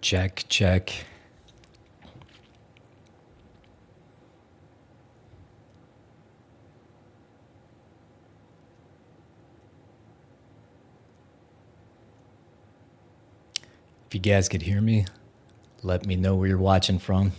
Check, check. If you guys could hear me, let me know where you're watching from.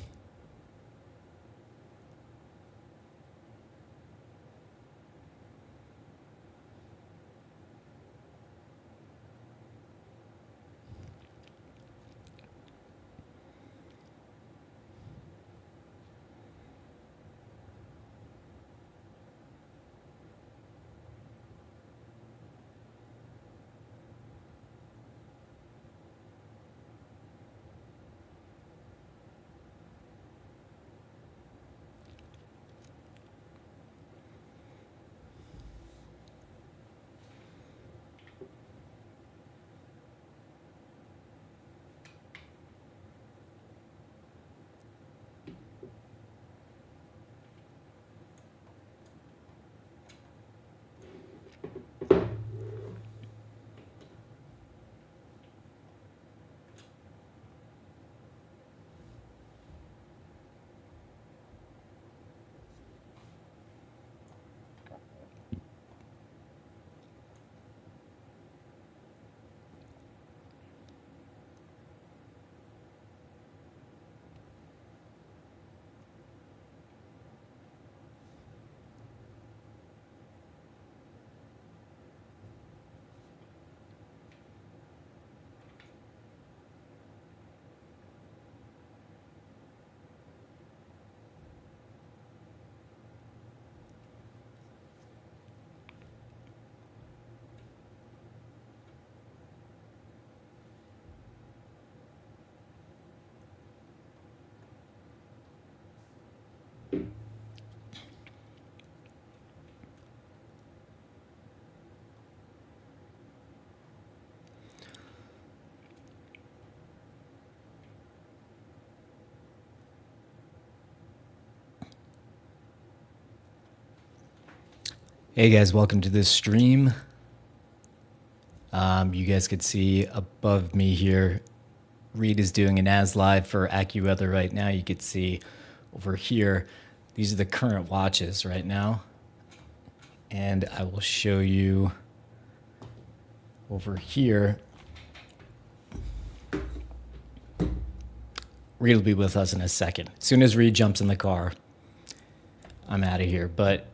Hey guys, welcome to this stream. You guys could see above me here, Reed is doing an as live for AccuWeather right now. You could see over here, these are the current watches right now. And I will show you over here. Reed will be with us in a second. As soon as Reed jumps in the car, I'm out of here. But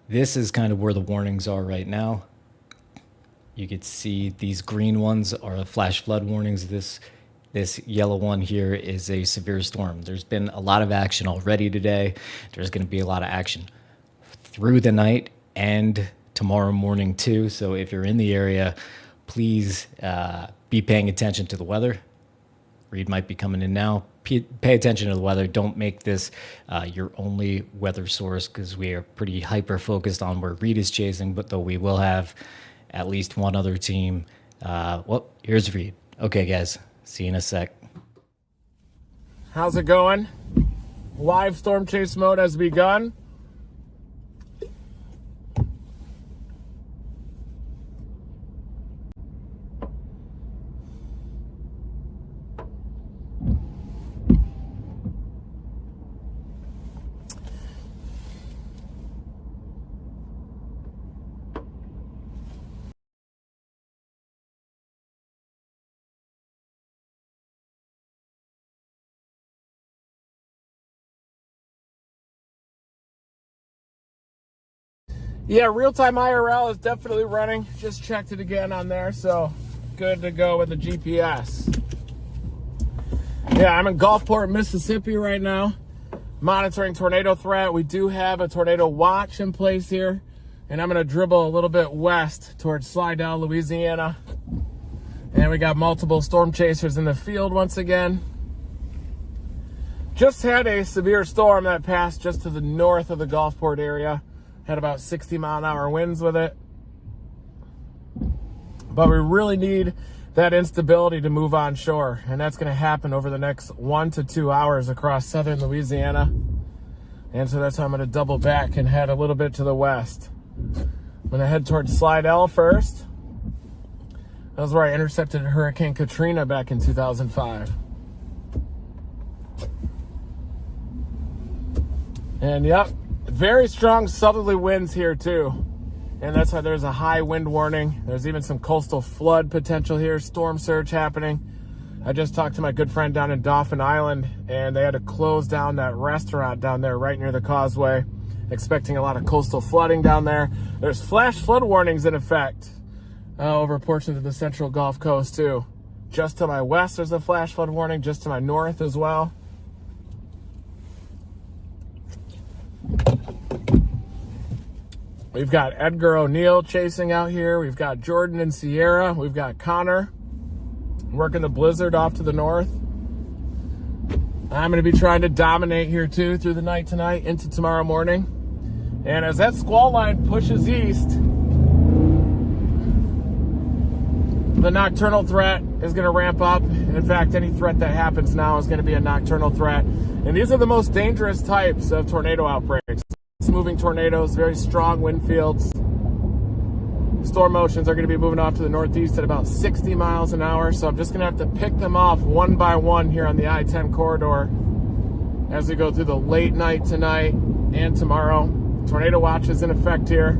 this is kind of where the warnings are right now. You could see these green ones are flash flood warnings. This yellow one here is a severe storm. There's been a lot of action already today. There's going to be a lot of action through the night and tomorrow morning too. So if you're in the area, please be paying attention to the weather. Reed might be coming in now. Pay attention to the weather. Don't make this your only weather source, because we are pretty hyper focused on where Reed is chasing, but though we will have at least one other team. Well, here's Reed. Okay, guys. See you in a sec. How's it going? Live storm chase mode has begun. Yeah, real-time IRL is definitely running. Just checked it again on there, so good to go with the GPS. Yeah, I'm in Gulfport, Mississippi right now, monitoring tornado threat. We do have a tornado watch in place here, and I'm going to dribble a little bit west towards Slidell, Louisiana. And we got multiple storm chasers in the field once again. Just had a severe storm that passed just to the north of the Gulfport area. Had about 60-mile-an-hour winds with it. But we really need that instability to move on shore. And that's going to happen over the next 1 to 2 hours across southern Louisiana. And so that's how I'm going to double back and head a little bit to the west. I'm going to head towards Slidell first. That was where I intercepted Hurricane Katrina back in 2005. And yep, very strong southerly winds here too. And that's why there's a high wind warning. There's even some coastal flood potential here, storm surge happening. I just talked to my good friend down in Dauphin Island, and they had to close down that restaurant down there right near the causeway, expecting a lot of coastal flooding down there. There's flash flood warnings in effect over portions of the central Gulf Coast too. Just to my west, there's a flash flood warning. Just to my north as well. We've got Edgar O'Neill chasing out here. We've got Jordan and Sierra. We've got Connor working the blizzard off to the north. I'm going to be trying to dominate here too through the night tonight into tomorrow morning. And as that squall line pushes east, the nocturnal threat is going to ramp up. In fact, any threat that happens now is going to be a nocturnal threat. And these are the most dangerous types of tornado outbreaks. Moving tornadoes, very strong wind fields. Storm motions are going to be moving off to the northeast at about 60 miles an hour. So I'm just going to have to pick them off one by one here on the I-10 corridor as we go through the late night tonight and tomorrow. Tornado watch is in effect here.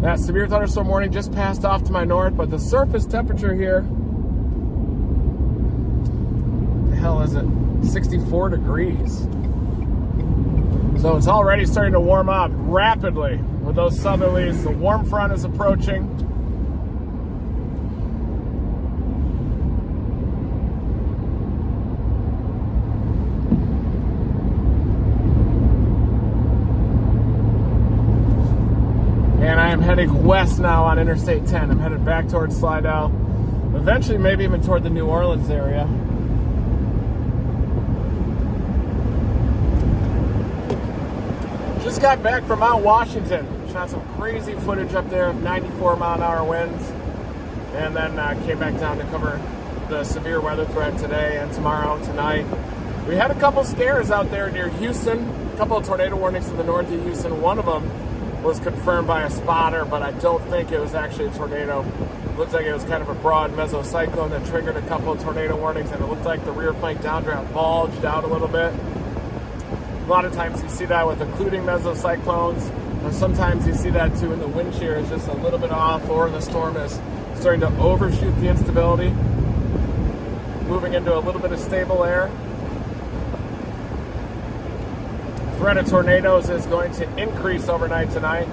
That severe thunderstorm warning just passed off to my north, but the surface temperature here, the hell is it? 64 degrees. So it's already starting to warm up rapidly with those southerlies. The warm front is approaching. And I am heading west now on Interstate 10. I'm headed back towards Slidell. Eventually, maybe even toward the New Orleans area. Just got back from Mount Washington. Shot some crazy footage up there of 94 mile an hour winds. And then came back down to cover the severe weather threat today and tomorrow, tonight. We had a couple scares out there near Houston. A couple of tornado warnings to the north of Houston. One of them was confirmed by a spotter, but I don't think it was actually a tornado. Looks like it was kind of a broad mesocyclone that triggered a couple of tornado warnings, and it looked like the rear flank downdraft bulged out a little bit. A lot of times you see that with occluding mesocyclones, and sometimes you see that too when the wind shear is just a little bit off or the storm is starting to overshoot the instability, moving into a little bit of stable air. Threat of tornadoes is going to increase overnight tonight,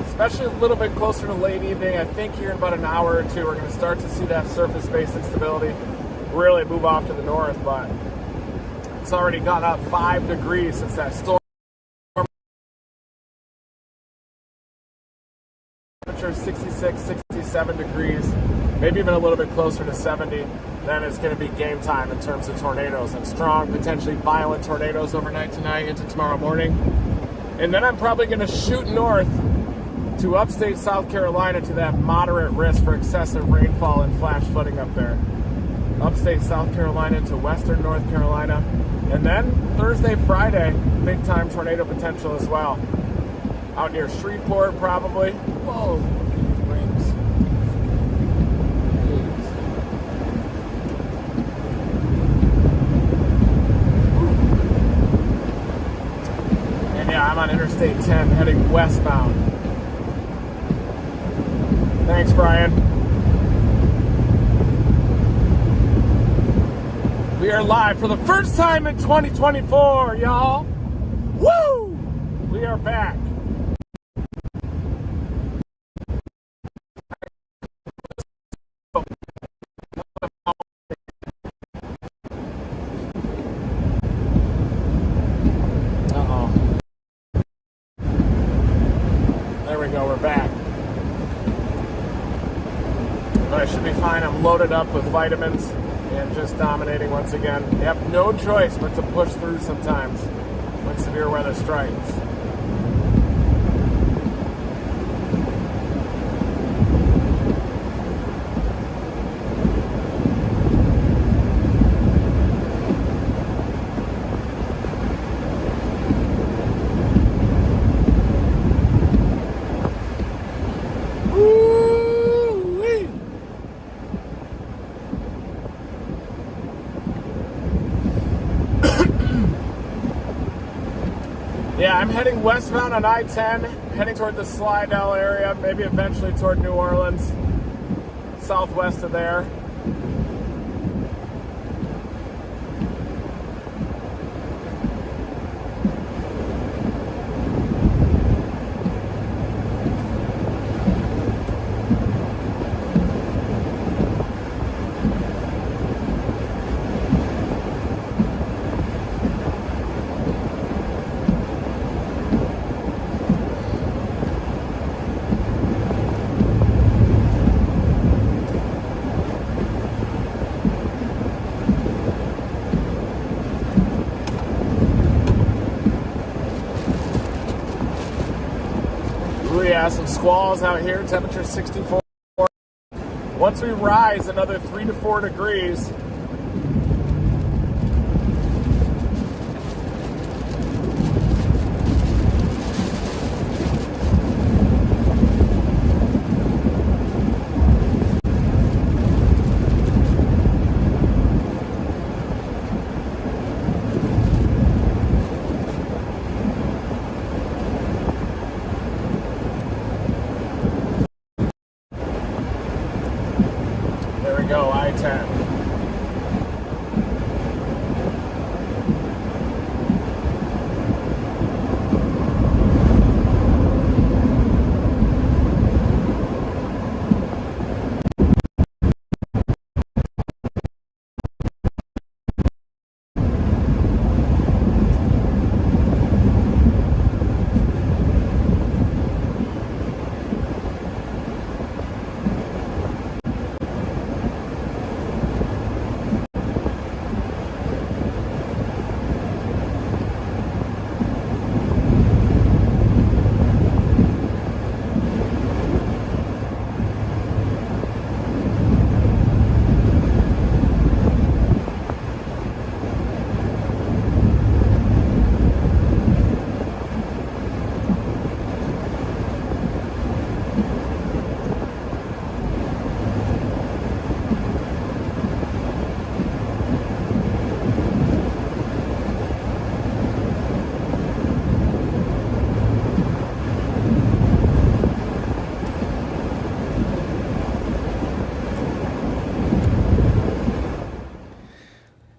especially a little bit closer to late evening. I think here in about an hour or two we're going to start to see that surface-based instability really move off to the north, but it's already gone up 5 degrees since that storm. Temperature 66, 67 degrees, maybe even a little bit closer to 70. Then it's going to be game time in terms of tornadoes and strong, potentially violent tornadoes overnight tonight into tomorrow morning. And then I'm probably going to shoot north to upstate South Carolina to that moderate risk for excessive rainfall and flash flooding up there. Upstate South Carolina to western North Carolina. And then Thursday, Friday, big time tornado potential as well. Out near Shreveport, probably. Whoa, wings. And yeah, I'm on Interstate 10 heading westbound. Thanks, Brian. We are live for the first time in 2024, y'all. Woo! We are back. Uh-oh. There we go, we're back. But I should be fine. I'm loaded up with vitamins and just dominating once again. You have no choice but to push through sometimes when severe weather strikes. Woo-wee. Yeah, I'm heading westbound on I-10, heading toward the Slidell area, maybe eventually toward New Orleans, southwest of there. Yeah, some squalls out here, temperature 64. Once we rise another 3 to 4 degrees, go, I-10.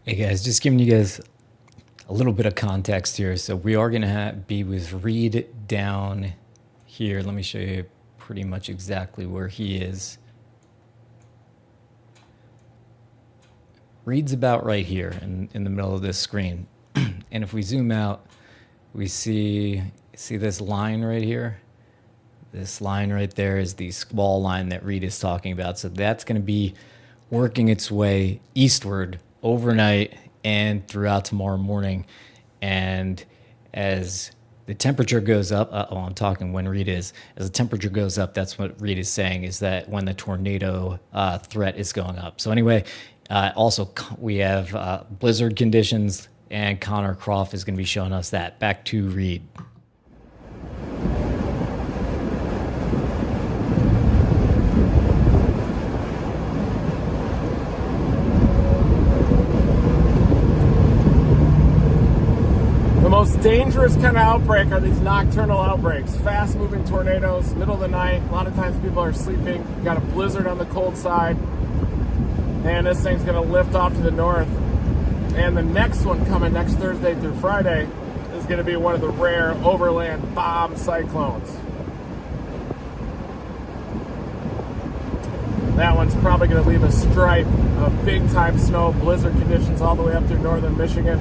Hey guys, just giving you guys a little bit of context here. So we are going to be with Reed down here. Let me show you pretty much exactly where he is. Reed's about right here in the middle of this screen. And if we zoom out, we see this line right here. This line right there is the Squall line that Reed is talking about. So that's going to be working its way eastward overnight and throughout tomorrow morning. And as the temperature goes up, I'm talking when Reed is, as the temperature goes up, that's what Reed is saying, is that when the tornado threat is going up. So anyway, also we have blizzard conditions, and Connor Croft is going to be showing us that. Back to Reed. The most dangerous kind of outbreak are these nocturnal outbreaks. Fast-moving tornadoes, middle of the night. A lot of times people are sleeping. You got a blizzard on the cold side, and this thing's going to lift off to the north. And the next one coming next Thursday through Friday is going to be one of the rare overland bomb cyclones. That one's probably going to leave a stripe of big-time snow, blizzard conditions all the way up through northern Michigan.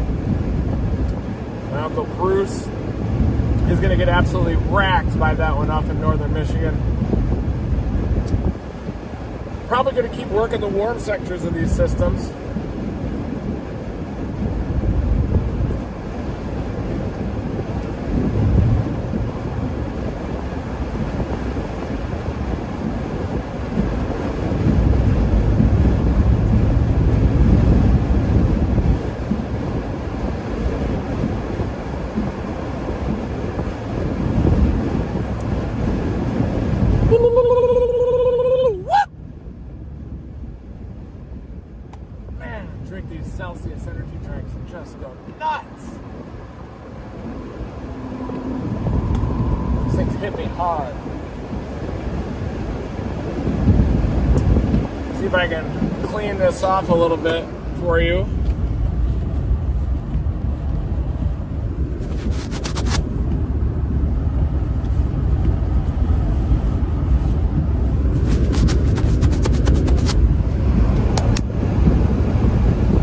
My Uncle Bruce is going to get absolutely racked by that one up in northern Michigan. Probably going to keep working the warm sectors of these systems. hit me hard. See if I can clean this off a little bit for you.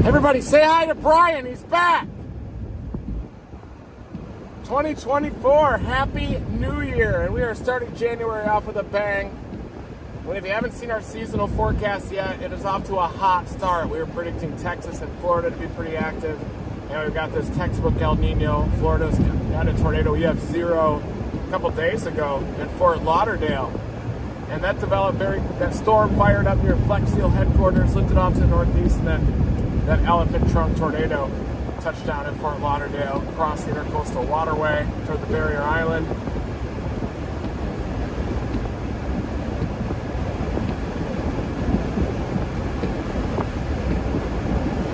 Everybody say hi to Brian, he's back. 2024, Happy New Year. And we are starting January off with a bang. Well, if you haven't seen our seasonal forecast yet, it is off to a hot start. We were predicting Texas and Florida to be pretty active. And we've got this textbook El Nino. Florida's got a tornado. We have 0 a couple days ago in Fort Lauderdale. And that developed that storm fired up near Flex Seal headquarters, lifted off to the northeast, and then that elephant trunk tornado touched down in Fort Lauderdale, across the intercoastal waterway toward the barrier island.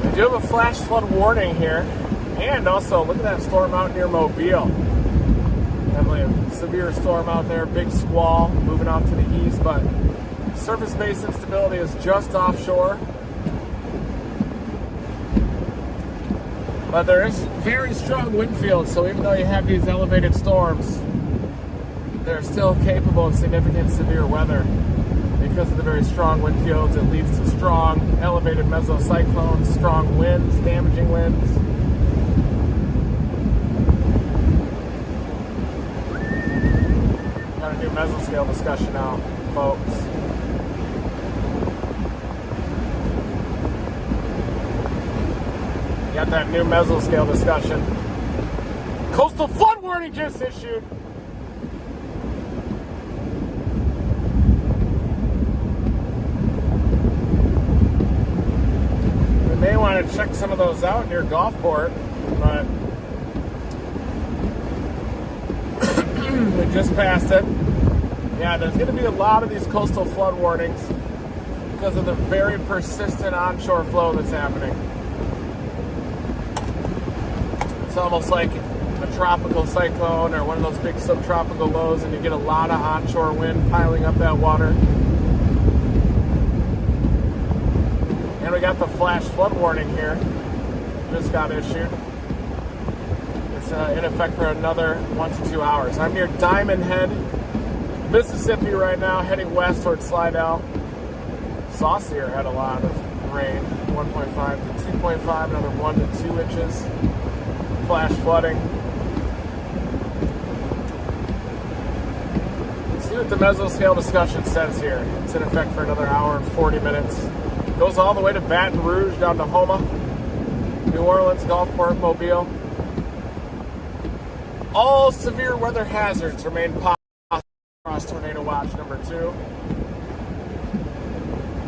We do have a flash flood warning here, and also look at that storm out near Mobile. Definitely a severe storm out there, big squall moving off to the east, but surface-based instability is just offshore. But there is very strong wind field, so even though you have these elevated storms, they're still capable of significant severe weather. Because of the very strong wind fields, it leads to strong, elevated mesocyclones, strong winds, damaging winds. Got a new mesoscale discussion now, folks. Got that new mesoscale discussion. Coastal flood warning just issued. We may want to check some of those out near Gulfport, but we just passed it. Yeah, there's going to be a lot of these coastal flood warnings because of the very persistent onshore flow that's happening. It's almost like a tropical cyclone or one of those big subtropical lows, and you get a lot of onshore wind piling up that water. And we got the flash flood warning here. Just got issued. It's in effect for another 1 to 2 hours. I'm near Diamond Head, Mississippi right now, heading west towards Slidell. Saucier had a lot of rain, 1.5 to 2.5, another 1 to 2 inches. Flash flooding. Let's see what the mesoscale discussion says here. It's in effect for another hour and 40 minutes. Goes all the way to Baton Rouge, down to Houma, New Orleans, Gulfport, Mobile. All severe weather hazards remain possible across Tornado Watch number 2.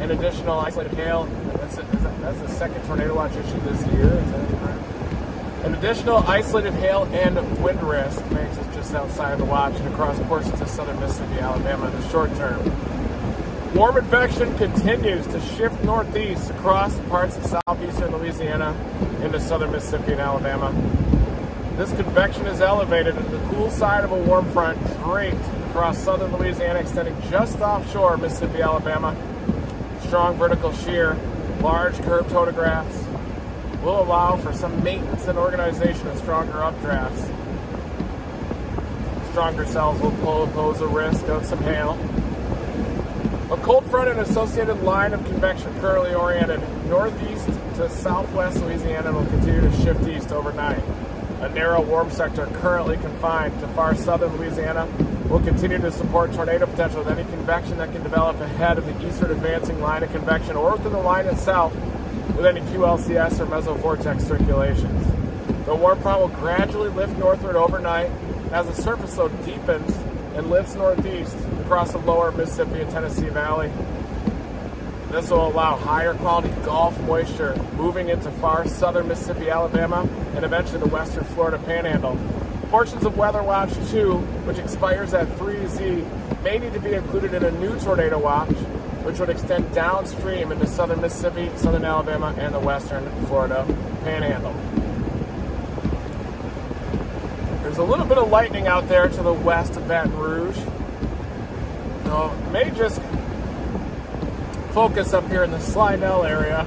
And additional isolated hail. That's the second Tornado Watch issue this year. Is that correct? An additional isolated hail and wind risk makes us just outside of the watch and across portions of southern Mississippi, Alabama in the short term. Warm convection continues to shift northeast across parts of southeastern Louisiana into southern Mississippi and Alabama. This convection is elevated into the cool side of a warm front draped across southern Louisiana, extending just offshore Mississippi, Alabama. Strong vertical shear, large curved photographs will allow for some maintenance and organization of stronger updrafts. Stronger cells will pose a risk of some hail. A cold front and associated line of convection currently oriented northeast to southwest Louisiana will continue to shift east overnight. A narrow warm sector currently confined to far southern Louisiana will continue to support tornado potential with any convection that can develop ahead of the eastward advancing line of convection or within the line itself with any QLCS or mesovortex circulations. The warm front will gradually lift northward overnight as the surface low deepens and lifts northeast across the lower Mississippi and Tennessee Valley. This will allow higher quality Gulf moisture moving into far southern Mississippi, Alabama, and eventually the western Florida Panhandle. Portions of Weather Watch 2, which expires at 3Z, may need to be included in a new tornado watch, which would extend downstream into southern Mississippi, southern Alabama, and the western Florida Panhandle. There's There's a little bit of lightning out there to the west of Baton Rouge. So may just focus up here in the Slidell area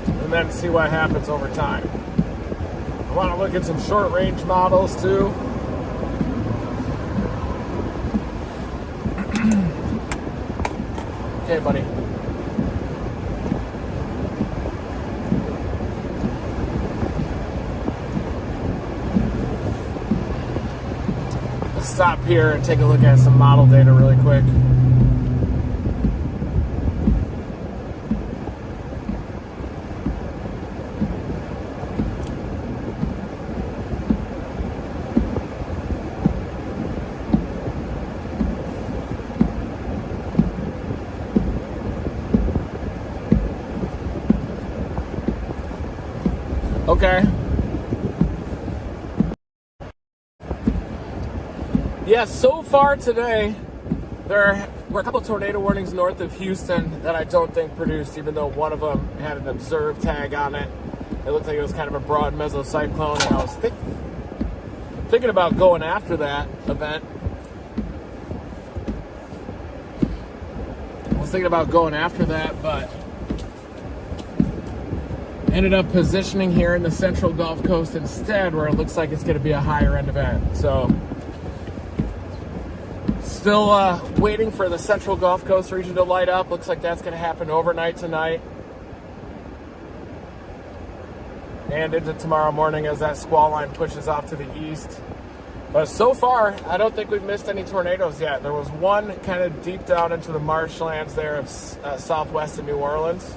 and then see what happens over time. I want to look at some short range models too. Okay, buddy. Let's stop here and take a look at some model data really quick. Okay. Yeah, so far today, there were a couple of tornado warnings north of Houston that I don't think produced, even though one of them had an observed tag on it. It looked like it was kind of a broad mesocyclone, and I was thinking about going after that event. But ended up positioning here in the central Gulf Coast instead, where it looks like it's going to be a higher end event. So still waiting for the central Gulf Coast region to light up. Looks like that's going to happen overnight tonight and into tomorrow morning as that squall line pushes off to the east. But so far, I don't think we've missed any tornadoes yet. There was one kind of deep down into the marshlands there of southwest of New Orleans.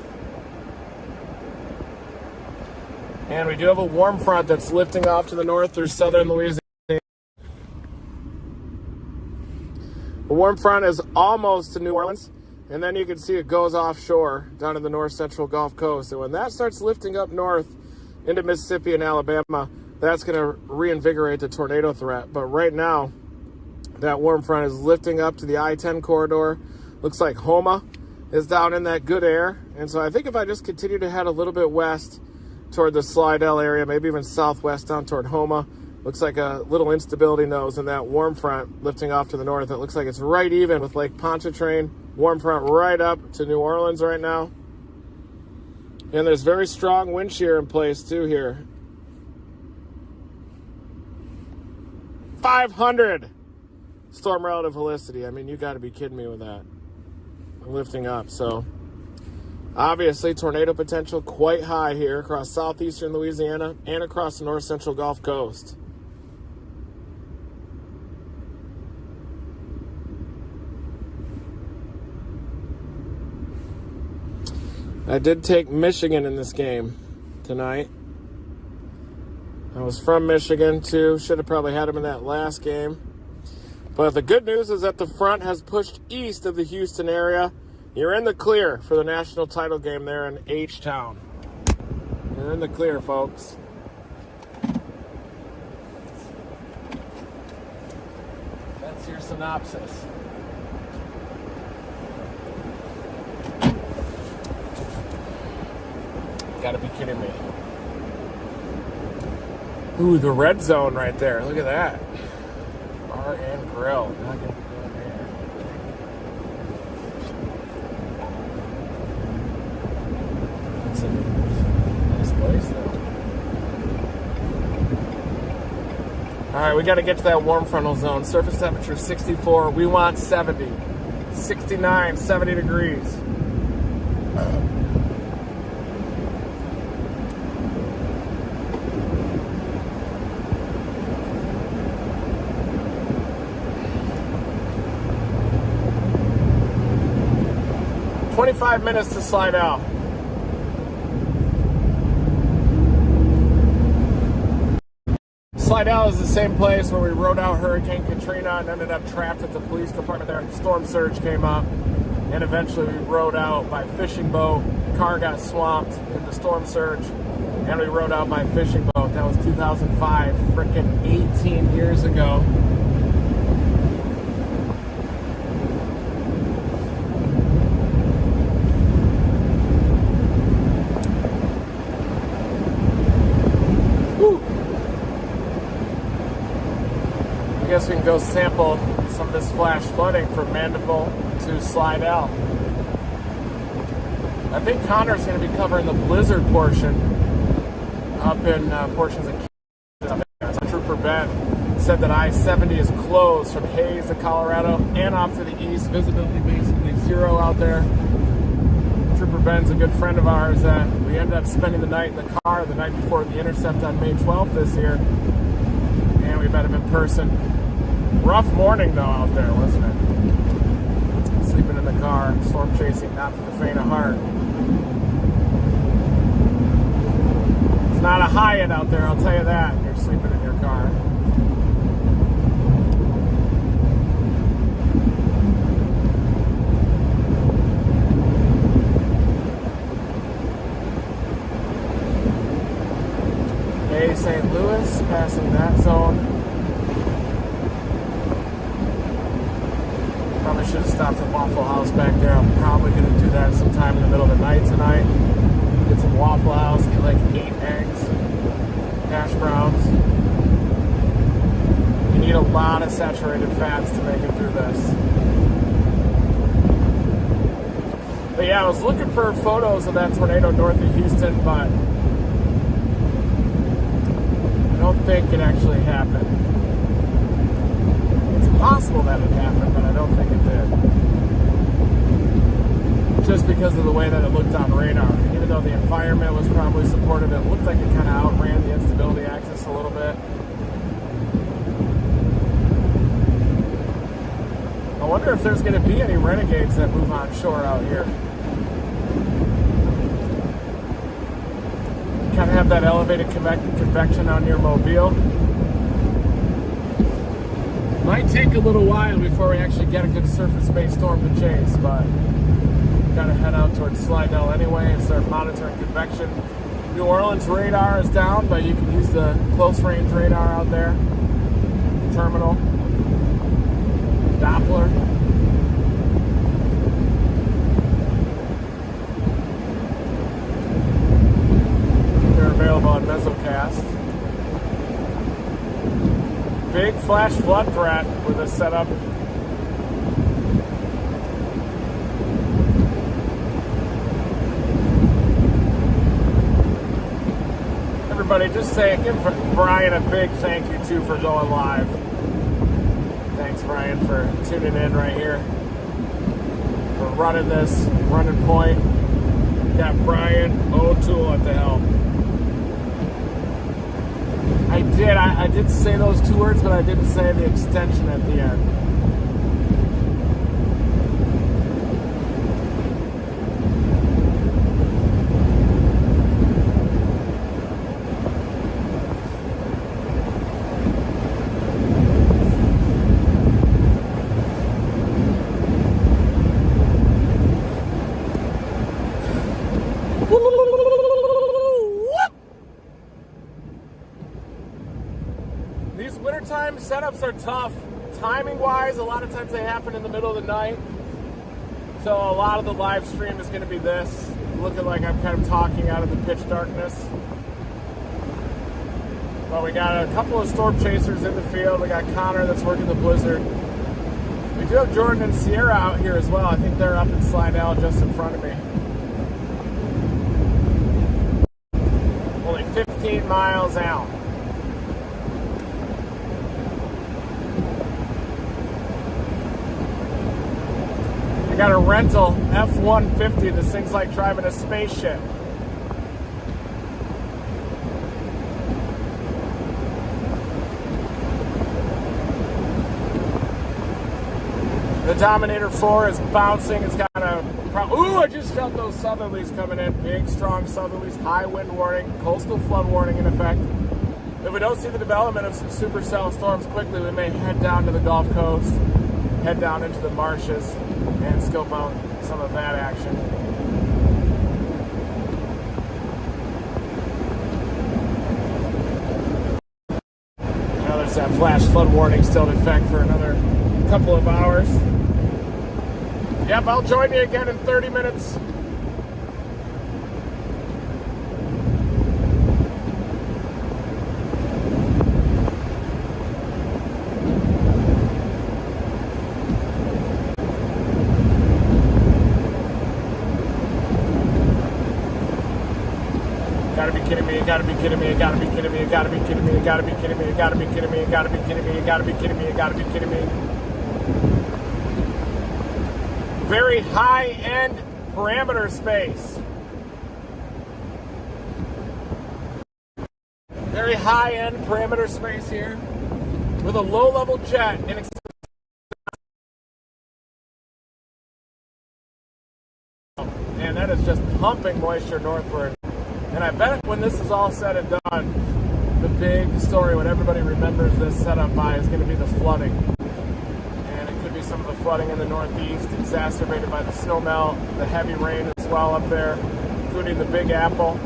And we do have a warm front that's lifting off to the north through southern Louisiana. The warm front is almost to New Orleans, and then you can see it goes offshore down in the north central Gulf Coast. And when that starts lifting up north into Mississippi and Alabama, that's going to reinvigorate the tornado threat. But right now, that warm front is lifting up to the I-10 corridor. Looks like Homa is down in that good air. And so I think if I just continue to head a little bit west toward the Slidell area, maybe even southwest down toward Homa, looks like a little instability nose in that warm front lifting off to the north. It looks like it's right even with Lake Pontchartrain. Warm front right up to New Orleans right now. And there's very strong wind shear in place too here. 500 storm relative helicity. I mean, you got to be kidding me with that. Lifting up. So obviously tornado potential quite high here across southeastern Louisiana and across the north central Gulf Coast. I did take Michigan in this game tonight. I was from Michigan too. Should have probably had him in that last game. But the good news is that the front has pushed east of the Houston area. You're in the clear for the national title game there in H-Town. You're in the clear, folks. That's your synopsis. Gotta be kidding me. Ooh, the red zone right there. Look at that. Bar and grill. Not gonna be going there. That's a nice place, though. All right, we got to get to that warm frontal zone. Surface temperature 64. We want 70. 69, 70 degrees. 25 minutes to slide out. Slidell is the same place where we rode out Hurricane Katrina and ended up trapped at the police department there. Storm surge came up, and eventually we rode out by fishing boat. Car got swamped in the storm surge, and we rode out by fishing boat. That was 2005, frickin' 18 years ago. guess we can go sample some of this flash flooding from Mandeville to Slidell. I think Connor's going to be covering the blizzard portion up in portions of Kansas. So Trooper Ben said that I-70 is closed from Hayes to Colorado and off to the east. Visibility basically zero out there. Trooper Ben's a good friend of ours. We ended up spending the night in the car the night before the intercept on May 12th this year. And we met him in person. Rough morning, though, out there, wasn't it? Sleeping in the car, storm chasing, not for the faint of heart. It's not a Hyatt out there, I'll tell you that. You're sleeping in your car. Bay St. Louis, passing that zone. Probably should have stopped at Waffle House back there. I'm probably going to do that sometime in the middle of the night tonight. Get some Waffle House, get like 8 eggs, hash browns. You need a lot of saturated fats to make it through this. But yeah, I was looking for photos of that tornado north of Houston, but I don't think it actually happened. It's possible that it happened, but I don't think it did. Just because of the way that it looked on radar. Even though the environment was probably supportive, it looked like it kind of outran the instability axis a little bit. I wonder if there's going to be any renegades that move on shore out here. Kind of have that elevated convection out near Mobile. Might take a little while before we actually get a good surface-based storm to chase, but gotta head out towards Slidell anyway and start monitoring convection. New Orleans radar is down, but you can use the close-range radar out there. Terminal, Doppler. They're available on Mesocast. Big flash flood threat with this setup. Everybody just say, give Brian a big thank you too for going live. Thanks Brian for tuning in right here. We're running this, running point. Got Brian O'Toole at the helm. I did say those 2 words, but I didn't say the extension at the end. Wintertime setups are tough. Timing wise, a lot of times they happen in the middle of the night. So a lot of the live stream is going to be this. Looking like I'm kind of talking out of the pitch darkness. But we got a couple of storm chasers in the field. We got Connor that's working the blizzard. We do have Jordan and Sierra out here as well. I think they're up in Slidell just in front of me. Only 15 miles out. I got a rental F-150. This thing's like driving a spaceship. The Dominator 4 is bouncing. It's got a... Ooh, I just felt those southerlies coming in. Big, strong southerlies. High wind warning. Coastal flood warning in effect. If we don't see the development of some supercell storms quickly, we may head down to the Gulf Coast, head down into the marshes, and scope out some of that action. Now there's that flash flood warning still in effect for another couple of hours. Yep, I'll join you again in 30 minutes. kidding me, you gotta be kidding me, you gotta be kidding me, you gotta be kidding me, you gotta be kidding me, you gotta be kidding me, you gotta be kidding me, you gotta be kidding me, you gotta be kidding me. Very high-end parameter space. Very high-end parameter space here with a low-level jet in and that is just pumping moisture northward. And I bet when this is all said and done, the big story, what everybody remembers this setup by, is going to be the flooding. And it could be some of the flooding in the northeast, exacerbated by the snowmelt, the heavy rain as well up there, including the Big Apple,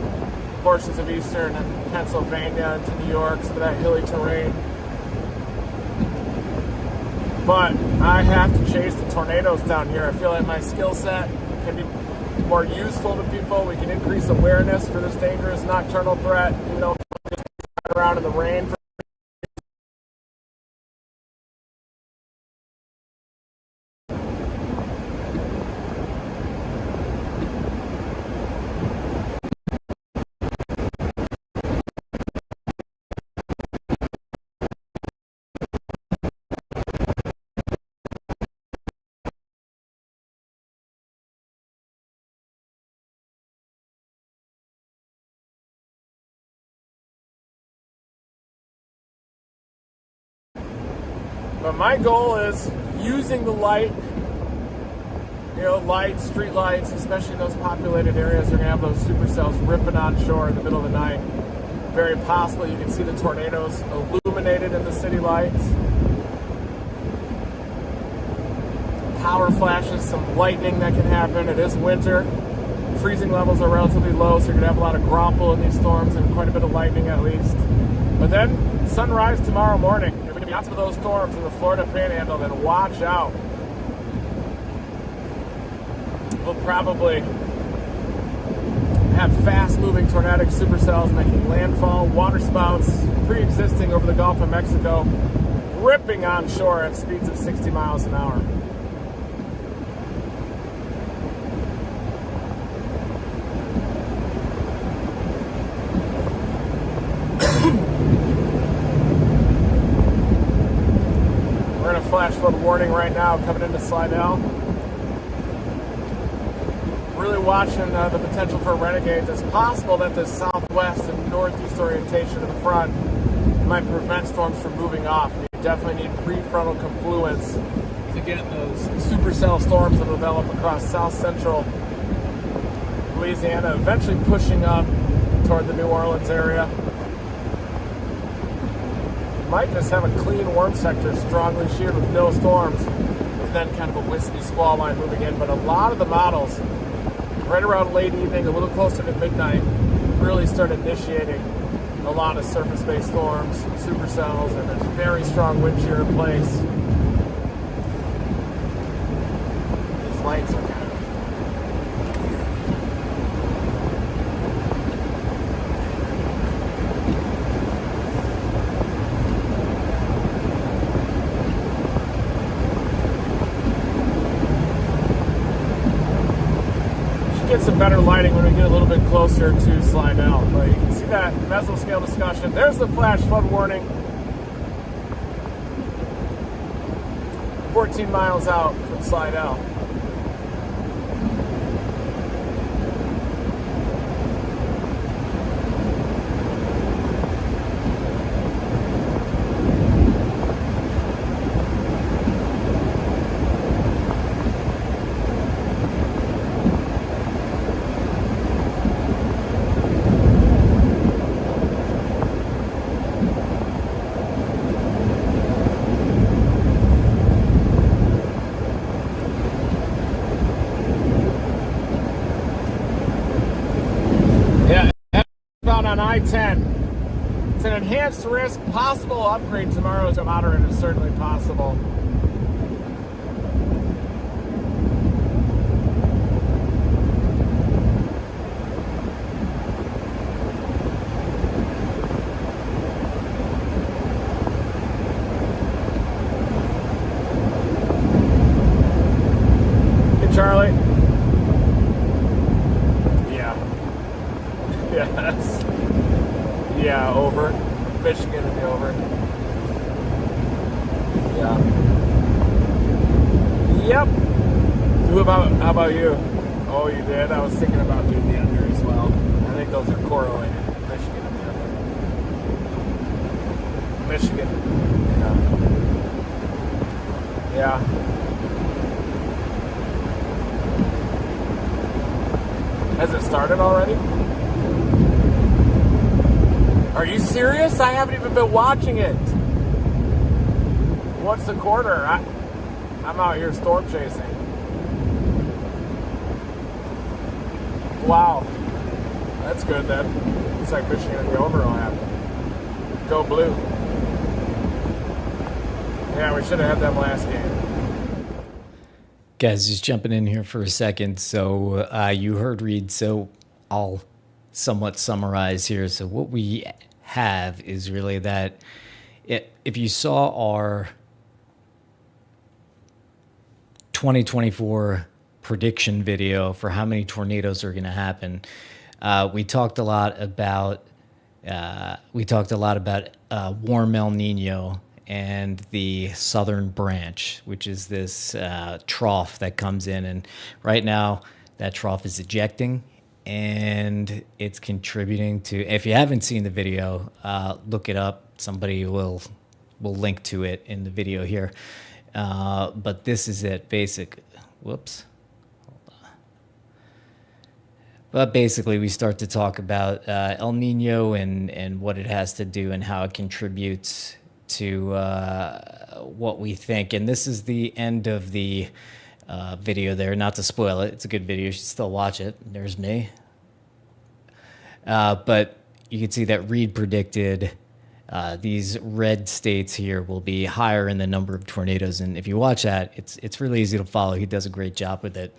portions of eastern Pennsylvania into New York, some of that hilly terrain. But I have to chase the tornadoes down here. I feel like my skill set can be more useful to people. We can increase awareness for this dangerous nocturnal threat. You know, just around in the rain. But my goal is using the light, you know, lights, street lights, especially in those populated areas, are going to have those supercells ripping on shore in the middle of the night. Very possible you can see the tornadoes illuminated in the city lights. Power flashes, some lightning that can happen. It is winter. Freezing levels are relatively low, so you're going to have a lot of grapple in these storms and quite a bit of lightning at least. But then, sunrise tomorrow morning. If we can be out of those storms in the Florida Panhandle, then watch out. We'll probably have fast-moving tornadic supercells making landfall, water spouts pre-existing over the Gulf of Mexico, ripping on shore at speeds of 60 miles an hour. Flash flood warning right now coming into Slidell. Really watching the potential for renegades. It's possible that the southwest and northeast orientation of the front might prevent storms from moving off. You definitely need prefrontal confluence to get those supercell storms that develop across south central Louisiana, eventually pushing up toward the New Orleans area. Might just have a clean warm sector strongly sheared with no storms, and then kind of a wispy squall line moving in. But a lot of the models, right around late evening, a little closer to midnight, really start initiating a lot of surface-based storms, supercells, and there's very strong wind shear in place. These lights are kind of some better lighting when we get a little bit closer to Slidell. But you can see that mesoscale discussion. There's the flash flood warning. 14 miles out from Slidell. On I-10. It's an enhanced risk. Possible upgrade tomorrow to moderate is certainly possible. Hey, Charlie. Yeah. Yes. How about you? Oh, you did? I was thinking about doing the under as well. I think those are correlated. Michigan and the under. Michigan. Yeah. Has it started already? Are you serious? I haven't even been watching it. What's the quarter? I'm out here storm chasing. Wow. That's good then. Looks like Michigan and the over will happen. Go blue. Yeah, we should have had them last game. Guys, just jumping in here for a second. So you heard Reed, so I'll somewhat summarize here. So what we have is really that if you saw our 2024 prediction video for how many tornadoes are going to happen, we talked a lot about warm El Nino and the southern branch, which is this trough that comes in, and right now that trough is ejecting, and it's contributing to. If you haven't seen the video, look it up. Somebody will link to it in the video here. But this is it. Whoops. But basically, we start to talk about El Nino and what it has to do and how it contributes to what we think. And this is the end of the video there. Not to spoil it. It's a good video. You should still watch it. There's me. But you can see that Reed predicted these red states here will be higher in the number of tornadoes. And if you watch that, it's really easy to follow. He does a great job with it.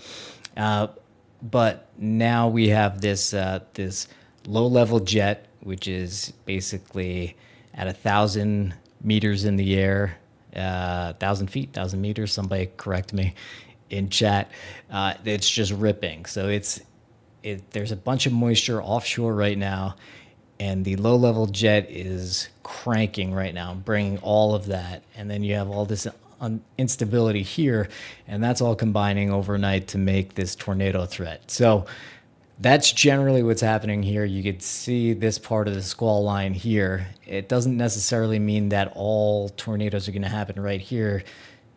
But now we have this low-level jet, which is basically at 1,000 meters in the air, 1,000 feet, 1,000 meters. Somebody correct me in chat. It's just ripping. So there's a bunch of moisture offshore right now, and the low-level jet is cranking right now, bringing all of that. And then you have all this instability here, and that's all combining overnight to make this tornado threat. So that's generally what's happening here. You could see this part of the squall line here. It doesn't necessarily mean that all tornadoes are going to happen right here.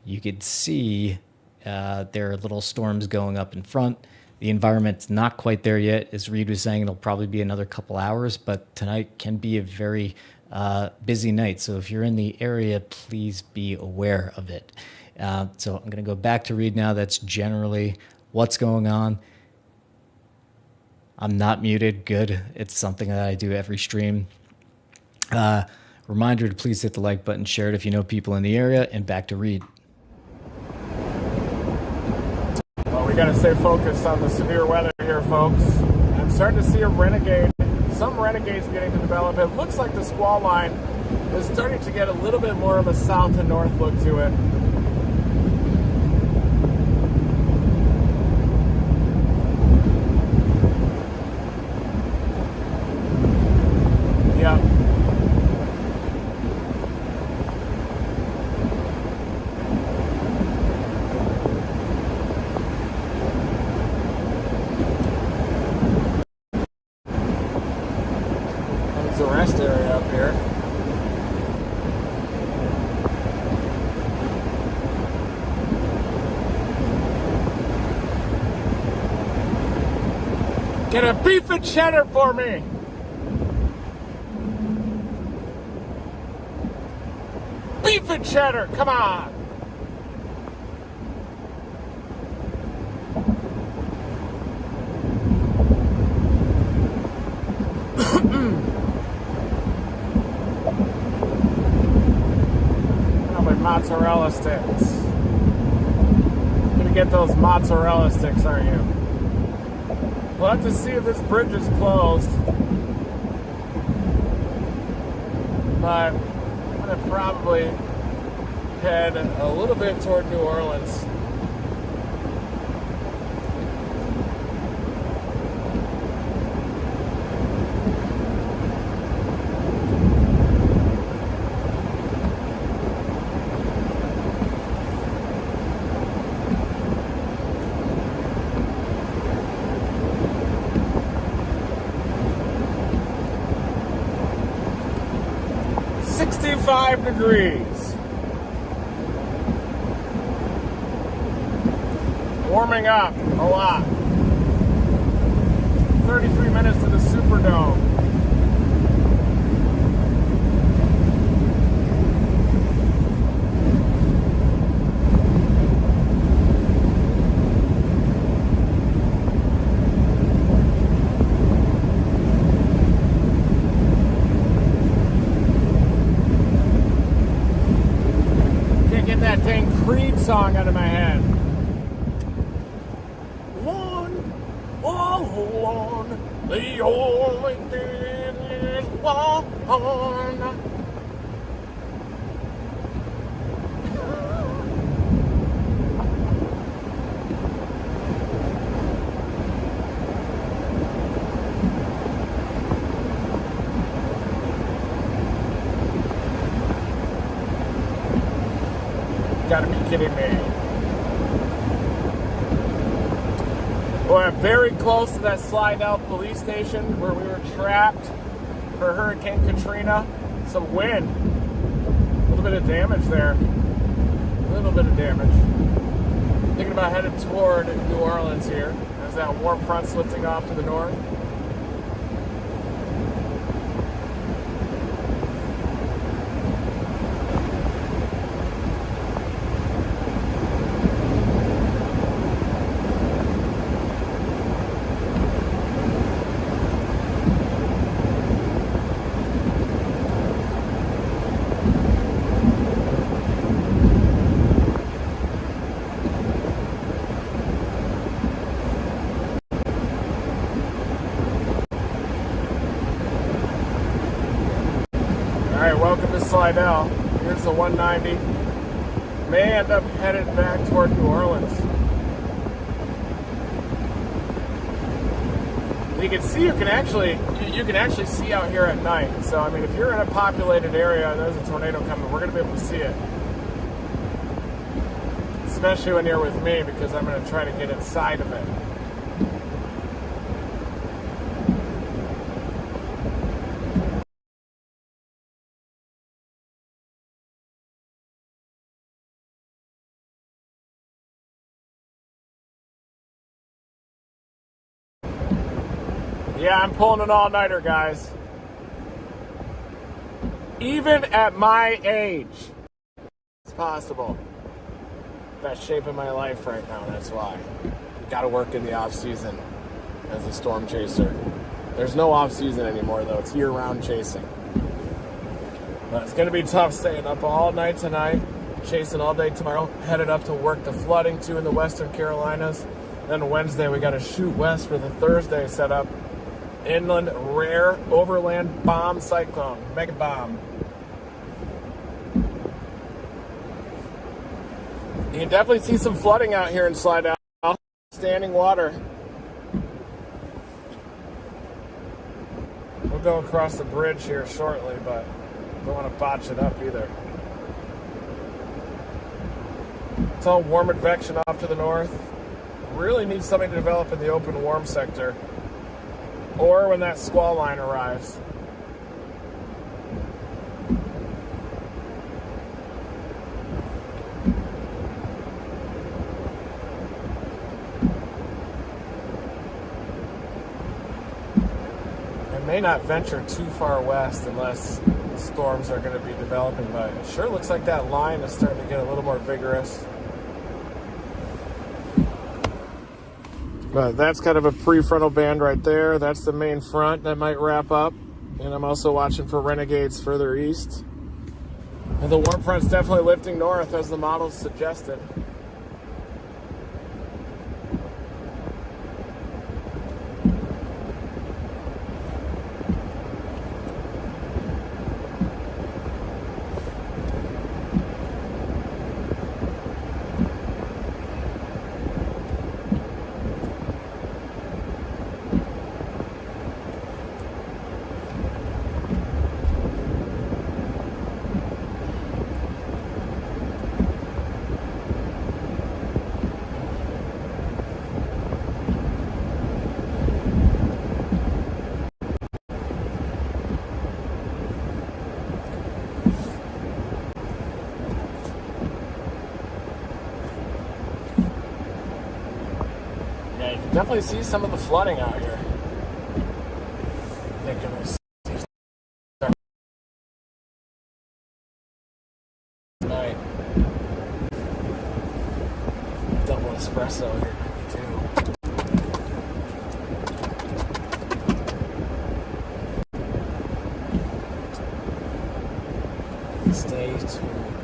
You could see there are little storms going up in front. The environment's not quite there yet. As Reed was saying, it'll probably be another couple hours, but tonight can be a very busy night. So if you're in the area, please be aware of it. So I'm going to go back to Reed now. That's generally what's going on. I'm not muted. Good. It's something that I do every stream. Reminder to please hit the like button, share it if you know people in the area, and back to Reed. Well, we got to stay focused on the severe weather here, folks. I'm starting to see a renegade. Some renegades beginning to develop. It looks like the squall line is starting to get a little bit more of a south and north look to it. Yeah. The rest area up here. Get a beef and cheddar for me. Beef and cheddar, come on. Mozzarella sticks. Gonna get those mozzarella sticks, aren't you? We'll have to see if this bridge is closed. But I'm gonna probably head a little bit toward New Orleans. 85 degrees. Warming up a lot. 33 minutes to the Superdome. Can't get that dang Creed song out of my head. The only thing is one. Gotta be kidding me. We're very close to that Slidell police station where we were trapped for Hurricane Katrina. Some wind. A little bit of damage there. A little bit of damage. Thinking about headed toward New Orleans here. There's that warm front lifting off to the north. Welcome to Slidell. Here's the 190. May end up headed back toward New Orleans. You can actually see out here at night. So I mean, if you're in a populated area and there's a tornado coming, we're going to be able to see it. Especially when you're with me, because I'm going to try to get inside of it. Yeah, I'm pulling an all-nighter, guys. Even at my age, it's possible. That's shaping my life right now, that's why. You gotta work in the off-season as a storm chaser. There's no off-season anymore, though. It's year-round chasing. But it's gonna be tough staying up all night tonight, chasing all day tomorrow, headed up to work the flooding, too, in the Western Carolinas. Then Wednesday, we gotta shoot west for the Thursday setup. Inland rare overland bomb cyclone, mega bomb. You can definitely see some flooding out here in Slidell. Standing water. We'll go across the bridge here shortly, but don't want to botch it up either. It's all warm convection off to the north. Really need something to develop in the open warm sector. Or when that squall line arrives. I may not venture too far west unless storms are going to be developing, but it sure looks like that line is starting to get a little more vigorous. But that's kind of a prefrontal band right there. That's the main front that might wrap up. And I'm also watching for renegades further east. And the warm front's definitely lifting north as the models suggested. Definitely see some of the flooding out here. I think I'm gonna see tonight. Double espresso here too. Stay tuned.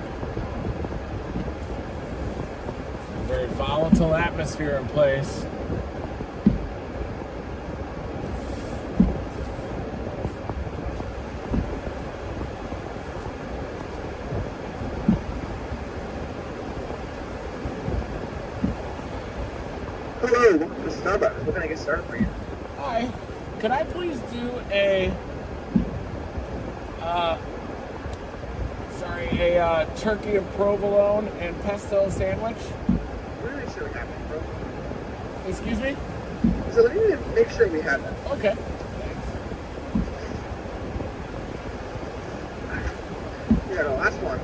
Very volatile atmosphere in place. Hello, welcome to Starbucks. What can I get started for you? Hi. Could I please do a turkey and provolone and pesto sandwich? We're going to make sure we have that, bro. Excuse me? So let me make sure we have that. Okay. Yeah, the last one.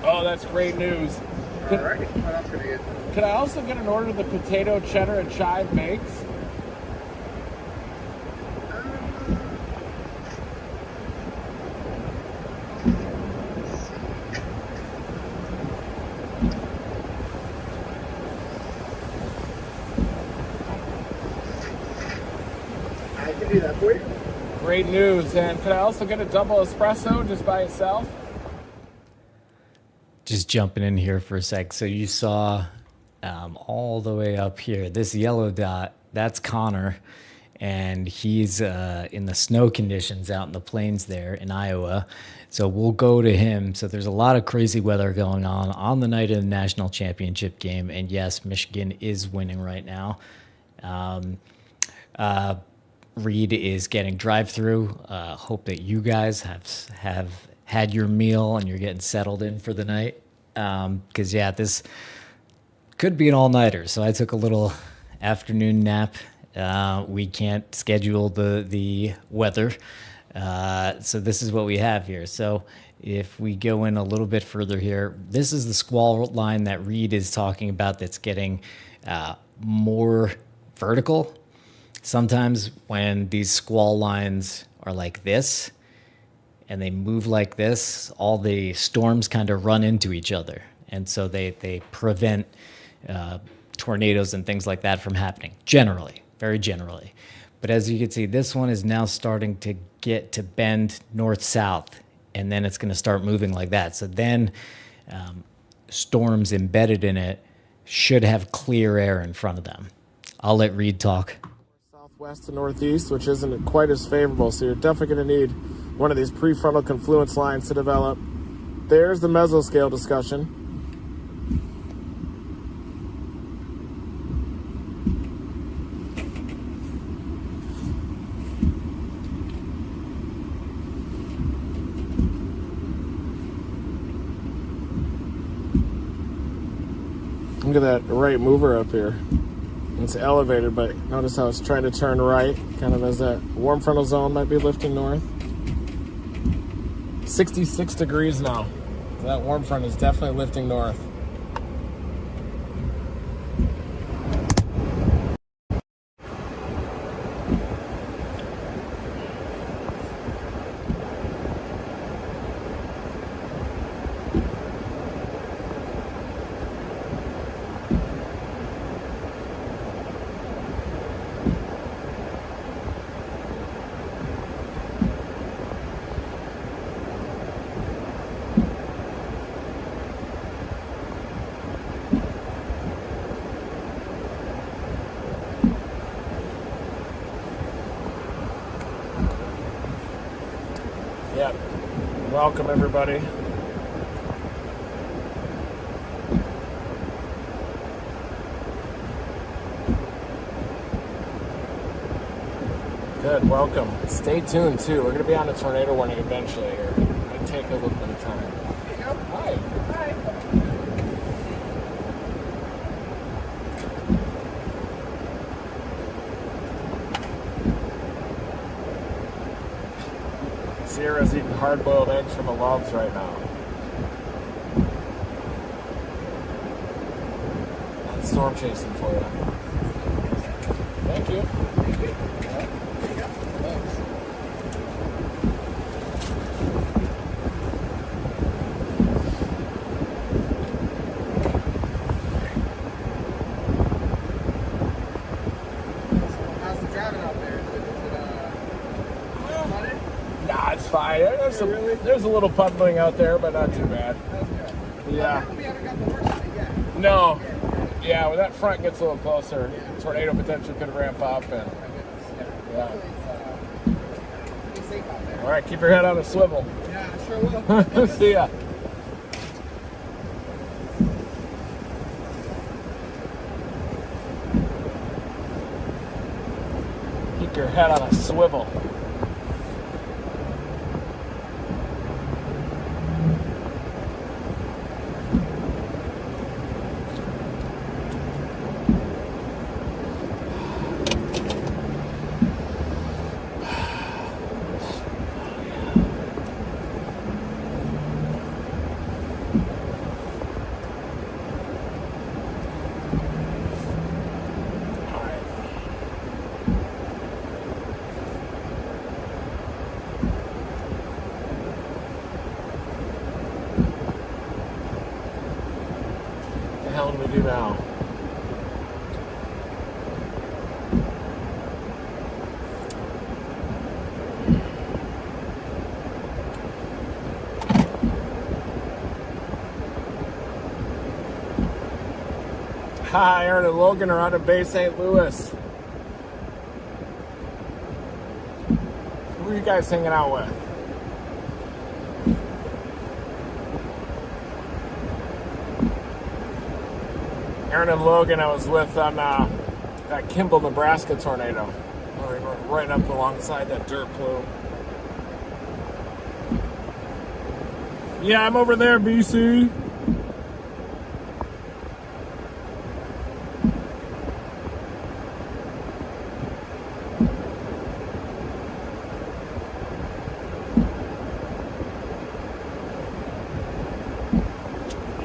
Oh, that's great news. Alrighty. What else can I get? Could I also get an order of the potato, cheddar, and chive bakes? I can do that for you. Great news. And could I also get a double espresso just by itself? Just jumping in here for a sec. So you saw all the way up here, this yellow dot, that's Connor. And he's in the snow conditions out in the plains there in Iowa. So we'll go to him. So there's a lot of crazy weather going on the night of the national championship game. And yes, Michigan is winning right now. Reed is getting drive-through. Hope that you guys have had your meal and you're getting settled in for the night. Because, yeah, this could be an all-nighter. So I took a little afternoon nap. We can't schedule the weather. So this is what we have here. So if we go in a little bit further here, this is the squall line that Reed is talking about that's getting more vertical. Sometimes when these squall lines are like this and they move like this, all the storms kind of run into each other. And so they prevent tornadoes and things like that from happening, generally, very generally. But as you can see, this one is now starting to get to bend north-south, and then it's going to start moving like that. So then storms embedded in it should have clear air in front of them. I'll let Reed talk. Southwest to northeast, which isn't quite as favorable, so you're definitely going to need one of these prefrontal confluence lines to develop. There's the mesoscale discussion. Look at that right mover up here. It's elevated, but notice how it's trying to turn right, kind of as that warm frontal zone might be lifting north. 66 degrees now. So that warm front is definitely lifting north. Yeah, welcome everybody. Good, welcome. Stay tuned too. We're going to be on a tornado warning eventually here. It might take a little bit of time. There you go. Hi. Hi. Sierra's eating hard-boiled eggs from the loves right now. That's storm chasing for you. Thank you. How's the driving out there? Is it flooded? Nah, it's fine. There's a little puddling out there, but not too bad. Yeah. We haven't got the worst of it yet. No. Yeah, when that front gets a little closer, tornado potential could ramp up. And yeah. Be safe out there. All right, keep your head on a swivel. Yeah, I sure will. See ya. Keep your head on a swivel. What the hell do we do now? Hi, Aaron and Logan are out of Bay St. Louis. Who are you guys hanging out with? Aaron and Logan I was with on that Kimball, Nebraska tornado. We were right up alongside that dirt plume. Yeah, I'm over there, BC.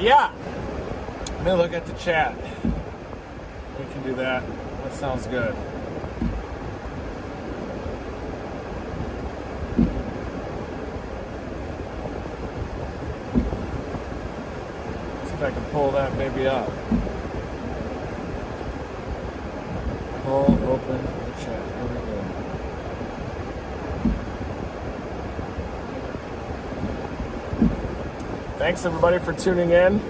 Yeah. Let me look at the chat. We can do that. That sounds good. See if I can pull that baby up. Pull open the chat. Here we go. Thanks everybody for tuning in.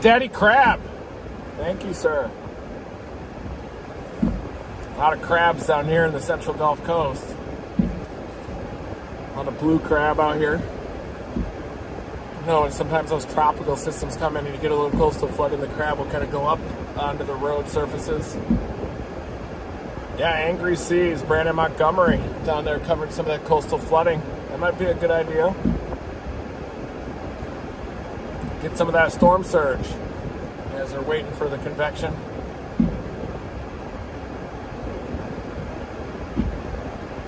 Daddy Crab. Thank you, sir. A lot of crabs down here in the Central Gulf Coast. A lot of blue crab out here. No, and sometimes those tropical systems come in and you get a little coastal flooding, the crab will kind of go up onto the road surfaces. Yeah, Angry Seas, Brandon Montgomery down there covering some of that coastal flooding. That might be a good idea. Get some of that storm surge as they're waiting for the convection.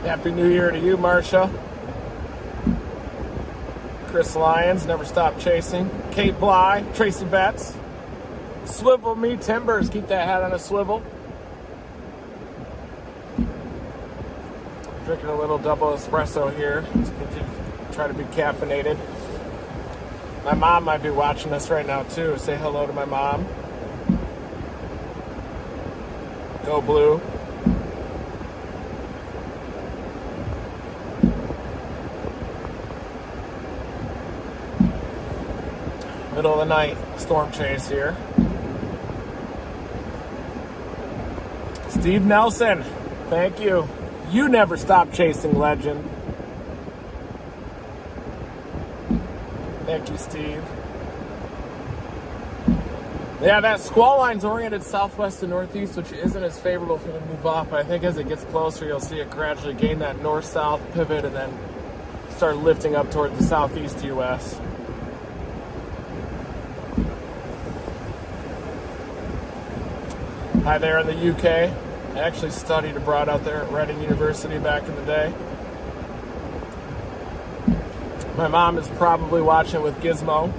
Happy New Year to you, Marcia. Chris Lyons, Never Stop Chasing. Kate Bly, Tracy Betts. Swivel Me Timbers, keep that hat on a swivel. Drinking a little double espresso here. Try to be caffeinated. My mom might be watching us right now too. Say hello to my mom. Go Blue. Middle of the night storm chase here. Steve Nelson, thank you. You never stop chasing, legend. Thank you, Steve. Yeah, that squall line's oriented southwest to northeast, which isn't as favorable for them to move off. But I think as it gets closer, you'll see it gradually gain that north-south pivot and then start lifting up toward the southeast U.S. Hi there in the UK. I actually studied abroad out there at Reading University back in the day. My mom is probably watching with Gizmo.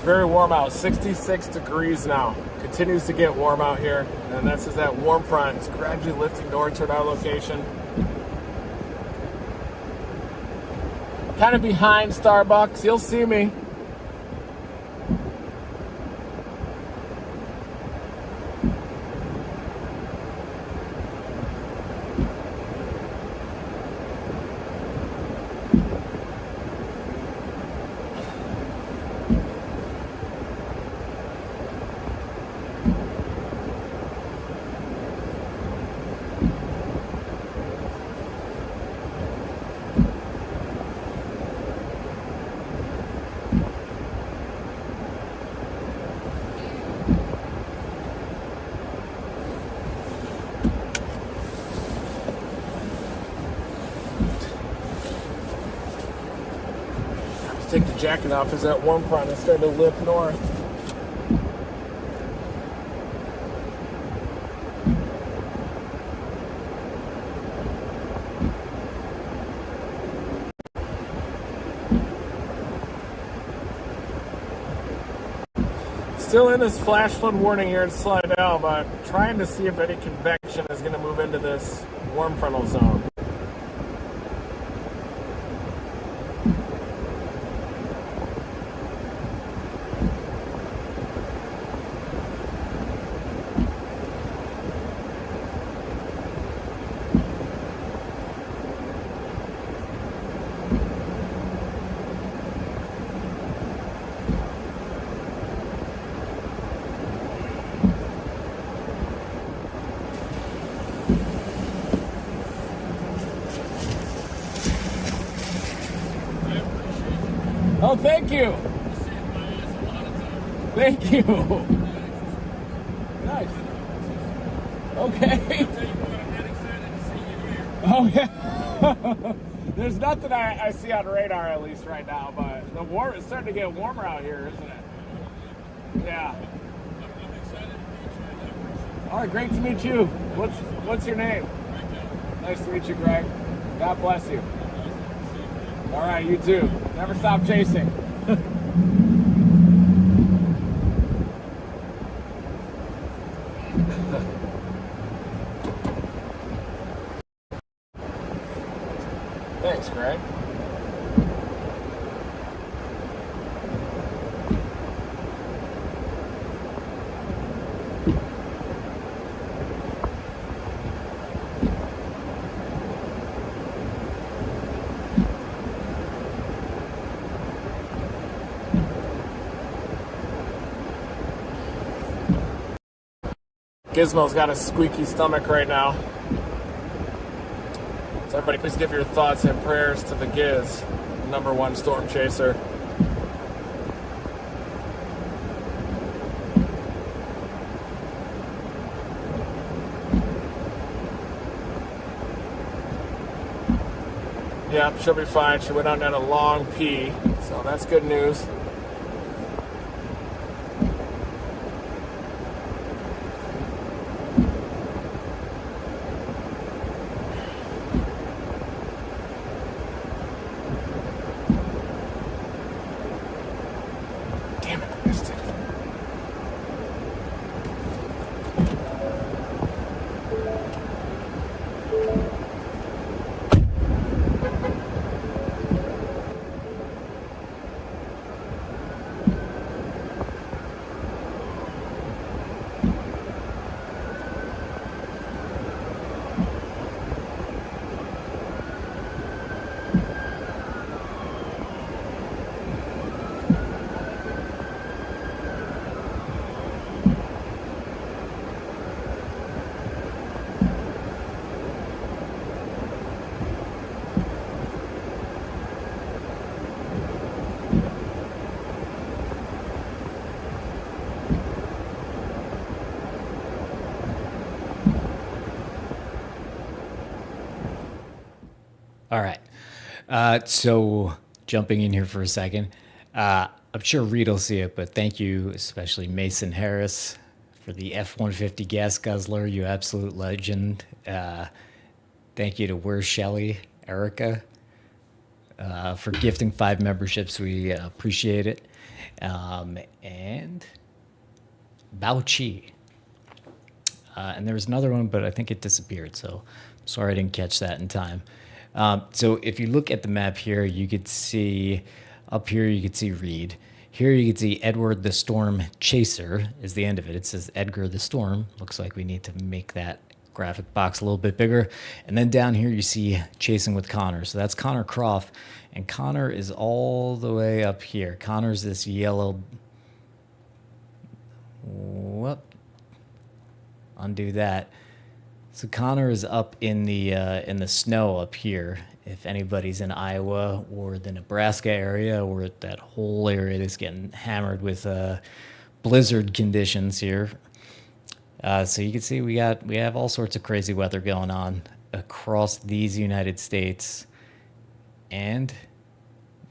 Very warm out, 66 degrees now. Continues to get warm out here, and this is that warm front. It's gradually lifting north toward our location. Kind of behind Starbucks. You'll see me. Take the jacket off as that warm front is starting to lift north. Still in this flash flood warning here in Slidell, but trying to see if any convection is going to move into this warm frontal zone. Oh, thank you. Thank you. Nice. Okay. Oh, yeah. There's nothing I see on radar, at least right now, but it's starting to get warmer out here, isn't it? Yeah. All right, great to meet you. What's your name? Nice to meet you, Greg. God bless you. All right, you too. Never stop chasing. Thanks, Greg. Gizmo's got a squeaky stomach right now. So everybody, please give your thoughts and prayers to the Giz, #1 storm chaser. Yeah, she'll be fine. She went out and had a long pee, so that's good news. All right. So jumping in here for a second, I'm sure Reed will see it, but thank you, especially Mason Harris, for the F-150 gas guzzler. You absolute legend. Thank you to Where's Shelly, Erica, for gifting 5 memberships. We appreciate it. And Bauchi. And there was another one, but I think it disappeared. So sorry I didn't catch that in time. So if you look at the map here, you could see up here, you could see Reed. Here you can see Edward the Storm Chaser is the end of it. It says Edgar the Storm. Looks like we need to make that graphic box a little bit bigger. And then down here you see Chasing with Connor. So that's Connor Croft. And Connor is all the way up here. Connor's this yellow... Whoop. Undo that. So Connor is up in the snow up here. If anybody's in Iowa or the Nebraska area, or that whole area that's getting hammered with blizzard conditions here. So you can see we have all sorts of crazy weather going on across these United States. And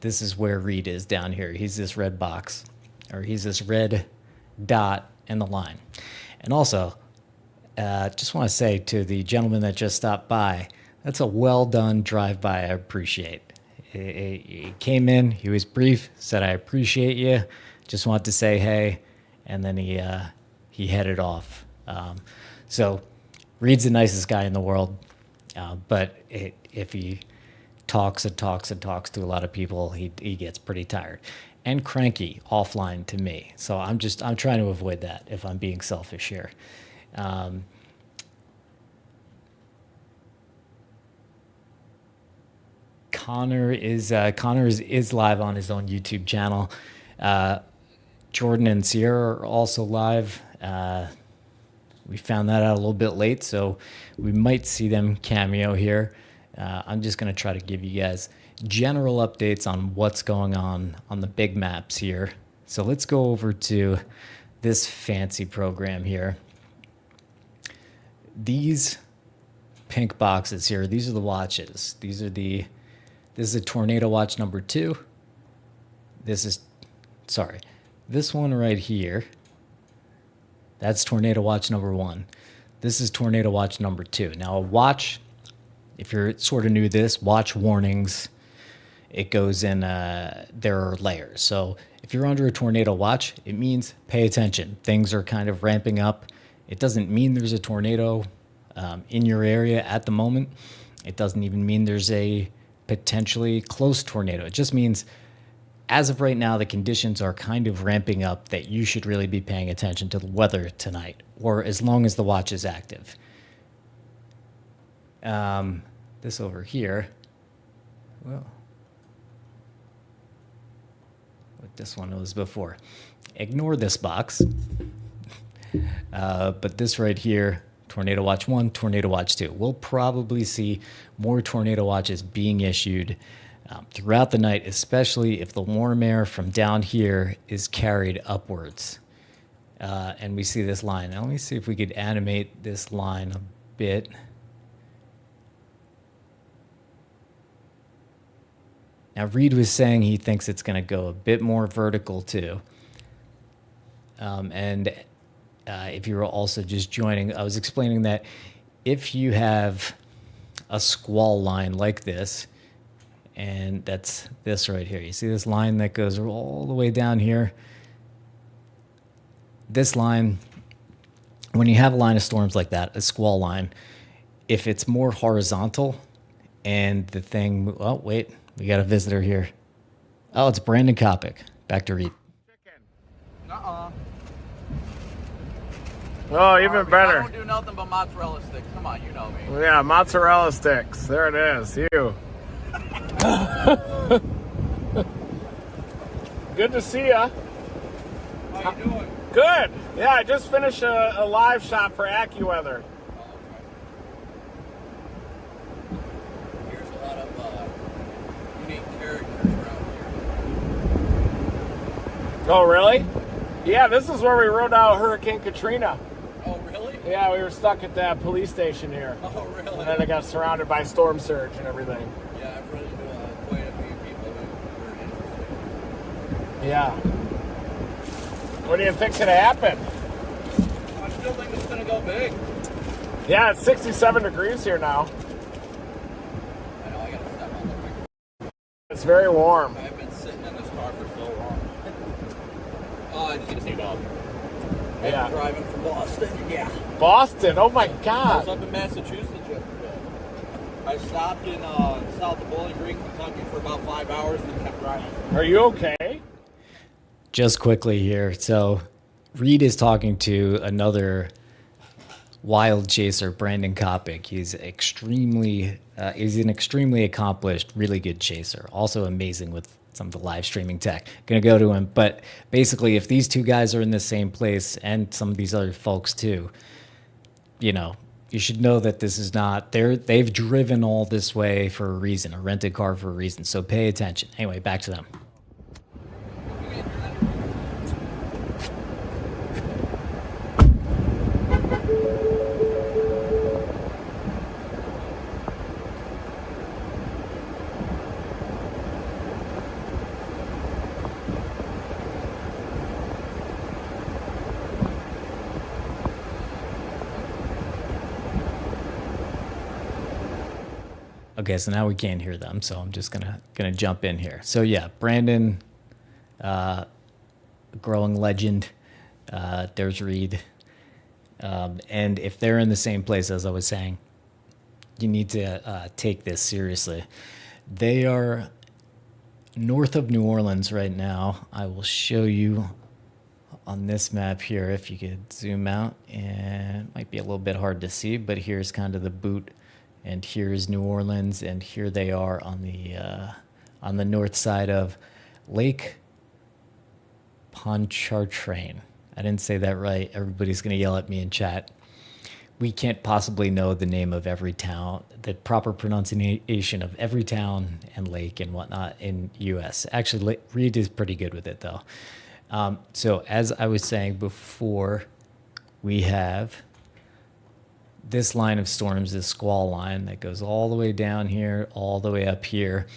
this is where Reed is down here. He's this red box, or he's this red dot in the line. And also, just want to say to the gentleman that just stopped by, that's a well-done drive-by. I appreciate. He came in, he was brief, said, I appreciate you, just want to say hey, and then he headed off. So Reed's the nicest guy in the world, but if he talks and talks and talks to a lot of people, he gets pretty tired and cranky offline to me. So I'm trying to avoid that if I'm being selfish here. Connor is live on his own YouTube channel. Jordan and Sierra are also live. We found that out a little bit late, so we might see them cameo here. I'm just going to try to give you guys general updates on what's going on the big maps here. So let's go over to this fancy program here. These pink boxes here, these are the watches. This is a tornado watch number 2. This one right here, that's tornado watch number 1. This is tornado watch number 2. Now a watch, if you're sort of new to this, watch warnings, it goes in, there are layers. So if you're under a tornado watch, it means pay attention. Things are kind of ramping up. It doesn't mean there's a tornado in your area at the moment. It doesn't even mean there's a potentially close tornado. It just means as of right now, the conditions are kind of ramping up that you should really be paying attention to the weather tonight, or as long as the watch is active. This over here, well, what this one was before. Ignore this box. But this right here, Tornado Watch 1, Tornado Watch 2. We'll probably see more tornado watches being issued throughout the night, especially if the warm air from down here is carried upwards. And we see this line. Now let me see if we could animate this line a bit. Now Reed was saying he thinks it's going to go a bit more vertical too. If you were also just joining, I was explaining that if you have a squall line like this, and that's this right here. You see this line that goes all the way down here? This line, when you have a line of storms like that, a squall line, if it's more horizontal and the thing, oh, wait, we got a visitor here. Oh, it's Brandon Kopic. Back to Reed. Oh, even better. I don't do nothing but mozzarella sticks. Come on, you know me. Yeah, mozzarella sticks. There it is. You. Good to see ya. How you doing? Good. Yeah, I just finished a live shot for AccuWeather. Here's a lot of unique characters around here. Oh, really? Yeah, this is where we rode out Hurricane Katrina. Oh, really? Yeah, we were stuck at that police station here. Oh, really? And then it got surrounded by storm surge and everything. Yeah, I've run into quite a few people who were interested. Yeah. What do you think's going to happen? I still think it's going to go big. Yeah, it's 67 degrees here now. I know, I got to step on the quick. It's very warm. I've been sitting in this car for so long. I just need to stay up. Yeah. Driving from Boston. Yeah. Boston. Oh my I was God. up in Massachusetts yesterday. I stopped in south of Bowling Green, Kentucky for about 5 hours and then kept driving. Are you okay? Just quickly here. So Reed is talking to another wild chaser, Brandon Kopic. He's an extremely accomplished, really good chaser. Also amazing with some of the live streaming tech. Gonna go to him. But basically, if these two guys are in the same place and some of these other folks too, you know, you should know that this is not, they've driven all this way for a reason, a rented car for a reason. So pay attention. Anyway, back to them. Okay, so now we can't hear them, so I'm just gonna jump in here. So yeah, Brandon, growing legend. There's Reed, and if they're in the same place as I was saying, you need to take this seriously. They are north of New Orleans right now. I will show you on this map here if you could zoom out, and it might be a little bit hard to see, but here's kind of the boot. And here's New Orleans, and here they are on the north side of Lake Pontchartrain. I didn't say that right. Everybody's going to yell at me in chat. We can't possibly know the name of every town, the proper pronunciation of every town and lake and whatnot in U.S. Actually, Reed is pretty good with it, though. So as I was saying before, we have this line of storms, this squall line that goes all the way down here, all the way up here,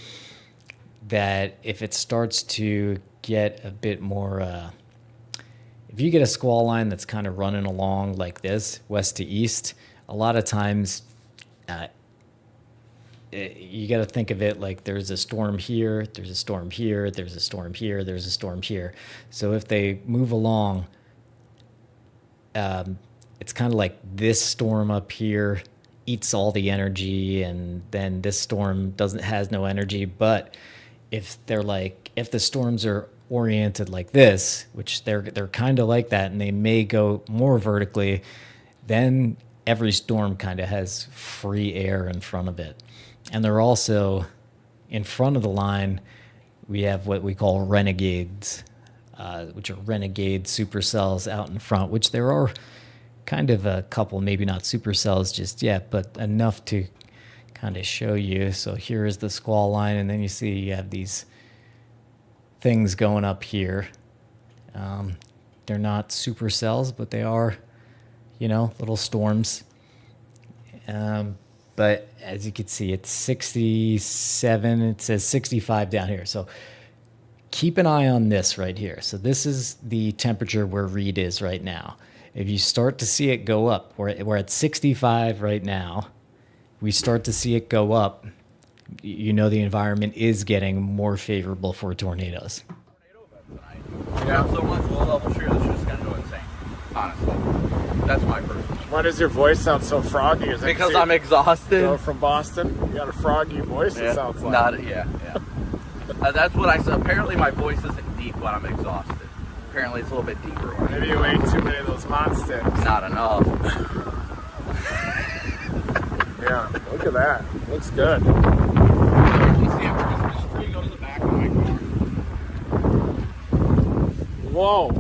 that if it starts to get a bit more, if you get a squall line that's kind of running along like this, west to east, a lot of times you got to think of it like there's a storm here, there's a storm here, there's a storm here, there's a storm here. So if they move along, it's kind of like this storm up here eats all the energy, and then this storm has no energy. But if the storms are oriented like this, which they're kind of like that, and they may go more vertically, then every storm kind of has free air in front of it. And they're also in front of the line. We have what we call renegades, which are renegade supercells out in front, which there are kind of a couple, maybe not supercells just yet, but enough to kind of show you. So here is the squall line, and then you see you have these things going up here. They're not supercells, but they are, little storms. But as you can see, it's 67. It says 65 down here. So keep an eye on this right here. So this is the temperature where Reed is right now. If you start to see it go up, we're at 65 right now. We start to see it go up, the environment is getting more favorable for tornadoes. Yeah, so much low level shear that's just gonna go insane. Honestly, that's my personal. Why does your voice sound so froggy? Is it Because I'm exhausted. You're from Boston. You got a froggy voice. Yeah, It sounds like. yeah. That's what I said. Apparently, my voice isn't deep when I'm exhausted. Apparently, it's a little bit deeper. When Maybe you ate too many of those monsters. Not enough. Yeah, look at that. Looks good. You can see it because this tree goes to the back of my car. Whoa.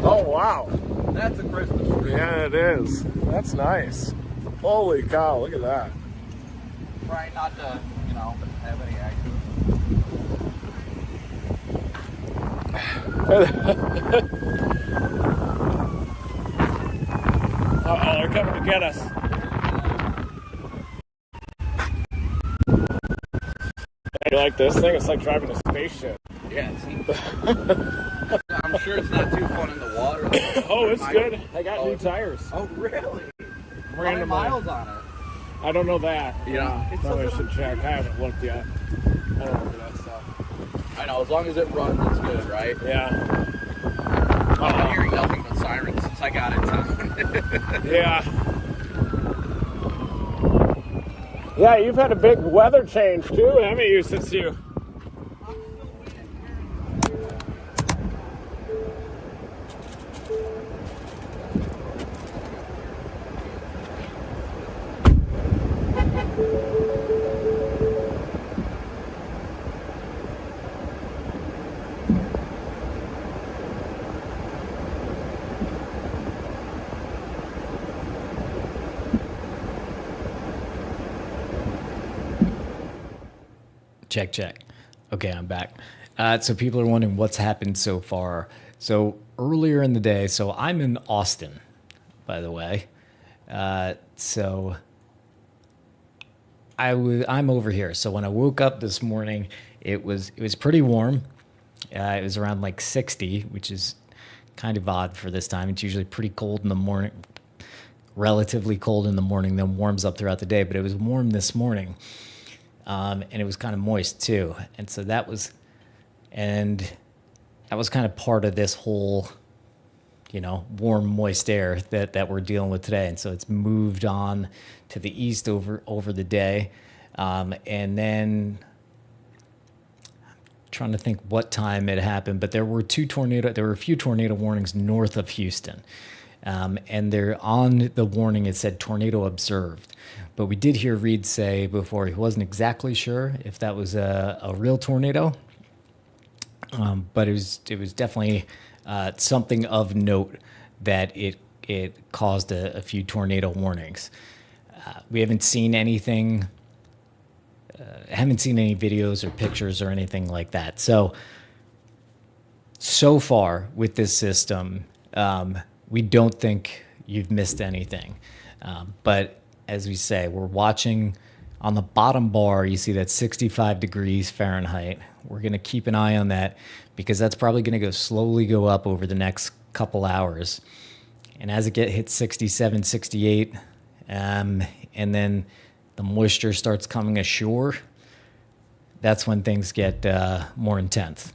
Oh, wow. That's a Christmas tree. Yeah, it is. That's nice. Holy cow, look at that. Trying not to, have any accidents. Uh-oh, they're coming to get us. You like this thing? It's like driving a spaceship. Yeah, I'm sure it's not too fun in the water. Oh, it's good. I got new tires. Oh, really? How many Randomly. miles on it? I don't know that. Yeah. Probably should check. I haven't looked yet. I don't know that stuff. I know, as long as it runs, it's good, right? Yeah. I've been hearing nothing but sirens since I got in town. Yeah. Yeah, you've had a big weather change too, haven't you, since you... Check, check. Okay, I'm back. So people are wondering what's happened so far. So earlier in the day, so I'm in Austin, by the way. So I'm over here. So when I woke up this morning, it was pretty warm. It was around like 60, which is kind of odd for this time. It's usually pretty cold in the morning, relatively cold in the morning, then warms up throughout the day. But it was warm this morning. And it was kind of moist too. And so that was kind of part of this whole, warm, moist air that we're dealing with today. And so it's moved on to the east over the day. And then I'm trying to think what time it happened, but there were a few tornado warnings north of Houston. And they're on the warning, it said tornado observed. But we did hear Reed say before he wasn't exactly sure if that was a real tornado. But it was definitely something of note that it caused a few tornado warnings. We haven't seen anything, haven't seen any videos or pictures or anything like that. So far with this system, we don't think you've missed anything. But as we say, we're watching on the bottom bar. You see that 65 degrees Fahrenheit. We're going to keep an eye on that because that's probably going to slowly go up over the next couple hours. And as it hits 67, 68, and then the moisture starts coming ashore, that's when things get more intense.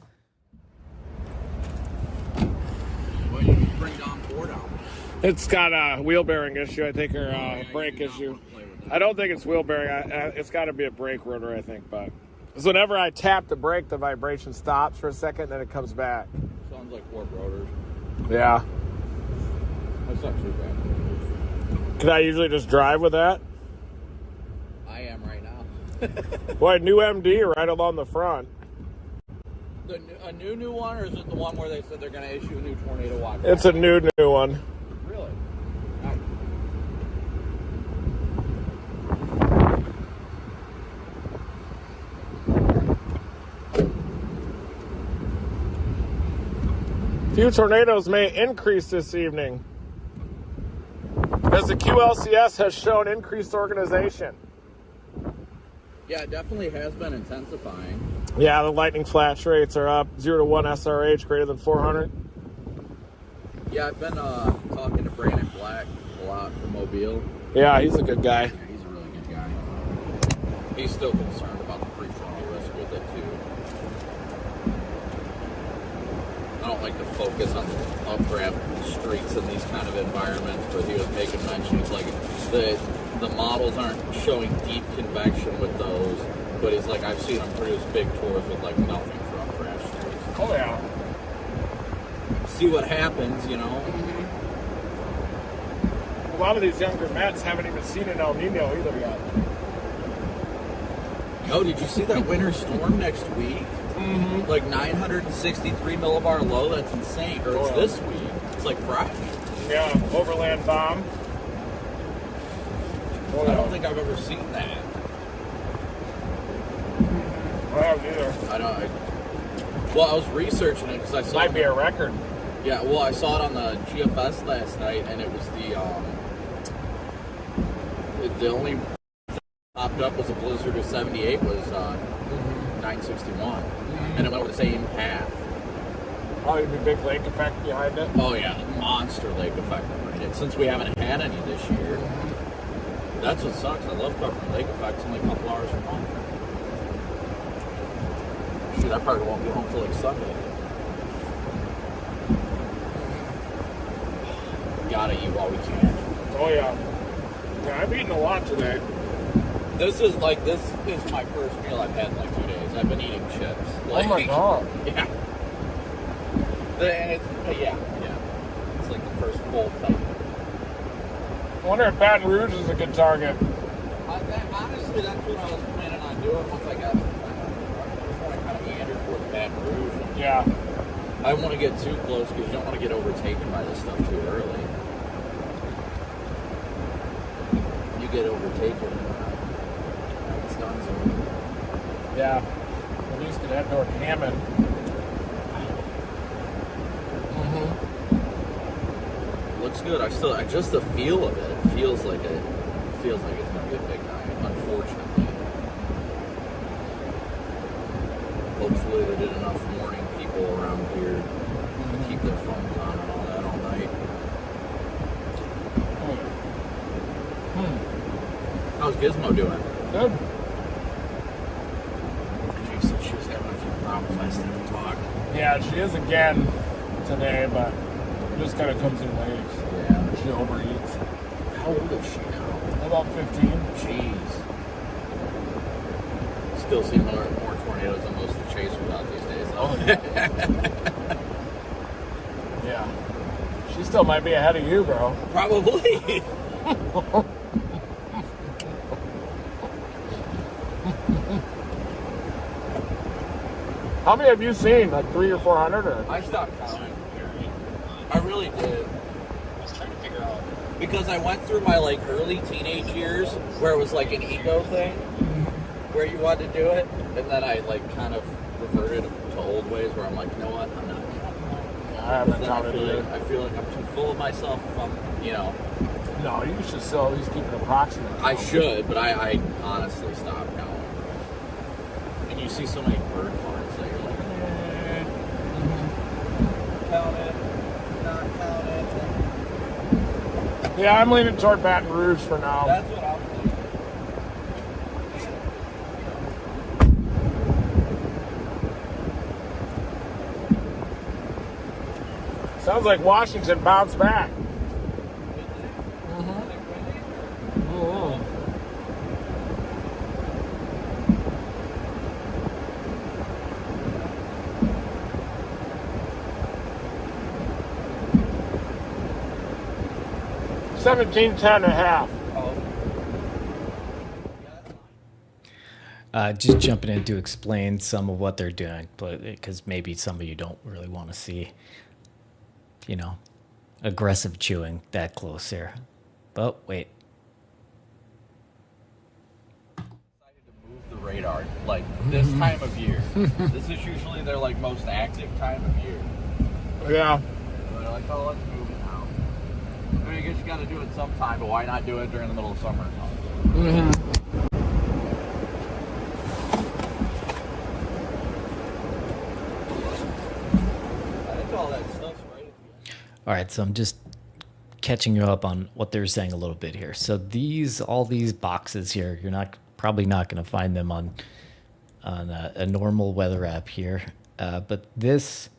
What did you bring Dom Ford out? It's got a wheel bearing issue, I think, or brake issue. I don't think it's wheel bearing. It's got to be a brake rotor, I think. But so whenever I tap the brake, the vibration stops for a second, then it comes back. Sounds like warp rotors. Yeah. That's not too bad. Can I usually just drive with that? I am right now. Well, a new MD right along the front. A new one, or is it the one where they said they're going to issue a new tornado watch? It's a new one. Really? Nice. Few tornadoes may increase this evening as the QLCS has shown increased organization. Yeah, it definitely has been intensifying. Yeah, the lightning flash rates are up. 0 to 1 SRH greater than 400. Yeah, I've been talking to Brandon Black a lot from Mobile. Yeah, he's a good guy. Yeah, he's a really good guy. He's still concerned about the prefrontal risk with it too. I don't like to focus on the updraft streaks in these kind of environments, but he was making mention, he's like, the models aren't showing deep convection with those, but it's like I've seen them produce big tours with like nothing for updraft streaks. Oh, yeah. See what happens, A lot of these younger Mets haven't even seen an El Nino either yet. Oh, did you see that winter storm next week? Mm-hmm. Like 963 millibar low, that's insane. Or it's this week. It's like Friday. Yeah, overland bomb. I don't think I've ever seen that. I haven't either. Well, I was reaching it because I saw Might be a record. Yeah, well, I saw it on the GFS last night, and it was the only thing that popped up was a blizzard of 78 was 961, and it went over the same path. Probably be big lake effect behind it. Oh yeah, monster lake effect behind it. Since we haven't had any this year, that's what sucks. I love covering lake effects only a couple hours from home. Dude, I probably won't be home till like Sunday. Gotta eat while we can. Oh yeah. Yeah, I've eaten a lot today. This is my first meal I've had in like 2 days. I've been eating chips. Oh my god. Yeah. And yeah. It's like the first full type. I wonder if Baton Rouge is a good target. Honestly, that's what I was planning on doing once I got. Before I kind of meandered towards Baton Rouge. Yeah. I don't want to get too close because you don't want to get overtaken by this stuff too early. You get overtaken, it's done. Yeah. At least could head toward Hammond. Looks good. Just the feel of it. It feels like it's gonna be a big night. Unfortunately. Hopefully they did enough morning people around here to keep their phones on and all that all night. How's Gizmo doing? Good. She said she was having a few problems last time we talked. Yeah, she is again today, but just kind of comes in waves. Yeah. She overeats. How old is she now? About 15. Jeez. Still see more tornadoes than most of the chasers out these days. Oh, yeah. She still might be ahead of you, bro. Probably. How many have you seen? Like 300 or 400? Or? I stopped counting. I really did. I was trying to figure out. Because I went through my like early teenage years where it was like an ego thing, where you wanted to do it, and then I like kind of reverted to old ways where I'm like, you know what, I'm not counting. Yeah, I haven't Then counted either. I feel like I'm too full of myself if I'm, No, you should still at least keep it approximate. I should, but I honestly stopped counting. And you see so many bird farts that you're like, count it, not count it. Yeah, I'm leaning toward Baton Rouge for now. That's what I'm thinking. Sounds like Washington bounced back. Oh. 1710 and a half. Just jumping in to explain some of what they're doing, but because maybe some of you don't really want to see, aggressive chewing that close here. But wait. Decided to move the radar like this time of year. This is usually their like most active time of year. Yeah. So they're like, oh, let's move it now. I mean, I guess you got to do it sometime, but why not do it during the middle of summer? I think all that stuff's right at the end. All right, so I'm just catching you up on what they're saying a little bit here. So all these boxes here, you're probably not going to find them on a normal weather app here. But this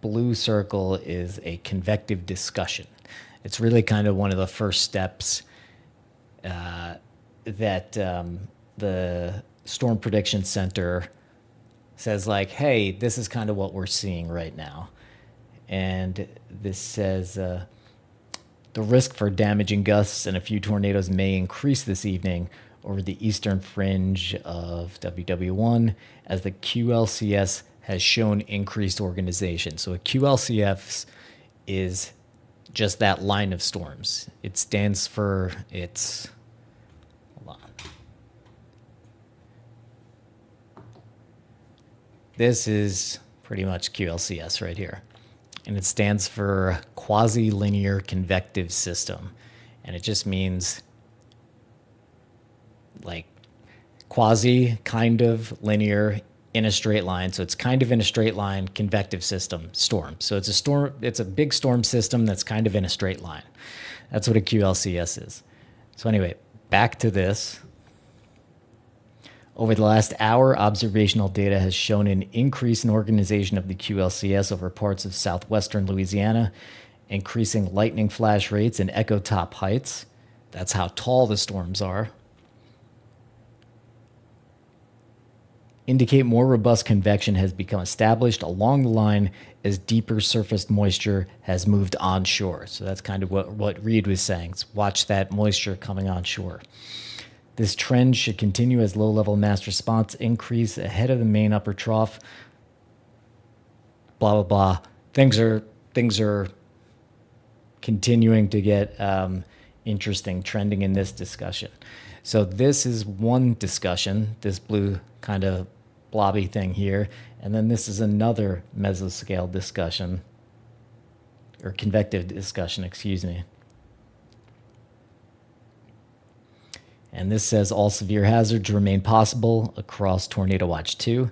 blue circle is a convective discussion. It's really kind of one of the first steps that the Storm Prediction Center says, like, hey, this is kind of what we're seeing right now. And this says the risk for damaging gusts and a few tornadoes may increase this evening over the eastern fringe of WW1 as the QLCS has shown increased organization. So a QLCS is just that line of storms. It stands for hold on. This is pretty much QLCS right here. And it stands for quasi-linear convective system. And it just means like quasi, kind of, linear, in a straight line. So it's kind of in a straight line, convective system, storm. So it's a storm. It's a big storm system that's kind of in a straight line. That's what a QLCS is. So anyway, back to this. Over the last hour, observational data has shown an increase in organization of the QLCS over parts of southwestern Louisiana, increasing lightning flash rates and echo top heights. That's how tall the storms are. Indicate more robust convection has become established along the line as deeper surface moisture has moved onshore. So that's kind of what Reed was saying. So watch that moisture coming onshore. This trend should continue as low-level mass response increase ahead of the main upper trough. Blah, blah, blah. Things are continuing to get interesting, trending in this discussion. So this is one discussion, this blue kind of blobby thing here. And then this is another mesoscale discussion, or convective discussion, excuse me. And this says all severe hazards remain possible across Tornado Watch 2.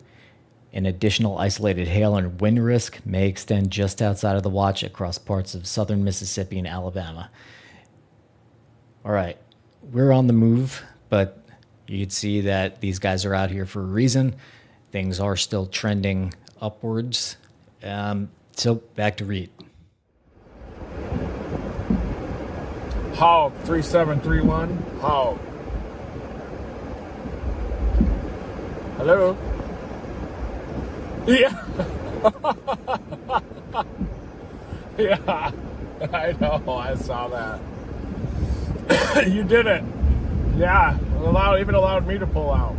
An additional isolated hail and wind risk may extend just outside of the watch across parts of southern Mississippi and Alabama. All right, we're on the move, but you can see that these guys are out here for a reason. Things are still trending upwards. So back to Reed. Hog 3731. Hog. Hello? Yeah. Yeah. I know. I saw that. You did it. Yeah. Even allowed me to pull out.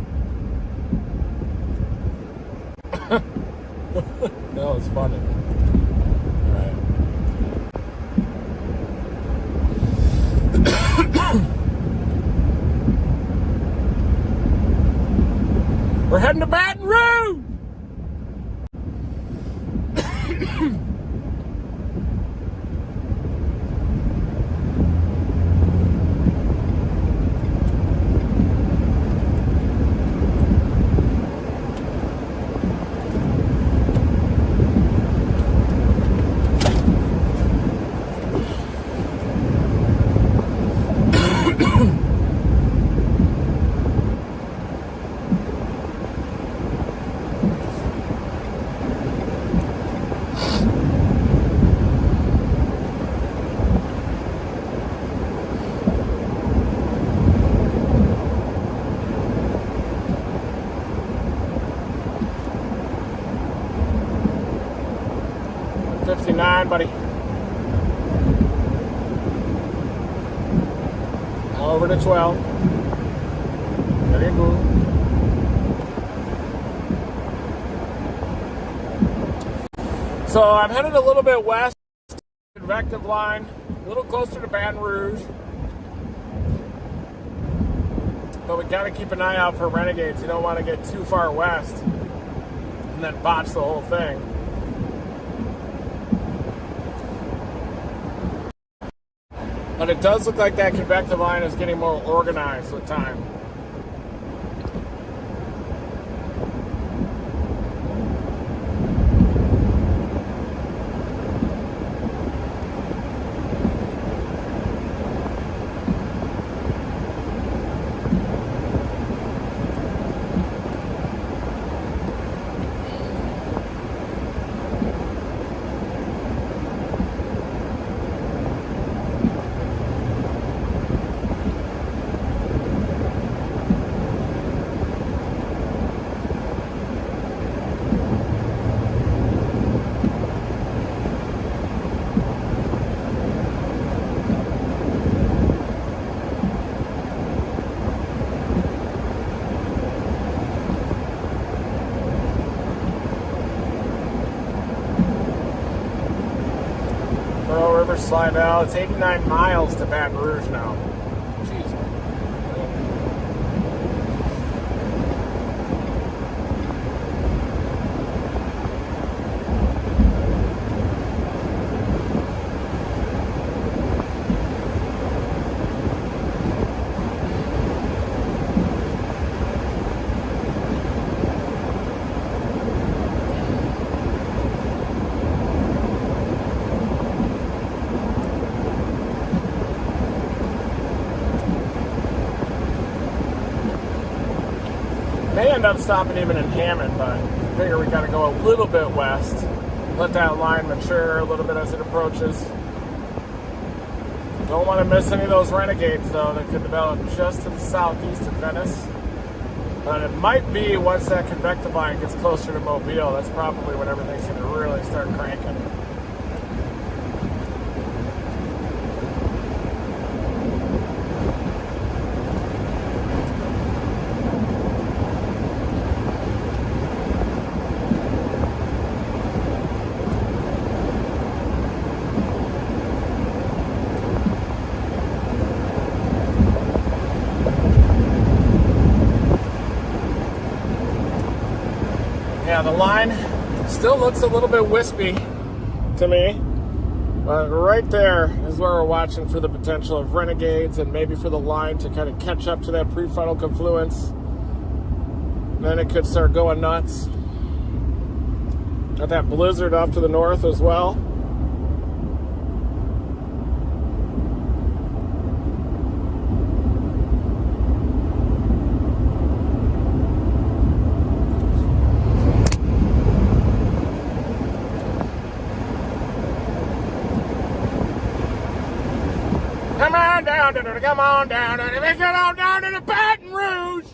That was funny. All right. We're heading to Baton Rouge. Buddy. Over to 12. Very good. So I'm headed a little bit west, convective line, a little closer to Baton Rouge. But we gotta keep an eye out for renegades. You don't want to get too far west and then botch the whole thing. But it does look like that convective line is getting more organized with time. Slidell. It's 89 miles to Baton Rouge now. Jeez. May end up stopping even in Hammond, but I figure we got to go a little bit west. Let that line mature a little bit as it approaches. Don't want to miss any of those renegades, though, that could develop just to the southeast of Venice. But it might be once that convective line gets closer to Mobile. That's probably when everything's going to really start cranking. Yeah, the line still looks a little bit wispy to me, but right there is where we're watching for the potential of renegades and maybe for the line to kind of catch up to that prefrontal confluence. Then it could start going nuts. Got that blizzard off to the north as well. Come on down, and let's get on down to the Baton Rouge.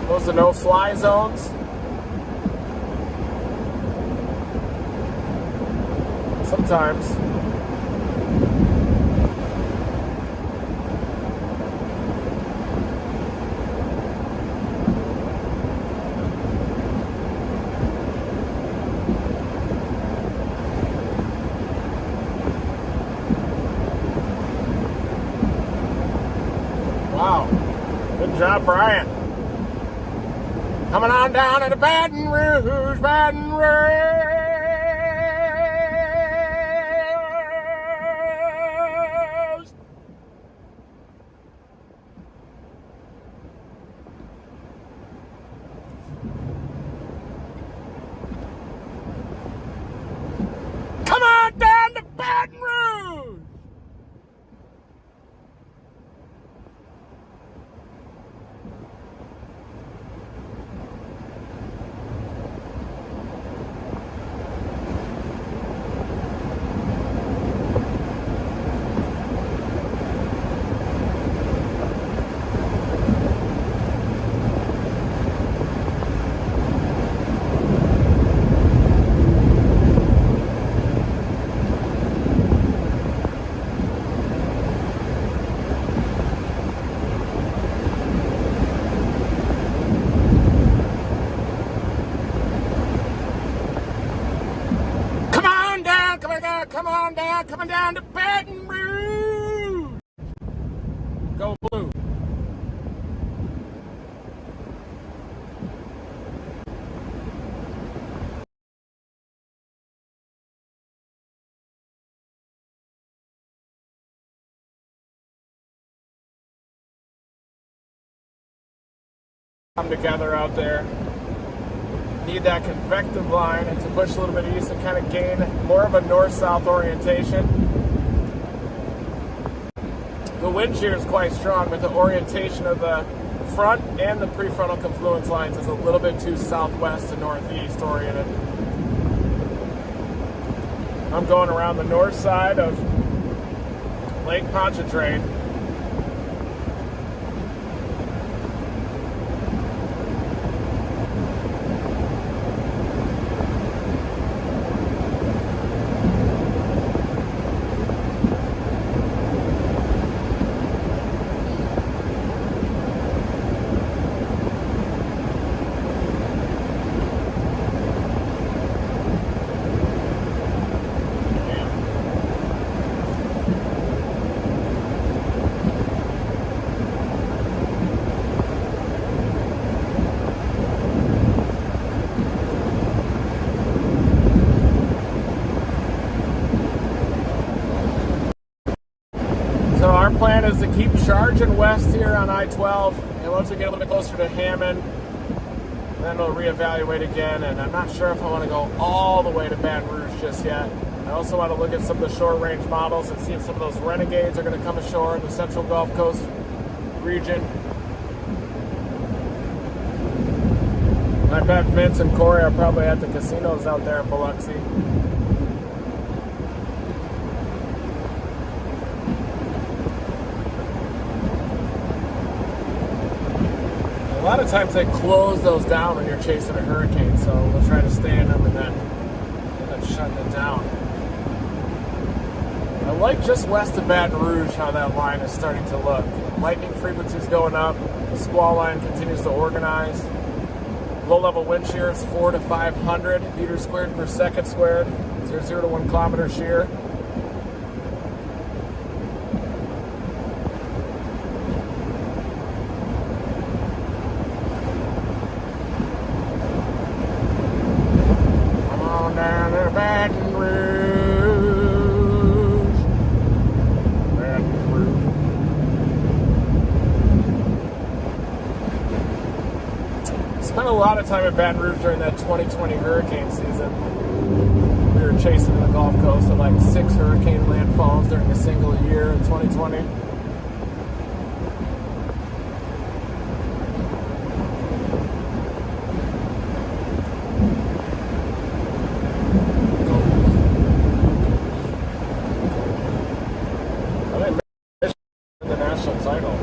Those are no-fly zones. Sometimes. Wow. Good job, Brian. Coming on down to the Baton Rouge, Baton Rouge. Come on down to Baton Rouge. Coming down to Baton Rouge. Go blue. Come together out there. Need that convective line and to push a little bit east and kind of gain more of a north-south orientation. The wind shear is quite strong, but the orientation of the front and the prefrontal confluence lines is a little bit too southwest to northeast oriented. I'm going around the north side of Lake Pontchartrain. our plan is to keep charging west here on I-12, and once we get a little bit closer to Hammond, then we'll reevaluate again. And I'm not sure if I want to go all the way to Baton Rouge just yet. I also want to look at some of the short-range models and see if some of those renegades are going to come ashore in the Central Gulf Coast region. I bet Vince and Corey are probably at the casinos out there in Biloxi. A lot of times they close those down when you're chasing a hurricane, so we'll try to stay in them and then end up shutting it down. I like just west of Baton Rouge how that line is starting to look. Lightning frequency is going up. The squall line continues to organize. Low-level wind shear is 400 to 500 meters squared per second squared. 0 to 1 kilometer shear. Come on down to Baton Rouge. Baton Rouge. Spent a lot of time in Baton Rouge during that 2020 hurricane season. We were chasing the Gulf Coast with like 6 hurricane landfalls during a single year in 2020. I think Michigan won the national title.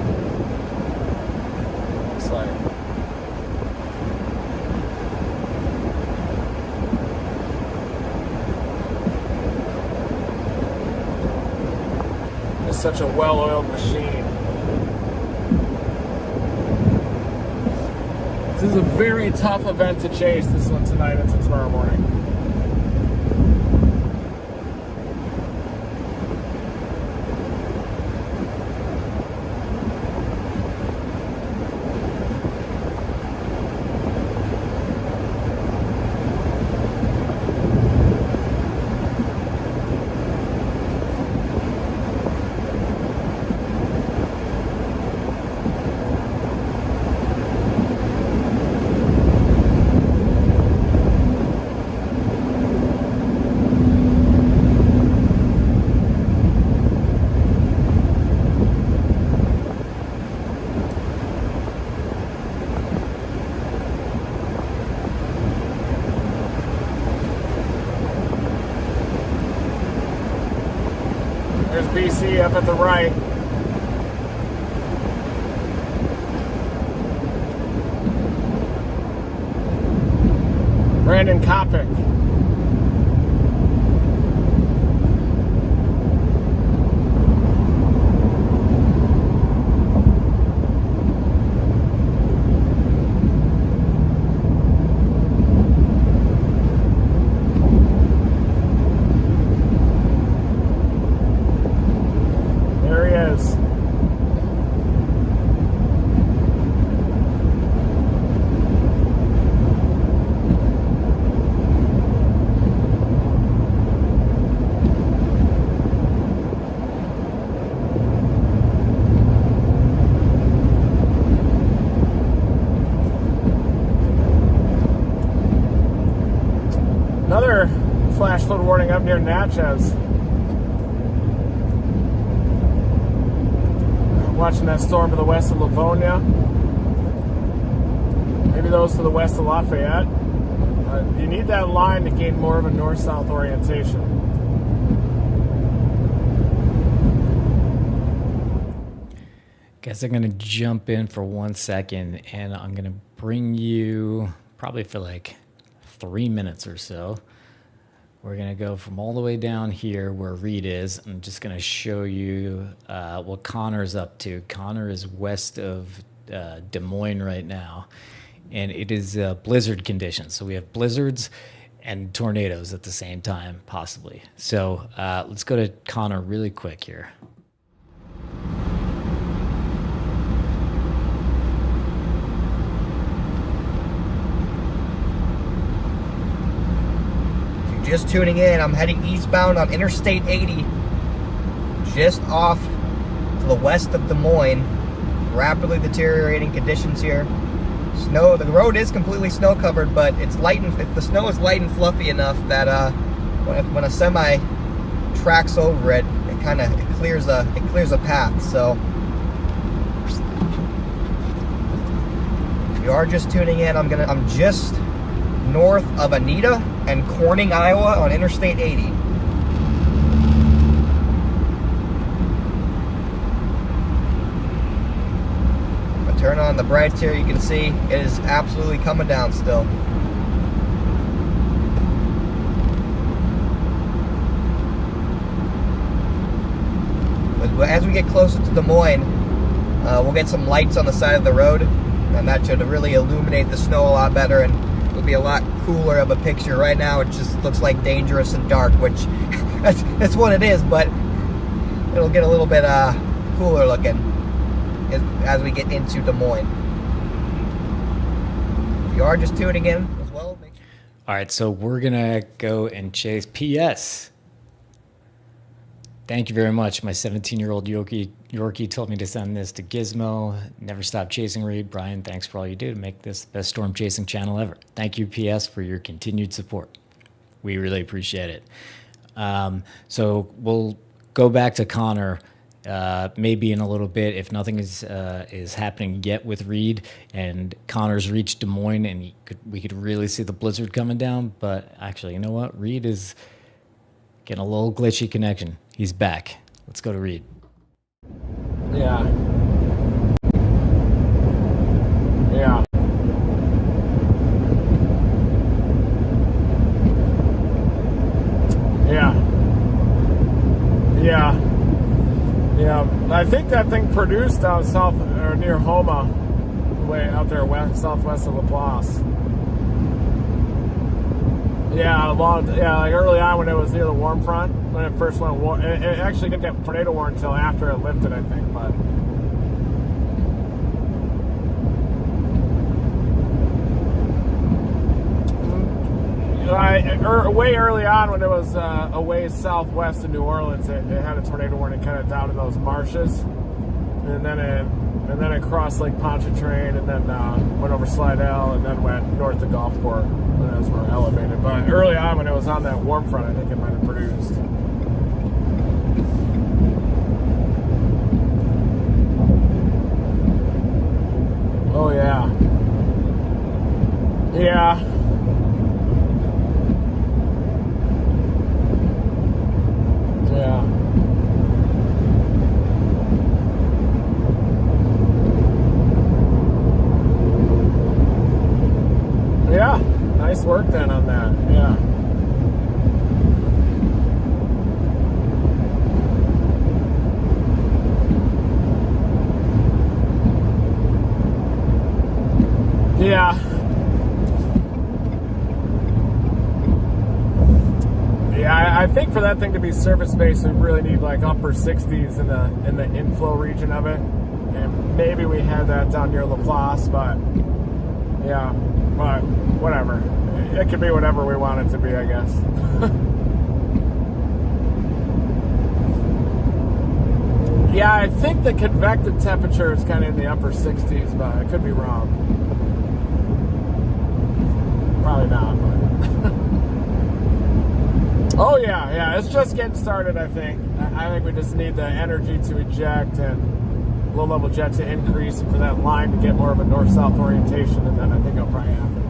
Looks like. Such a well-oiled machine. This is a very tough event to chase, this one tonight into tomorrow morning. There's BC up at the right. Brandon Kopic. There he is. Another flash flood warning up near Natchez. Watching that storm to the west of Livonia. Maybe those to the west of Lafayette. You need that line to gain more of a north-south orientation. Guess I'm going to jump in for 1 second, and I'm going to bring you probably for like 3 minutes or so. We're going to go from all the way down here where Reed is. I'm just going to show you what Connor's up to. Connor is west of Des Moines right now, and it is blizzard conditions. So we have blizzards and tornadoes at the same time, possibly. So let's go to Connor really quick here. Just tuning in, I'm heading eastbound on Interstate 80, just off to the west of Des Moines. Rapidly deteriorating conditions here. Snow, the road is completely snow covered, but it's light and the snow is light and fluffy enough that when a semi tracks over it, it clears a path. So if you are just tuning in, I'm just north of Anita and Corning, Iowa on Interstate 80. Turn on the brights here, you can see it is absolutely coming down still. But as we get closer to Des Moines, we'll get some lights on the side of the road, and that should really illuminate the snow a lot better, and it'll be a lot cooler of a picture. Right now it just looks like dangerous and dark, which that's what it is, but it'll get a little bit cooler looking as we get into Des Moines. If you are just tuning in as well. All right, so we're going to go and chase. P.S. Thank you very much. My 17-year-old Yorkie told me to send this to Gizmo. Never stop chasing Reed. Brian, thanks for all you do to make this the best storm chasing channel ever. Thank you, P.S., for your continued support. We really appreciate it. So we'll go back to Connor maybe in a little bit, if nothing is happening yet with Reed, and Connor's reached Des Moines, and we could really see the blizzard coming down. But actually, you know what? Reed is getting a little glitchy connection. He's back. Let's go to Reed. Yeah. Yeah. Yeah. Yeah. Yeah, I think that thing produced down south or near Homa, way out there southwest of Laplace. Yeah, like early on when it was near the warm front, when it first went warm. It actually didn't get tornado warned until after it lifted, I think. But way early on when it was a ways southwest of New Orleans, it had a tornado warning kind of down in those marshes, and then it crossed Lake Pontchartrain, and then went over Slidell, and then went north to Gulfport when it was more elevated. But early on when it was on that warm front, I think it might have produced. Oh yeah. Yeah. Yeah. Yeah. Nice work then on that. Yeah. Yeah. Yeah, I think for that thing to be surface-based, we really need like upper 60s in the inflow region of it, and maybe we had that down near Laplace, but yeah, but whatever. It could be whatever we want it to be, I guess. Yeah, I think the convective temperature is kind of in the upper 60s, but I could be wrong. Probably not, but. Oh yeah, it's just getting started, I think. I think we just need the energy to eject and low-level jet to increase, and for that line to get more of a north-south orientation, and then I think it'll probably happen.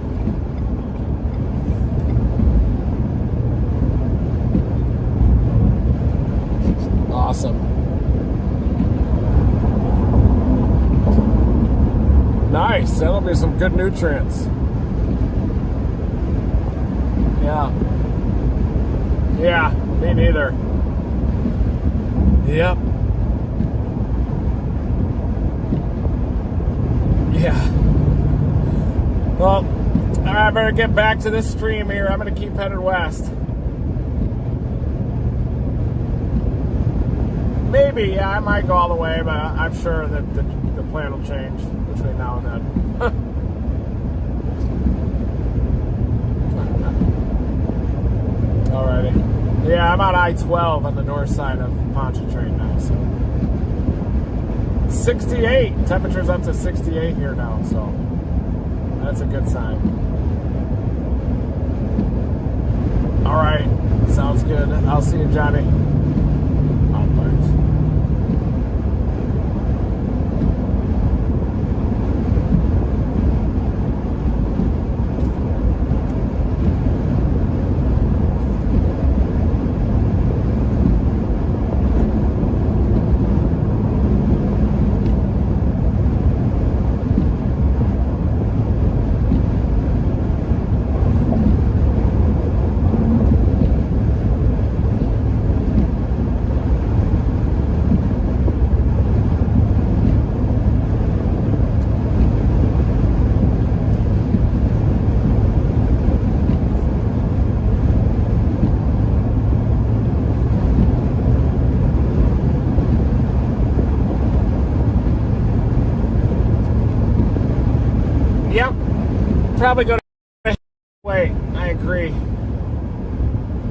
Awesome. Nice, that'll be some good nutrients. Yeah. Yeah, me neither. Yep. Yeah. Well, I better get back to this stream here. I'm going to keep headed west. Maybe, yeah, I might go all the way, but I'm sure that the plan will change between now and then. Alrighty. Yeah, I'm on I-12 on the north side of Pontchartrain now, so. 68. Temperature's up to 68 here now, so that's a good sign. All right, sounds good. I'll see you, Johnny. Probably go to wait. I agree.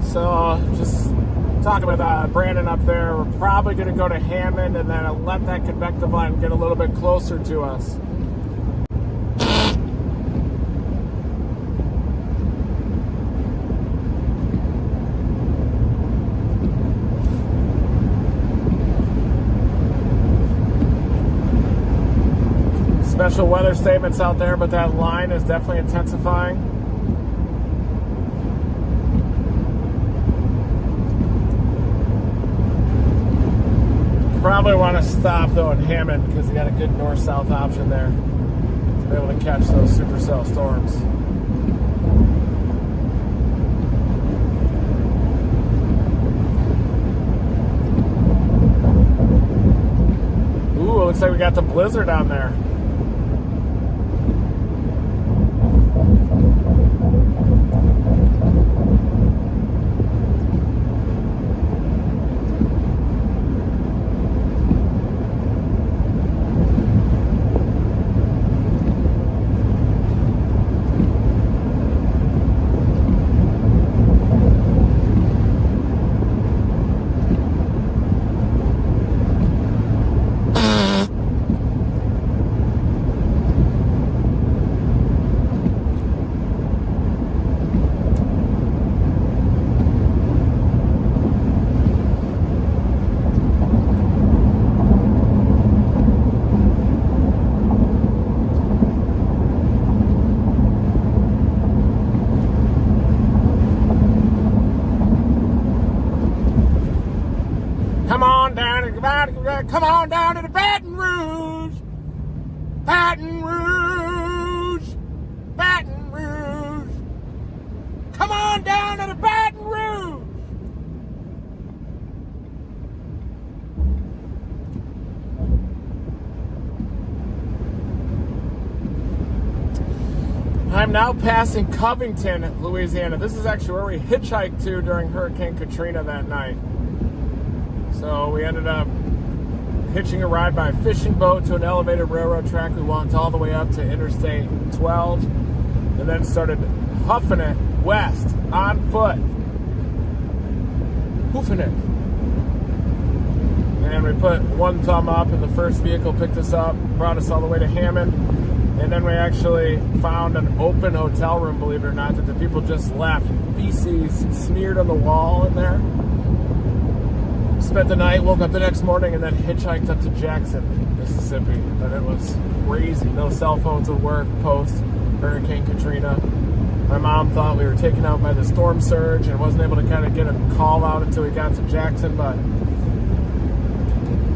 So just talking with Brandon up there, we're probably going to go to Hammond and then let that convective line get a little bit closer to us. Special weather statements out there, but that line is definitely intensifying. Probably want to stop though in Hammond because you got a good north-south option there to be able to catch those supercell storms. Ooh, it looks like we got the blizzard on there. Come on down to the Baton Rouge, Baton Rouge, Baton Rouge. Come on down to the Baton Rouge. I'm now passing Covington, Louisiana. This is actually where we hitchhiked to during Hurricane Katrina that night. So we ended up hitching a ride by a fishing boat to an elevated railroad track. We walked all the way up to Interstate 12 and then started huffing it west on foot. Hoofing it. And we put one thumb up and the first vehicle picked us up, brought us all the way to Hammond. And then we actually found an open hotel room, believe it or not, that the people just left. Feces smeared on the wall in there. Spent the night, woke up the next morning, and then hitchhiked up to Jackson, Mississippi. And it was crazy. No cell phones would work post Hurricane Katrina. My mom thought we were taken out by the storm surge and wasn't able to kind of get a call out until we got to Jackson. But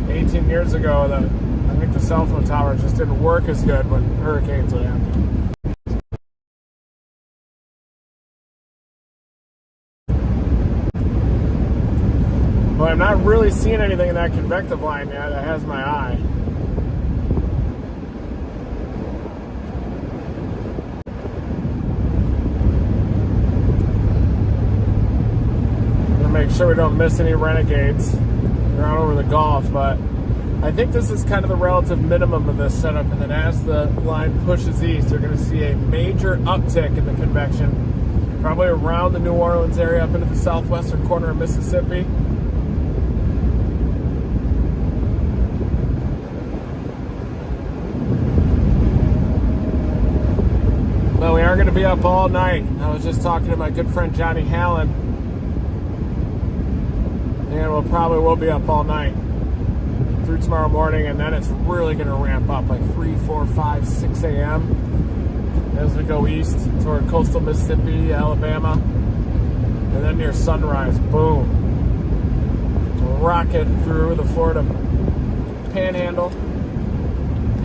18 years ago, I think the cell phone tower just didn't work as good when hurricanes would happen. But I'm not really seeing anything in that convective line yet. It has my eye. I'm gonna make sure we don't miss any renegades around over the Gulf, but I think this is kind of the relative minimum of this setup, and then as the line pushes east, you're going to see a major uptick in the convection, probably around the New Orleans area up into the southwestern corner of Mississippi. going to be up all night. I was just talking to my good friend Johnny Hallen, and we'll be up all night through tomorrow morning, and then it's really going to ramp up like 3, 4, 5, 6 a.m. as we go east toward coastal Mississippi, Alabama, and then near sunrise, boom, we'll rocket through the Florida Panhandle,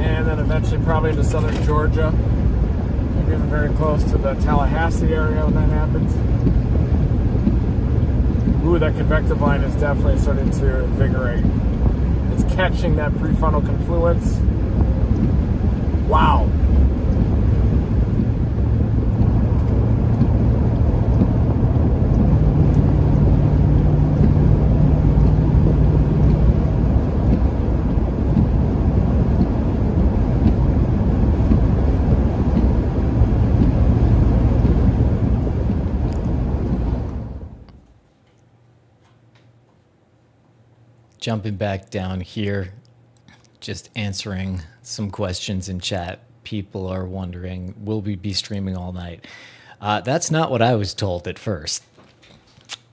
and then eventually probably into southern Georgia. Maybe even very close to the Tallahassee area when that happens. Ooh, that convective line is definitely starting to invigorate. It's catching that prefrontal confluence. Wow. Jumping back down here, just answering some questions in chat. People are wondering, will we be streaming all night? That's not what I was told at first,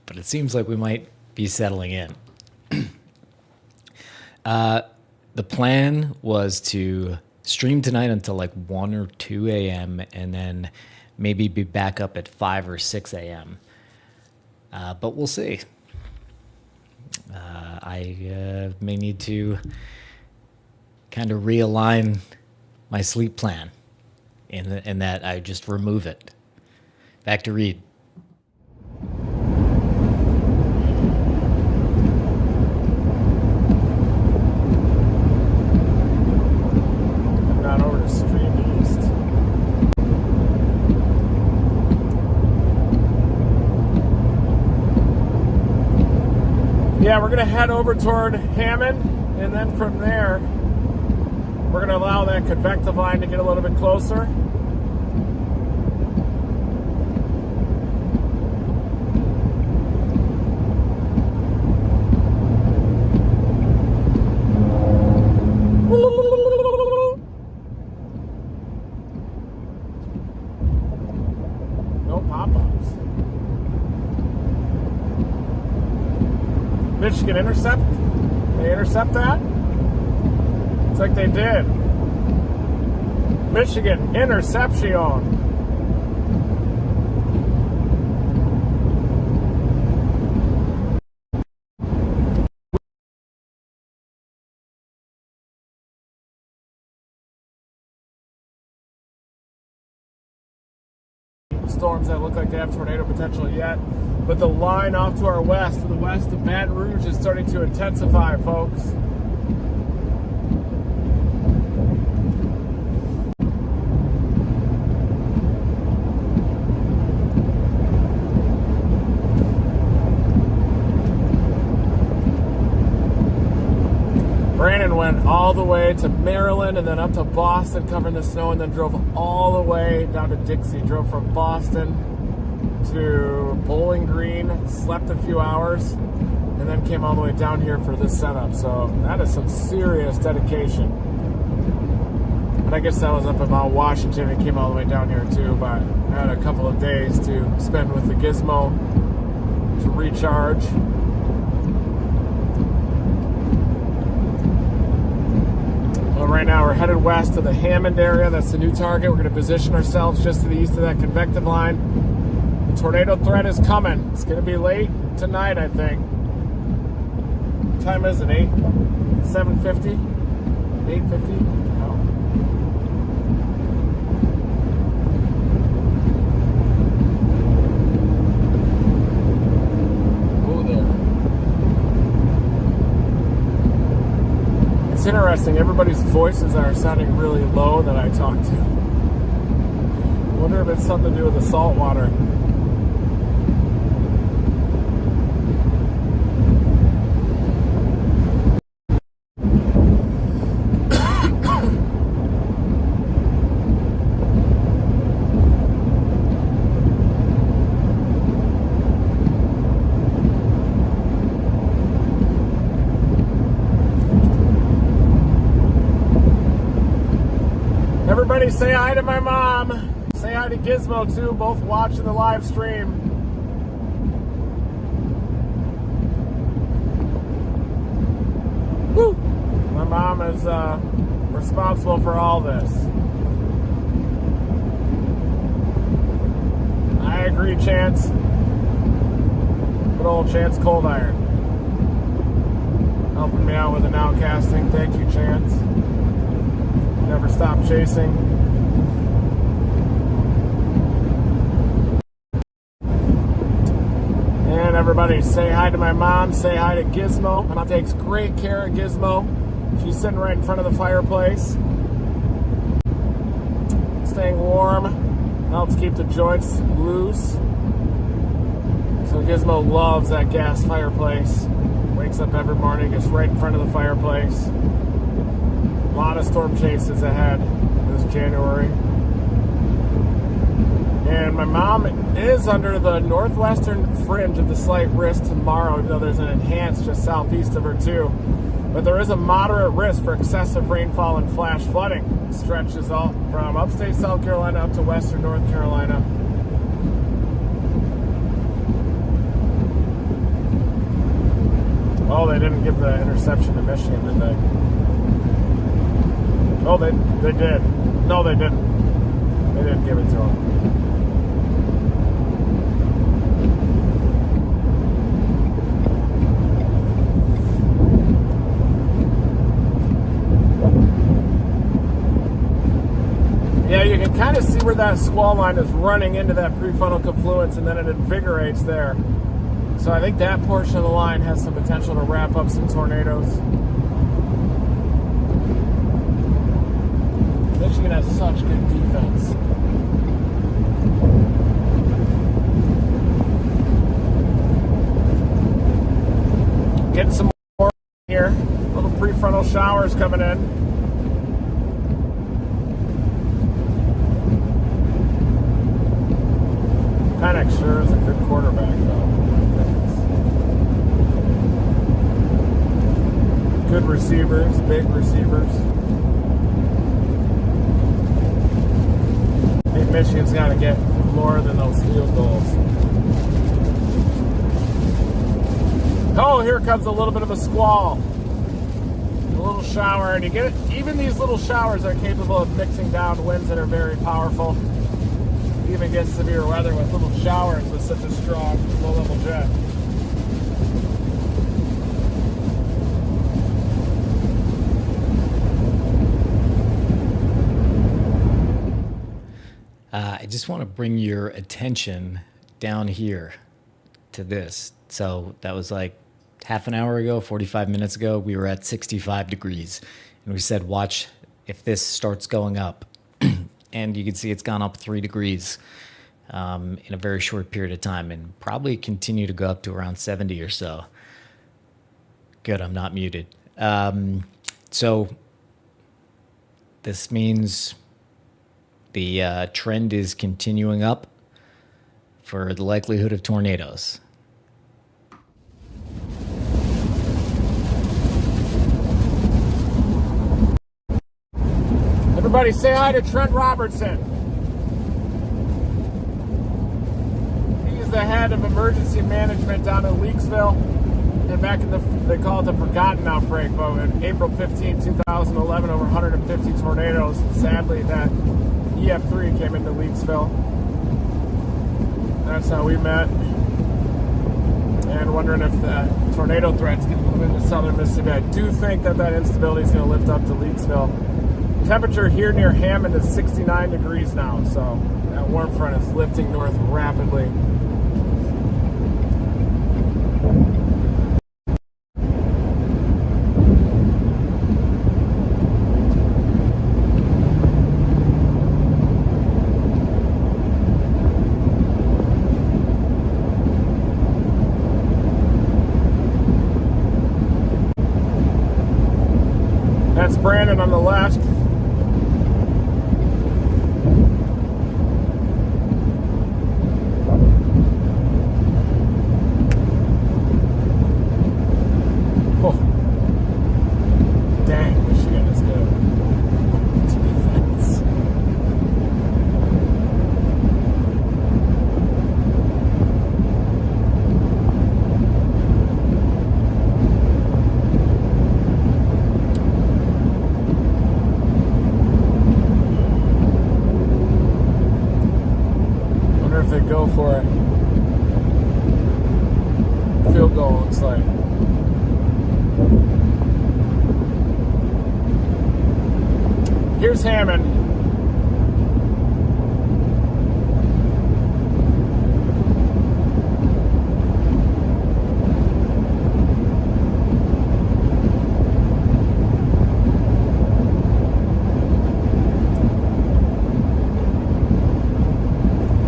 but it seems like we might be settling in. The plan was to stream tonight until like 1 or 2 a.m. and then maybe be back up at 5 or 6 a.m. But we'll see. I may need to kind of realign my sleep plan in that I just remove it. Back to Reed. Coming on over to Stream East. Yeah, we're going to head over toward Hammond, and then from there, we're going to allow that convective line to get a little bit closer. No pop-ups. Michigan intercept? They intercept that? It's like they did. Michigan interception. Storms that look like they have tornado potential yet, but the line off to our west, to the west of Baton Rouge, is starting to intensify, folks. Brandon went all the way to Maryland and then up to Boston covering the snow, and then drove all the way down to Dixie. Drove from Boston to Bowling Green, slept a few hours, and then came all the way down here for this setup. So that is some serious dedication. And I guess that was up in Mount Washington and came all the way down here too, but I had a couple of days to spend with the Gizmo to recharge. Right now we're headed west to the Hammond area. That's the new target. We're going to position ourselves just to the east of that convective line. The tornado threat is coming. It's going to be late tonight, I think. What time is it? 7:50? 8:50? No. It's interesting, everybody's voices are sounding really low that I talk to. I wonder if it's something to do with the salt water. Everybody say hi to my mom. Say hi to Gizmo too, both watching the live stream. Woo! My mom is responsible for all this. I agree, Chance. Good old Chance Cold Iron. Helping me out with the nowcasting. Thank you, Chance. Never stop chasing. And everybody say hi to my mom. Say hi to Gizmo. My mom takes great care of Gizmo. She's sitting right in front of the fireplace. Staying warm. Helps keep the joints loose. So Gizmo loves that gas fireplace. Wakes up every morning, gets right in front of the fireplace. A lot of storm chases ahead this January. And my mom is under the northwestern fringe of the slight risk tomorrow, even though there's an enhanced just southeast of her too. But there is a moderate risk for excessive rainfall and flash flooding. It stretches all from upstate South Carolina up to western North Carolina. Oh, they didn't give the interception to Michigan, did they? Oh, they did. No, they didn't. They didn't give it to them. Yeah, you can kind of see where that squall line is running into that prefrontal confluence, and then it invigorates there. So I think that portion of the line has some potential to wrap up some tornadoes. Michigan has such good defense. Getting some more here. Little prefrontal showers coming in. Penix sure is a good quarterback, though. Good receivers, big receivers. I think Michigan's got to get more than those field goals. Oh, here comes a little bit of a squall. A little shower, and you get it. Even these little showers are capable of mixing down winds that are very powerful. You even get severe weather with little showers with such a strong low-level jet. I just want to bring your attention down here to this. So that was like half an hour ago, 45 minutes ago, we were at 65 degrees. And we said, watch if this starts going up. And you can see it's gone up 3 degrees in a very short period of time, and probably continue to go up to around 70 or so. Good, I'm not muted. So this means the trend is continuing up for the likelihood of tornadoes. Everybody say hi to Trent Robertson. He's the head of emergency management down in Leakesville. And back in they call it the forgotten outbreak, but in April 15, 2011, over 150 tornadoes. Sadly, that EF3 came into Leakesville. That's how we met. And wondering if the tornado threat's going to move into southern Mississippi. I do think that instability is going to lift up to Leakesville. Temperature here near Hammond is 69 degrees now, so that warm front is lifting north rapidly. That's Brandon on the left. go for it. Field goal, looks like. Here's Hammond.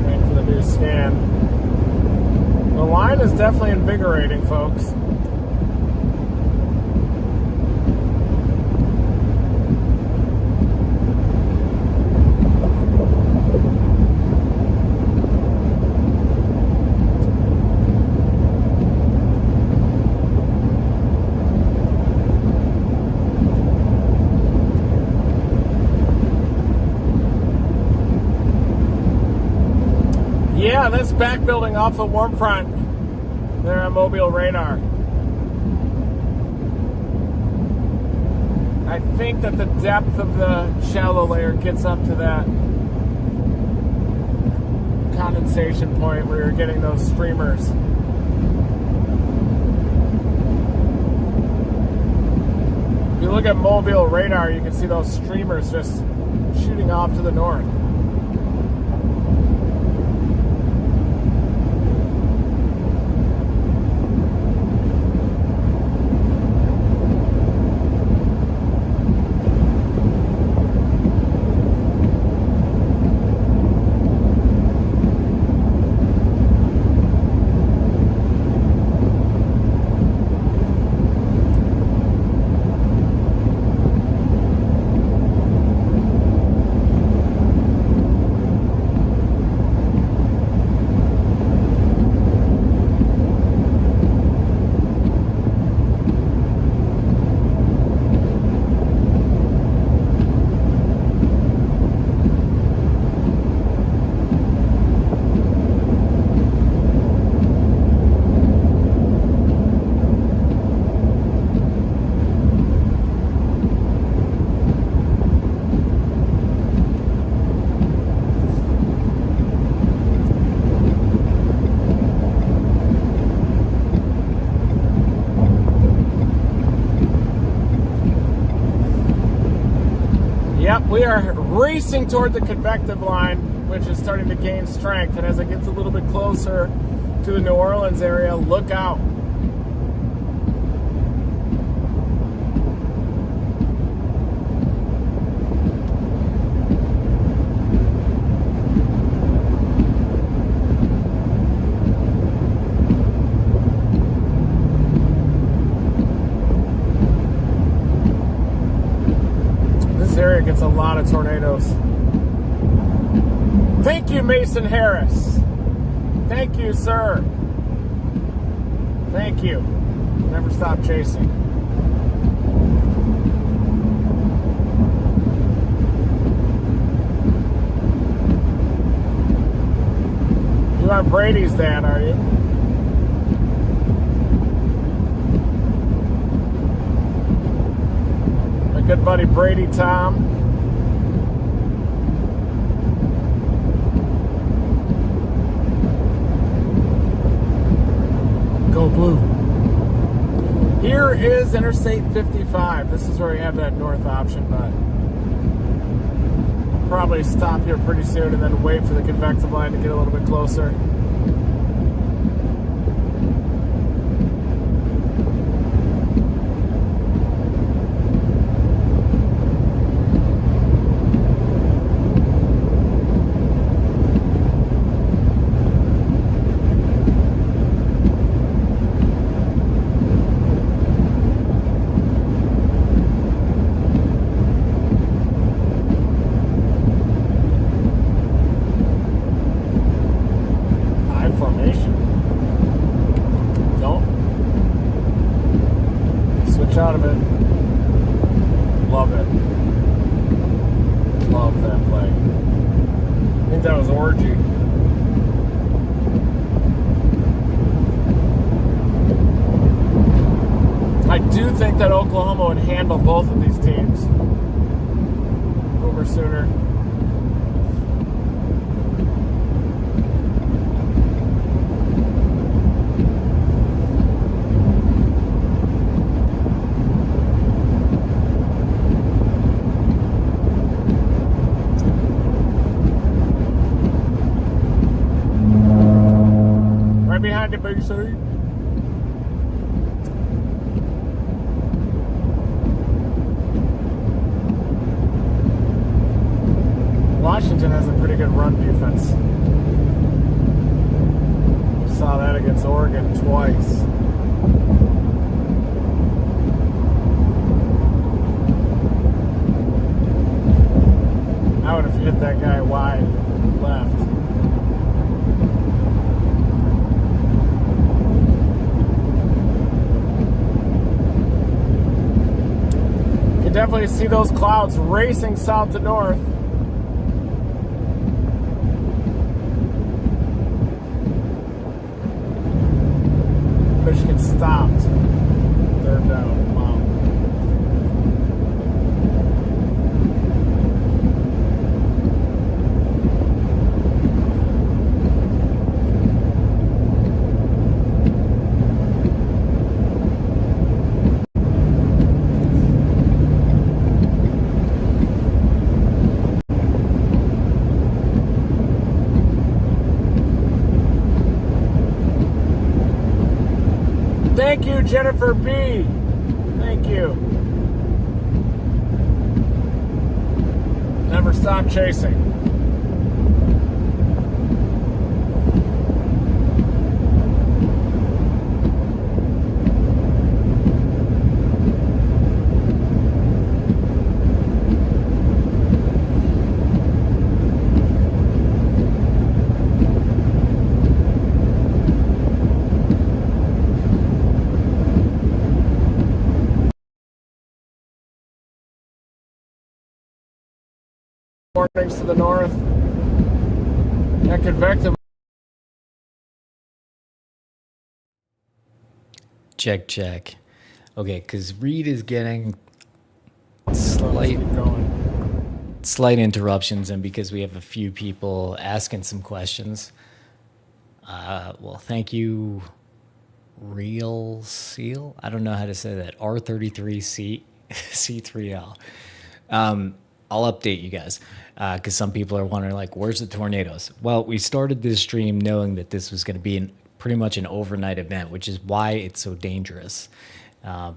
Waiting for the new scan. The line is definitely invigorating, folks. Yeah, that's back building off the warm front there on Mobile radar. I think that the depth of the shallow layer gets up to that condensation point where you're getting those streamers. If you look at Mobile radar, you can see those streamers just shooting off to the north. We are racing toward the convective line, which is starting to gain strength. And as it gets a little bit closer to the New Orleans area, look out. Area gets a lot of tornadoes. Thank you, Mason Harris. Thank you, sir. Thank you. Never stop chasing. You are Brady's dad, are you? Good buddy Brady Tom. Go blue. Here is Interstate 55. This is where you have that north option, but I'll probably stop here pretty soon and then wait for the convective line to get a little bit closer. Out of it. Love it. Love that play. I think that was Orgy. I do think that Oklahoma would handle both of these teams. Boomer Sooner. in the big city. Washington has a pretty good run defense. We saw that against Oregon twice. I would have hit that guy wide left. You can definitely see those clouds racing south to north. Michigan stopped. Third down. Wow. Thank you, Jennifer B. Thank you. Never stop chasing. Warnings to the north. That convective. Check, check. Okay, because Reed is getting Let's slight keep going. interruptions, and because we have a few people asking some questions. Well, thank you, Real Seal. I don't know how to say that. R33C C3L. I'll update you guys because some people are wondering, like, where's the tornadoes? Well, we started this stream knowing that this was going to be pretty much an overnight event, which is why it's so dangerous.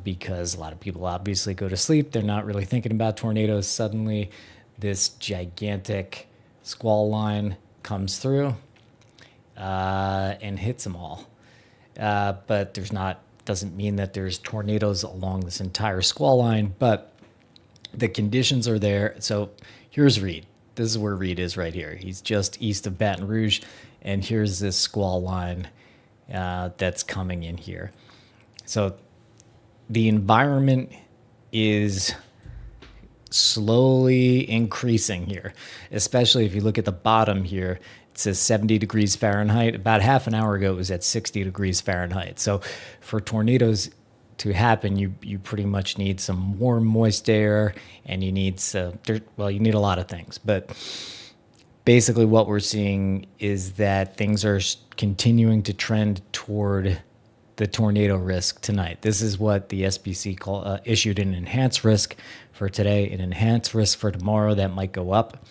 Because a lot of people obviously go to sleep. They're not really thinking about tornadoes. Suddenly, this gigantic squall line comes through and hits them all. But doesn't mean that there's tornadoes along this entire squall line, but the conditions are there. So here's Reed. This is where Reed is right here. He's just east of Baton Rouge, and here's this squall line that's coming in here. So the environment is slowly increasing here, especially if you look at the bottom here. It says 70 degrees Fahrenheit. About half an hour ago, it was at 60 degrees Fahrenheit. So for tornadoes to happen, you pretty much need some warm, moist air, and you need you need a lot of things. But basically what we're seeing is that things are continuing to trend toward the tornado risk tonight. This is what the SPC issued an enhanced risk for today, an enhanced risk for tomorrow that might go up.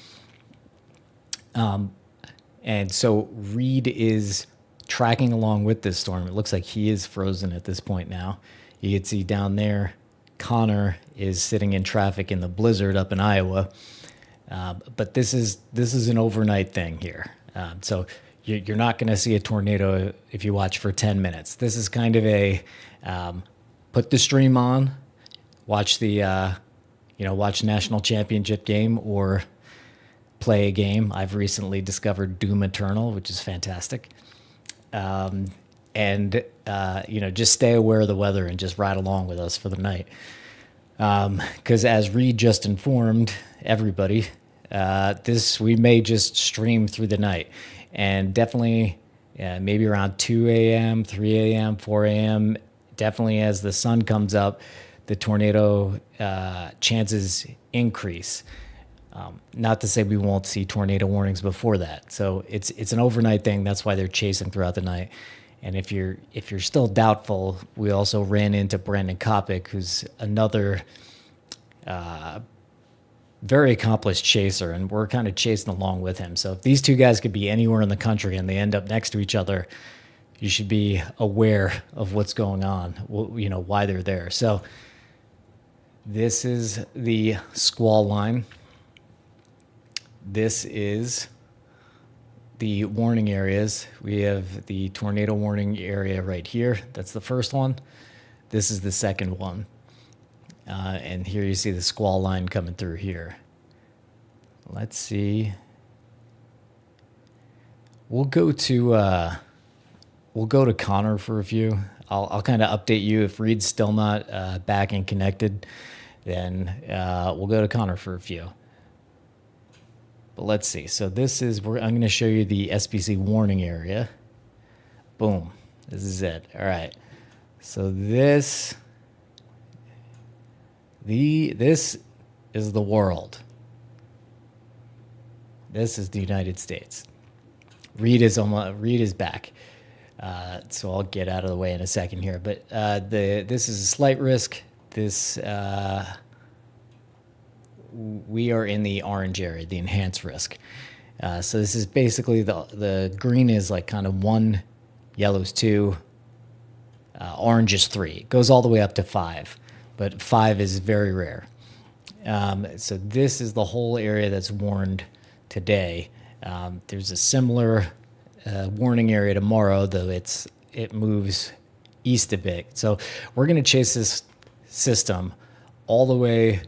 And so Reed is tracking along with this storm. It looks like he is frozen at this point now. You can see down there, Connor is sitting in traffic in the blizzard up in Iowa. But this is an overnight thing here. So you're not going to see a tornado if you watch for 10 minutes. This is kind of a put the stream on, watch the watch national championship game or play a game. I've recently discovered Doom Eternal, which is fantastic. Just stay aware of the weather and just ride along with us for the night. Because as Reed just informed everybody, we may just stream through the night. And definitely maybe around 2 a.m., 3 a.m., 4 a.m., definitely as the sun comes up, the tornado chances increase. Not to say we won't see tornado warnings before that. So it's an overnight thing. That's why they're chasing throughout the night. And if you're still doubtful, we also ran into Brandon Kopic, who's another very accomplished chaser, and we're kind of chasing along with him. So if these two guys could be anywhere in the country and they end up next to each other, you should be aware of what's going on, why they're there. So this is the squall line. This is the warning areas. We have the tornado warning area right here. That's the first one. This is the second one. And here you see the squall line coming through here. Let's see. We'll go to Connor for a few. I'll kind of update you if Reed's still not back and connected. Then we'll go to Connor for a few. But let's see. So this is where I'm going to show you the SPC warning area. Boom. This is it. All right. So this is the world. This is the United States. Reed is back. So I'll get out of the way in a second here. But this is a slight risk. We are in the orange area, the enhanced risk. So this is basically the green is like kind of 1, yellow's 2, orange is 3. It goes all the way up to 5, but 5 is very rare. So this is the whole area that's warned today. There's a similar warning area tomorrow, though it moves east a bit. So we're going to chase this system all the way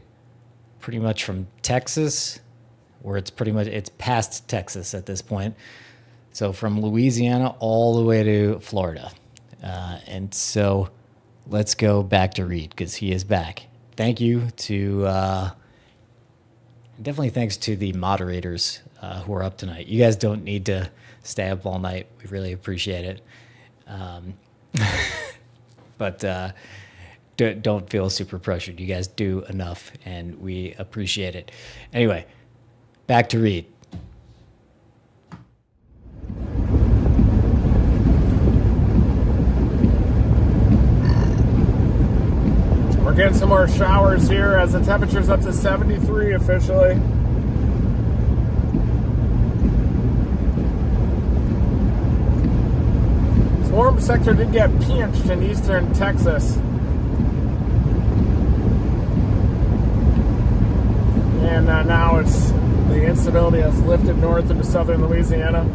pretty much from Texas, where it's past Texas at this point. So from Louisiana all the way to Florida. And so let's go back to Reed because he is back. Thank you to, definitely thanks to the moderators who are up tonight. You guys don't need to stay up all night. We really appreciate it. But don't feel super pressured. You guys do enough, and we appreciate it. Anyway, back to Reed. We're getting some more showers here as the temperature's up to 73 officially. This warm sector did get pinched in eastern Texas. And now the instability has lifted north into southern Louisiana.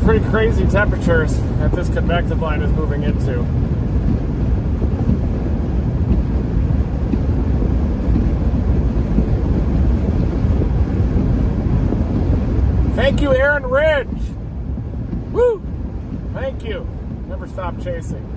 Pretty crazy temperatures that this convective line is moving into. Thank you, Aaron Ridge. Woo! Thank you. Never stop chasing.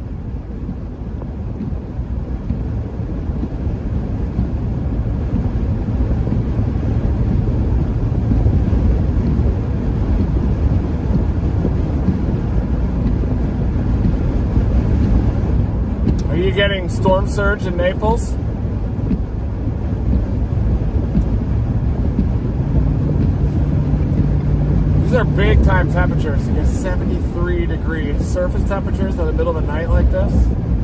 Are you getting storm surge in Naples? These are big time temperatures. You get 73 degrees surface temperatures in the middle of the night like this,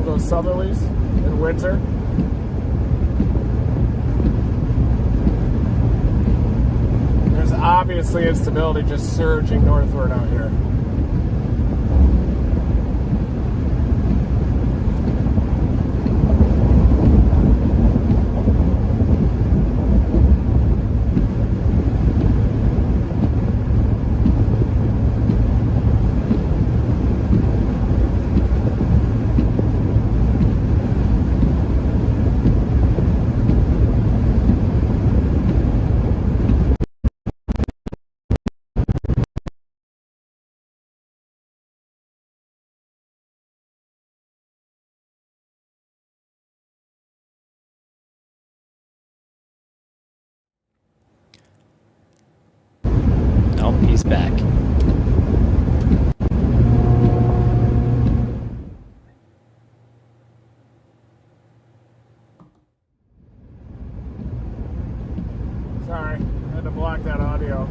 those southerlies in winter. There's obviously instability just surging northward out here. Oh, he's back. Sorry, I had to block that audio.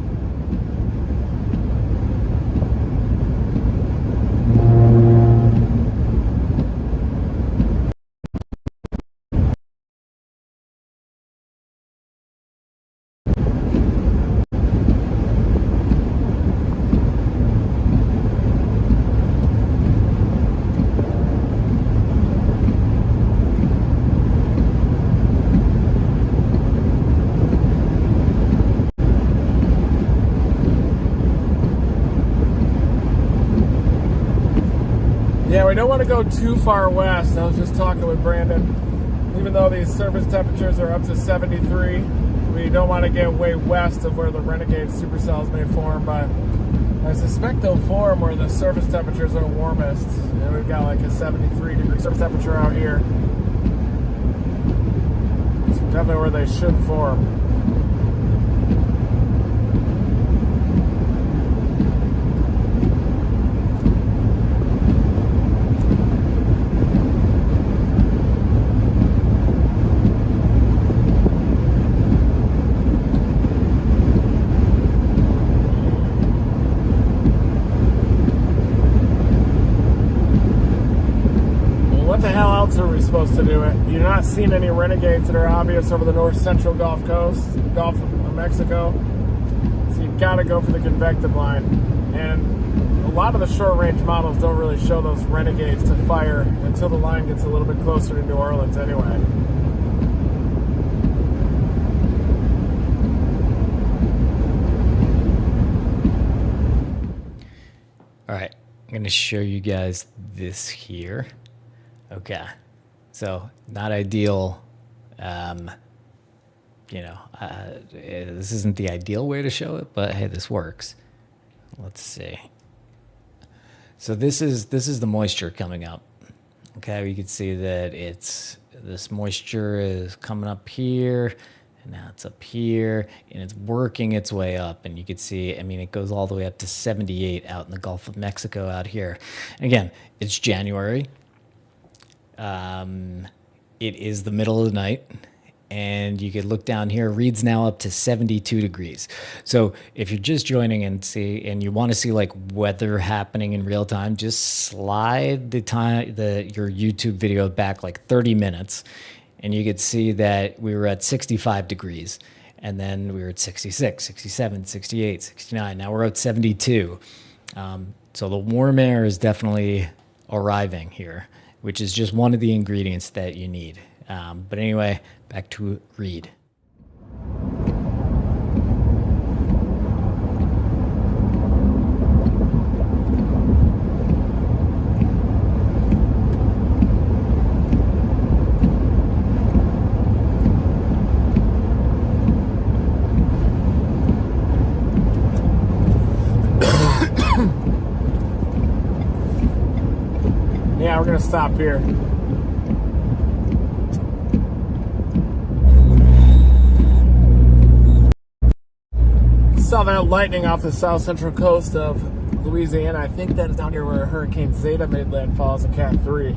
Yeah, we don't want to go too far west. I was just talking with Brandon. Even though these surface temperatures are up to 73, we don't want to get way west of where the renegade supercells may form, but I suspect they'll form where the surface temperatures are warmest. And we've got like a 73 degree surface temperature out here. It's definitely where they should form. Are we supposed to do it? You're not seeing any renegades that are obvious over the north central Gulf Coast, Gulf of Mexico. So you gotta go for the convective line. And a lot of the short range models don't really show those renegades to fire until the line gets a little bit closer to New Orleans anyway. All right, I'm going to show you guys this here. Okay, so not ideal. This isn't the ideal way to show it, but hey, this works. Let's see. So this is the moisture coming up. Okay, we can see that this moisture is coming up here, and now it's up here, and it's working its way up. And you can see, I mean, it goes all the way up to 78 out in the Gulf of Mexico out here. And again, it's January. It is the middle of the night, and you could look down here. Read's now up to 72 degrees. So if you're just joining and you want to see like weather happening in real time, just slide your YouTube video back like 30 minutes, and you could see that we were at 65 degrees, and then we were at 66, 67, 68, 69. Now we're at 72. So the warm air is definitely arriving here, which is just one of the ingredients that you need. But anyway, back to Reed. Yeah, we're gonna stop here. Saw that lightning off the south central coast of Louisiana. I think that is down here where Hurricane Zeta made landfall as a Cat 3.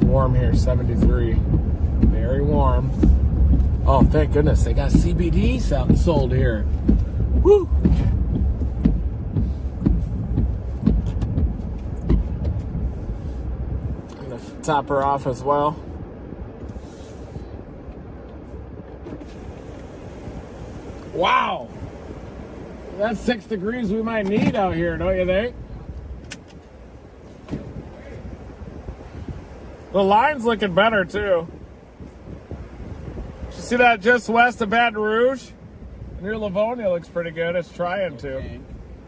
Warm here, 73. Very warm. Oh, thank goodness they got CBD sold here. Woo! I'm gonna top her off as well. Wow! That's 6 degrees we might need out here, don't you think? The line's looking better, too. You see that just west of Baton Rouge? Near Livonia looks pretty good. It's trying to.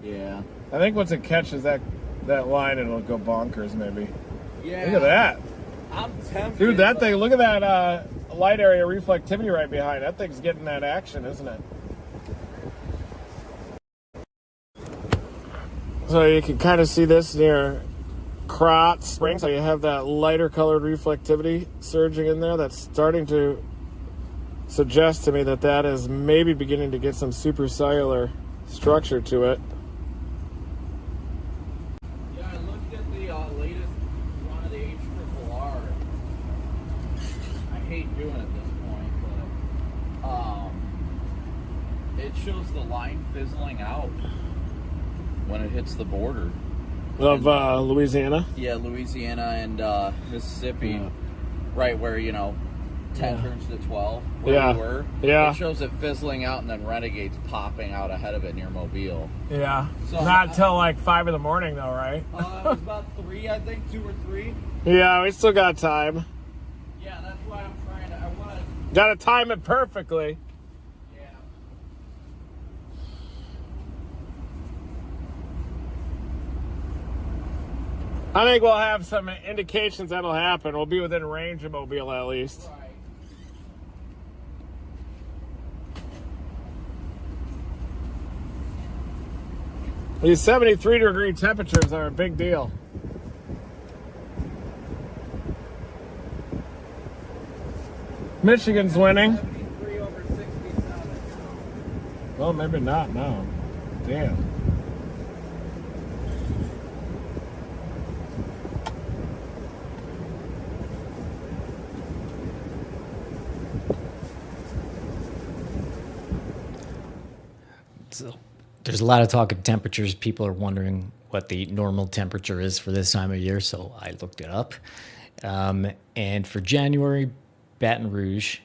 Yeah. I think once it catches that line, it'll go bonkers, maybe. Yeah. Look at that. I'm tempted. Dude, that thing, look at that light area reflectivity right behind. That thing's getting that action, isn't it? So you can kind of see this near Crot Spring. So you have that lighter colored reflectivity surging in there. That's starting to suggest to me that that is maybe beginning to get some supercellular structure to it. Yeah, I looked at the latest one of the HRRR. I hate doing it at this point, but it shows the line fizzling out when it hits the border. Of Louisiana? Yeah, Louisiana and Mississippi, right where, 10 turns to 12, where we were. Yeah. It shows it fizzling out and then renegades popping out ahead of it near Mobile. Yeah. So not until like 5 in the morning though, right? It was about 3, I think, 2 or 3. Yeah, we still got time. Yeah, that's why I'm trying to, I want to... Gotta time it perfectly. Yeah. I think we'll have some indications that'll happen. We'll be within range of Mobile at least. Right. These 73-degree temperatures are a big deal. Michigan's winning. 73 over 67. Well, maybe not now. Damn. So there's a lot of talk of temperatures. People are wondering what the normal temperature is for this time of year, so I looked it up. And for January, Baton Rouge,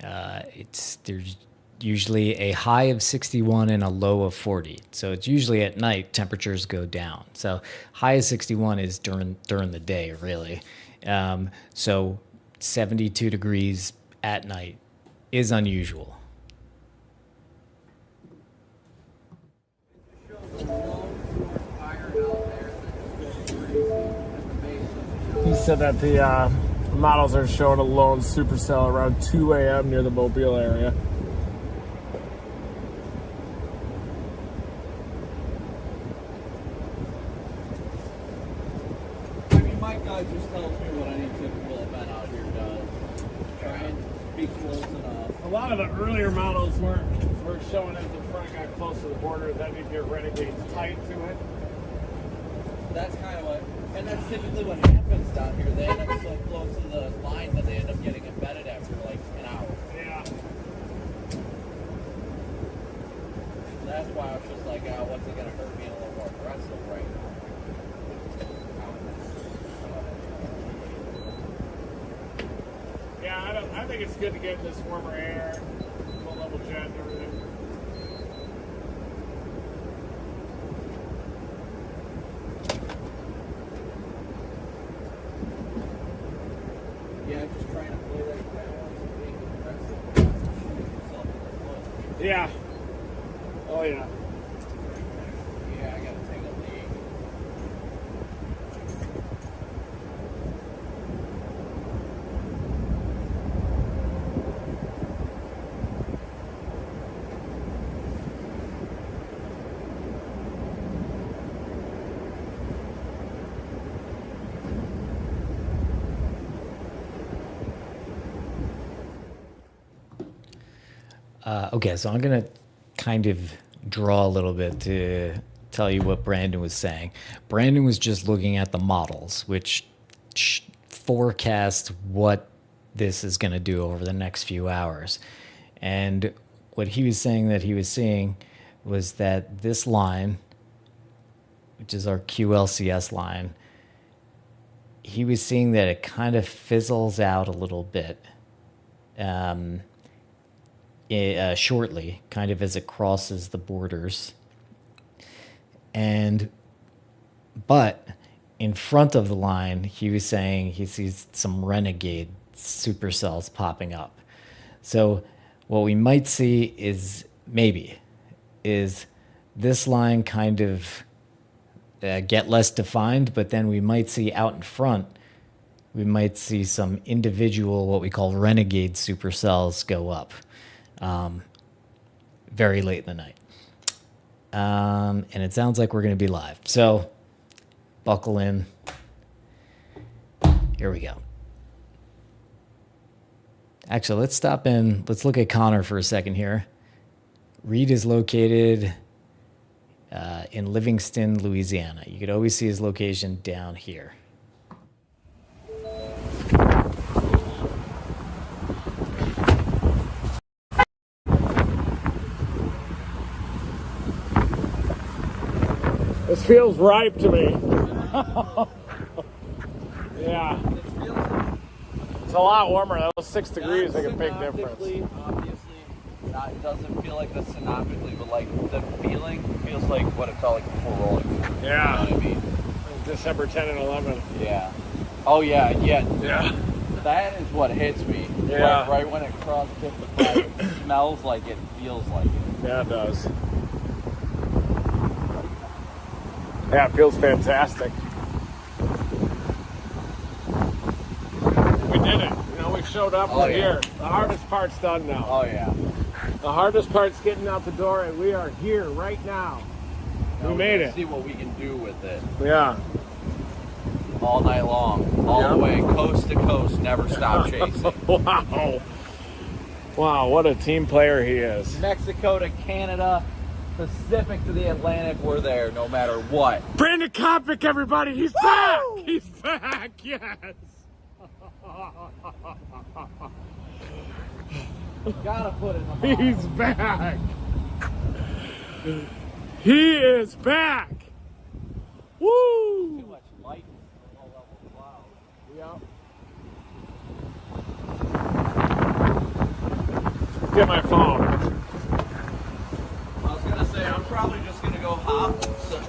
there's usually a high of 61 and a low of 40. So it's usually at night temperatures go down. So high of 61 is during the day, really. So 72 degrees at night is unusual. He said that the models are showing a lone supercell around 2 a.m. near the Mobile area. I mean, my guy just tells me what any typical event out here does. Try and be close enough. A lot of the earlier models were showing as the front got close to the border, then you'd get renegades tight to it. That's kind of what, and that's typically what happens down here. They end up so close to the line that they end up getting embedded after like an hour. Yeah. That's why I was just like, oh, what's it going to hurt me a little more aggressive right now? Yeah, I think it's good to get this warmer air, low level jet and everything. Yeah, just trying to play that balance and being aggressive without shooting yourself in the foot. Yeah. Oh yeah. Yeah, I got to take a lead. Okay, so I'm going to kind of draw a little bit to tell you what Brandon was saying. Brandon was just looking at the models, which forecast what this is going to do over the next few hours. And what he was saying that he was seeing was that this line, which is our QLCS line, he was seeing that it kind of fizzles out a little bit. Shortly, kind of as it crosses the borders. But in front of the line, he was saying he sees some renegade supercells popping up. So what we might see is this line kind of get less defined, but then we might see out in front, we might see some individual, what we call renegade supercells go up very late in the night. And it sounds like we're going to be live. So buckle in. Here we go. Actually, let's stop in. Let's look at Connor for a second here. Reed is located in Livingston, Louisiana. You could always see his location down here. This feels ripe to me. Yeah. It's a lot warmer. That was 6 degrees make a big difference. Obviously, it doesn't feel like this synoptically, but like the feeling feels like what it felt like before rolling. Yeah. You know what I mean? December 10 and 11. Yeah. Oh yeah. Yeah. That is what hits me. Yeah. Like, right when it crosses 55, it smells like it, feels like it. Yeah, it does. Yeah, it feels fantastic. We did it. You know, we showed up. We're here. The hardest part's done now. Oh yeah. The hardest part's getting out the door, and we are here right now. Now we made it. See what we can do with it. Yeah. All night long, all the way, coast to coast, never stop chasing. Wow. Wow, what a team player he is. Mexico to Canada, Pacific to the Atlantic, we're there no matter what. Brandon Kopic, everybody, he's back! He's back, yes! Gotta put it in the bottle. He's back! He is back! Woo! Too much light in the low level cloud. Yep. Get my phone. I was gonna say, I'm probably just gonna go hop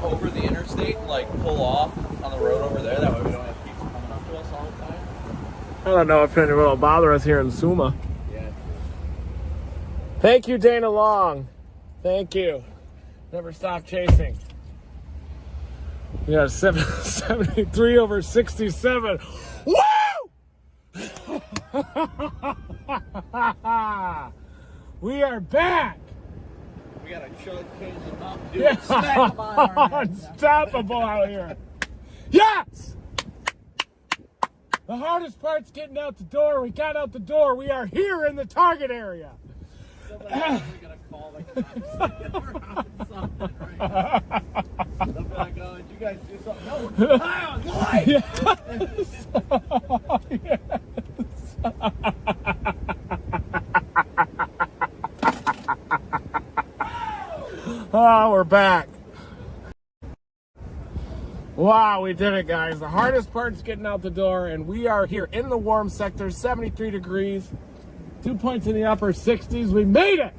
over the interstate and like pull off on the road over there. That way we don't have people coming up to us all the time. I don't know if anyone will bother us here in Suma. Yeah. Thank you, Dana Long. Thank you. Never stop chasing. Yeah, 73 over 67. Woo! We are back. We gotta change it up, do Yeah. it, smack 'em on our head. Unstoppable out here. Yes! The hardest part's getting out the door. We got out the door. We are here in the target area. Somebody's probably gonna call the cops. Something, right? They'll be like, oh, did you guys do something? No, we're high on life. Yes. Oh, we're back. Wow, we did it, guys. The hardest part's getting out the door, and we are here in the warm sector, 73 degrees, 2 points in the upper 60s. We made it!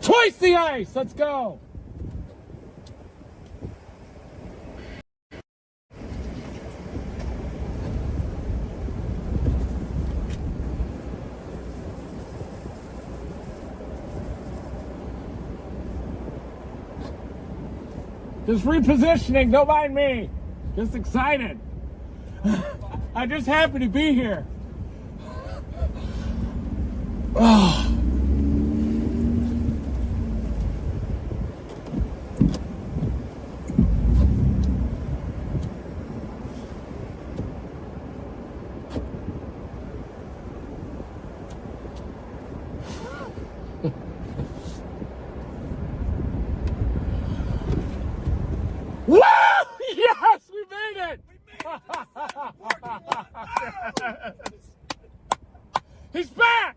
Twice the ice! Let's go! Just repositioning, don't mind me. Just excited. I'm just happy to be here. Oh. Woo! Yes, we made it! He's back!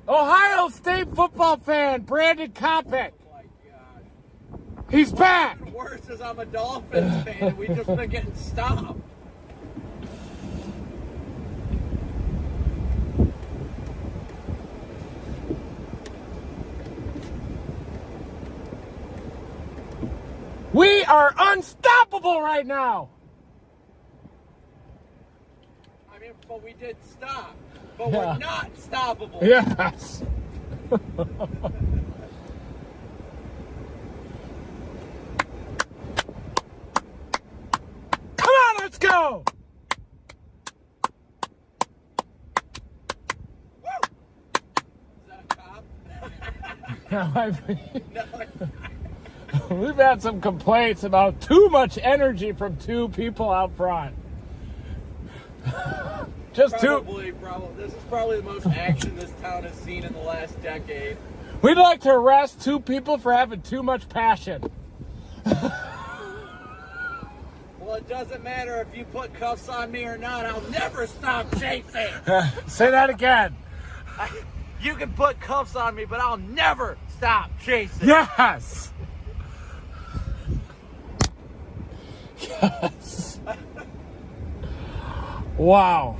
Ohio State football fan, Brandon Kopic. Oh my God. He's back! Worse is I'm a Dolphins fan and we just been getting stopped. We are unstoppable right now! I mean, but we did stop. But we're not stoppable. Yes! Come on, let's go! We've had some complaints about too much energy from two people out front. Just Probably. This is probably the most action this town has seen in the last decade. We'd like to arrest two people for having too much passion. Well, it doesn't matter if you put cuffs on me or not. I'll never stop chasing. Say that again. You can put cuffs on me, but I'll never stop chasing. Yes. Yes. Wow.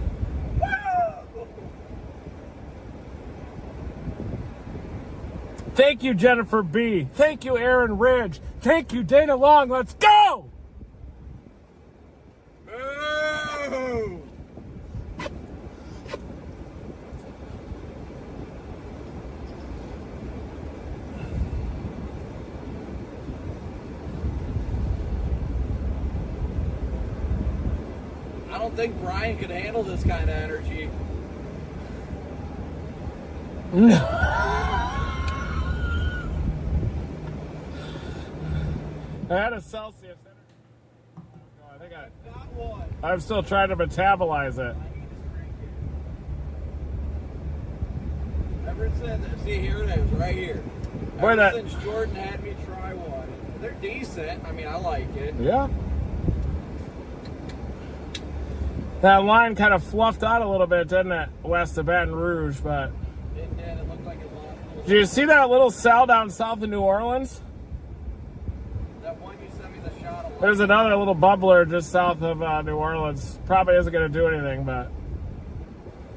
Thank you, Jennifer B. Thank you, Aaron Ridge. Thank you, Dana Long. Let's go! Boo! I don't think Brian could handle this kind of energy. I had a Celsius. I think Got one. I'm still trying to metabolize it. Ever since, see, here it is, right here. Boy, Ever that- since Jordan had me try one, they're decent. I mean, I like it. Yeah. That line kind of fluffed out a little bit, didn't it? West of Baton Rouge, but It did. It looked like it lost. did you see that little cell down south of New Orleans? That one you sent me the shot of. There's another little bubbler just south of New Orleans. Probably isn't going to do anything, but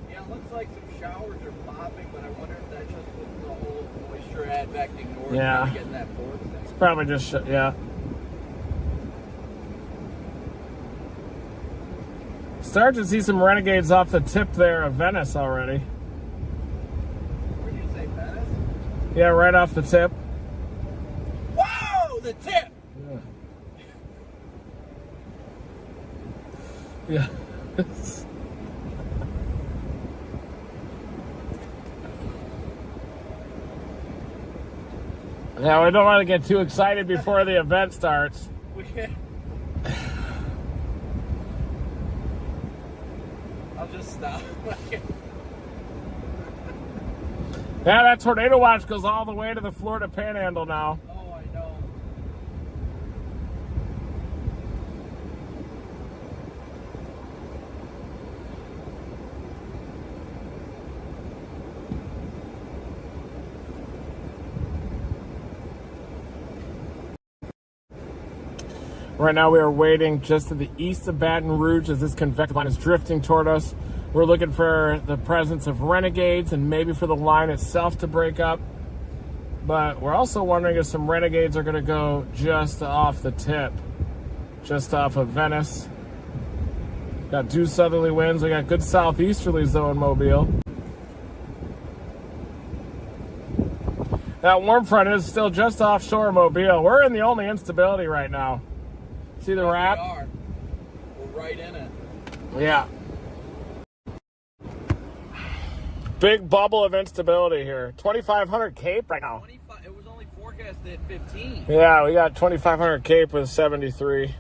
Yeah, it looks like some showers are popping, but I wonder if that's just with the whole moisture advecting north. Yeah. Kind of getting that force thing. it's probably just yeah. Starting to see some renegades off the tip there of Venice already. Where did you say, Venice? Yeah, right off the tip. Whoa, the tip! Yeah. Yeah, we don't want to get too excited before the event starts. We can't. I'll just stop. Yeah, that tornado watch goes all the way to the Florida Panhandle now. Oh, I know. Right now we are waiting just to the east of Baton Rouge as this convective line is drifting toward us. We're looking for the presence of renegades and maybe for the line itself to break up. But we're also wondering if some renegades are going to go just off the tip, just off of Venice. Got due southerly winds. We got good southeasterlies though in Mobile. That warm front is still just offshore Mobile. We're in the only instability right now. See the wrap? We are. We're right in it. Yeah. Big bubble of instability here. 2,500 Cape right now. 25. It was only forecasted at 15. Yeah, we got 2,500 Cape with 73.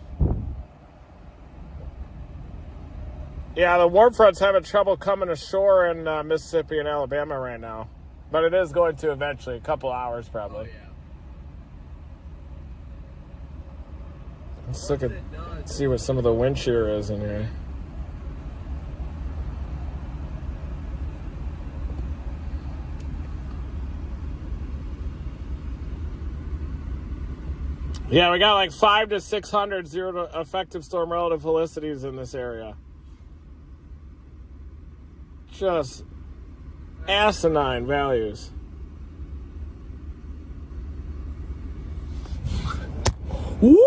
Yeah, the warm front's having trouble coming ashore in Mississippi and Alabama right now. But it is going to eventually, a couple hours Oh, probably. yeah. Let's look at, see what some of the wind shear is in here. Yeah, we got like 5 to 600 zero to effective storm relative felicities in this area. Just asinine values. Woo!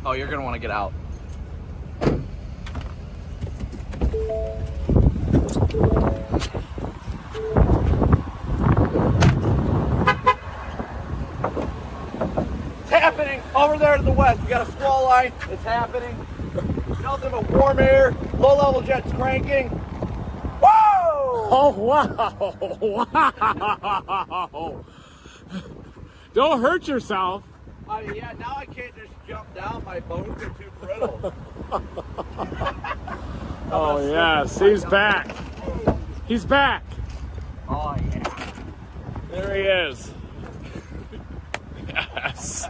Oh, you're going to want to get out. happening over there to the west. We got a squall line. It's happening. Nothing but warm air. Low level jets cranking. Whoa! Oh, wow. Don't hurt yourself. Yeah, now I can't just jump down. My bones are too brittle. Oh, yes, he's back. He's back. Oh, yeah. There he is. Yes.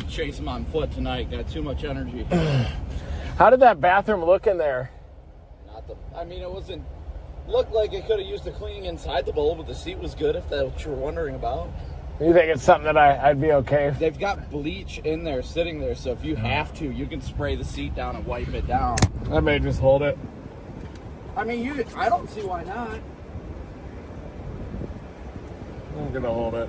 Chase him on foot tonight. Got too much energy. How did that bathroom look in there? I mean, it wasn't. Looked like it could have used the cleaning inside the bowl, but the seat was good. If that's what you're wondering about. You think it's something that I'd be okay? They've got bleach in there, sitting there. So if you have to, you can spray the seat down and wipe it down. I may just hold it. I mean, I don't see why not. I'm gonna hold it.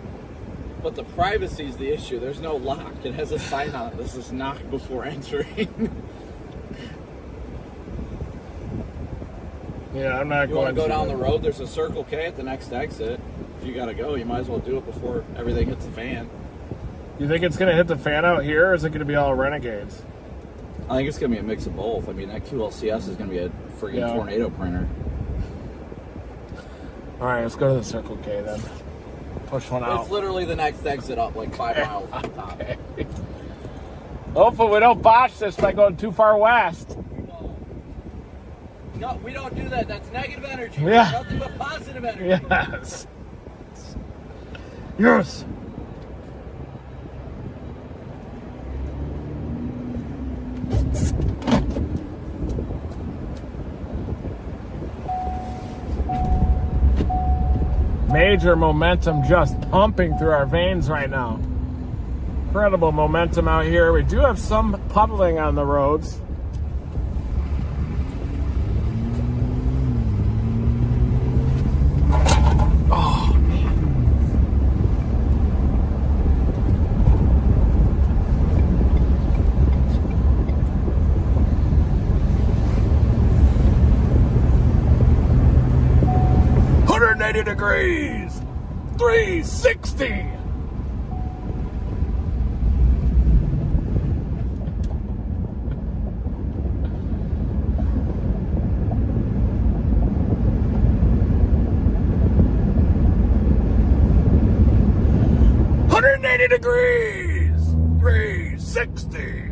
But the privacy is the issue. There's no lock. It has a sign on it. This is knock before entering. Yeah, I'm not You going want to go down the it. road? There's a Circle K at the next exit. If you got to go, you might as well do it before everything hits the fan. You think it's gonna hit the fan out here, or is it gonna be all renegades? I think it's going to be a mix of both. I mean, that QLCS is going to be a friggin' tornado printer. All right, let's go to the Circle K then. Push one out. It's literally the next exit up, like 5 miles on top. Okay. Hopefully we don't botch this by going too far west. No, we don't do that. That's negative energy. Yeah. Nothing but positive energy. Yes. Yes. Major momentum just pumping through our veins right now. Incredible momentum out here. We do have some puddling on the roads. Oh, man. Degrees, 360. Degrees, 360.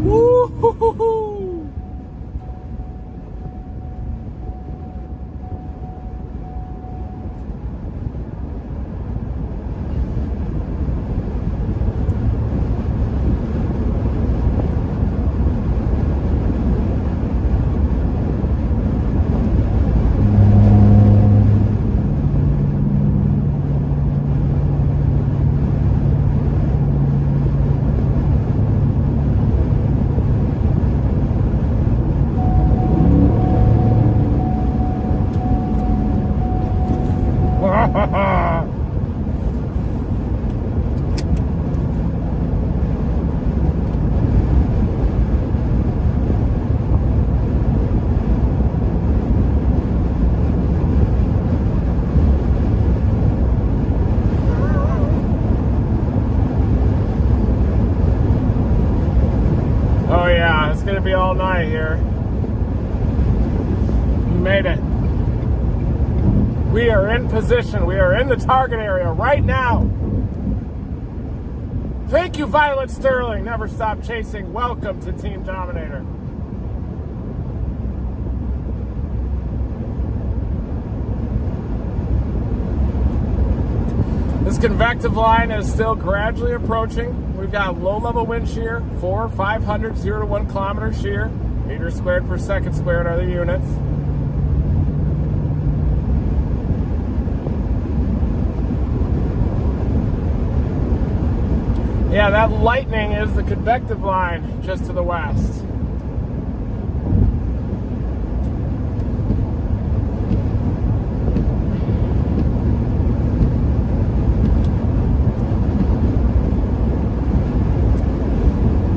Woo-hoo-hoo-hoo. Gonna be all night here. We made it. We are in position. We are in the target area right now. Thank you, Violet Sterling. Never stop chasing. Welcome to Team Dominator. This convective line is still gradually approaching. We've got low-level wind shear, 4, 500, 0 to 1 kilometer shear. Meters squared per second squared are the units. Yeah, that lightning is the convective line just to the west.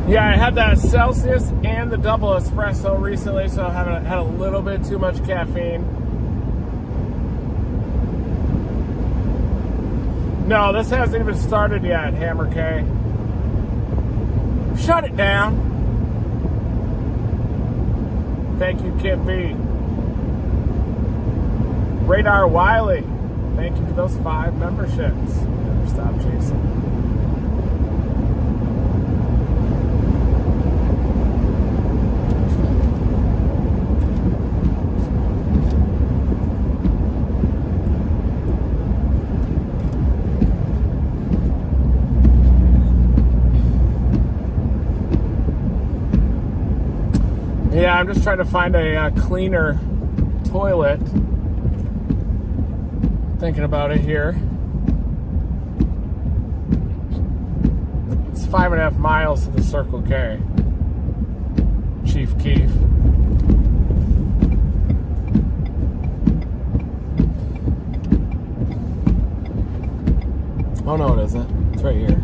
Yeah, I had that Celsius and the double espresso recently, so I haven't had a little bit too much caffeine. No, this hasn't even started yet, Hammer K. Shut it down. Thank you, Kit B. Radar Wiley. Thank you for those 5 memberships. Never stop chasing. Yeah, I'm just trying to find a cleaner toilet. Thinking about it here. It's 5.5 miles to the Circle K. Chief Keef. Oh no, it isn't. It's right here.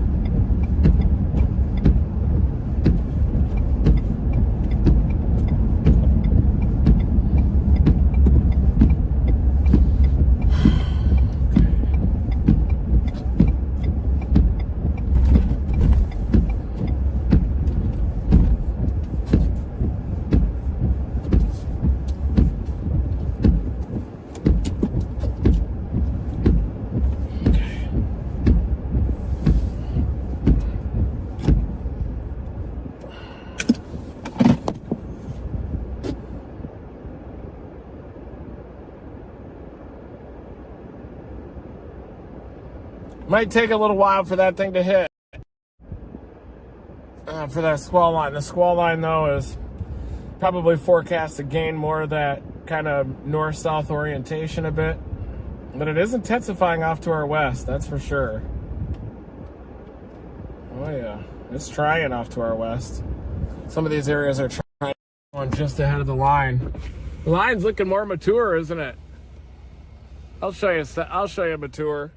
Might take a little while for that thing to hit. For that squall line. The squall line, though, is probably forecast to gain more of that kind of north-south orientation a bit. But it is intensifying off to our west, that's for sure. Oh, yeah. It's trying off to our west. Some of these areas are trying on just ahead of the line. The line's looking more mature, isn't it? I'll show you mature.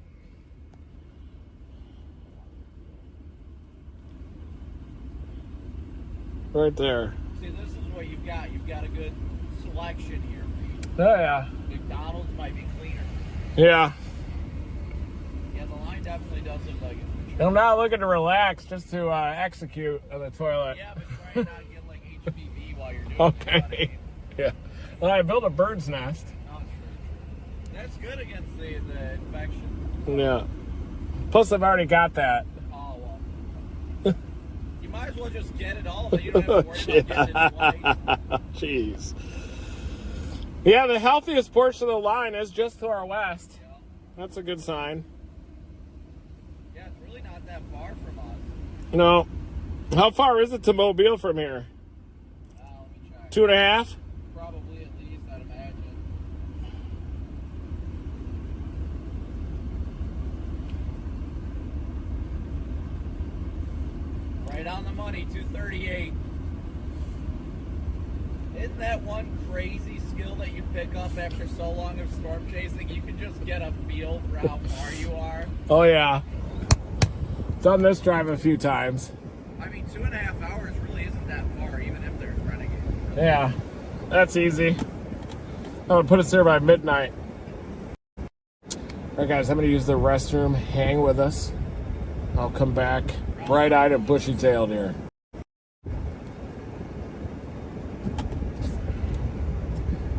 Right there. See, this is what you've got. You've got a good selection here. Oh, yeah. McDonald's might be cleaner. Yeah. Yeah, the line definitely does look like it. I'm not looking to relax, just to execute on the toilet. Yeah, but try not to get like HPV while you're doing it. Okay. Yeah. Well, I built a bird's nest. Oh, true. That's good against the infection. Yeah. Plus, I've already got that. Oh, well. You might as well just get it all, but you don't have to worry about getting it twice. Jeez. Yeah, the healthiest portion of the line is just to our west. Yeah. That's a good sign. Yeah, it's really not that far from us. No. How far is it to Mobile from here? Let me check. 2.5? Probably at least, I'd imagine. Right on the money, 238. Isn't that one crazy skill that you pick up after so long of storm chasing? You can just get a feel for how far you are. Oh, yeah. Done this drive a few times. I mean, 2.5 hours really isn't that far, even if there's renegades. Yeah, that's easy. I'm going to put us there by midnight. All right, guys, I'm going to use the restroom. Hang with us. I'll come back bright-eyed and bushy-tailed here.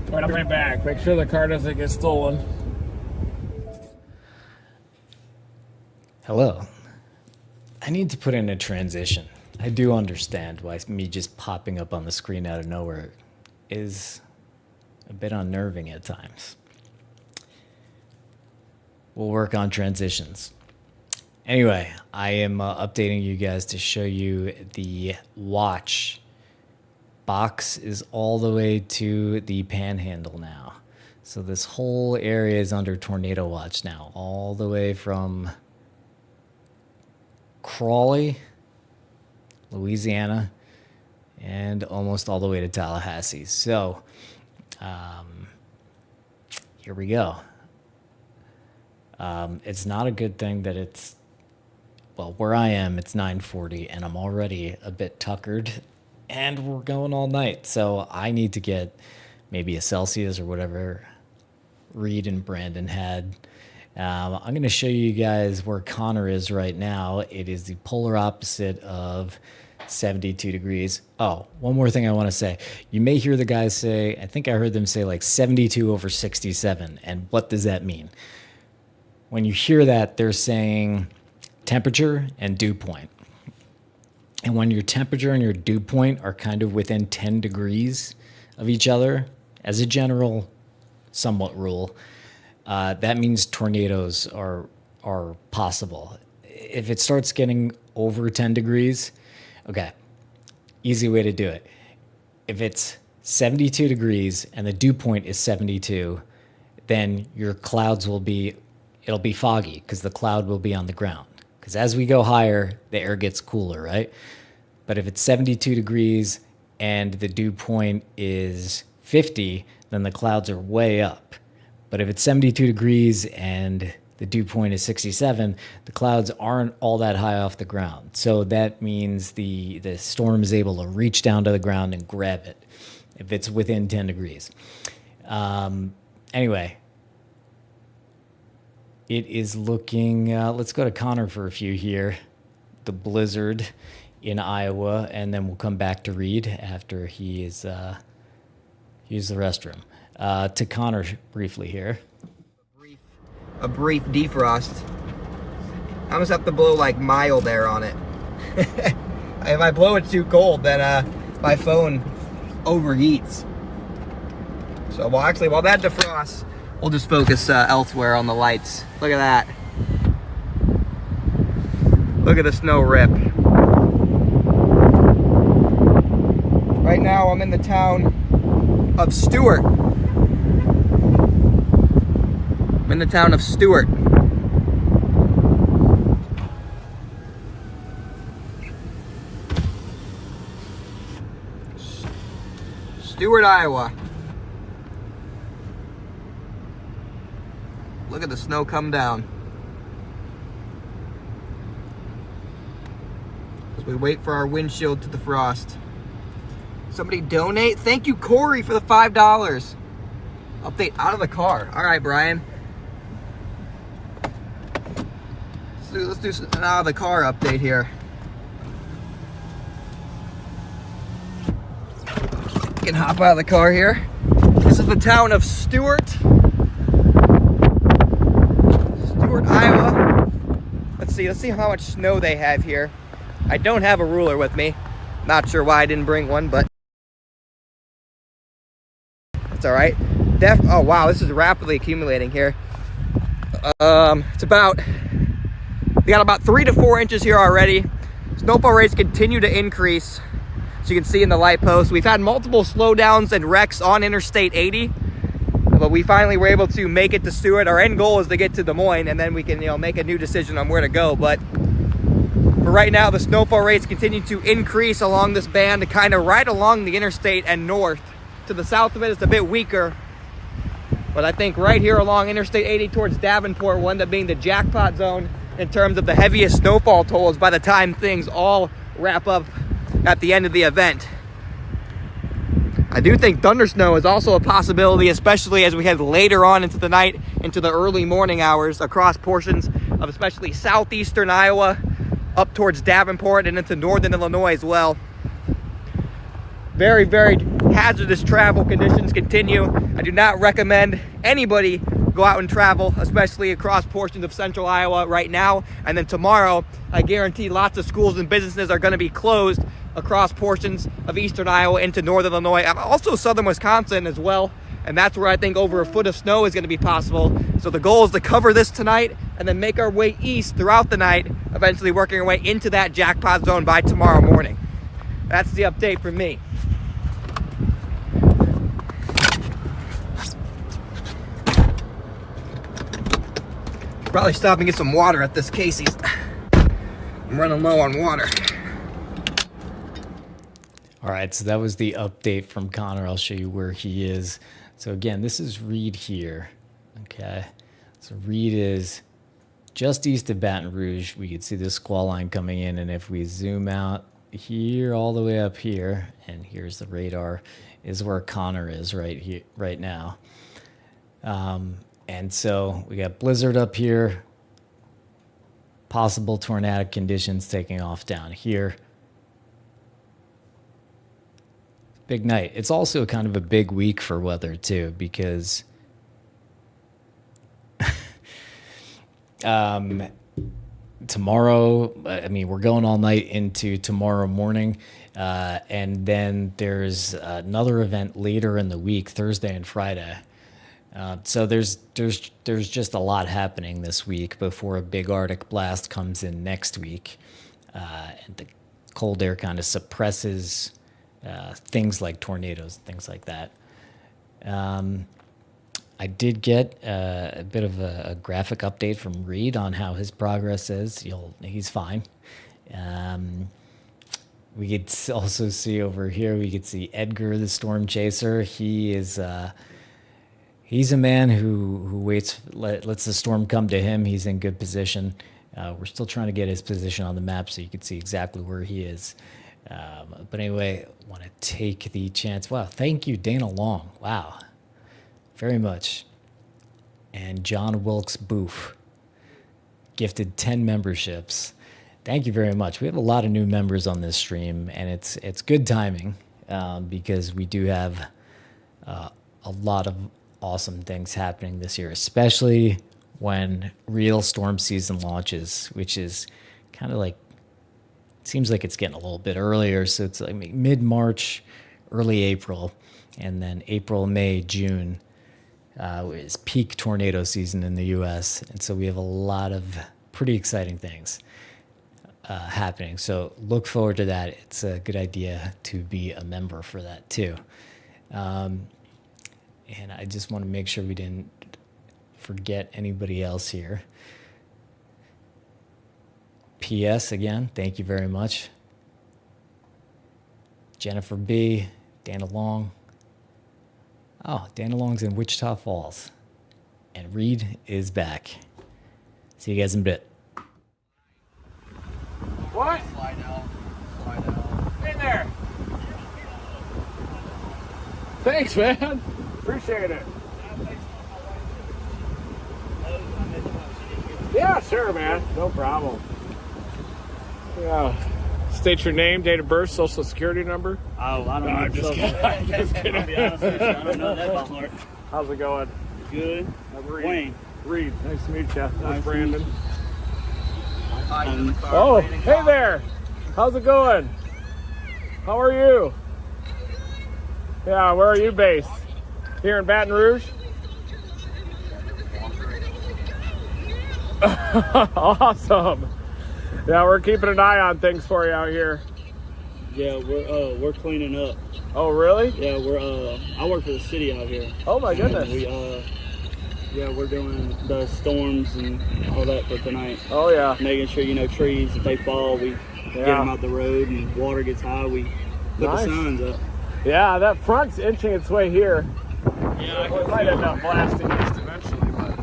All right, I'll be right back. Make sure the car doesn't get stolen. Hello. I need to put in a transition. I do understand why me just popping up on the screen out of nowhere is a bit unnerving at times. We'll work on transitions. Anyway, I am updating you guys to show you the watch. Box is all the way to the Panhandle now. So this whole area is under tornado watch now, all the way from Crawley Louisiana, and almost all the way to Tallahassee. So here we go. It's not a good thing that it's, well, where I am, it's 9:40, and I'm already a bit tuckered, and we're going all night. So I need to get maybe a Celsius or whatever Reed and Brandon had. I'm going to show you guys where Connor is right now. It is the polar opposite of 72 degrees. Oh, one more thing I want to say. You may hear the guys say, I think I heard them say like 72 over 67. And what does that mean? When you hear that, they're saying temperature and dew point. And when your temperature and your dew point are kind of within 10 degrees of each other, as a general somewhat rule, that means tornadoes are possible. If it starts getting over 10 degrees, okay, easy way to do it. If it's 72 degrees and the dew point is 72, then your clouds will be, it'll be foggy because the cloud will be on the ground. Because as we go higher, the air gets cooler, right? But if it's 72 degrees and the dew point is 50, then the clouds are way up. But if it's 72 degrees and the dew point is 67, the clouds aren't all that high off the ground. So that means the storm is able to reach down to the ground and grab it if it's within 10 degrees. Anyway, it is looking, let's go to Connor for a few here. The blizzard in Iowa, and then we'll come back to Reed after he is use the restroom. To Connor briefly here. A brief defrost. I almost have to blow like mild air on it. If I blow it too cold, then my phone overheats. So while that defrosts, we'll just focus elsewhere on the lights. Look at that. Look at the snow rip. Right now I'm in the town of Stewart. I'm in the town of Stewart. Stewart, Iowa. Look at the snow come down. As we wait for our windshield to defrost. Somebody donate? Thank you, Corey, for the $5. Update out of the car. All right, Brian. Let's do an out of the car update here. I can hop out of the car here. This is the town of Stewart. Stewart, Iowa. Let's see how much snow they have here. I don't have a ruler with me. Not sure why I didn't bring one, but it's all right. Oh wow, this is rapidly accumulating here. It's about, we got about 3 to 4 inches here already. Snowfall rates continue to increase. As you can see in the light post, we've had multiple slowdowns and wrecks on Interstate 80, but we finally were able to make it to Stewart. Our end goal is to get to Des Moines, and then we can, make a new decision on where to go. But for right now, the snowfall rates continue to increase along this band, kind of right along the interstate and north. To the south of it, it's a bit weaker. But I think right here along Interstate 80 towards Davenport will end up being the jackpot zone in terms of the heaviest snowfall totals by the time things all wrap up at the end of the event. I do think thunder snow is also a possibility, especially as we head later on into the night, into the early morning hours across portions of especially southeastern Iowa, up towards Davenport and into northern Illinois as well. Very, very hazardous travel conditions continue. I do not recommend anybody go out and travel, especially across portions of central Iowa right now. And then tomorrow, I guarantee lots of schools and businesses are going to be closed across portions of eastern Iowa into northern Illinois, also southern Wisconsin as well. And that's where I think over a foot of snow is going to be possible. So the goal is to cover this tonight and then make our way east throughout the night, eventually working our way into that jackpot zone by tomorrow morning. That's the update from me. Probably stop and get some water at this Casey's. I'm running low on water. All right, so that was the update from Connor. I'll show you where he is. So again, this is Reed here. Okay, so Reed is just east of Baton Rouge. We can see the Squall line coming in, and if we zoom out here all the way up here, and here's the radar, is where Connor is right here, right now. And so we got blizzard up here, possible tornadic conditions taking off down here. Big night. It's also kind of a big week for weather too, because tomorrow, I mean, we're going all night into tomorrow morning, and then there's another event later in the week, Thursday and Friday. So there's just a lot happening this week before a big Arctic blast comes in next week, and the cold air kind of suppresses things like tornadoes, things like that. I did get a bit of a graphic update from Reed on how his progress is. He's fine. We could also see over here, we could see Edgar, the storm chaser. He is he's a man who waits, lets the storm come to him. He's in good position. We're still trying to get his position on the map so you can see exactly where he is. But anyway, I want to take the chance. Wow, thank you, Dana Long. Wow, very much. And John Wilkes Booth gifted 10 memberships. Thank you very much. We have a lot of new members on this stream, and it's good timing because we do have a lot of awesome things happening this year, especially when real storm season launches, which is kind of like, seems like it's getting a little bit earlier. So it's like mid-March, early April, and then April, May, June is peak tornado season in the U.S. And so we have a lot of pretty exciting things happening. So look forward to that. It's a good idea to be a member for that too. And I just want to make sure we didn't forget anybody else here. P.S. again, thank you very much. Jennifer B., Dana Long. Oh, Dana Long's in Wichita Falls. And Reed is back. See you guys in a bit. What? Slidell. In there. Thanks, man. Appreciate it. Yeah, sure, man. No problem. Yeah. State your name, date of birth, social security number. Oh, I don't know. I'm just kidding. Just kidding. I'll be honest with you, I don't know that by heart. How's it going? Good. Reed. Wayne. Reed, nice to meet you. Nice That's to Brandon. meet Oh, hey there. How's it going? How are you? Yeah, where are you based? Here in Baton Rouge? Awesome. Yeah, we're keeping an eye on things for you out here. Yeah, we're cleaning up. Oh, really? Yeah, I work for the city out here. Oh my goodness. And we're doing the storms and all that for tonight. Oh yeah. Making sure, trees, if they fall, we get them out the road, and water gets high, we put the signs up. Yeah, that front's inching its way here. Yeah, We might end up blasting east eventually, but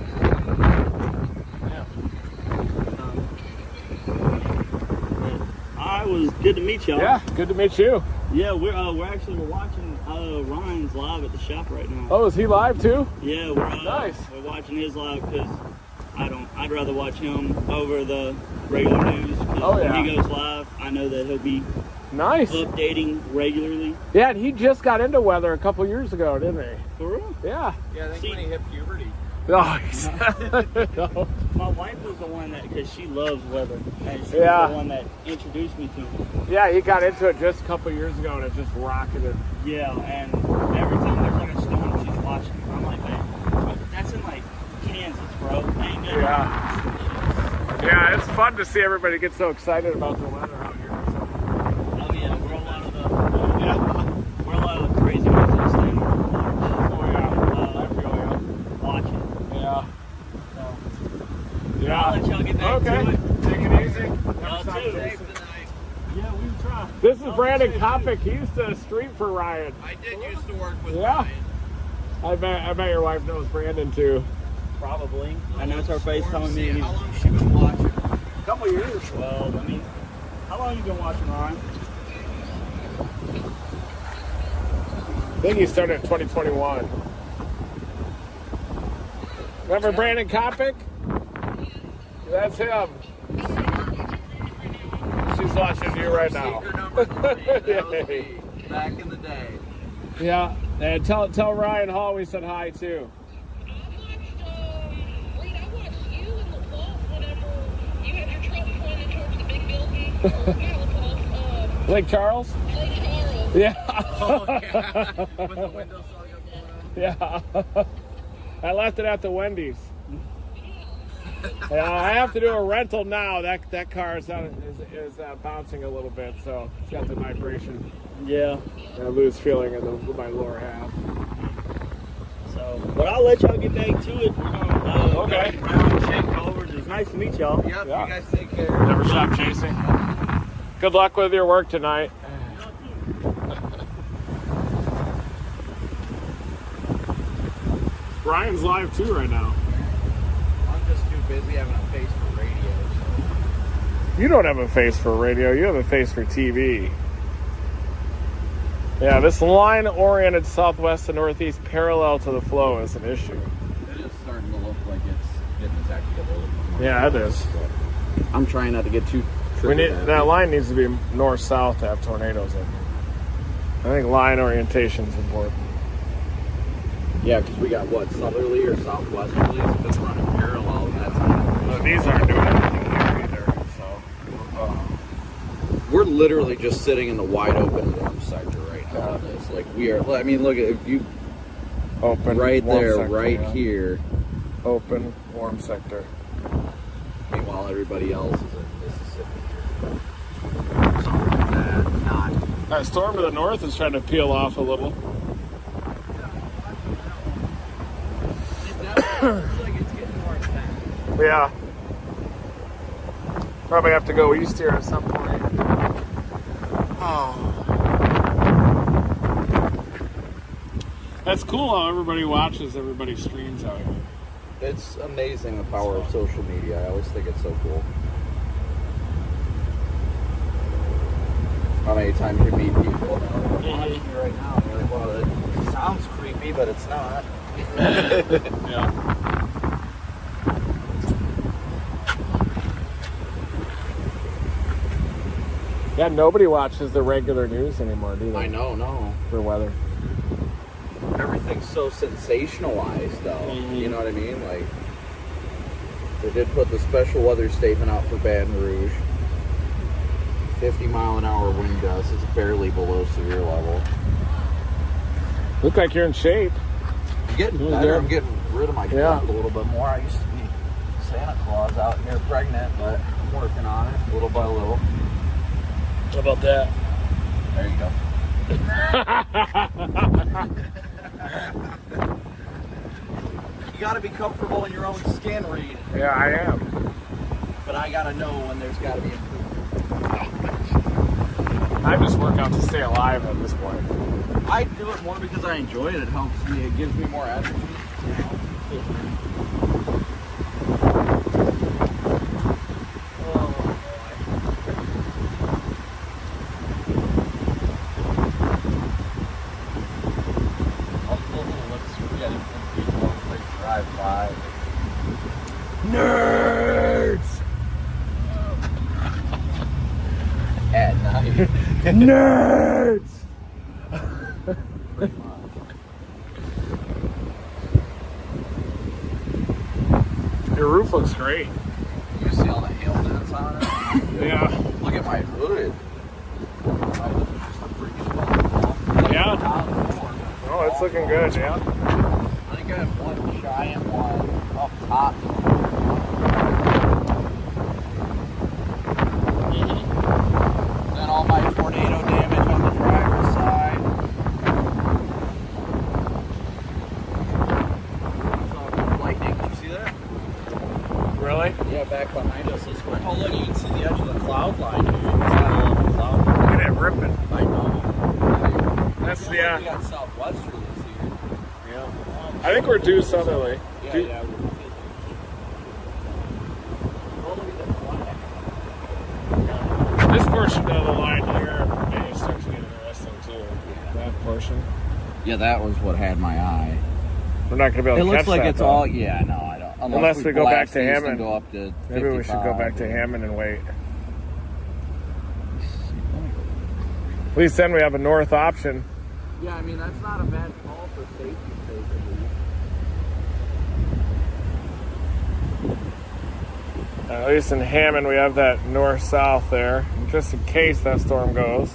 I was good to meet y'all. yeah, good to meet you. Yeah, we're watching Ryan's live at the shop right now. Oh, is he live too? Yeah, Nice. We're watching his live because I'd rather watch him over the regular news. 'Cause Oh, yeah. when he goes live, I know that he'll be Nice. updating regularly. Yeah, and he just got into weather a couple years ago, didn't he? For real. Yeah. Yeah, I think when he hit puberty. Oh, no. My wife was the one because she loves weather, and she Yeah. was the one that introduced me to him. Yeah, he got into it just a couple years ago, and it just rocketed. Yeah, and every time there's like a storm, she's watching. I'm like, man, that's in like Kansas, bro. Ain't good. Yeah. Yeah, it's fun to see everybody get so excited about the weather out here. Oh yeah, we're a lot of the crazy ones that stand on the porch. Oh yeah, I feel ya. Watching. Yeah. So, Yeah. I'll let y'all get back Okay. to it. Take it easy. Y'all too. Safe. Yeah, we try. This is Brandon. Brandon Kopic, he used to stream for Ryan. I did used to work with Yeah. Ryan. I bet your wife knows Brandon too. Probably. I know it's our face telling me. How long has she been watching? A couple years. Well, I mean, how long you been watching, Ryan? I think he started in 2021. Remember Brandon Kopic? That's him. She's watching you right now. Secret number 3. That was me back in the day. Yeah, and tell Ryan Hall we said hi too. I watched you in the vault whenever you had your truck pointed towards the big building. Or not the vault, Lake Charles? Lake Charles. Yeah. Oh, yeah. When the windows all got blown out. Yeah. I left it at the Wendy's. Yeah, I have to do a rental now. That car is bouncing a little bit, so it's got the vibration. Yeah. I lose feeling in my lower half. So, but I'll let y'all get back to it. We're gonna Okay. go around, shake overs. It's nice to meet y'all. Yep, Yeah. you guys take care. Never stop chasing. Good luck with your work tonight. Brian's live too right now. I'm just too busy having a face for radio. You don't have a face for radio, you have a face for TV. Yeah, this line-oriented southwest to northeast parallel to the flow is an issue. It is starting to look like it's getting attacked together. Yeah, it is. I'm trying not to get too We need, that line needs to be north-south to have tornadoes in. I think line orientation is important. Yeah, because we got what, southerly or southwesterly? If it's running parallel, that's Well, these aren't doing anything here either, so. we're literally just sitting in the wide open warm sector right now on this. Like we are. I mean, look at you Open. right warm there, sector, right yeah. here. Open, warm sector. Meanwhile, everybody else is in Mississippi. Something like that. Not. That storm to the north is trying to peel off a little. Looks like it's getting more intense. Yeah. Probably have to go east here at some point. Oh. That's cool how everybody watches, everybody streams out here. It's amazing the power of social media. I always think it's so cool. How many times you meet people and they're like, watching me right now, and you're like, well, it sounds creepy, but it's not. Yeah. Yeah, nobody watches the regular news anymore, do they? I know, no. For weather. Everything's so sensationalized, though. You know what I mean? Like, they did put the special weather statement out for Baton Rouge. 50-mile-an-hour wind gusts. It's barely below severe level. Look like you're in shape. I'm getting Doing better. good. I'm getting rid of my Yeah. gut a little bit more. I used to be Santa Claus out here pregnant, but I'm working on it little by little. What about that? There you go. You gotta be comfortable in your own skin, Reed. Yeah, I am. But I gotta know when there's gotta be improvement. I just work out to stay alive at this point. I do it more because I enjoy it. It helps me. It gives me more energy. Nerds! At night. Nerds! Your roof looks great. You see all the hail dents on it? Yeah. Look at my hood. My hood is just a freaking ball. Yeah. Oh, it's looking good, yeah. I think I have one giant one up top. Then all my tornado damage on the driver's side. Lightning, did you see that? Really? Yeah, back behind us this way. Oh, look, you can see the edge of the cloud line here. It's got a little cloud line. Look at it ripping. I know. We yeah. got southwesterlies here. Yeah. I think we're due southerly. Yeah, Due- yeah. This portion of the line here maybe starts to get interesting too. That portion. Yeah, that was what had my eye. We're not going to be able It to looks catch like that, it's though. all. Yeah, no, I don't. Unless we go back blast to east and Hammond. Go up to Maybe we should go 55. back to Hammond and wait. At least then we have a north option. Yeah, I mean that's not a bad call for safety's sake at least. At least in Hammond we have that north-south there, just in case that storm goes.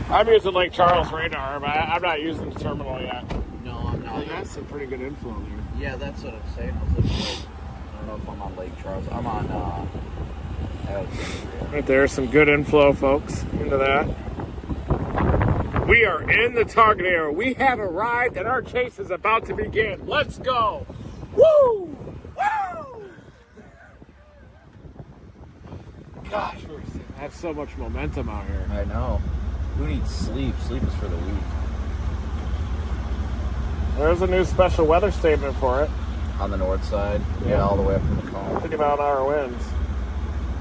I'm using Lake Charles radar, but I'm not using the terminal yet. No, I'm not. That's some pretty good inflow there. Yeah, that's what I'm saying. I was looking like, I don't know if I'm on Lake Charles. I'm on Alexandria. Right there, some good inflow, folks, into that. We are in the target area. We have arrived and our chase is about to begin. Let's go! Woo! Woo! Gosh, I have so much momentum out here. I know. Who needs sleep? Sleep is for the weak. There's a new special weather statement for it. On the north side, yeah, all the way up to the cone. 50-mile-an-hour winds.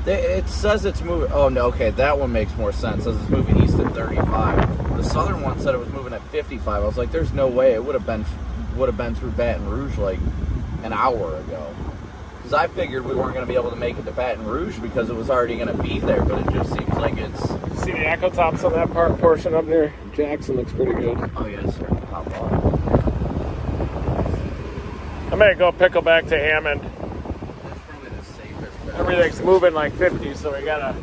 It says it's moving. Oh no, okay, that one makes more sense. It says it's moving east at 35. The southern one said it was moving at 55. I was like, "There's no way it would have been through Baton Rouge like an hour ago." Because I figured we weren't going to be able to make it to Baton Rouge because it was already going to be there. But it just seems like it's. See the echo tops on that portion up there? Jackson looks pretty good. Oh yeah, it's starting to pop up. I'm going to go pickle back to Hammond. That's probably the safest bet. Everything's moving like 50, so we got to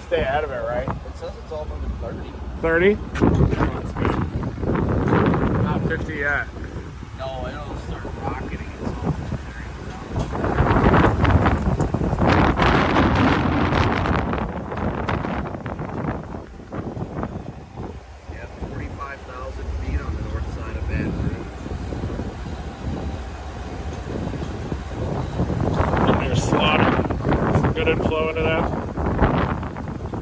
stay ahead of it, right? It says it's all moving 30? 30. That's good. Not 50 yet. No, it'll start rocketing itself. Yeah, 45,000 feet on the north side of Baton Rouge. And there's slaughter. Some good inflow into that.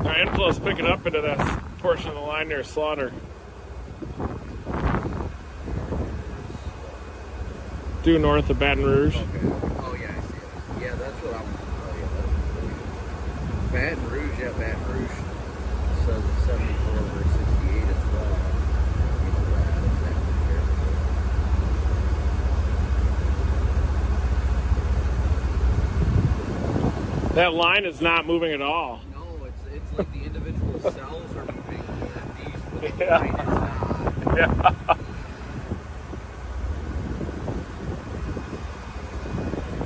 Our inflow's picking up into that portion of the line near slaughter. Due north of Baton Rouge. Okay. Oh yeah, I see it. Yeah, that's what I'm. Oh yeah, that's Baton Rouge. Yeah, Baton Rouge says it's 74 over 68 as well. That line is not moving at all. No, it's like the individual cells are moving east, but the Yeah. line is not. Yeah.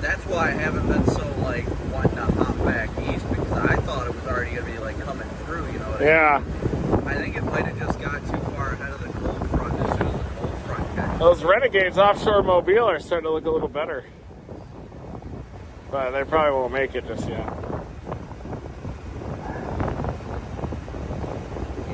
That's why I haven't been so like wanting to hop back east because I thought it was already gonna be like coming through. You know what Yeah. I mean? I think it might have just got too far ahead of the cold front as soon as the cold front catches. Those renegades offshore Mobile are starting to look a little better. But they probably won't make it just yet. Yeah,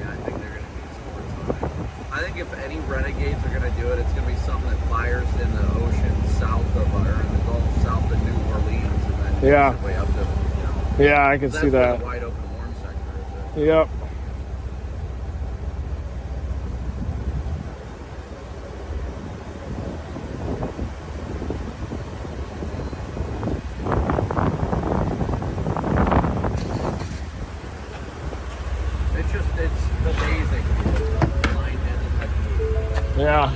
I think they're gonna need some more time. I think if any renegades are gonna do it, it's gonna be something that fires in the ocean south of or in the Gulf south of New Orleans and then Yeah. way up to Yeah, I can that's see where that. the wide open warm sector is. Yep. It's amazing. The line hasn't moved. Yeah.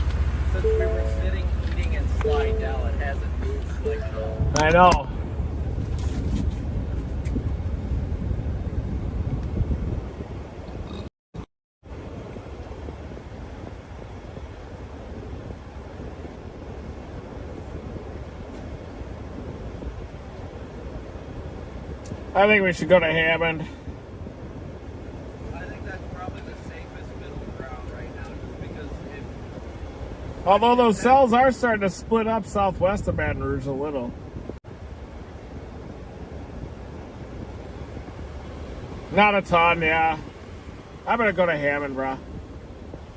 Since we were sitting, eating in Slidell, it hasn't moved like at all. I know. I think we should go to Hammond. I think that's probably the safest middle ground right now, just because if Although those cells are starting to split up southwest of Baton Rouge a little. Not a ton, yeah. I'm gonna go to Hammond, bro.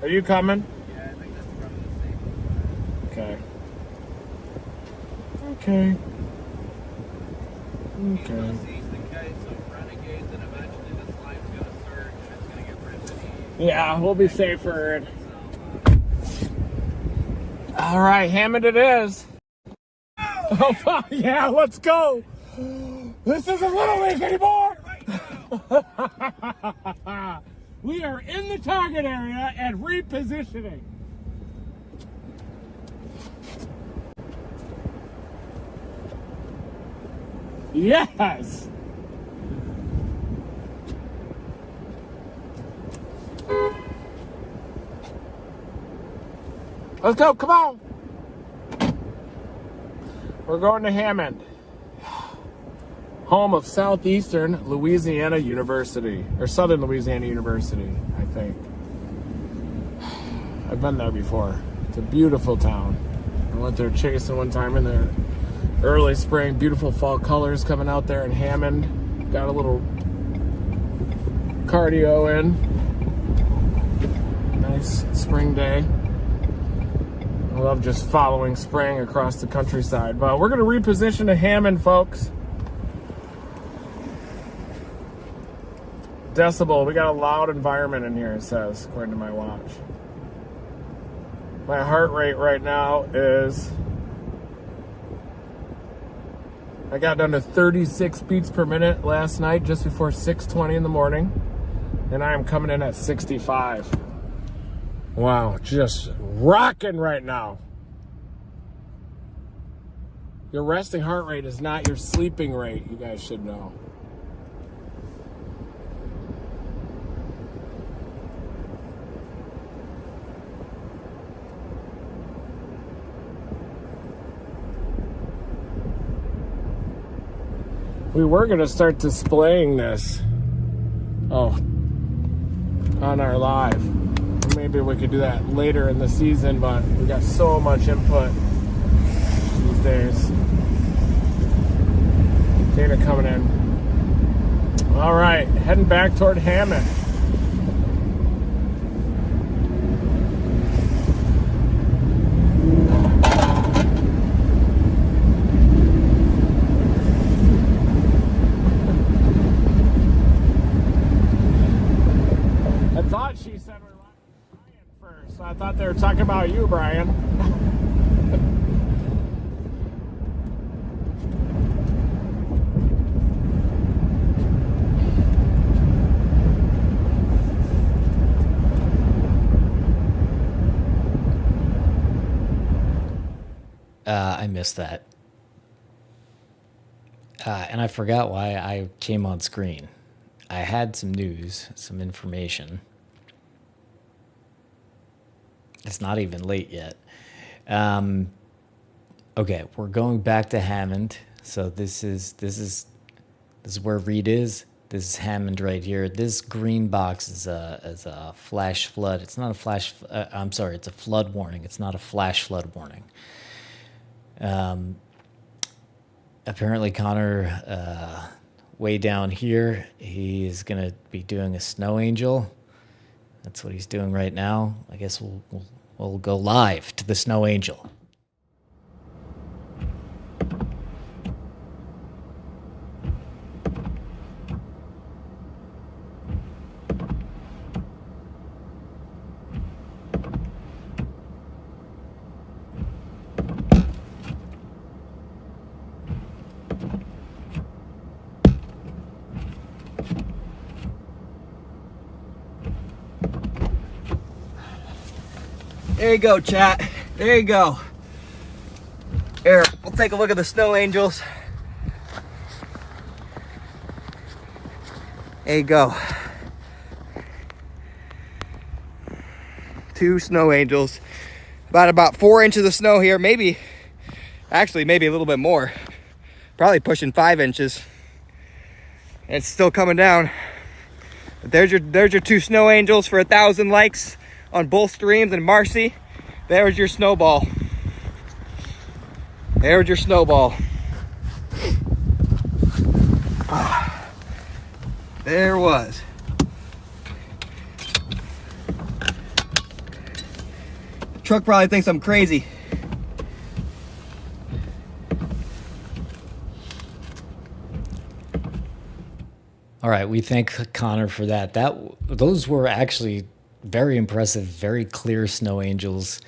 Are you coming? yeah, I think that's probably the safest. Okay. Okay. Okay. the case of renegades, and eventually this line's going to surge and it's going to get pretty. Yeah, we'll be safer. All right, Hammond it is. Oh, fuck, yeah, let's go. This isn't Little League anymore. We are in the target area and repositioning. Yes. Let's go, come on. We're going to Hammond, home of Southeastern Louisiana University, or Southern Louisiana University, I think. I've been there before. It's a beautiful town. I went there chasing one time in the early spring. Beautiful fall colors coming out there in Hammond. Got a little cardio in. Nice spring day. I love just following spring across the countryside. But we're going to reposition to Hammond, folks. Decibel, we got a loud environment in here, it says, according to my watch. My heart rate right now is, I got down to 36 beats per minute last night, just before 6:20 in the morning. And I am coming in at 65. Wow, just rocking right now. Your resting heart rate is not your sleeping rate, you guys should know. We were going to start displaying this, on our live. Maybe we could do that later in the season, but we got so much input these days. Data coming in. All right, heading back toward Hammond. I thought she said we're live first. I thought they were talking about you, Brian. I missed that. And I forgot why I came on screen. I had some news, some information. It's not even late yet. Okay, we're going back to Hammond. So this is where Reed is. This is Hammond right here. This green box is a flash flood. It's not a flash. I'm sorry. It's a flood warning. It's not a flash flood warning. Apparently Connor, way down here, he is going to be doing a snow angel. That's what he's doing right now. I guess we'll go live to the snow angel. There you go, chat. There you go. Here, we'll take a look at the snow angels. There you go. 2 snow angels. About 4 inches of snow here. Maybe a little bit more. Probably pushing 5 inches. And it's still coming down. But there's your 2 snow angels for 1,000 likes on both streams. And Marcy, there's your snowball. There's your snowball. There was. Truck probably thinks I'm crazy. All right, we thank Connor for that. Those were actually very impressive, very clear snow angels.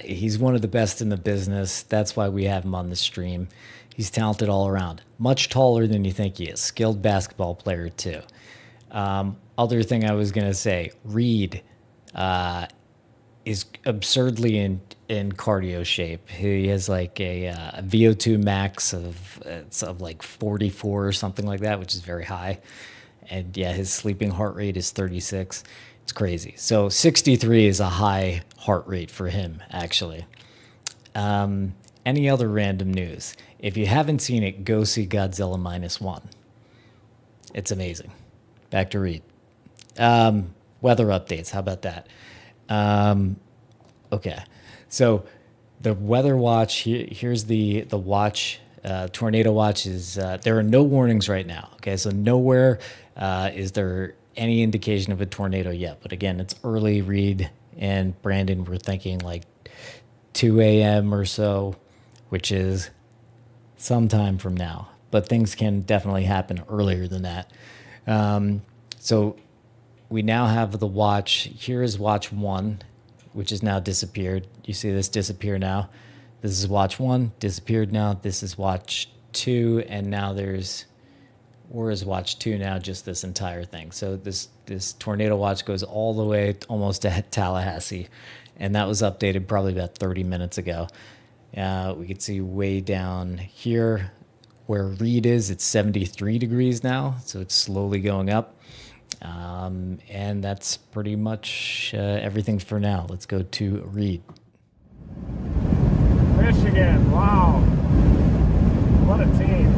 He's one of the best in the business. That's why we have him on the stream. He's talented all around. Much taller than you think he is. Skilled basketball player too. Other thing I was gonna say, Reed is absurdly in cardio shape. He has like a VO2 max of like 44 or something like that, which is very high. And yeah, his sleeping heart rate is 36. It's crazy. So 63 is a high heart rate for him, actually. Any other random news? If you haven't seen it, go see Godzilla -1. It's amazing. Back to Reed. Weather updates. How about that? Okay. So the weather watch, here's the watch. Tornado watch is, there are no warnings right now. Okay. So nowhere is there any indication of a tornado yet. But again, it's early. Reed and Brandon were thinking like 2 a.m. or so, which is sometime from now. But things can definitely happen earlier than that. So we now have the watch. Here is watch 1, which has now disappeared. You see this disappear now. This is watch 1, disappeared now. This is watch 2, and now where is watch 2 now? Just this entire thing. So this tornado watch goes all the way almost to Tallahassee, and that was updated probably about 30 minutes ago. We can see way down here where Reed is, it's 73 degrees now, so it's slowly going up. And that's pretty much everything for now. Let's go to Reed. Michigan, wow. What a team.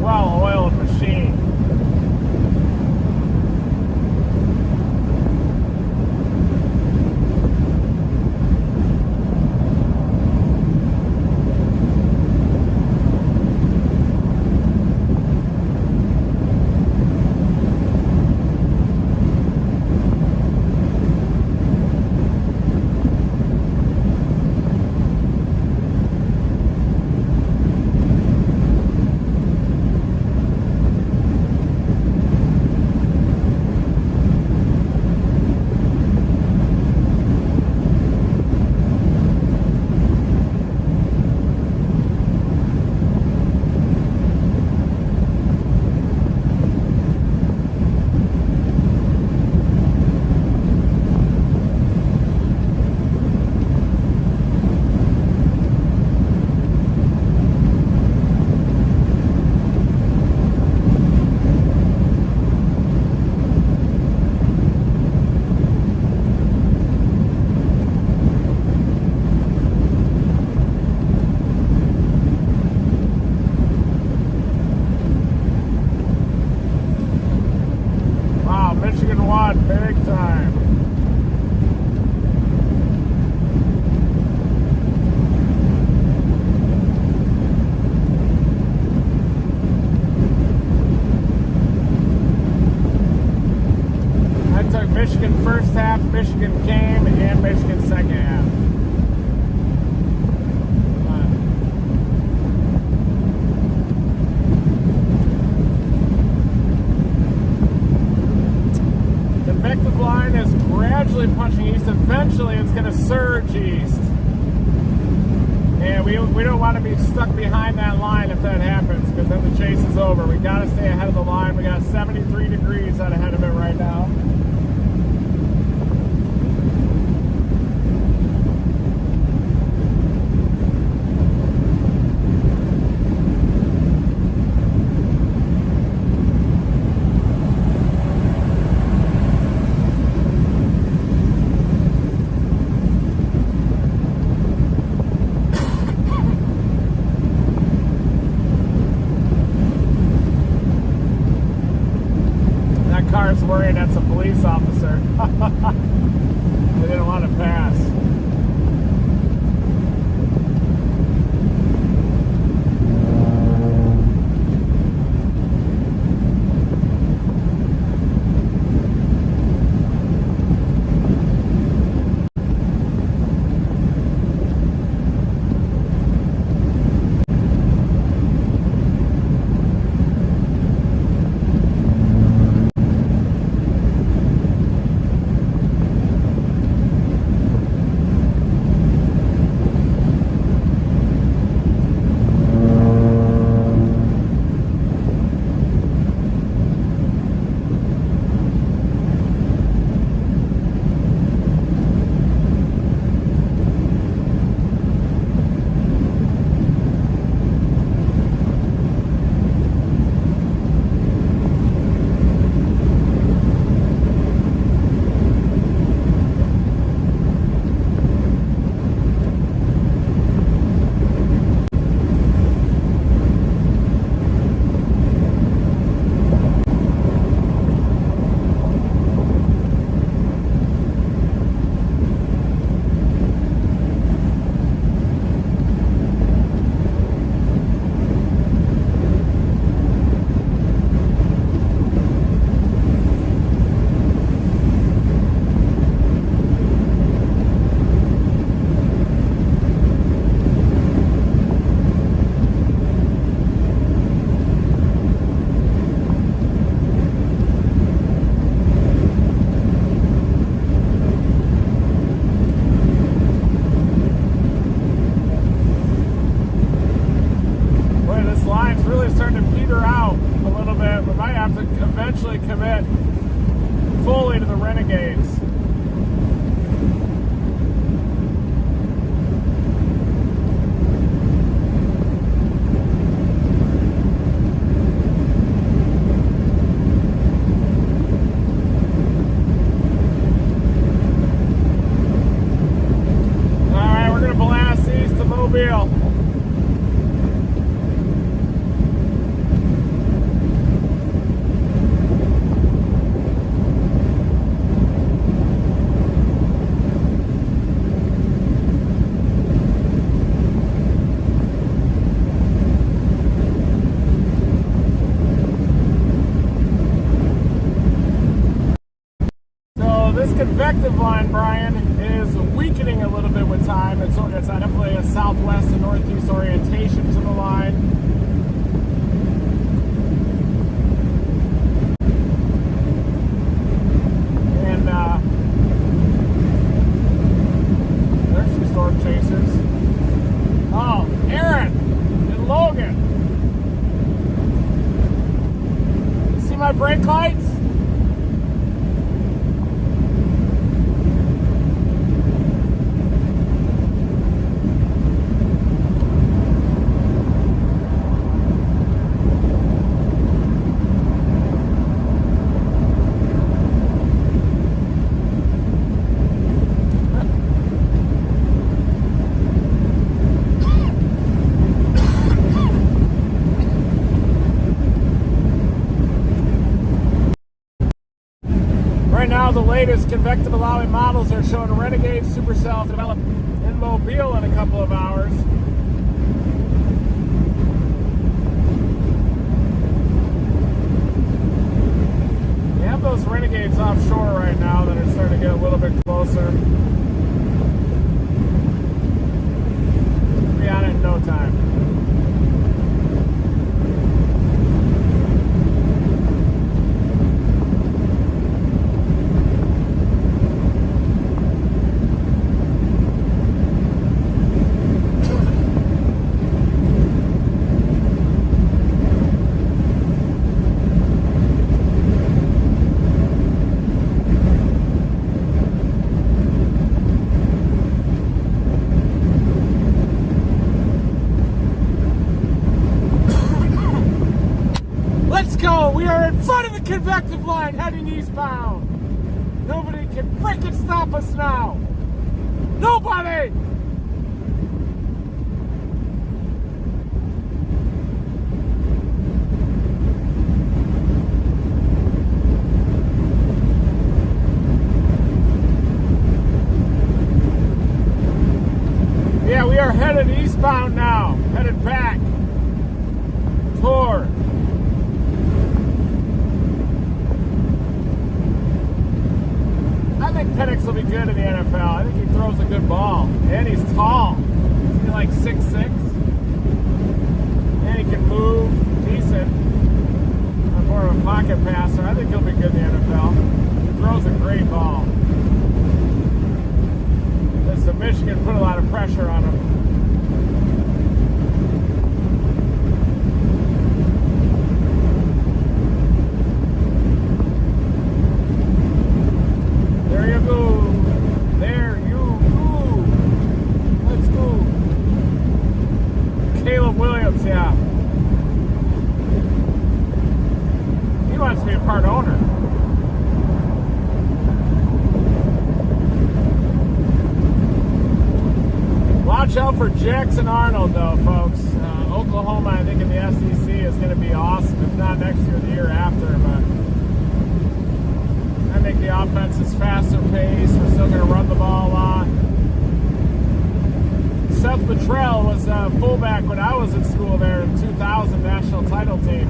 Well-oiled machine. Michigan came and Michigan second half. Convective line is gradually punching east. Eventually it's going to surge east. And we don't want to be stuck behind that line if that happens, because then the chase is over. We got to stay ahead of the line. We got 73 degrees out ahead of it right now. Worried that's a police officer. They didn't want to pass. line's really starting to peter out a little bit. We might have to eventually commit fully to the renegades. Mobile. So this convective line, Brian, is weakening a little bit with time. It's definitely a southwest and northeast orientation to the line. And there's some storm chasers. Oh, Aaron and Logan. See my brake lights? Right now, the latest convective allowing models are showing renegade supercell develop in Mobile in a couple of hours. We have those renegades offshore right now that are starting to get a little bit closer. We'll be on it in no time. We are in front of the convective line heading eastbound. Nobody can freaking stop us now. Nobody! Yeah, we are headed eastbound now. Headed back toward I think Penix will be good in the NFL. I think he throws a good ball. And he's tall. He's like 6'6". And he can move decent. I'm more of a pocket passer. I think he'll be good in the NFL. He throws a great ball. Listen, Michigan put a lot of pressure on him. There you go. There you go. Let's go. Caleb Williams, yeah. He wants to be a part owner. Watch out for Jackson Arnold, though, folks. Oklahoma, I think, in the SEC is going to be awesome. If not next year, the year after. But I think the offense is faster paced. We're still going to run the ball a lot. Seth Luttrell was a fullback when I was in school there in 2000 national title team.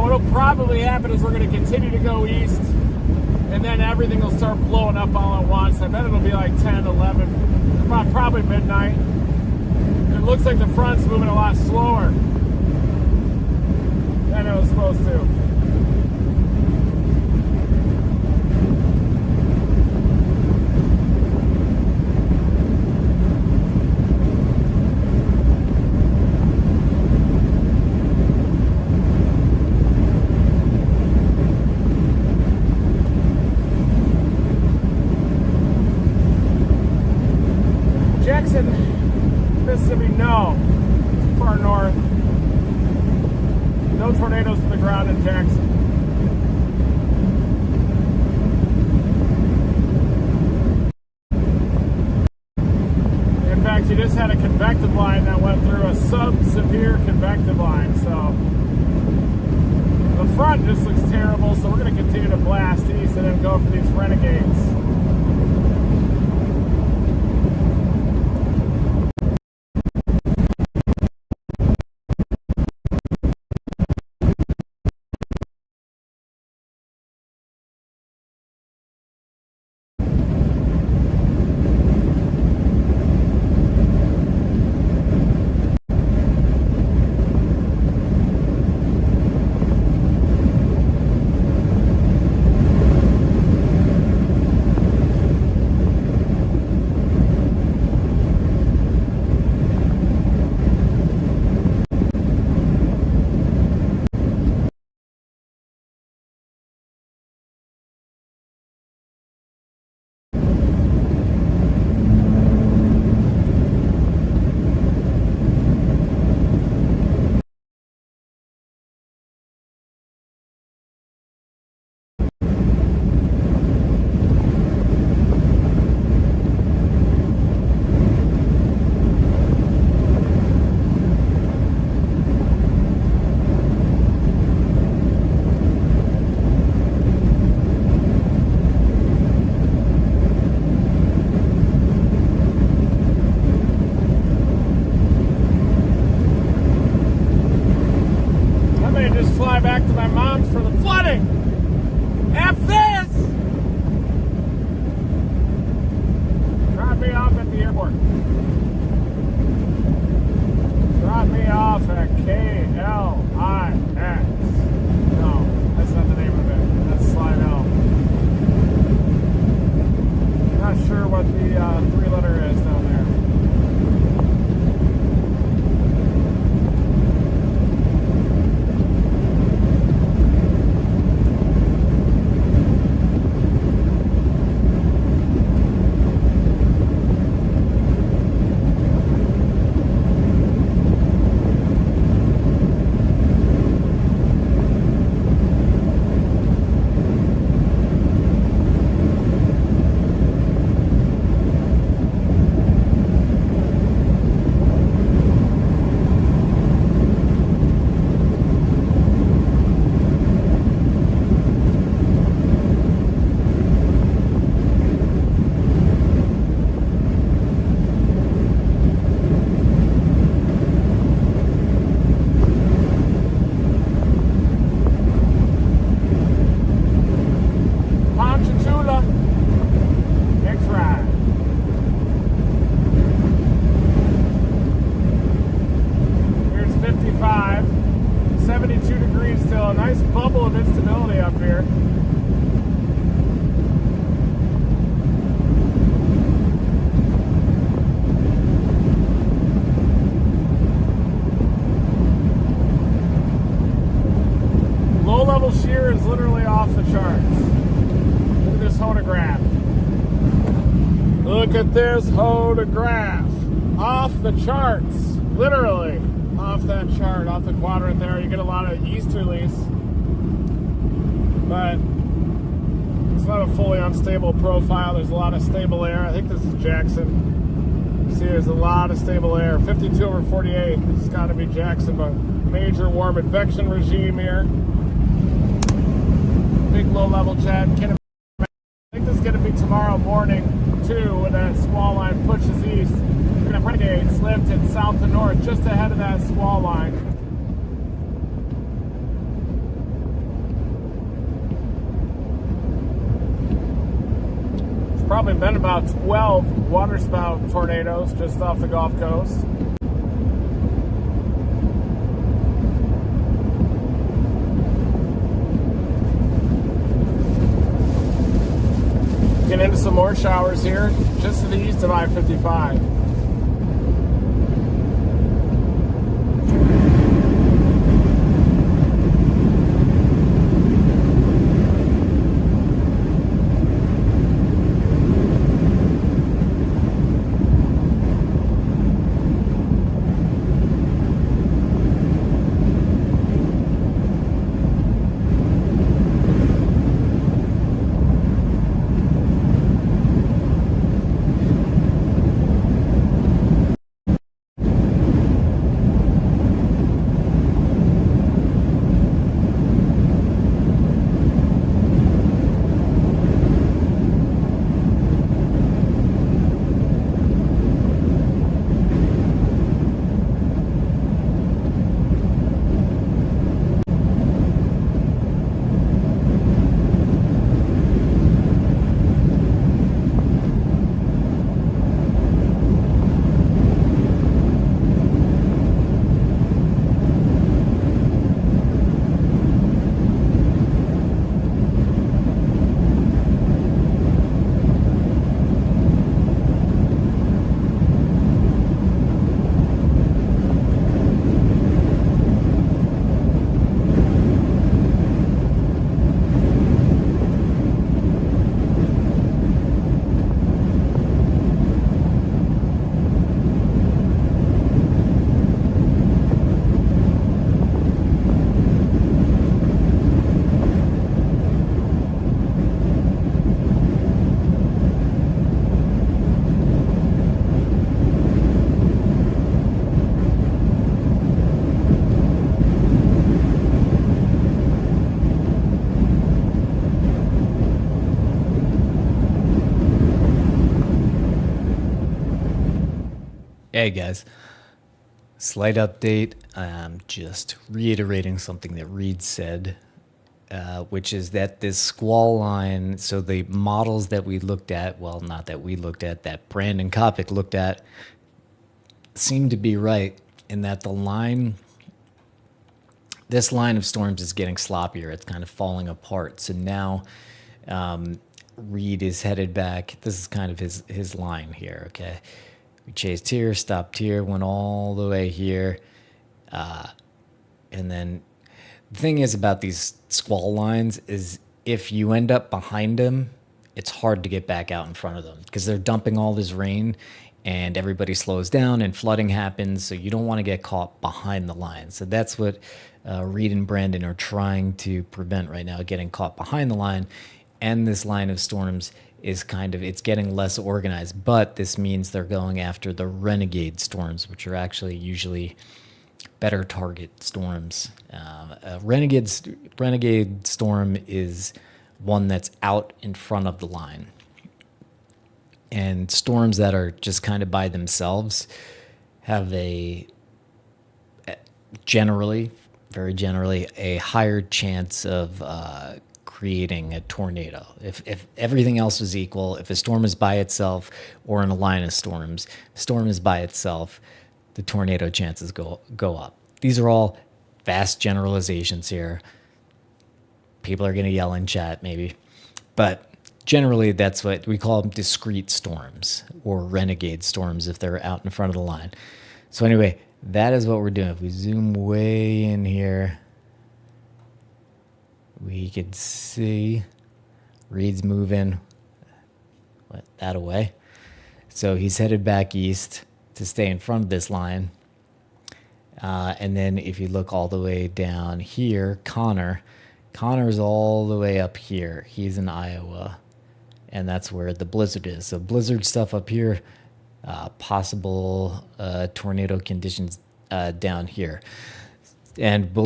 What'll probably happen is we're going to continue to go east, and then everything will start blowing up all at once. I bet it'll be like 10, 11, probably midnight. It looks like the front's moving a lot slower. tornadoes to the ground in Jackson. In fact, you just had a convective line that went through a sub-severe convective line, so the front just looks terrible, so we're going to continue to blast east and then go for these renegades. Back to my mom's for the flooding. F this! Drop me off at the airport. Drop me off at KLIX. No, that's not the name of it. That's Slidell. Not sure what the 3-letter is down there. Look at this photograph. Off the charts. Literally. Off that chart, off the quadrant there. You get a lot of easterlies. But it's not a fully unstable profile. There's a lot of stable air. I think this is Jackson. See, there's a lot of stable air. 52/48. This has got to be Jackson, but major warm advection regime here. Big low-level jet. I think this is going to be tomorrow morning, too, when that squall line pushes east. We're going to have renegades lifted south to north, just ahead of that squall line. It's probably been about 12 waterspout tornadoes just off the Gulf Coast. Getting into some more showers here, just to the east of I-55. Hey guys, slight update. I'm just reiterating something that Reed said, which is that this squall line, so the models that we looked at, well, not that we looked at, that Brandon Kopic looked at, seem to be right in that this line of storms is getting sloppier. It's kind of falling apart. So now Reed is headed back. This is kind of his line here, okay? We chased here, stopped here, went all the way here. And then the thing is about these squall lines is if you end up behind them, it's hard to get back out in front of them because they're dumping all this rain and everybody slows down and flooding happens. So you don't want to get caught behind the line. So that's what Reed and Brandon are trying to prevent right now, getting caught behind the line. And this line of storms is it's getting less organized, but this means they're going after the renegade storms, which are actually usually better target storms. A renegade storm is one that's out in front of the line. And storms that are just kind of by themselves have very generally, a higher chance of creating a tornado. If everything else was equal, if a storm is by itself or in a line of storms, storm is by itself, the tornado chances go up. These are all vast generalizations here. People are going to yell in chat maybe, but generally that's what we call them, discrete storms or renegade storms if they're out in front of the line. So anyway, that is what we're doing. If we zoom way in here, we could see Reed's moving that away. So he's headed back east to stay in front of this line. And then if you look all the way down here, Connor's all the way up here. He's in Iowa, and that's where the blizzard is. So blizzard stuff up here, possible tornado conditions down here. And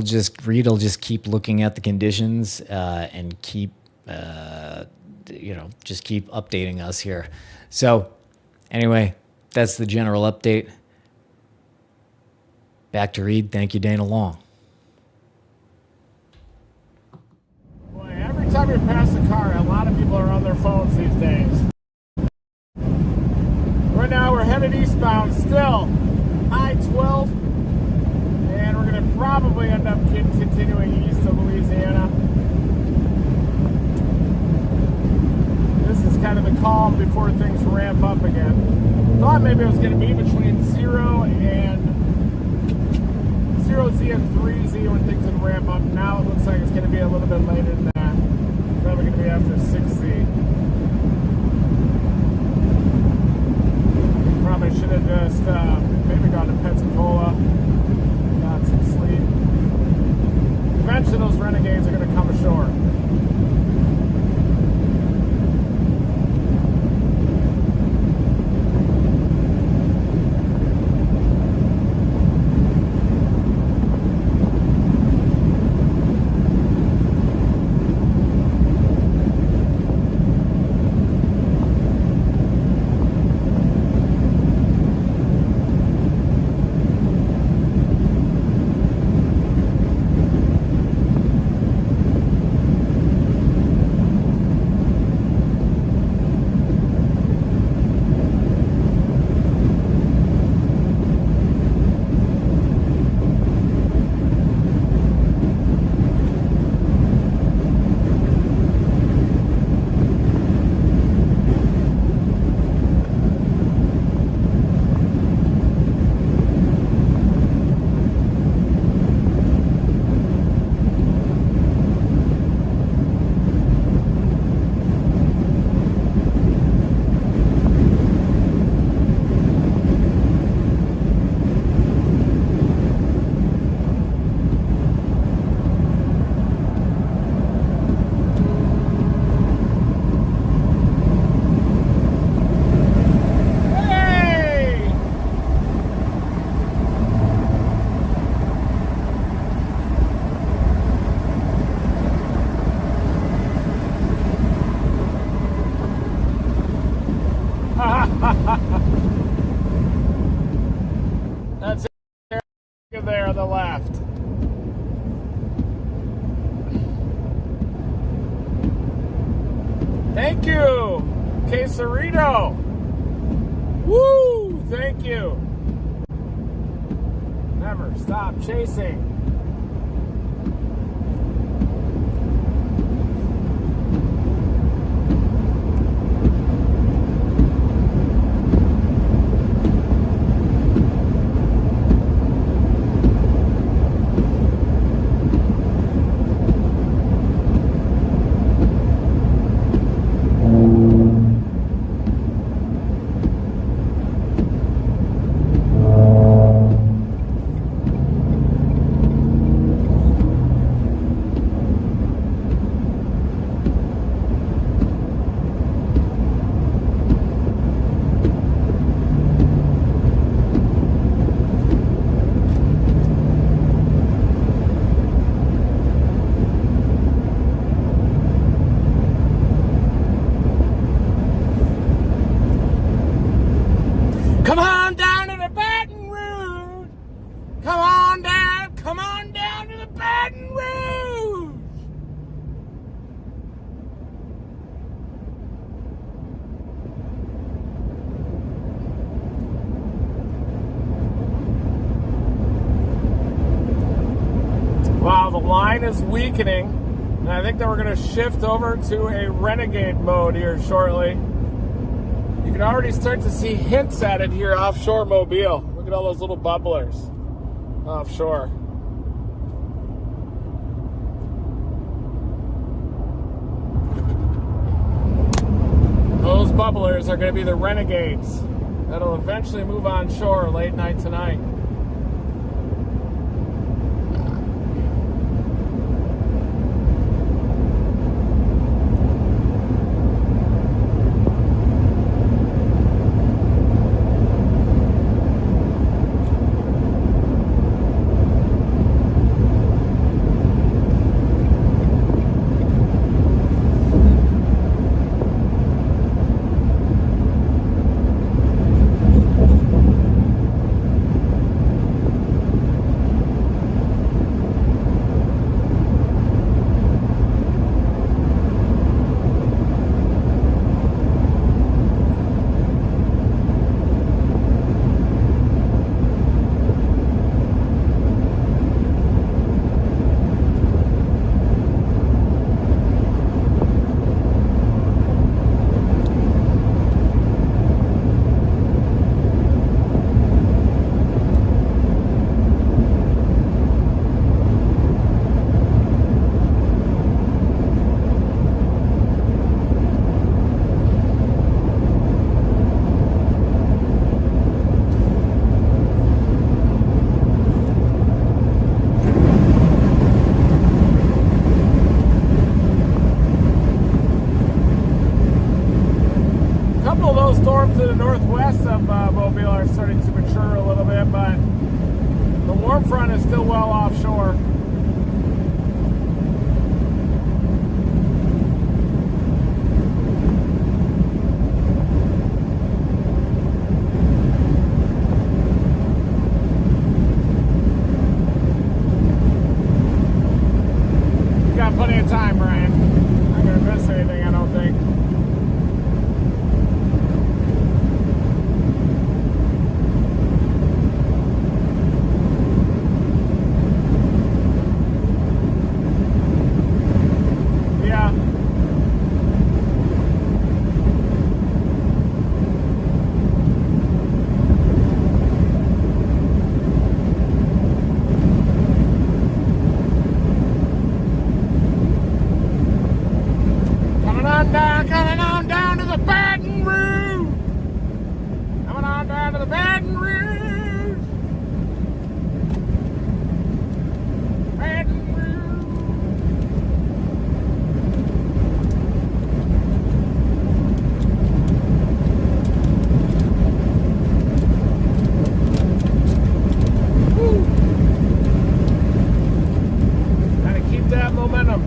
Reed will just keep looking at the conditions and keep, just keep updating us here. So anyway, that's the general update. Back to Reed. Thank you, Dana Long. Boy, every time you pass a car, a lot of people are on their phones these days. Right now we're headed eastbound still, I-12. And we're going to probably end up continuing east to Louisiana. This is kind of the calm before things ramp up again. Thought maybe it was going to be between 0Z and 3Z when things would ramp up. Now it looks like it's going to be a little bit later than that. Probably going to be after 6Z. Probably should have just maybe gone to Pensacola. Some sleep. Eventually those renegades are going to come ashore. Thank you, Quesarito. Woo! Thank you. Never stop chasing. Come on down to the Baton Rouge. Come on down to the Baton Rouge. Wow, the line is weakening. And I think that we're going to shift over to a renegade mode here shortly. You can already start to see hints at it here offshore Mobile. Look at all those little bubblers offshore. Those bubblers are going to be the renegades that'll eventually move on shore late night tonight. To the northwest of Mobile are starting to mature a little bit, but the warm front is still well offshore. You got plenty of time, Brian. Not gonna miss anything, I don't think. Coming on down to the Baton Rouge. Coming on down to the Baton Rouge. Baton Rouge. Woo. Gotta keep that momentum.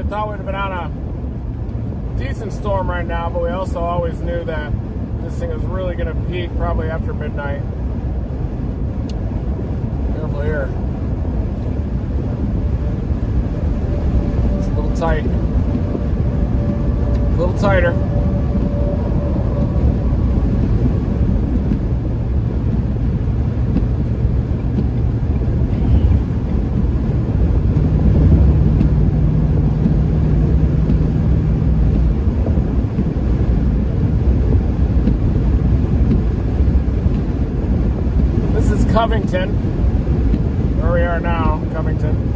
thought we'd have been on a decent storm right now, but we also always knew that this thing is really going to peak probably after midnight. Careful here. It's a little tight. A little tighter. Covington, where we are now, Covington.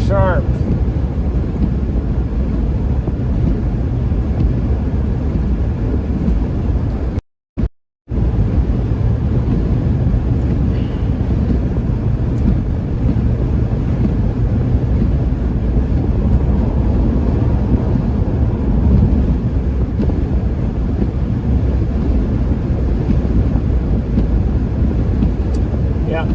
Sharp. Yeah.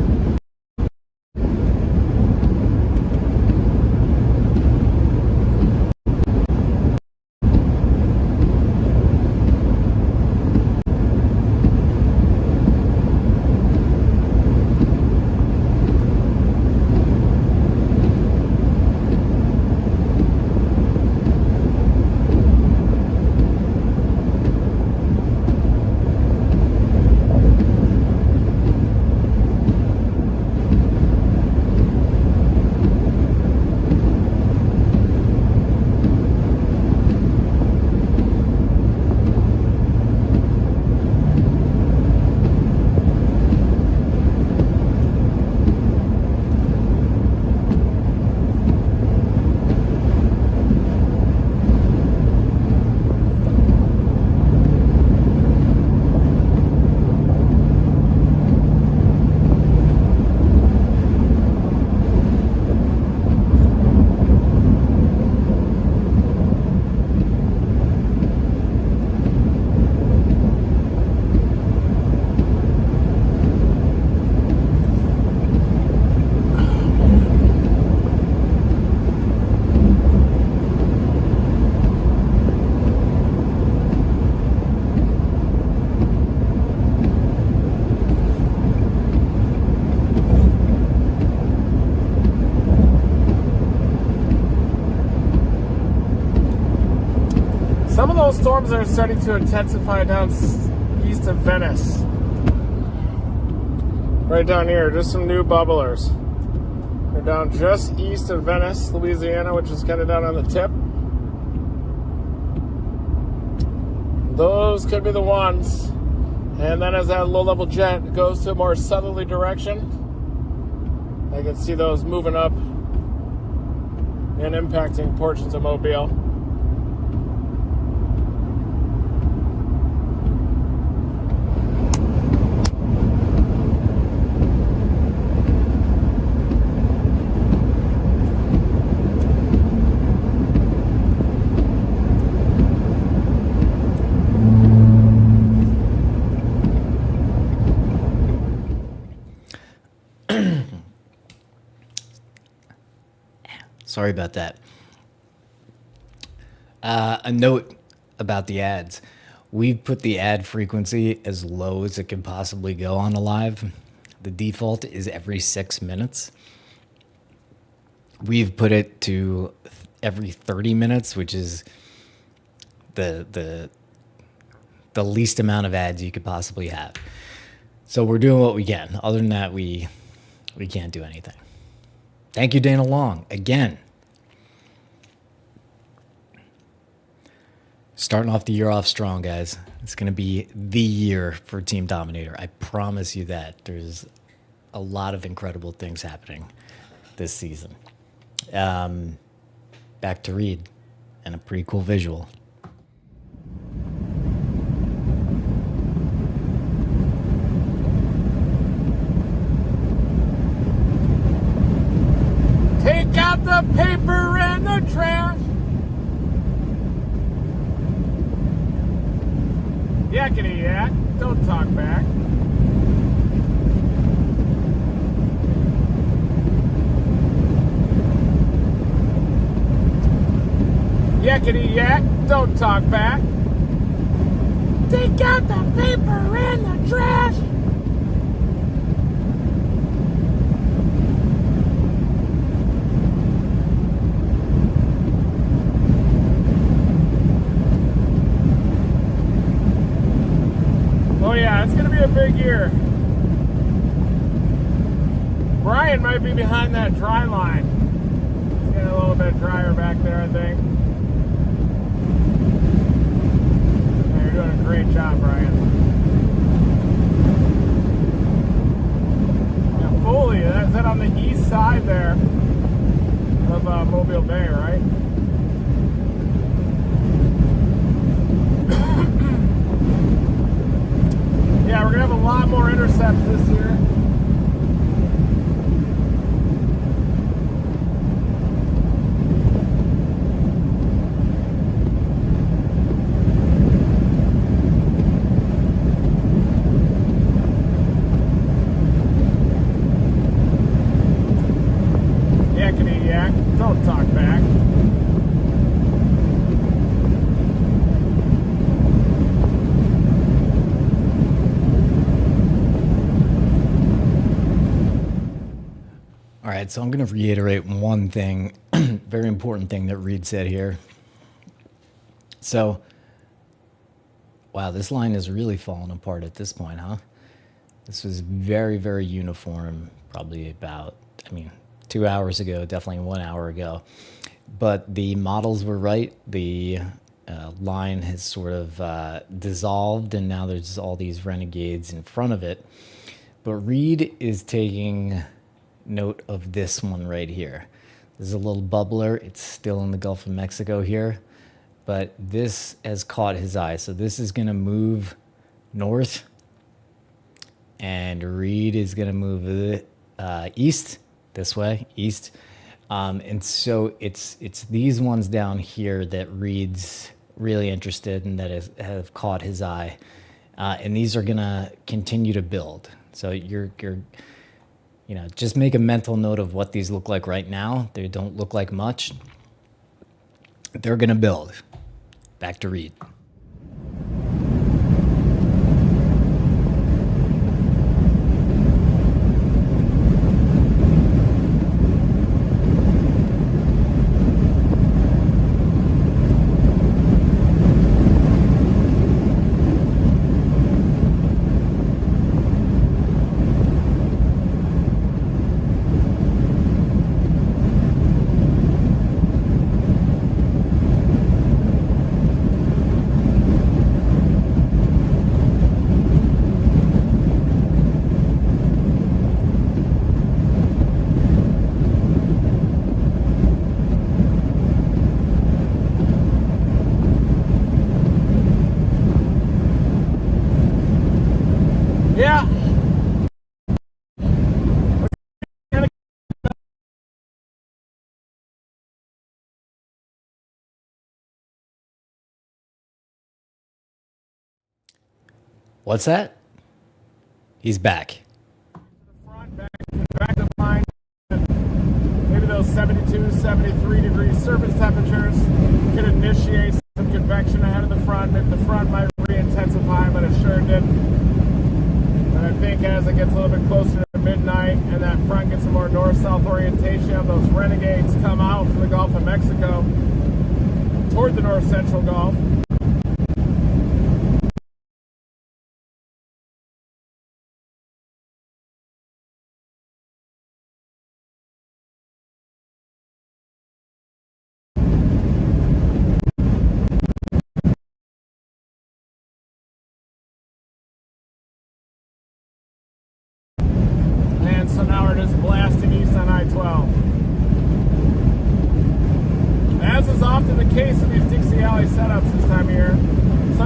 Some of those storms are starting to intensify down east of Venice. Right down here, just some new bubblers. They're down just east of Venice, Louisiana, which is kind of down on the tip. Those could be the ones. And then as that low-level jet goes to a more southerly direction, I can see those moving up and impacting portions of Mobile. Sorry about that. A note about the ads. We've put the ad frequency as low as it can possibly go on a live. The default is every 6 minutes. We've put it to every 30 minutes, which is the least amount of ads you could possibly have. So we're doing what we can. Other than that, we can't do anything. Thank you, Dana Long, again. Starting off the year off strong, guys. It's going to be the year for Team Dominator. I promise you that. There's a lot of incredible things happening this season. Back to Reed and a pretty cool visual. Take out the paper and the trash. Yakety yak, don't talk back. Yakety yak, don't talk back. Take out the paper and the trash. Oh yeah, it's gonna be a big year. Brian might be behind that dry line. It's getting a little bit drier back there, I think. Yeah, you're doing a great job, Brian. Yeah, Foley, is that on the east side there of Mobile Bay, right? Yeah, we're gonna have a lot more intercepts this year. Yakety yak, don't talk back. All right, so I'm going to reiterate one thing, very important thing that Reed said here. So, wow, this line is really falling apart at this point, huh? This was very, very uniform, probably about, 2 hours ago, definitely 1 hour ago. But the models were right. The line has sort of dissolved, and now there's all these renegades in front of it. But Reed is taking note of this one right here. This is a little bubbler. It's still in the Gulf of Mexico here, but this has caught his eye. So this is going to move north, and Reed is going to move east, this way, east. And so it's these ones down here that Reed's really interested in, that have caught his eye. And these are going to continue to build. So you're just make a mental note of what these look like right now. They don't look like much. They're going to build. Back to Reed. What's that? He's back. Front, back to line. Maybe those 72, 73 degree surface temperatures could initiate some convection ahead of the front. Maybe the front might re-intensify, but it sure didn't. And I think as it gets a little bit closer to midnight, and that front gets a more north-south orientation. Of those renegades come out from the Gulf of Mexico toward the north-central Gulf. So now we're just blasting east on I-12. As is often the case in these Dixie Alley setups this time of year,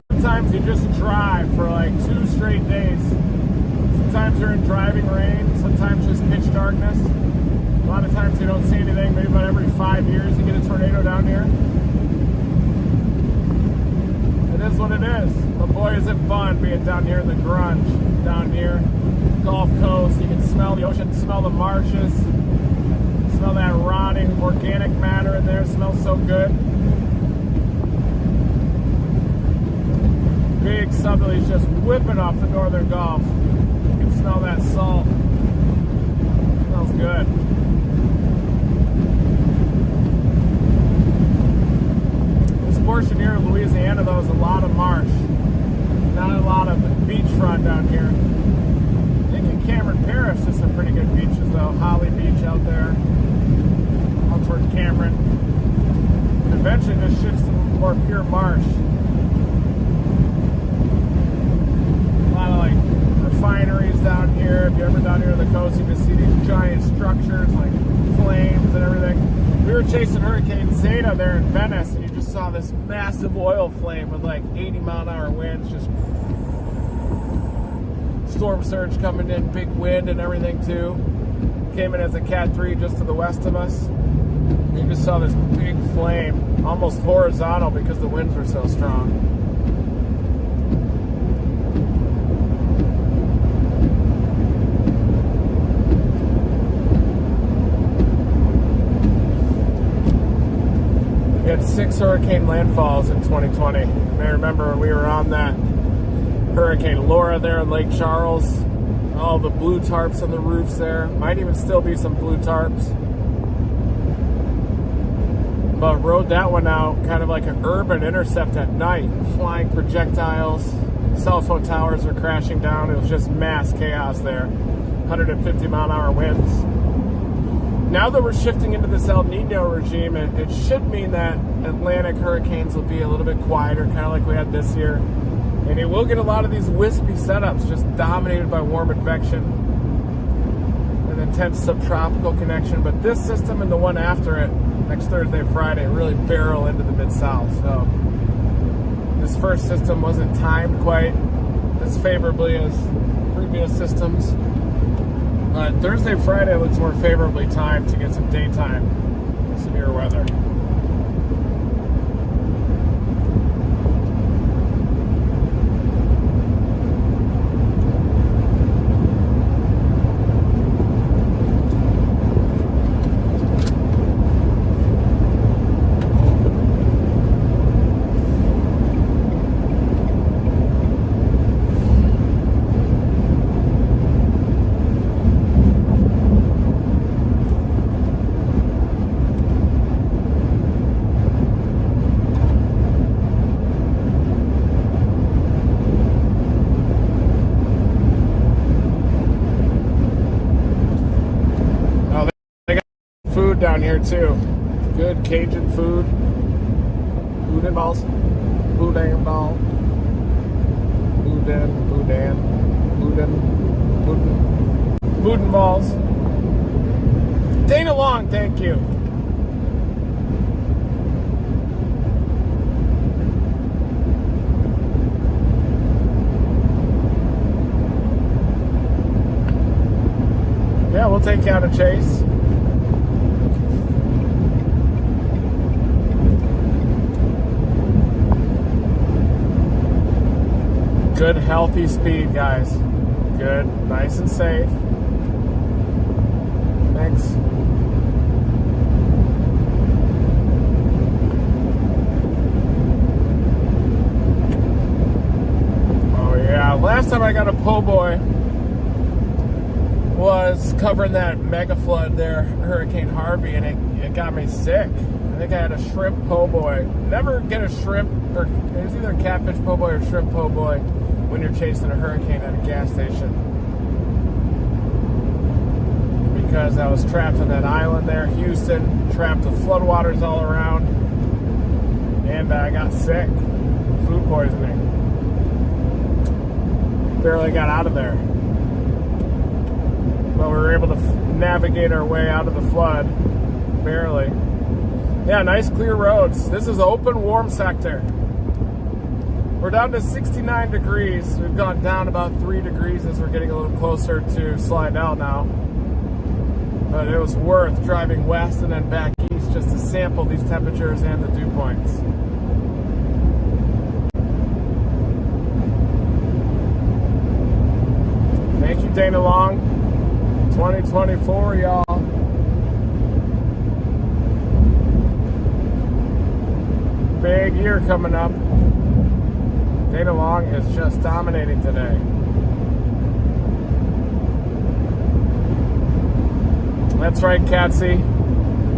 sometimes you just drive for like 2 straight days. Sometimes you're in driving rain, sometimes just pitch darkness. A lot of times you don't see anything. Maybe about every 5 years you get a tornado down here. It is what it is. But boy, is it fun being down here in the grunge, down here. Gulf Coast, you can smell the ocean, smell the marshes, smell that rotting organic matter in there. It smells so good. Big southerlies just whipping off the northern Gulf. You can smell that salt. It smells good. This portion here of Louisiana, though, is a lot of marsh. Not a lot of beachfront down here. Cameron Parish, just some pretty good beaches though. Holly Beach out there, out toward Cameron. And eventually this shifts to more pure marsh. A lot of like refineries down here. If you're ever down here on the coast, you can see these giant structures like flames and everything. We were chasing Hurricane Zeta there in Venice, and you just saw this massive oil flame with like 80-mile-an-hour winds, just storm surge coming in, big wind and everything too. Came in as a Cat 3 just to the west of us. You just saw this big flame, almost horizontal because the winds were so strong. We had 6 hurricane landfalls in 2020. You may remember when we were on that Hurricane Laura there in Lake Charles. All the blue tarps on the roofs there. Might even still be some blue tarps. But rode that one out kind of like an urban intercept at night. Flying projectiles. Cell phone towers were crashing down. It was just mass chaos there. 150-mile-an-hour winds. Now that we're shifting into this El Nino regime, it should mean that Atlantic hurricanes will be a little bit quieter, kind of like we had this year. And it will get a lot of these wispy setups just dominated by warm advection and intense subtropical connection. But this system and the one after it, next Thursday, Friday, really barrel into the Mid-South. So this first system wasn't timed quite as favorably as previous systems. But Thursday, Friday looks more favorably timed to get some daytime severe weather. Down here too. Good Cajun food. Boudin balls. Boudin ball. Boudin balls. Dana Long, thank you. Yeah, we'll take you out a chase. Good, healthy speed, guys. Good, nice and safe. Thanks. Oh yeah, last time I got a po' boy was covering that mega flood there, Hurricane Harvey, and it got me sick. I think I had a shrimp po' boy. Never get a shrimp, or it was either a catfish po' boy or shrimp po' boy when you're chasing a hurricane at a gas station. Because I was trapped on that island there, Houston, trapped with floodwaters all around, and I got sick, food poisoning. Barely got out of there. But we were able to navigate our way out of the flood, barely. Yeah, nice clear roads. This is open, warm sector. We're down to 69 degrees. We've gone down about 3 degrees as we're getting a little closer to Slidell now. But it was worth driving west and then back east just to sample these temperatures and the dew points. Thank you, Dana Long. 2024, y'all. Big year coming up. Dana Long is just dominating today. That's right, Catsy.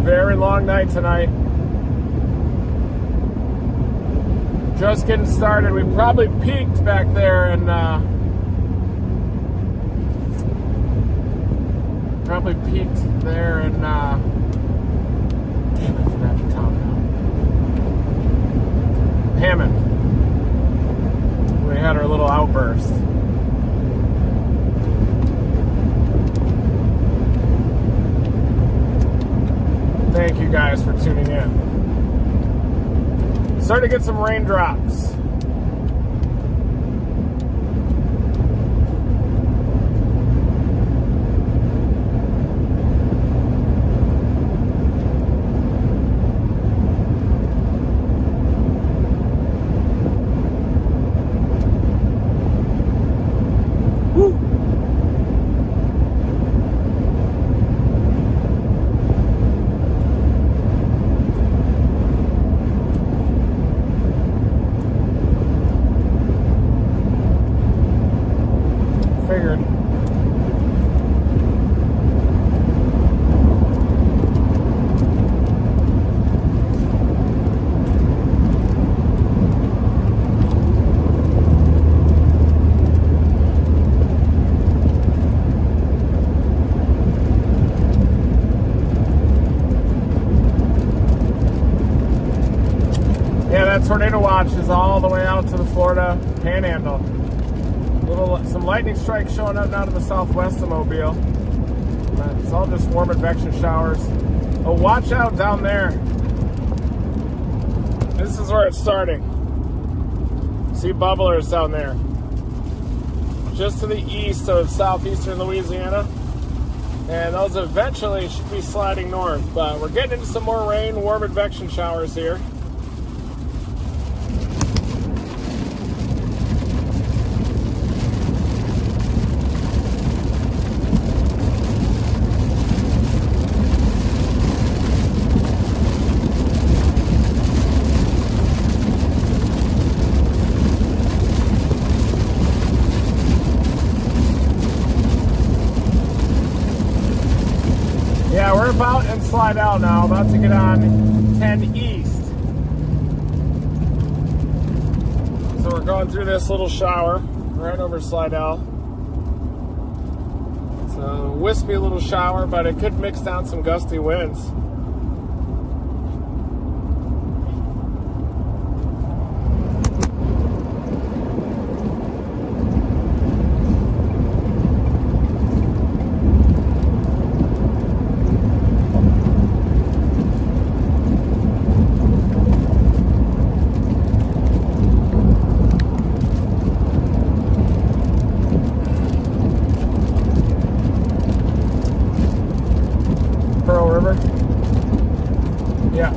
Very long night tonight. Just getting started. We probably peaked back there and damn, I forgot your town now. Hammond. We had our little outburst. Thank you guys for tuning in. Starting to get some raindrops. Tornado watch is all the way out to the Florida Panhandle. Some lightning strikes showing up now to the southwest of Mobile. It's all just warm advection showers. Oh, watch out down there. This is where it's starting. See bubblers down there. Just to the east of southeastern Louisiana. And those eventually should be sliding north. But we're getting into some more rain, warm advection showers here. We're about in Slidell now, about to get on 10 East. So we're going through this little shower right over Slidell. It's a wispy little shower, but it could mix down some gusty winds. Yeah.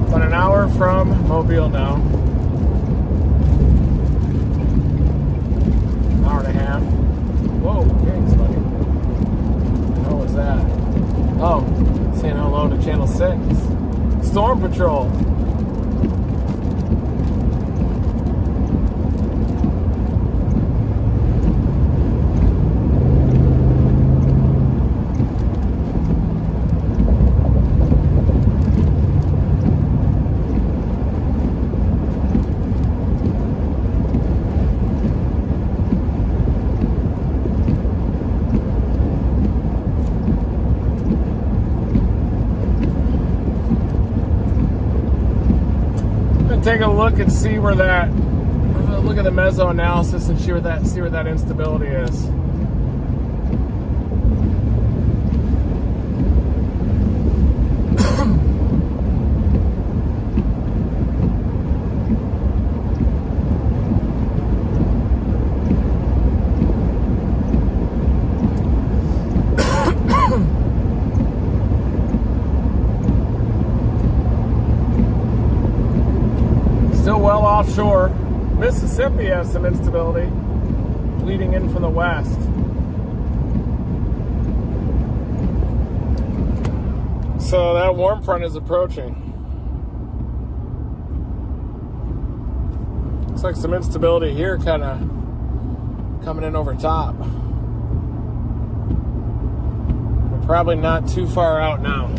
About an hour from Mobile now. Hour and a half. Whoa, thanks, buddy. What was that? Oh, saying hello to Channel 6. Storm Patrol. take a look and see where that. Look at the meso analysis and see where that instability is. Still well offshore. Mississippi has some instability bleeding in from the west. So that warm front is approaching. Looks like some instability here kind of coming in over top. We're probably not too far out now.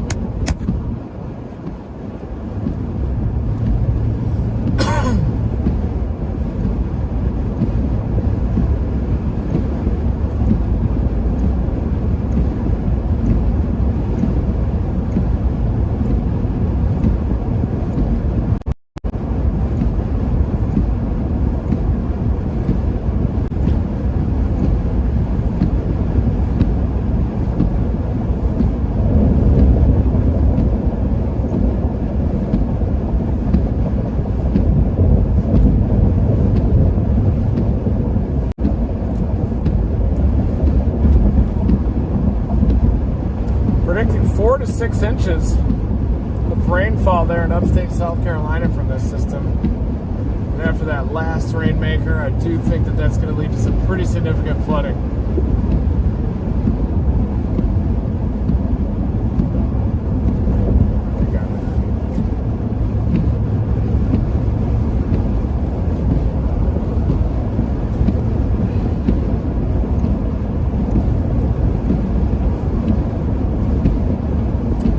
Predicting 4 to 6 inches of rainfall there in upstate South Carolina from this system. And after that last rainmaker, I do think that that's going to lead to some pretty significant flooding.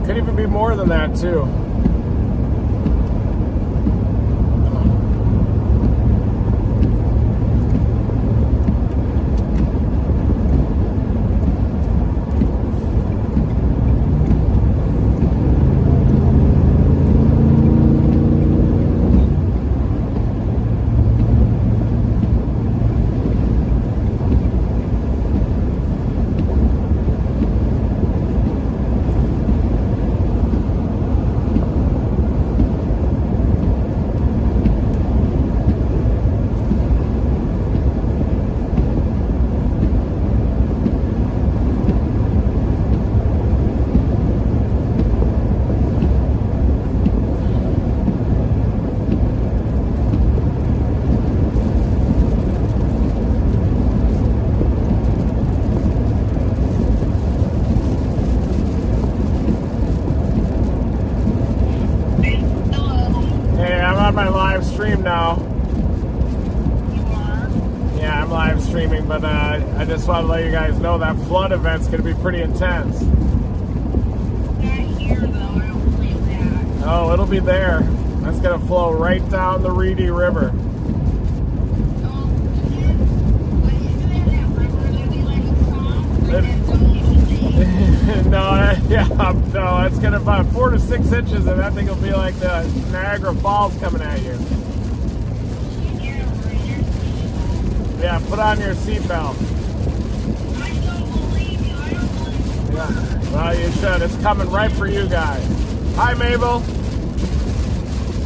Could even be more than that too. Stream now. You are? Yeah, I'm live streaming, but I just want to let you guys know that flood event's going to be pretty intense. Not here, though. I don't believe that. Oh, it'll be there. That's going to flow right down the Reedy River. Oh, but isn't it that river that we like to song? Like that's only No, it's going to about 4 to 6 inches, and that thing will be like the Niagara Falls coming at you. Yeah, put on your seatbelt. I don't believe you. I don't believe you. Yeah, well, you should. It's coming right for you guys. Hi, Mabel.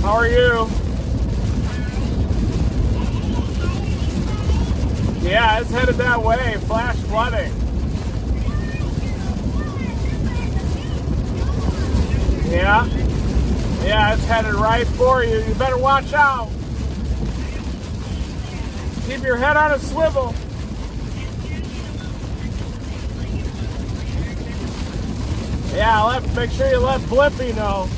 How are you? Yeah, it's headed that way. Flash flooding. Yeah. Yeah, it's headed right for you. You better watch out. Keep your head on a swivel. Yeah, make sure you let Blippy know.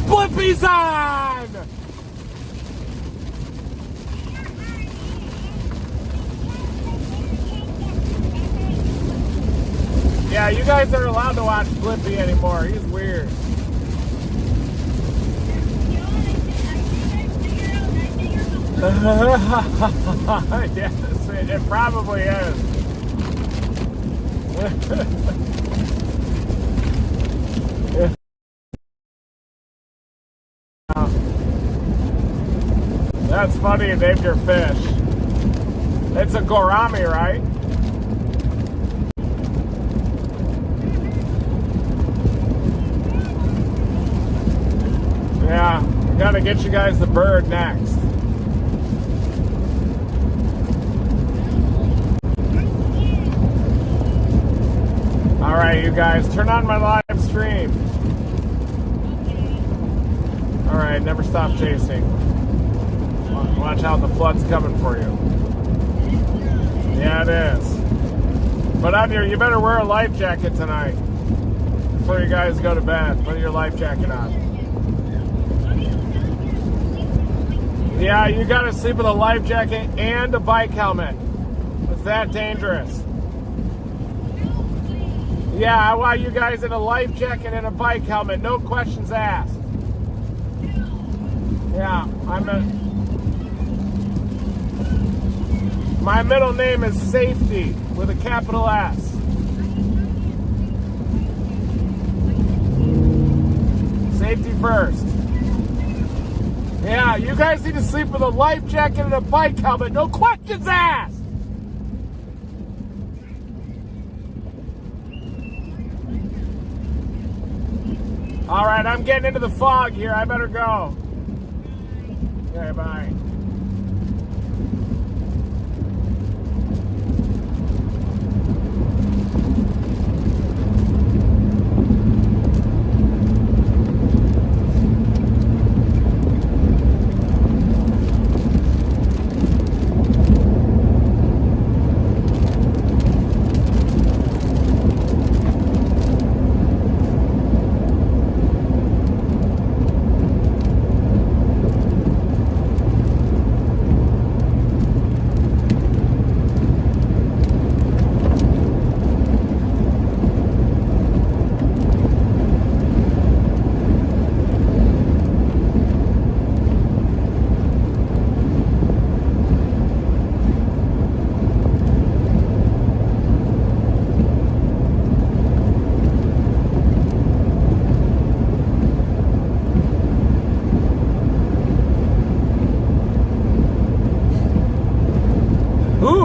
Blippy's on! Yeah, you guys aren't allowed to watch Blippy anymore. He's weird. Yes, it probably is. That's funny you named your fish. It's a gourami, right? Yeah, we gotta get you guys the bird next. Alright, you guys, turn on my live stream. Alright, never stop chasing. Watch out, the flood's coming for you. Yeah, it is. But on your, you better wear a life jacket tonight before you guys go to bed. Put your life jacket on. Yeah, you gotta sleep with a life jacket and a bike helmet. It's that dangerous. Yeah, I want you guys in a life jacket and a bike helmet. No questions asked. Yeah, my middle name is Safety with a capital S. Safety first. Yeah, you guys need to sleep with a life jacket and a bike helmet. No questions asked. All right, I'm getting into the fog here. I better go. Okay, bye.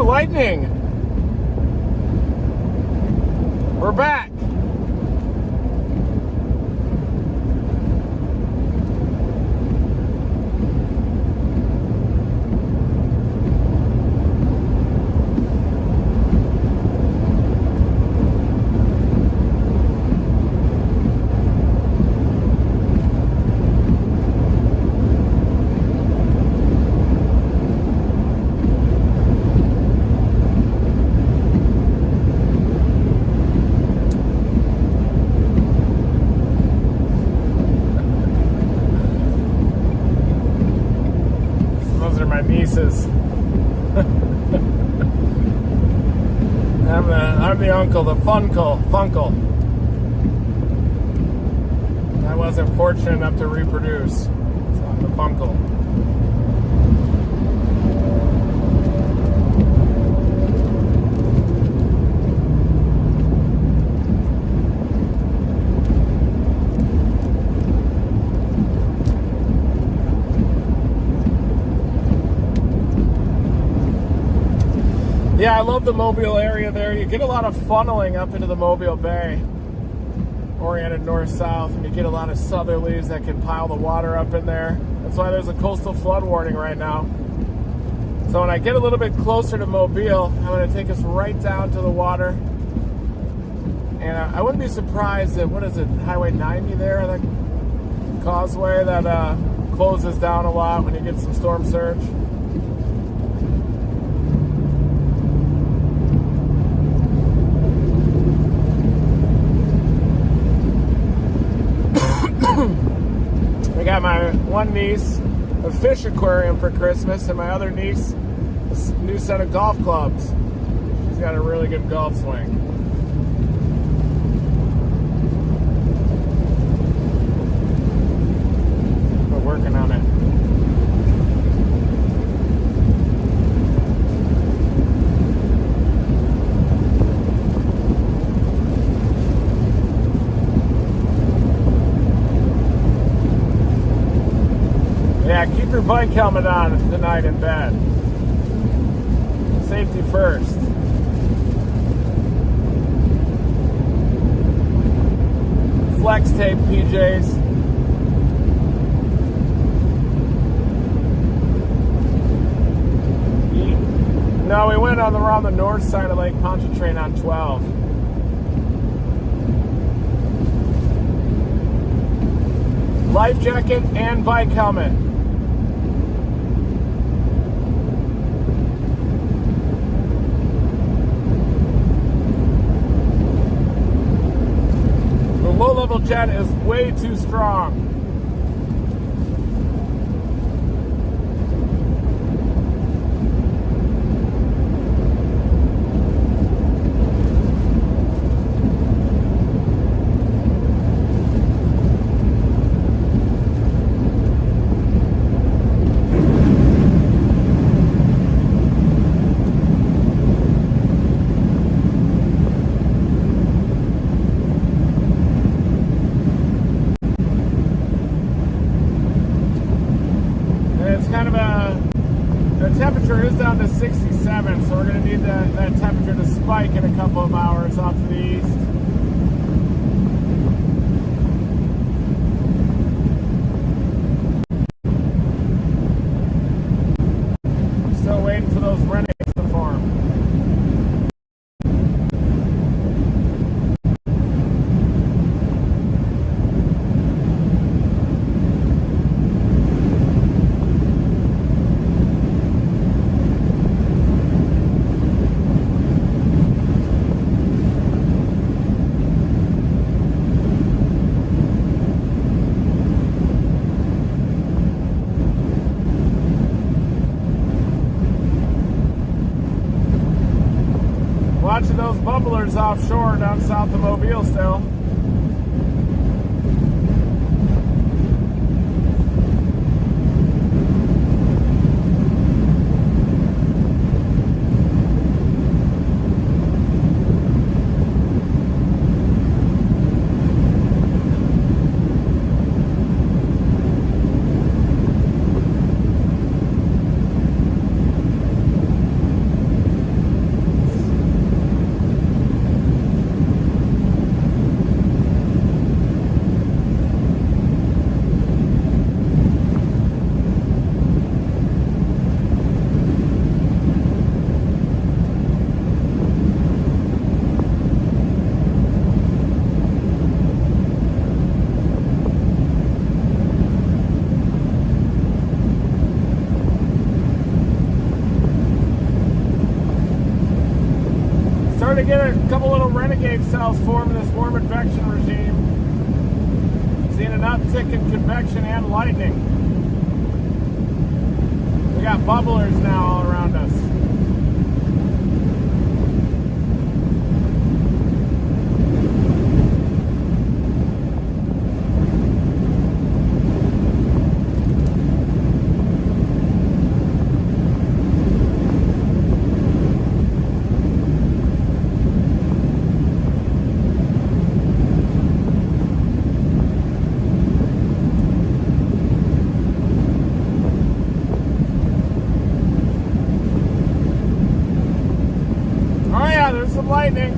Lightning! We're back! Nieces. I'm the uncle, the funkle. I wasn't fortunate enough to reproduce, so I'm the funkle. Yeah, I love the Mobile area there. You get a lot of funneling up into the Mobile Bay, oriented north-south, and you get a lot of southerlies that can pile the water up in there. That's why there's a coastal flood warning right now. So when I get a little bit closer to Mobile, I'm going to take us right down to the water. And I wouldn't be surprised that, what is it, Highway 90 there, that causeway that closes down a lot when you get some storm surge. I got my one niece a fish aquarium for Christmas, and my other niece a new set of golf clubs. She's got a really good golf swing. We're working on it. Yeah, keep your bike helmet on tonight in bed. Safety first. Flex tape PJs. No, we went around the north side of Lake Pontchartrain on 12. Life jacket and bike helmet. The low-level jet is way too strong. Down to 67, so we're going to need that temperature to spike in a couple of hours off to the east. Still waiting for those renegades to form. Watching those bubblers offshore down south of Mobile still. To get a couple little renegade cells formed in this warm advection regime. Seeing an uptick in convection and lightning. We got bubblers now all around us. Some lightning.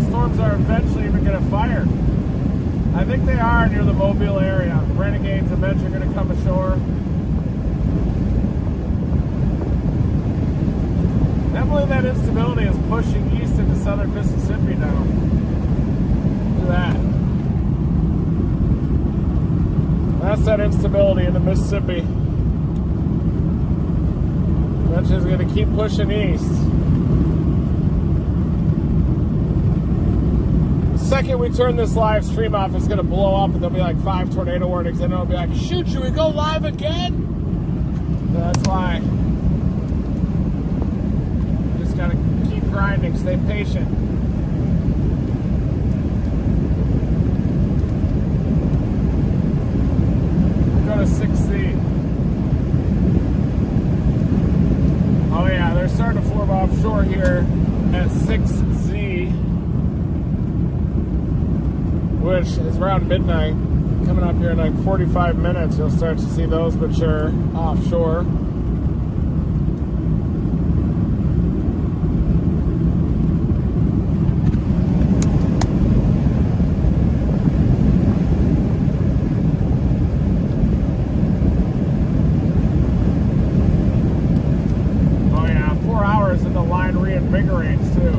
Storms are eventually even going to fire. I think they are near the Mobile area. Renegades eventually going to come ashore. Definitely that instability is pushing east into southern Mississippi now. 50% instability in the Mississippi. Which is going to keep pushing east. The second we turn this live stream off, it's going to blow up and there'll be like 5 tornado warnings. And it'll be like, shoot, should we go live again? So that's why. Just got to keep grinding, stay patient. Go to 6Z. Oh yeah, they're starting to form offshore here at 6Z, which is around midnight. Coming up here in like 45 minutes, you'll start to see those mature offshore. Reinvigorates too.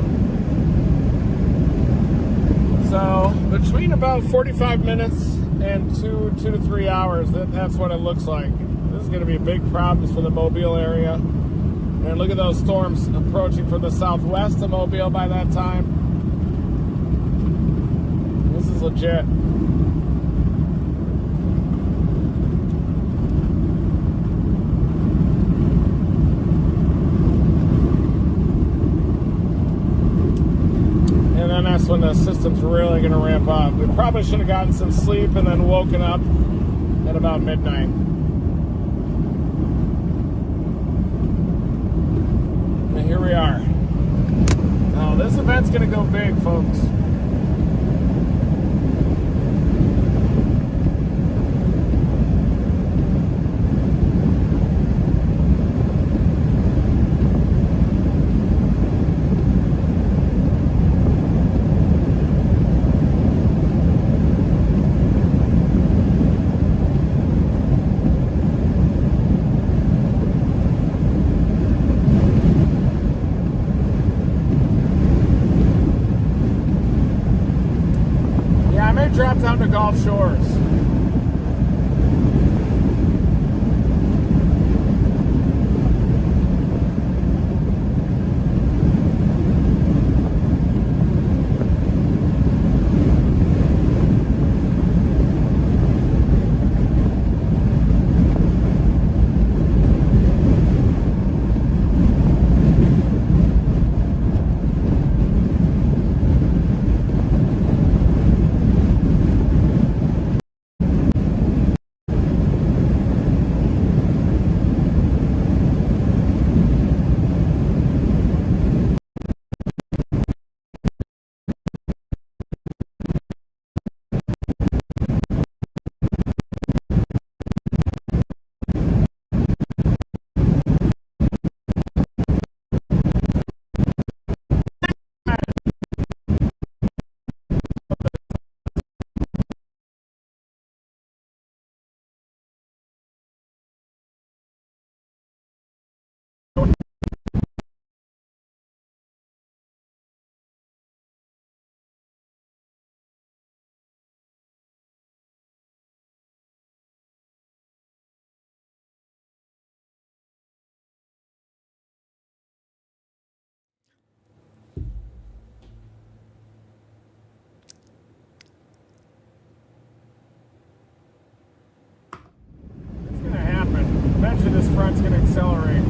So between about 45 minutes and 2 to 3 hours, that's what it looks like. This is going to be a big problem for the Mobile area. And look at those storms approaching from the southwest of Mobile by that time. This is legit. That's when the system's really going to ramp up. We probably should have gotten some sleep and then woken up at about midnight. And here we are. Now, this event's going to go big, folks. Drop down to Gulf Shores. Eventually this front's going to accelerate.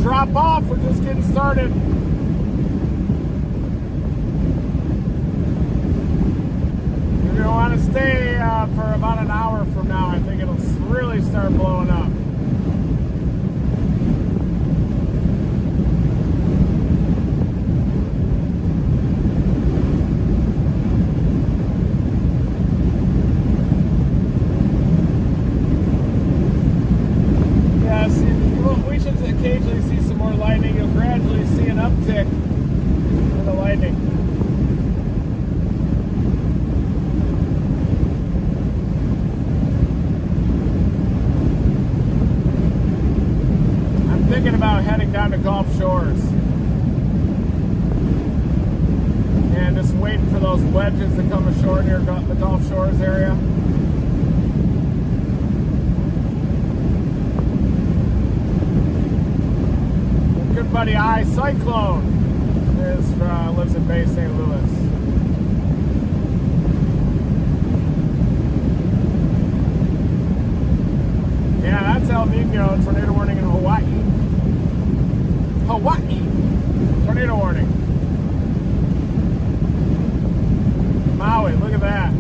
Drop off, we're just getting started. You're going to want to stay for about an hour start blowing up. Yeah, see, we should occasionally see some more lightning. You'll gradually see an uptick in the lightning. Thinking about heading down to Gulf Shores and just waiting for those wedges to come ashore near the Gulf Shores area. Good buddy I Cyclone lives in Bay St. Louis. Yeah, that's El Nino, tornado warning in Hawaii. Hawaii! Tornado warning. Maui, look at that.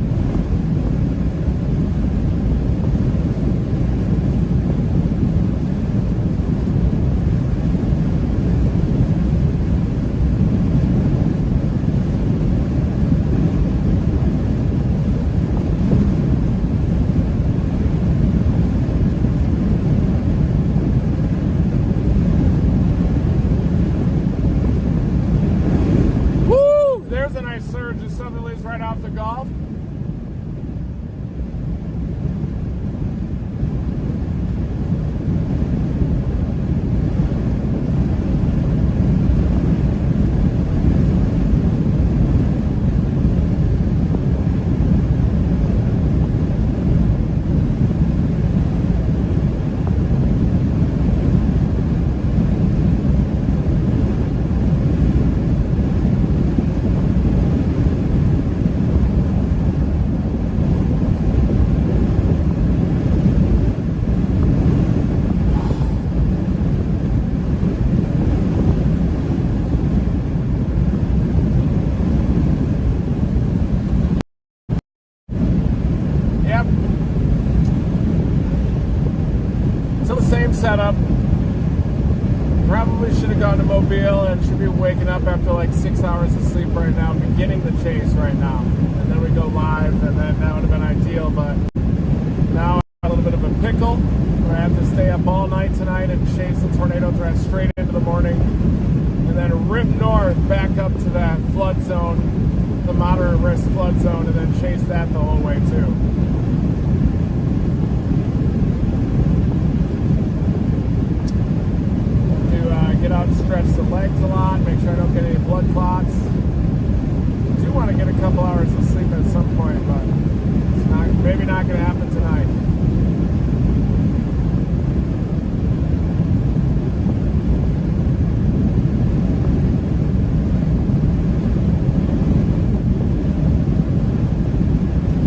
Surge, just southerlies right off the Gulf. Setup. Probably should have gone to Mobile and should be waking up after like 6 hours of sleep right now, beginning the chase right now. And then we go live, and then that would have been ideal, but now I'm a little bit of a pickle. I have to stay up all night tonight and chase the tornado threat straight into the morning, and then rip north back up to that flood zone, the moderate risk flood zone, and then chase that the whole way too. Get out and stretch the legs a lot, make sure I don't get any blood clots. I do want to get a couple hours of sleep at some point, but it's maybe not going to happen tonight.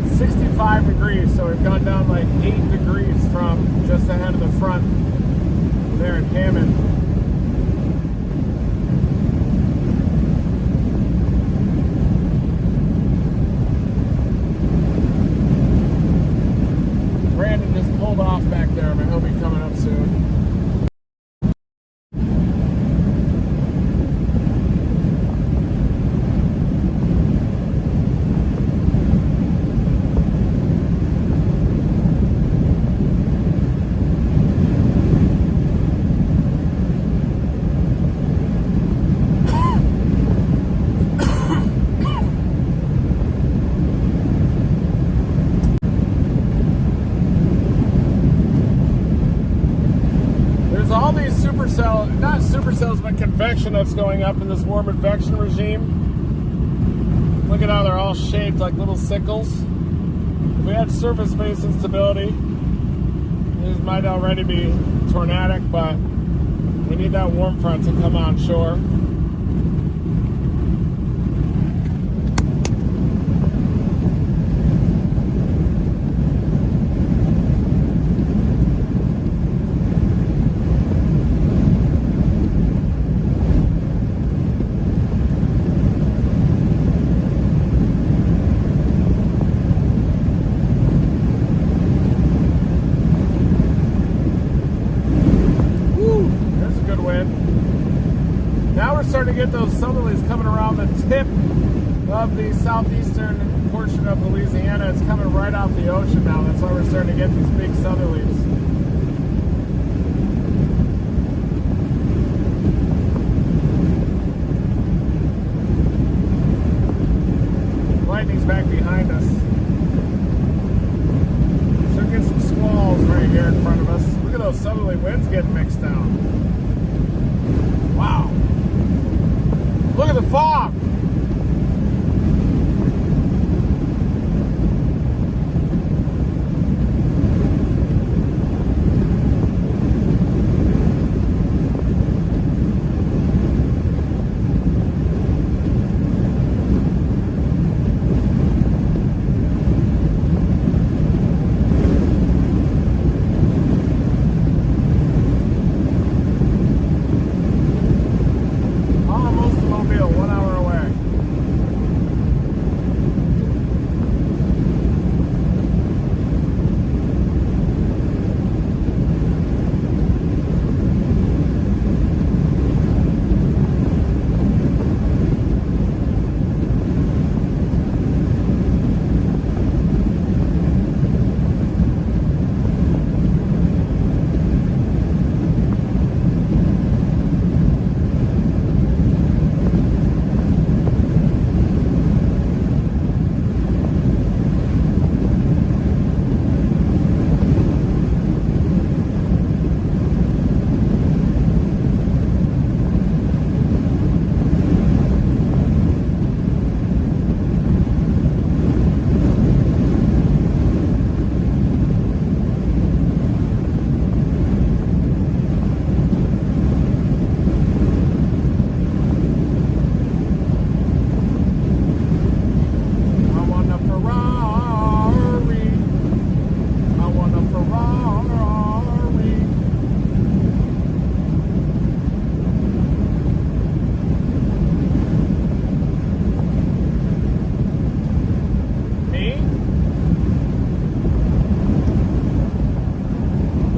It's 65 degrees, so we've gone down like 8 degrees from just ahead of the front there in Hammond. Brandon just pulled off back there, but he'll be coming up soon. Not supercells, but convection that's going up in this warm advection regime. Look at how they're all shaped like little sickles. If we had surface-based instability, these might already be tornadic, but we need that warm front to come on shore. of the southeastern portion of Louisiana. It's coming right off the ocean now. That's why we're starting to get these big southerlies. Lightning's back behind us. Should get some squalls right here in front of us. Look at those southerly winds getting mixed down. Wow. Look at the fog.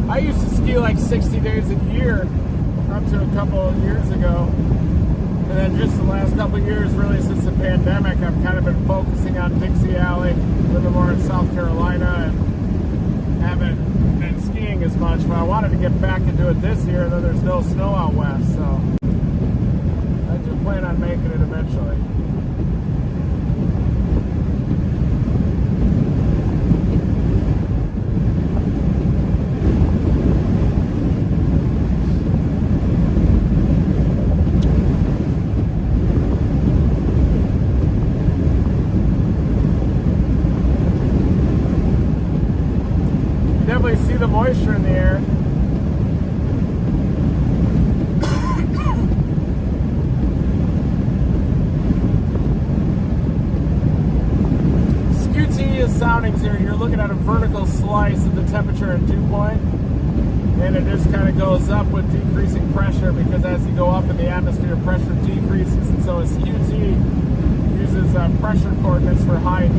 I used to ski like 60 days a year up to a couple of years ago. And then just the last couple of years, really since the pandemic, I've kind of been focusing on Dixie Alley, living more in South Carolina, and haven't been skiing as much. But I wanted to get back and do it this year, though there's no snow out west. So I do plan on making it eventually. See the moisture in the air. SQT is soundings here. You're looking at a vertical slice of the temperature and dew point, and it just kind of goes up with decreasing pressure, because as you go up in the atmosphere, pressure decreases, and so a SQT uses pressure coordinates for height.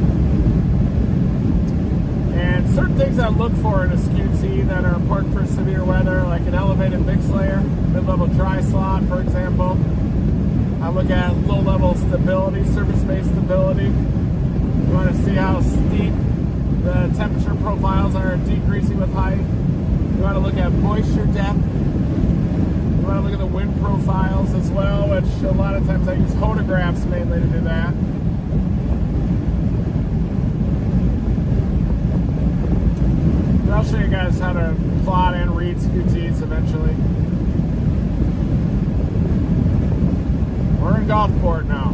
And certain things I look for in a SQT that are important for severe weather, like an elevated mix layer, mid-level dry slot, for example. I look at low-level stability, surface-based stability. You want to see how steep the temperature profiles are decreasing with height. You want to look at moisture depth. You want to look at the wind profiles as well, which a lot of times I use photographs mainly to do that. I'll show you guys how to plot and read SQTs eventually. We're in Gulfport now.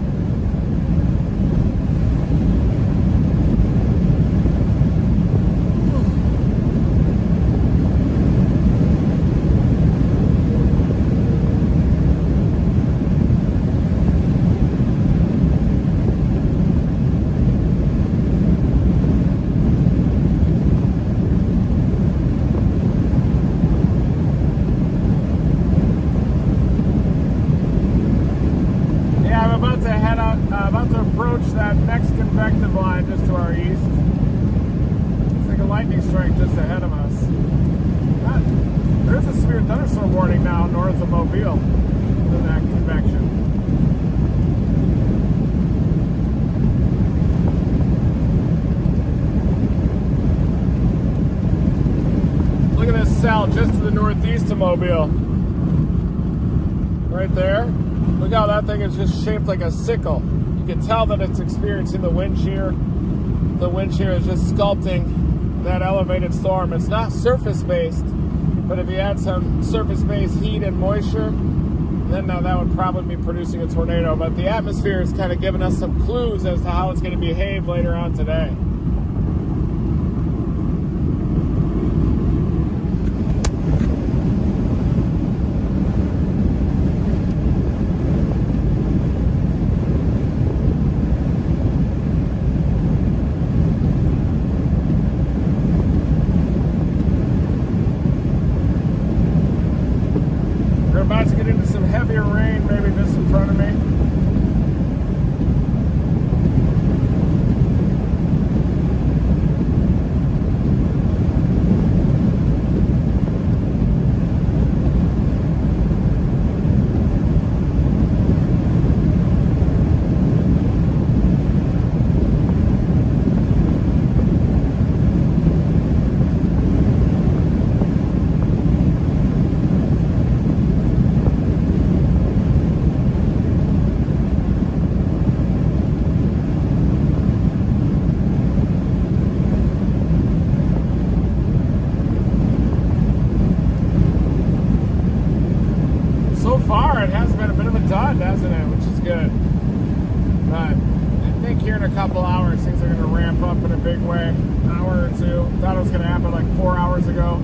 About to approach that next convective line just to our east. It's like a lightning strike just ahead of us. There's a severe thunderstorm warning now north of Mobile in that convection. cell just to the northeast of Mobile. Right there. Look how that thing is just shaped like a sickle. You can tell that it's experiencing the wind shear. The wind shear is just sculpting that elevated storm. It's not surface-based, but if you add some surface-based heat and moisture, then that would probably be producing a tornado. But the atmosphere is kind of giving us some clues as to how it's going to behave later on today. We're about to get into some heavier rain, maybe just in front of me. So far, it has been a bit of a dud, hasn't it? Which is good. But I think here in a couple hours, things are going to ramp up in a big way. An hour or two. Thought it was going to happen like 4 hours ago.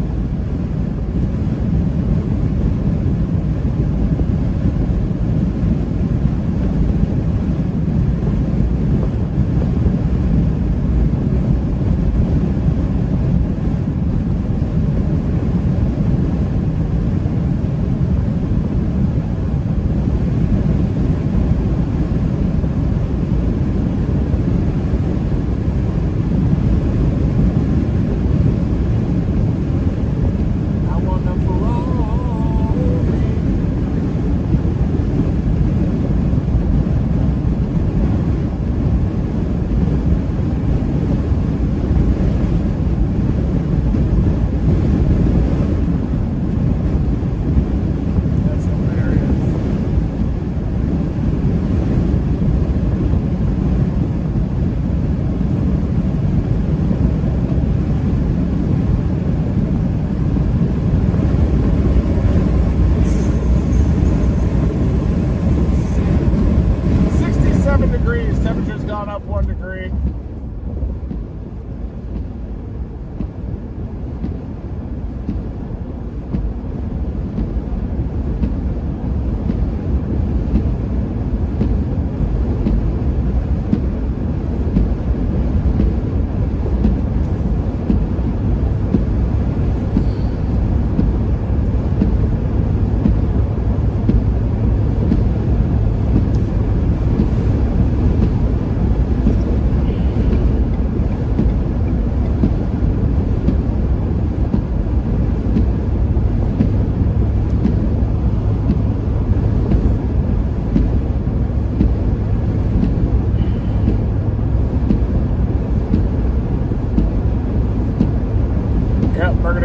Temperature's gone up 1 degree.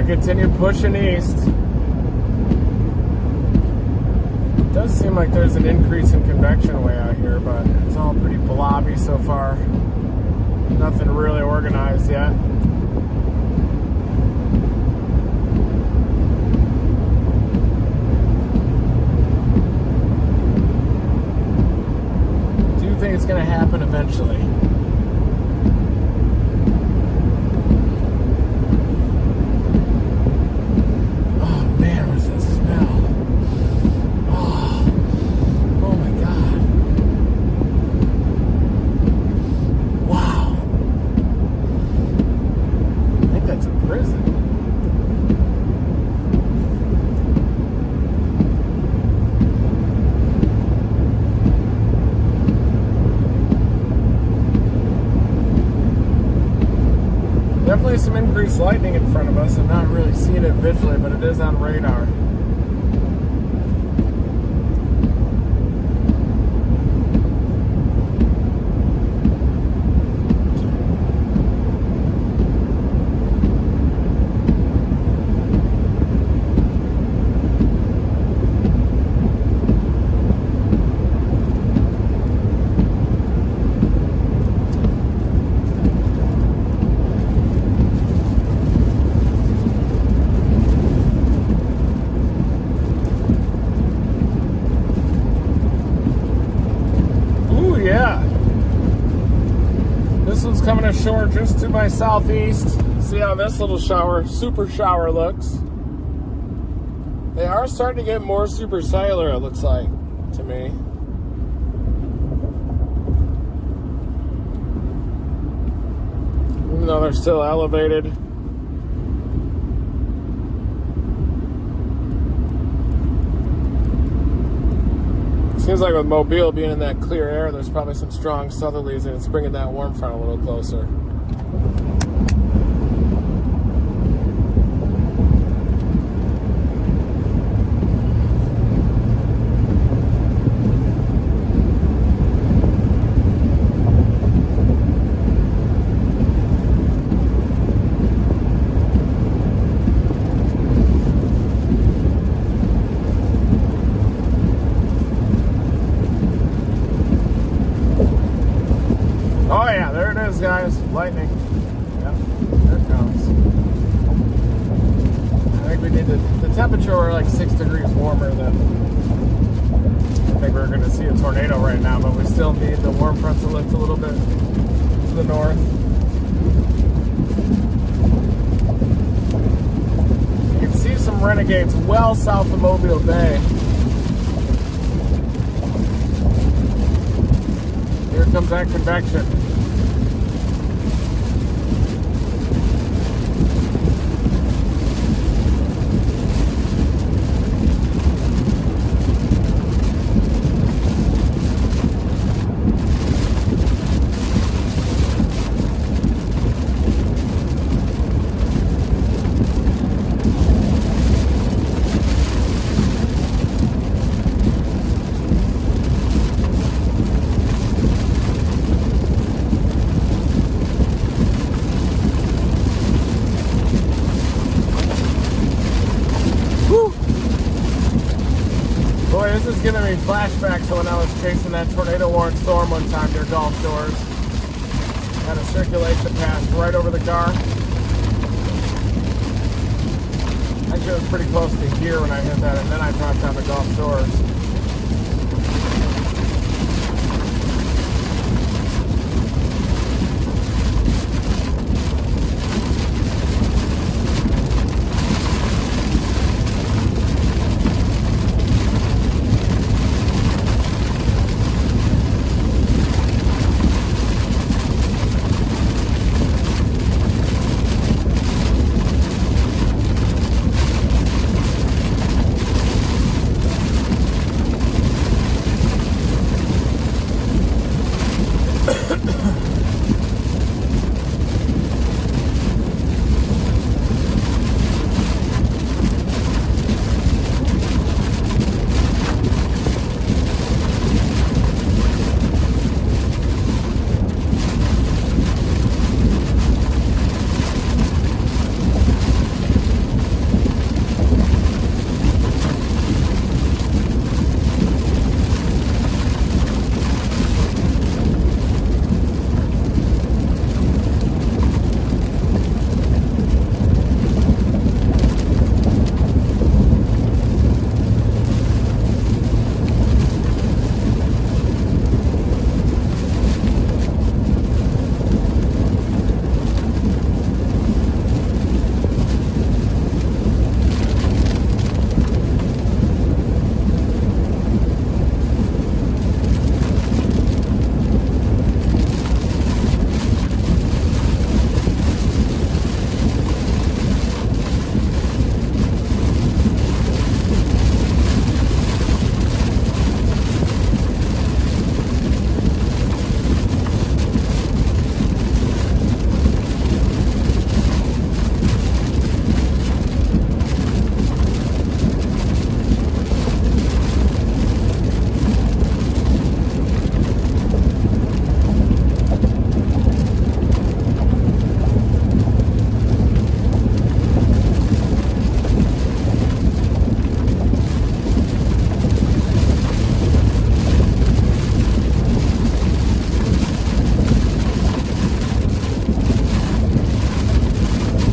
Continue pushing east. It does seem like there's an increase in convection way out here, but it's all pretty blobby so far. Nothing really organized yet. I do think it's going to happen eventually. Definitely some increased lightning in front of us. I'm not really seeing it visually, but it is on radar. one's coming ashore just to my southeast. See how this little super shower looks. They are starting to get more supercellular, it looks like, to me. Even though they're still elevated. Seems like with Mobile being in that clear air, there's probably some strong southerlies and it's bringing that warm front a little closer. Oh yeah, there it is, guys. Lightning. Yep, there it comes. I think we need the temperature were like 6 degrees warmer than I think we're going to see a tornado right now, but we still need the warm front to lift a little bit to the north. You can see some renegades well south of Mobile Bay. Here comes that convection. Boy, this is giving me flashbacks to when I was chasing that tornado-warned storm one time near Gulf Shores. Had a circulation pass right over the car. Actually, it was pretty close to here when I hit that, and then I dropped down the Gulf Shores.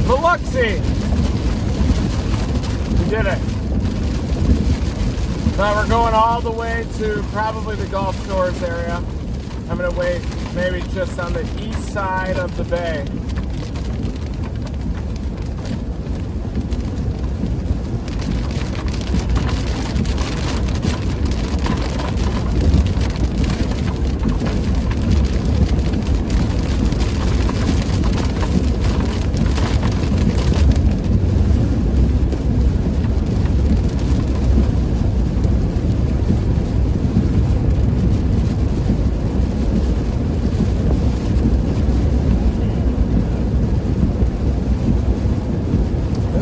Biloxi! We did it. So we're going all the way to probably the Gulf Shores area. I'm gonna wait maybe just on the east side of the bay.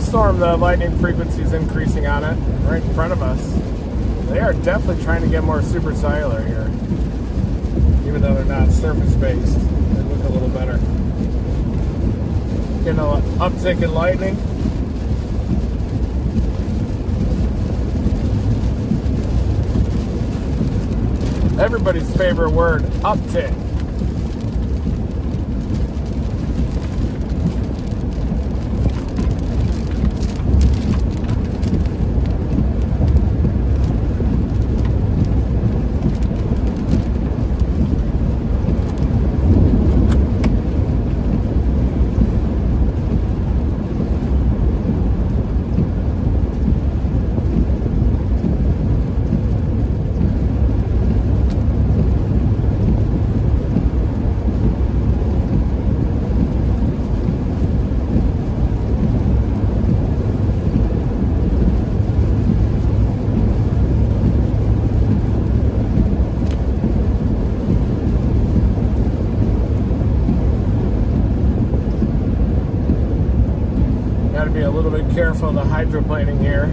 Storm, the lightning frequency is increasing on it right in front of us. They are definitely trying to get more supercellular here, even though they're not surface based. They look a little better. Getting an uptick in lightning. Everybody's favorite word, uptick. Be a little bit careful of the hydroplaning here.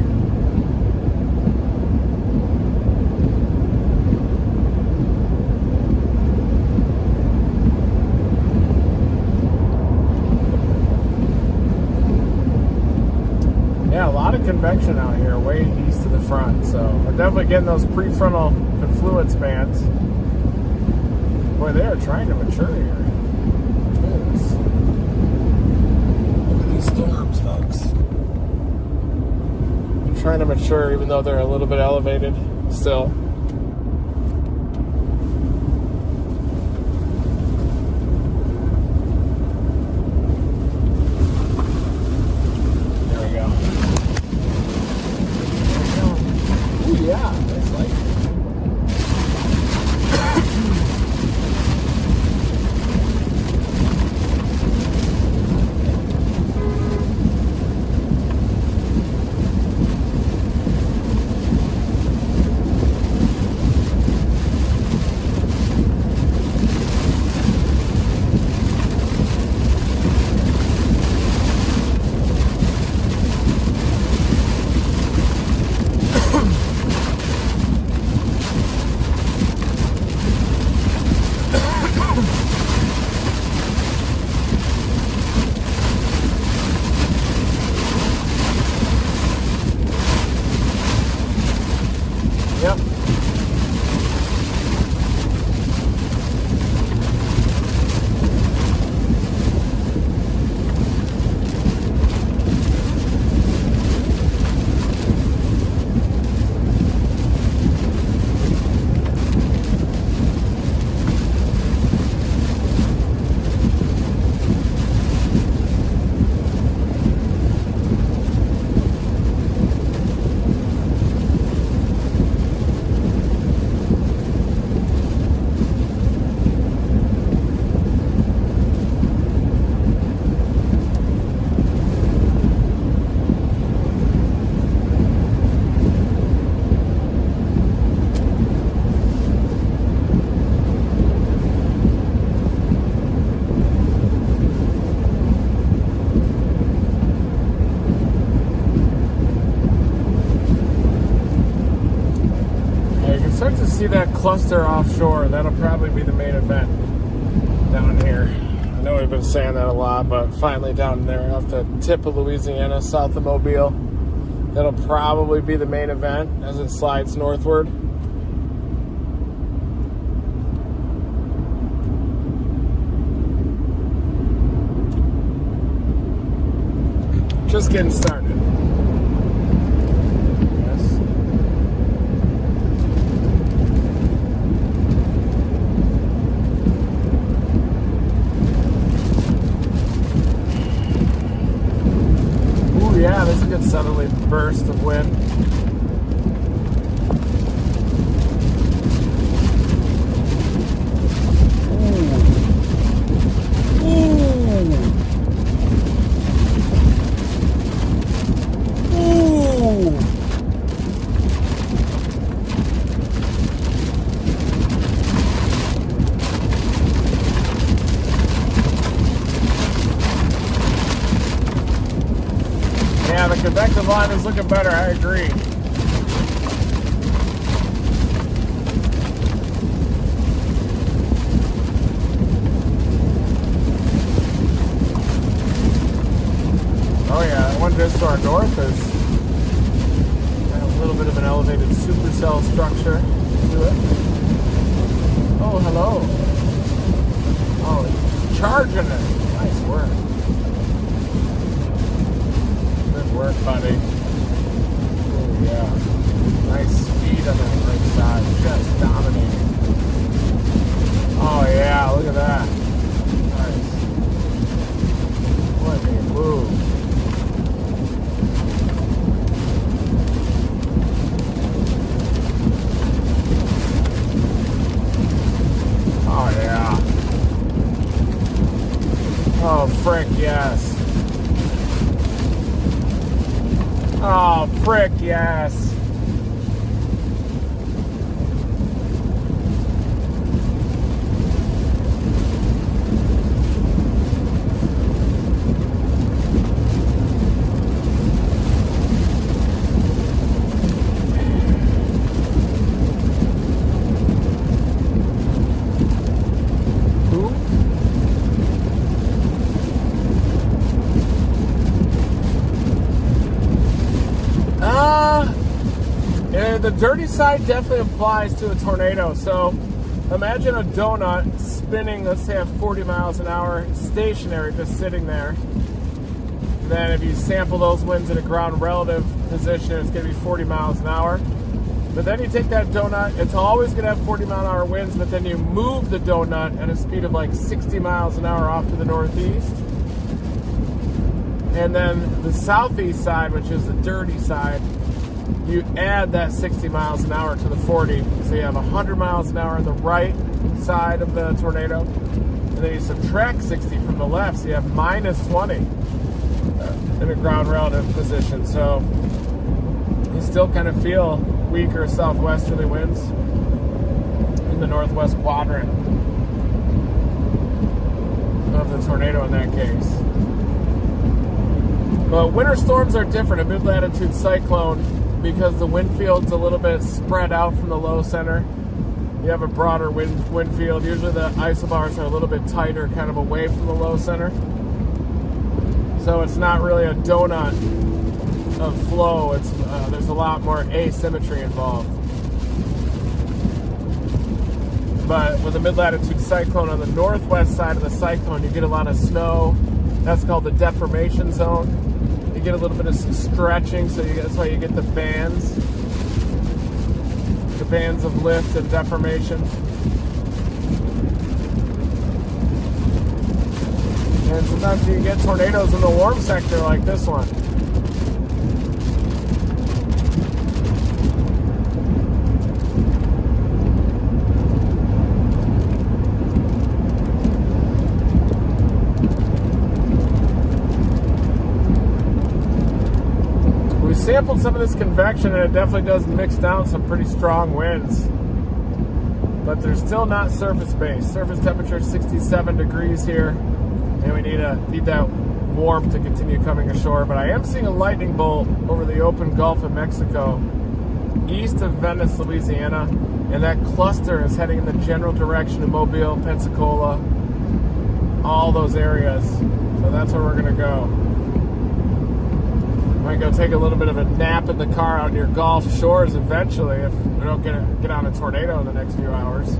Yeah, a lot of convection out here, way east of the front. So we're definitely getting those prefrontal confluence bands. Boy, they are trying to mature here. Storms, folks. They're trying to mature even though they're a little bit elevated still. There we go. Ooh, yeah, that's like see that cluster offshore. That'll probably be the main event down here. I know we've been saying that a lot, but finally down there off the tip of Louisiana, south of Mobile, that'll probably be the main event as it slides northward. Just getting started. yeah, there's a good southerly burst of wind. Yeah, the convective line is looking better, I agree. Oh yeah, that one just to our north is got a little bit of an elevated supercell structure to it. Oh, hello. Oh, it's charging it. Nice work. Good work, buddy. Oh yeah. Nice speed on that right side. Just dominating. Oh yeah, look at that. Nice. What a move. Oh yeah. Oh frick yes. Oh frick yes. The dirty side definitely applies to a tornado. So imagine a donut spinning, let's say at 40 miles an hour, stationary, just sitting there. Then if you sample those winds in a ground relative position, it's going to be 40 miles an hour. But then you take that donut, it's always going to have 40 mile an hour winds, but then you move the donut at a speed of like 60 miles an hour off to the northeast. And then the southeast side, which is the dirty side, you add that 60 miles an hour to the 40, so you have 100 miles an hour on the right side of the tornado, and then you subtract 60 from the left, so you have minus 20 in a ground relative position. So you still kind of feel weaker southwesterly winds in the northwest quadrant of the tornado in that case. But winter storms are different. A mid-latitude cyclone, because the wind field's a little bit spread out from the low center, you have a broader wind field. Usually the isobars are a little bit tighter, kind of away from the low center. So it's not really a donut of flow. It's there's a lot more asymmetry involved. But with a mid-latitude cyclone on the northwest side of the cyclone, you get a lot of snow. That's called the deformation zone. You get a little bit of stretching, so that's why you get the bands of lift and deformation. And sometimes you get tornadoes in the warm sector like this one. Sampled some of this convection, and it definitely does mix down some pretty strong winds, but they're still not surface based. Surface temperature is 67 degrees here, and we need that warmth to continue coming ashore. But I am seeing a lightning bolt over the open Gulf of Mexico east of Venice, Louisiana, and that cluster is heading in the general direction of Mobile, Pensacola, all those areas. So that's where we're going to go. Might go take a little bit of a nap in the car out near Gulf Shores eventually if we don't get on a tornado in the next few hours.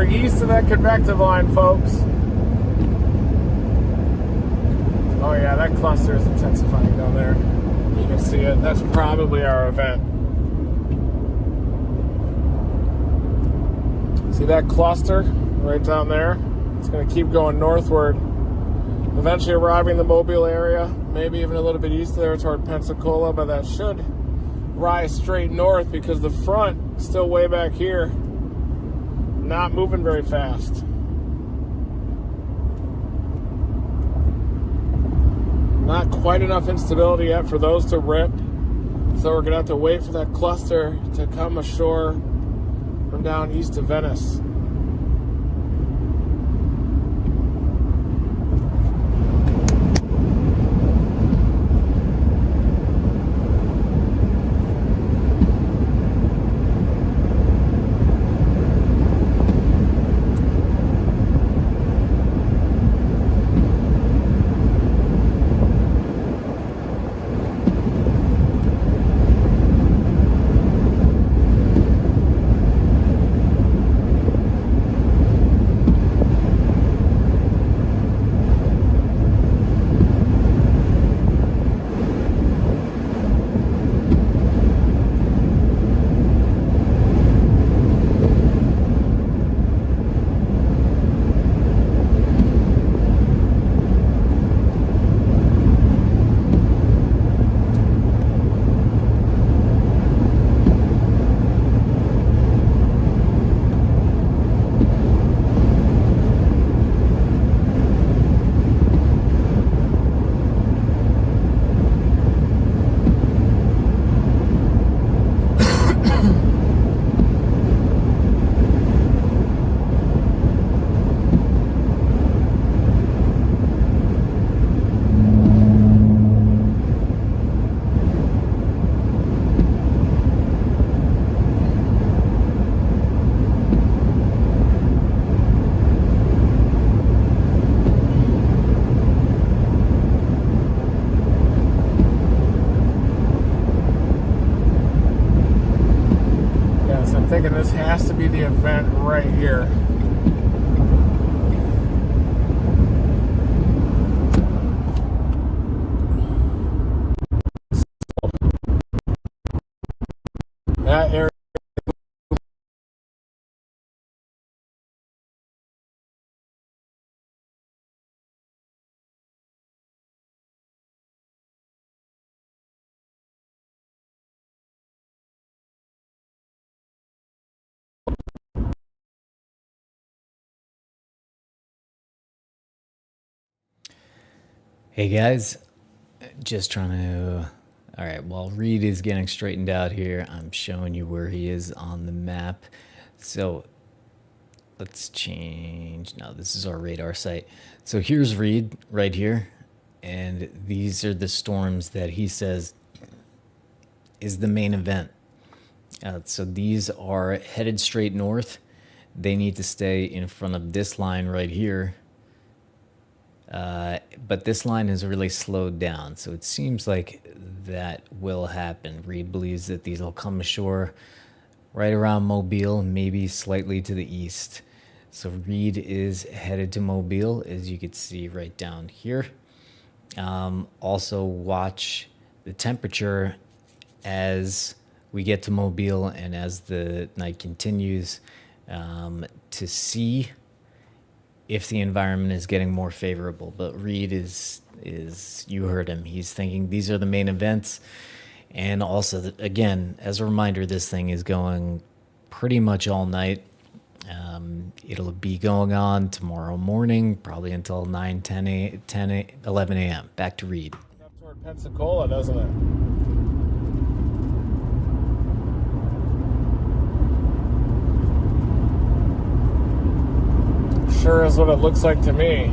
east of that convective line, folks. Oh yeah, that cluster is intensifying down there. You can see it. That's probably our event. See that cluster right down there? It's going to keep going northward, eventually arriving in the Mobile area, maybe even a little bit east of there toward Pensacola, but that should rise straight north because the front is still way back here, not moving very fast. Not quite enough instability yet for those to rip, so we're going to have to wait for that cluster to come ashore from down east of Venice. Thinking this has to be the event right here. That area. Hey guys, just trying to, all right, while Reed is getting straightened out here, I'm showing you where he is on the map. So let's change, no, this is our radar site. So here's Reed right here, and these are the storms that he says is the main event. So these are headed straight north. They need to stay in front of this line right here. But this line has really slowed down, so it seems like that will happen. Reed believes that these will come ashore right around Mobile, maybe slightly to the east. So Reed is headed to Mobile, as you can see right down here. Also watch the temperature as we get to Mobile and as the night continues, to see if the environment is getting more favorable. But Reed is you heard him, he's thinking these are the main events. And also, again, as a reminder, this thing is going pretty much all night. It'll be going on tomorrow morning, probably until 9, 10, 11 a.m. Back to Reed. Up toward Pensacola, doesn't it? Sure is what it looks like to me.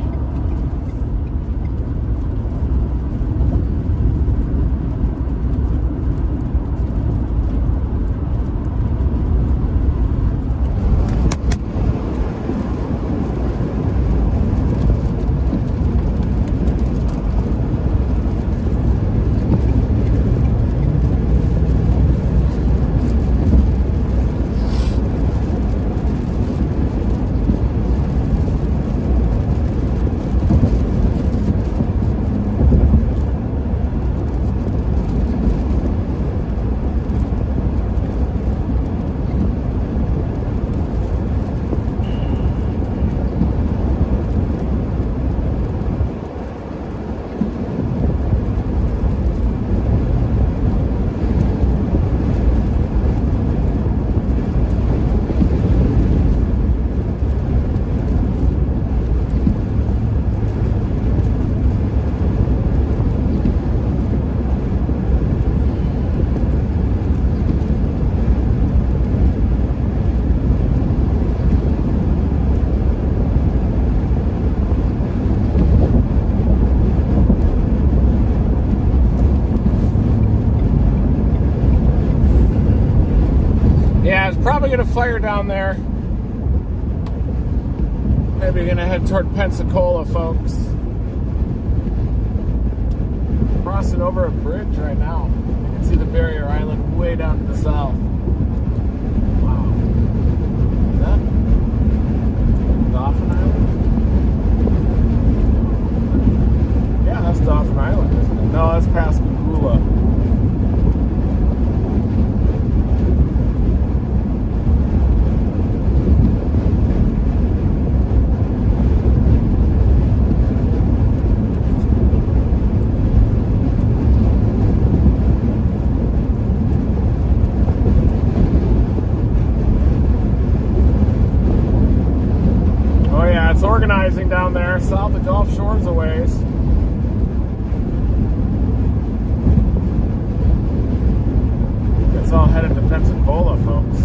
probably gonna fire down there. Maybe gonna head toward Pensacola, folks. Crossing over a bridge right now. You can see the barrier island way down to the south. Wow. Is that Dauphin Island? Yeah, that's Dauphin Island, isn't it? No, that's Pascagoula. Organizing down there, south of Gulf Shores a ways. It's all headed to Pensacola, folks.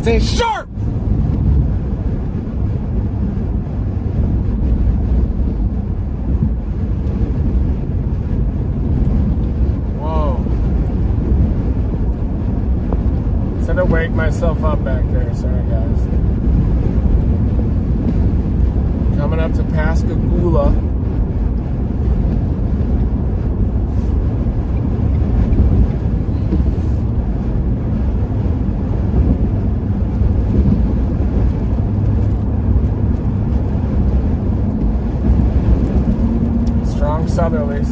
Stay sharp! Whoa. Said to wake myself up back there. Sorry, guys. Coming up to Pascagoula. Southerlies.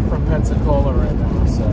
From Pensacola right now, so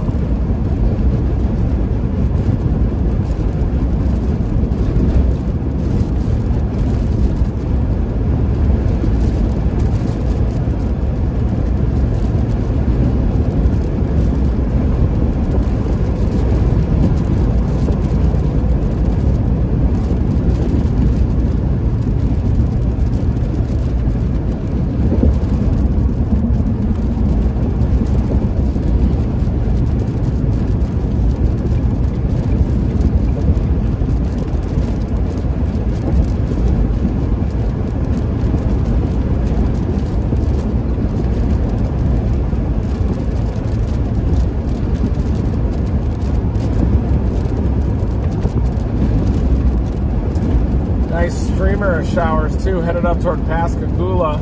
streamer showers too, headed up toward Pascagoula.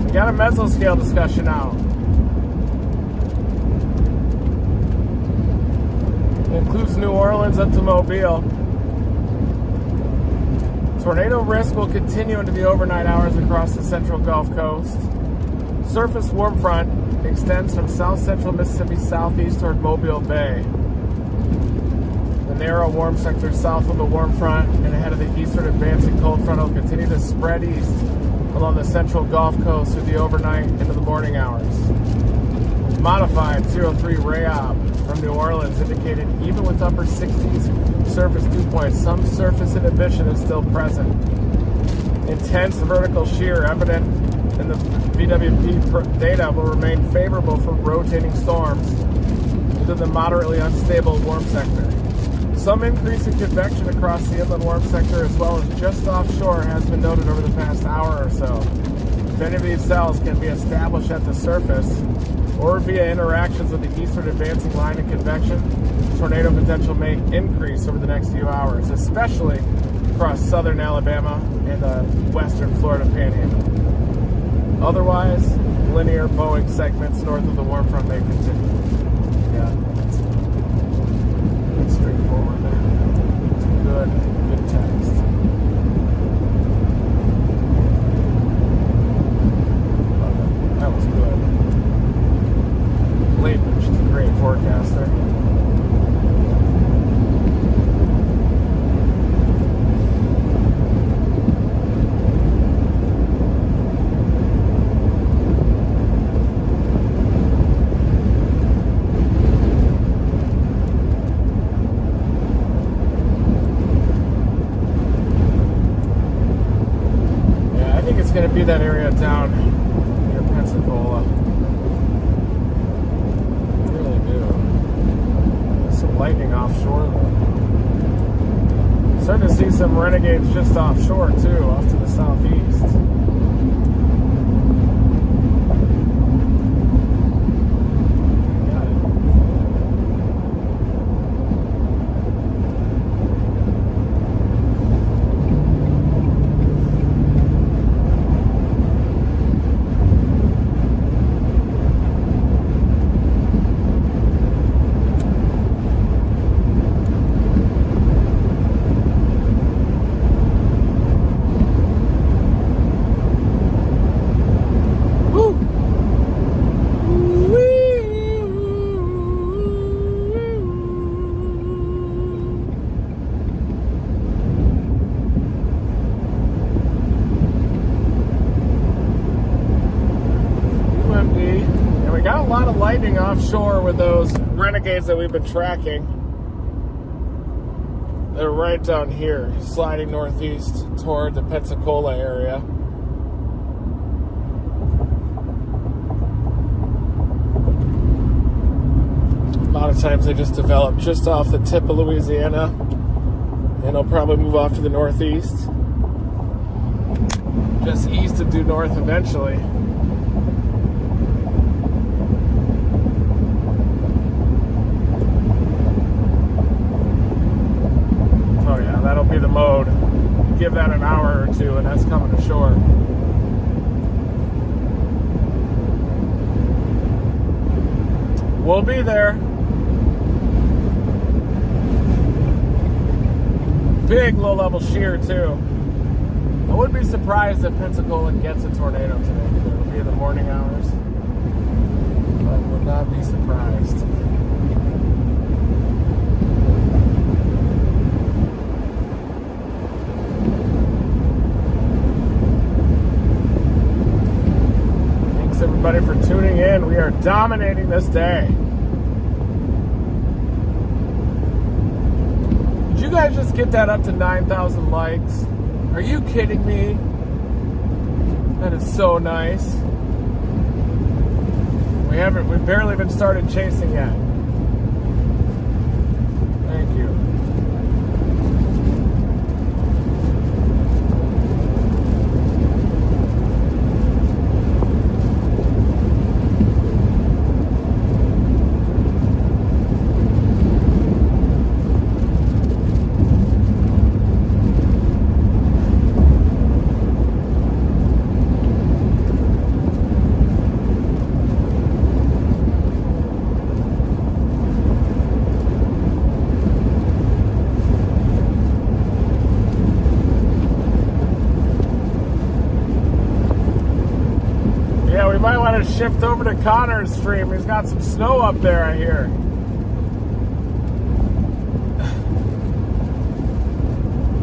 We got a mesoscale discussion out. It includes New Orleans up to Mobile. Tornado risk will continue into the overnight hours across the central Gulf Coast. Surface warm front extends from south central Mississippi southeast toward Mobile Bay. The narrow warm sector south of the warm front and ahead of the eastern advancing cold front will continue to spread east along the central Gulf Coast through the overnight into the morning hours. Modified 03 Rayab from New Orleans indicated even with upper 60s surface dew points, some surface inhibition is still present. Intense vertical shear evident in the VWP data will remain favorable for rotating storms within the moderately unstable warm sector. Some increase in convection across the inland warm sector as well as just offshore has been noted over the past hour or so. If any of these cells can be established at the surface or via interactions with the eastern advancing line of convection, tornado potential may increase over the next few hours, especially across southern Alabama and the western Florida panhandle. Otherwise, linear bowing segments north of the warm front may continue. Yeah, that's straightforward there. It's good text. Love it. That was good. Leighton, she's a great forecaster. Going to be that area down near Pensacola. I really do. There's some lightning offshore though. Starting to see some renegades just offshore too, off to the southeast. Lightning offshore with those renegades that we've been tracking. They're right down here, sliding northeast toward the Pensacola area. A lot of times they just develop just off the tip of Louisiana, and they'll probably move off to the northeast, just east of due north eventually. That'll be the mode. You give that an hour or two and that's coming ashore. We'll be there. Big low-level shear too. I wouldn't be surprised if Pensacola gets a tornado today. It'll be in the morning hours. But I would not be surprised. Everybody for tuning in. We are dominating this day. Did you guys just get that up to 9,000 likes? Are you kidding me? That is so nice. We've barely even started chasing yet. Thank you. to shift over to Connor's stream. He's got some snow up there, I hear.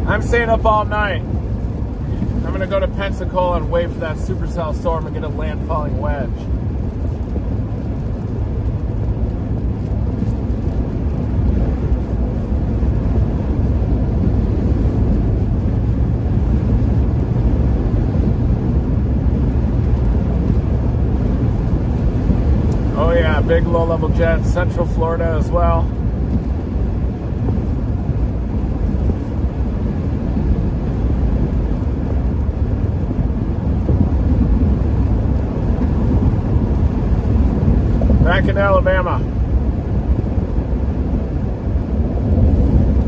I'm staying up all night. I'm going to go to Pensacola and wait for that supercell storm and get a landfalling wedge. Oh yeah, big low-level jet, Central Florida as well. Back in Alabama.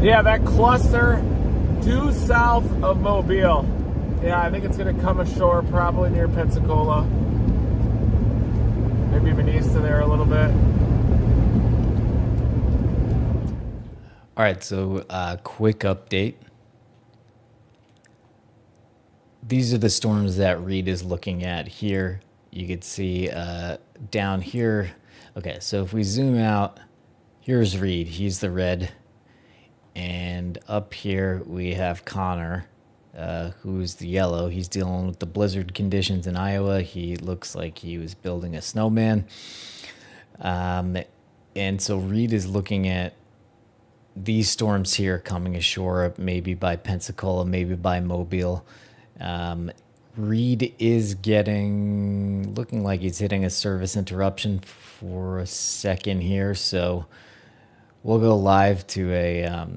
Yeah, that cluster due south of Mobile. Yeah, I think it's going to come ashore probably near Pensacola. Maybe even east of there a little bit. All right, so quick update. These are the storms that Reed is looking at here. You could see down here. Okay, so if we zoom out, here's Reed. He's the red. And up here we have Connor, who's the yellow. He's dealing with the blizzard conditions in Iowa. He looks like he was building a snowman. And so Reed is looking at these storms here coming ashore, maybe by Pensacola, maybe by Mobile. Reed is looking like he's hitting a service interruption for a second here, so we'll go live to a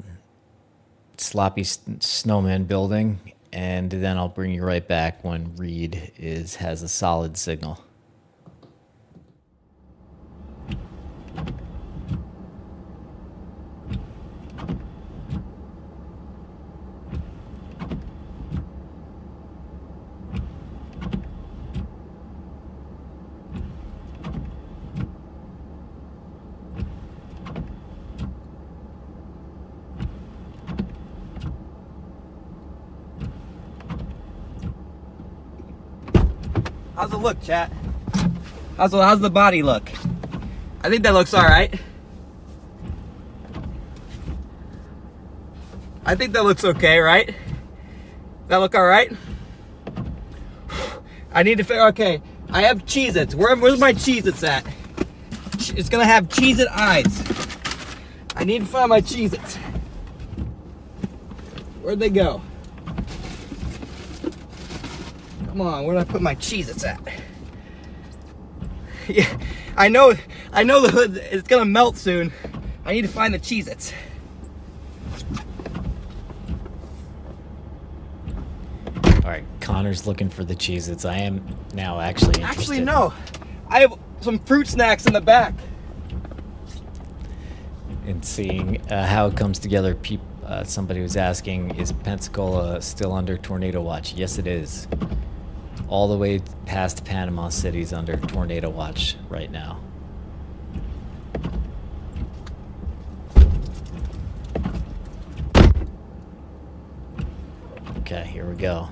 sloppy snowman building, and then I'll bring you right back when Reed has a solid signal. How's it look, chat? How's the body look? I think that looks all right. I think that looks okay, right? That look all right? I need to figure. Okay, I have Cheez-Its. Where's my Cheez-Its at? It's gonna have Cheez-It eyes. I need to find my Cheez-Its. Where'd they go? Come on, where did I put my Cheez-Its at? Yeah, I know the hood, it's gonna melt soon. I need to find the Cheez-Its. All right, Connor's looking for the Cheez-Its. I am now actually interested. Actually, no. I have some fruit snacks in the back. And seeing how it comes together. Somebody was asking, is Pensacola still under tornado watch? Yes, it is. All the way past Panama City's under tornado watch right now. Okay, here we go.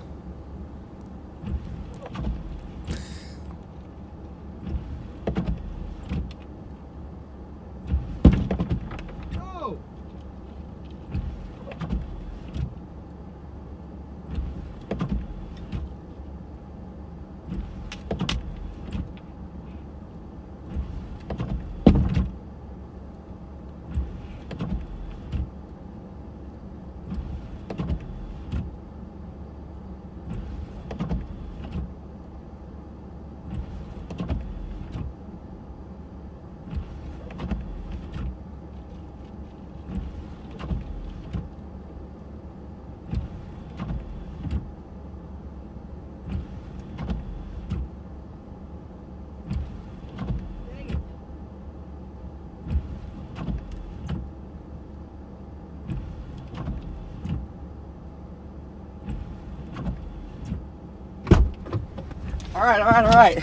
All right.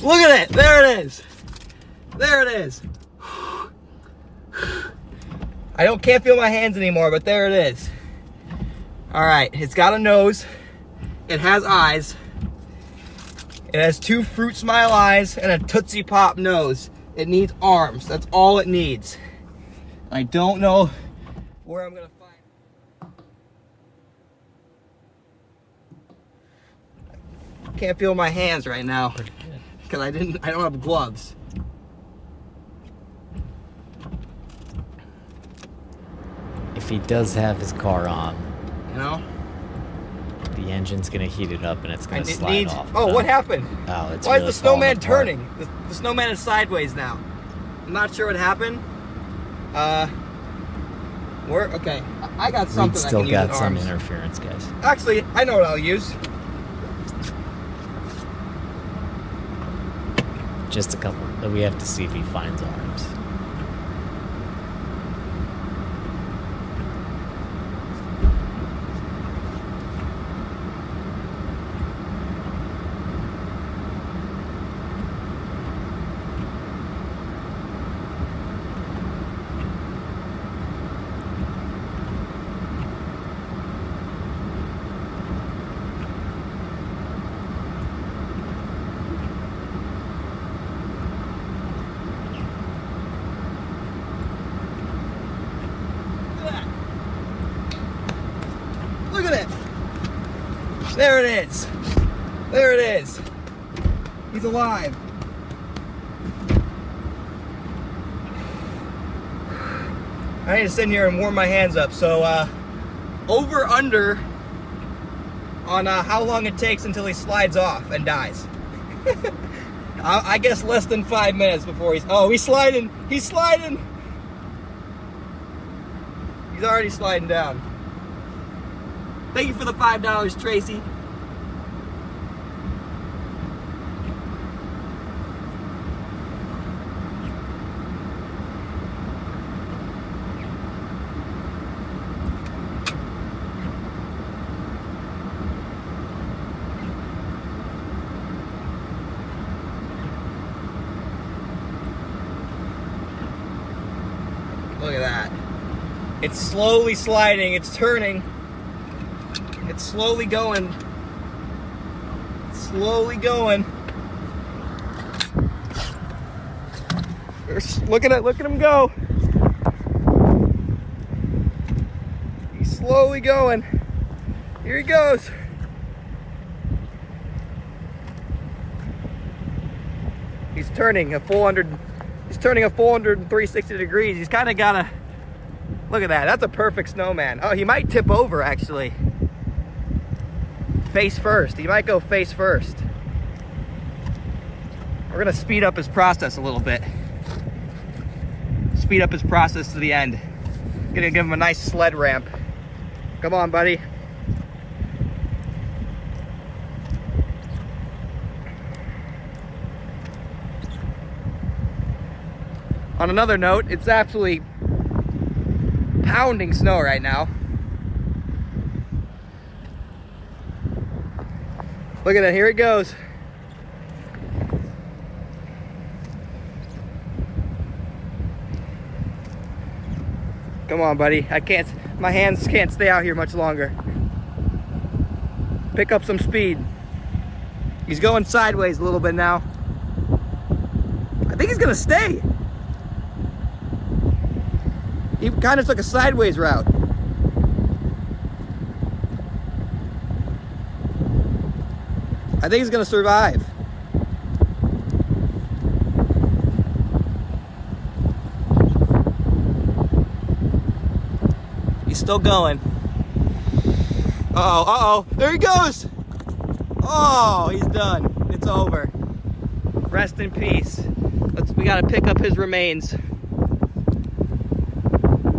Look at it. There it is. There it is. Can't feel my hands anymore, but there it is. All right, it's got a nose. It has eyes. It has 2 fruit smile eyes and a Tootsie Pop nose. It needs arms. That's all it needs. I don't know where I'm gonna find. Can't feel my hands right now because I don't have gloves. If he does have his car on, You know? the engine's gonna heat it up and it's gonna slide off. Oh, what happened? Oh, it's Why really is the snowman falling apart. turning? The snowman is sideways now. I'm not sure what happened. Okay. I got We something. still I can got use some arms. interference, guys. Actually, I know what I'll use. Just a couple. We have to see if he finds arms. Look at it. There it is. There it is. He's alive. I need to sit in here and warm my hands up. So, over under on how long it takes until he slides off and dies. I guess less than 5 minutes before he's sliding. He's sliding. He's already sliding down. Thank you for the $5, Tracy. Look at that. It's slowly sliding, it's turning. It's slowly going. It's slowly going. Look at him go. He's slowly going. Here he goes. He's turning a full 360 degrees. He's kind of got a, look at that. That's a perfect snowman. Oh, he might tip over actually. Face first. He might go face first. We're gonna speed up his process a little bit. Speed up his process to the end. Gonna give him a nice sled ramp. Come on, buddy. On another note, it's absolutely pounding snow right now. Look at that, here it goes. Come on, buddy. My hands can't stay out here much longer. Pick up some speed. He's going sideways a little bit now. I think he's gonna stay. He kind of took a sideways route. I think he's gonna survive. He's still going. Uh-oh, there he goes. Oh, he's done. It's over. Rest in peace. We gotta pick up his remains.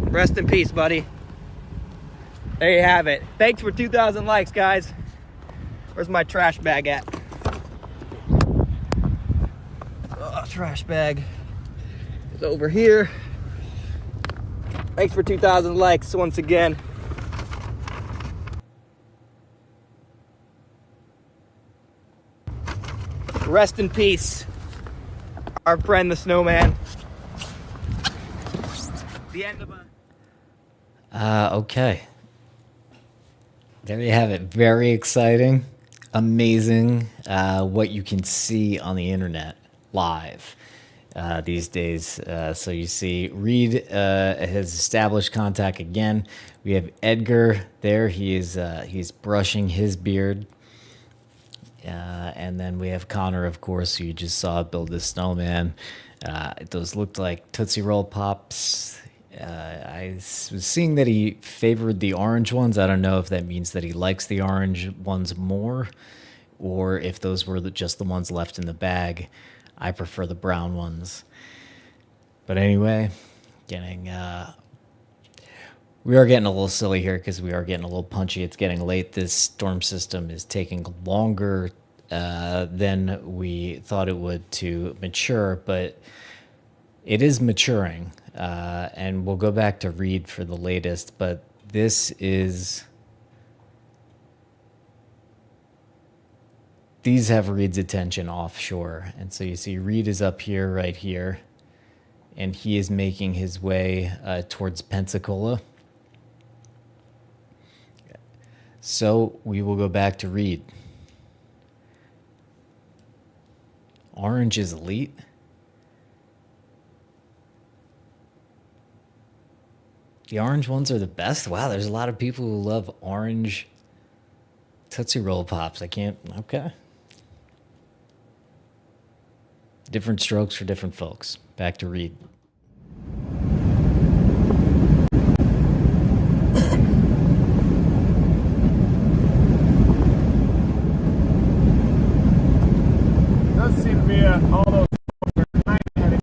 Rest in peace, buddy. There you have it. Thanks for 2,000 likes, guys. Where's my trash bag at? Oh, trash bag is over here. Thanks for 2,000 likes once again. Rest in peace, our friend the snowman. The end of a... Okay. There you have it. Very exciting. amazing what you can see on the internet live these days. So you see Reed has established contact again. We have Edgar there. He's brushing his beard. And then we have Connor, of course, who you just saw build this snowman. Those looked like Tootsie Roll Pops. I was seeing that he favored the orange ones. I don't know if that means that he likes the orange ones more, or if those were just the ones left in the bag. I prefer the brown ones. But anyway, we are getting a little silly here because we are getting a little punchy. It's getting late. This storm system is taking longer than we thought it would to mature, but it is maturing. And we'll go back to Reed for the latest, but these have Reed's attention offshore. And so you see Reed is up here, right here, and he is making his way towards Pensacola. So we will go back to Reed. Orange is elite. The orange ones are the best. Wow, there's a lot of people who love orange Tootsie Roll Pops. Okay. Different strokes for different folks. Back to Reed. Does seem to be all those heading.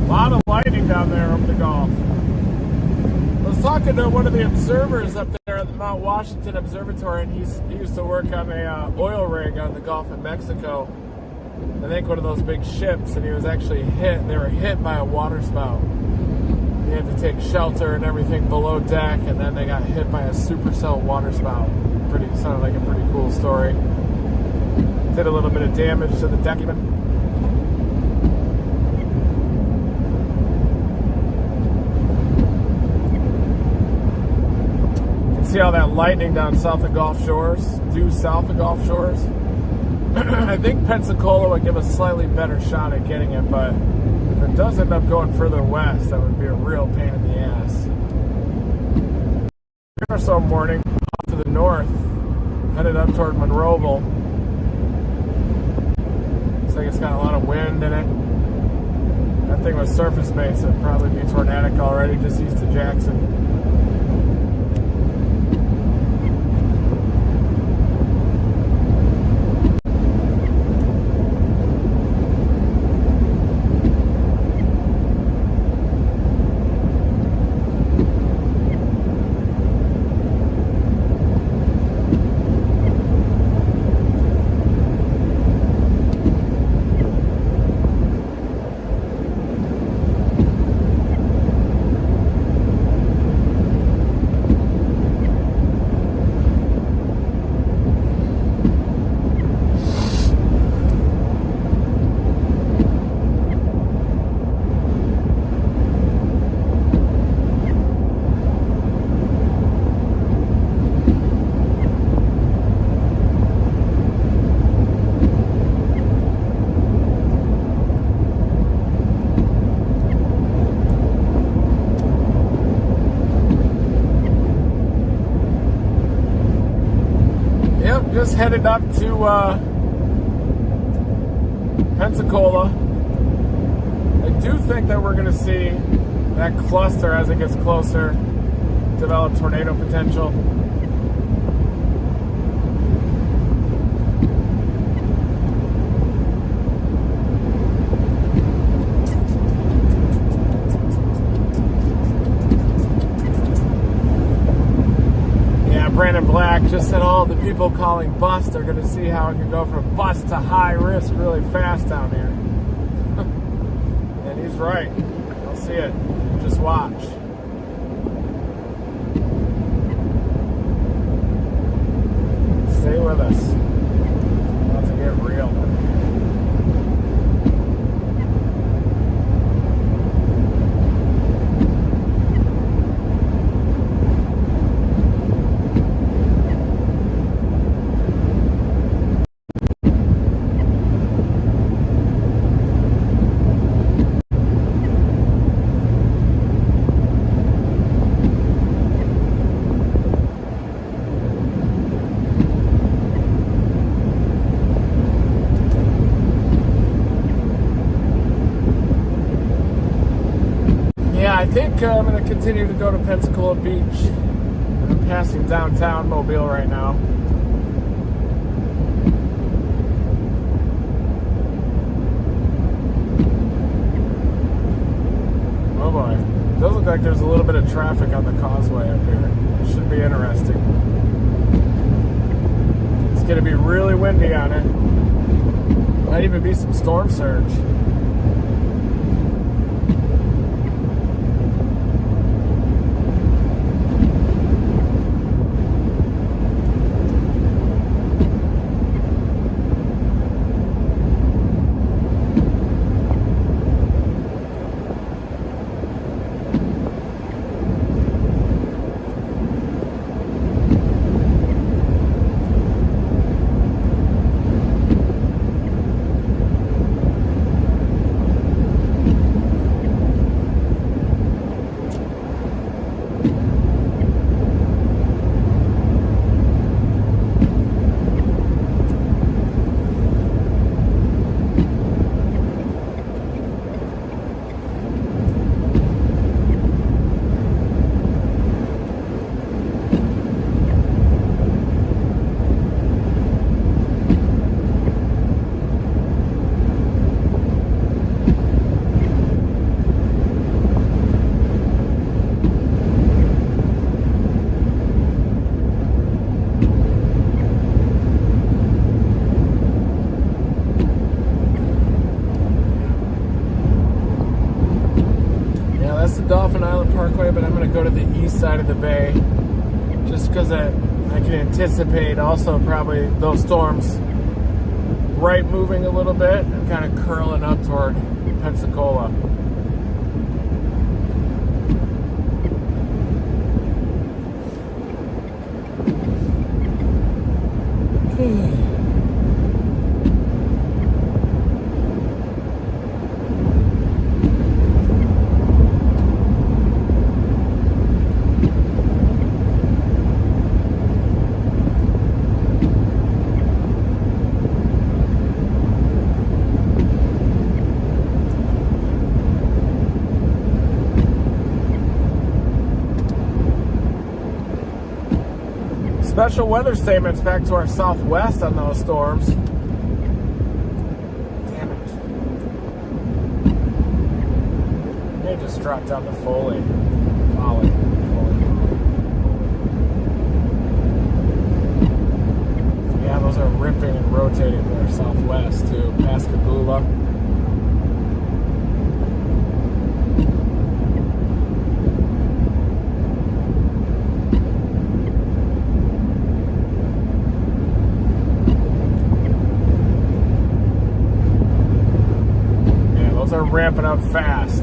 A lot of lightning down there over the Gulf. I was talking to one of the observers up there at the Mount Washington Observatory, and he used to work on a oil rig on the Gulf of Mexico. I think one of those big ships, and he was actually hit. They were hit by a water spout. He had to take shelter and everything below deck, and then they got hit by a supercell water spout. Sounded like a pretty cool story. Did a little bit of damage to the deck even. See all that lightning down south of Gulf Shores, due south of Gulf Shores. I think Pensacola would give a slightly better shot at getting it, but if it does end up going further west, that would be a real pain in the ass. Here so morning, off to the north, headed up toward Monroeville. Looks like it's got a lot of wind in it. That thing was surface based, so it'd probably be tornadic already, just east of Jackson. Just headed up to Pensacola. I do think that we're going to see that cluster as it gets closer develop tornado potential. Brandon Black just said all the people calling bust are going to see how it can go from bust to high risk really fast down here. And he's right. You'll see it. Just watch. us. About to get real. I think I'm going to continue to go to Pensacola Beach. I'm passing downtown Mobile right now. Oh boy. It does look like there's a little bit of traffic on the causeway up here. It should be interesting. It's going to be really windy on it. Might even be some storm surge. Dolphin Island Parkway, but I'm going to go to the east side of the bay just because I can anticipate also probably those storms right moving a little bit and kind of curling up toward Pensacola. Special weather statements back to our southwest on those storms. Damn it. They just dropped down to Foley. Foley. Yeah, those are ripping and rotating to our southwest too. Pascagoula. Are ramping up fast.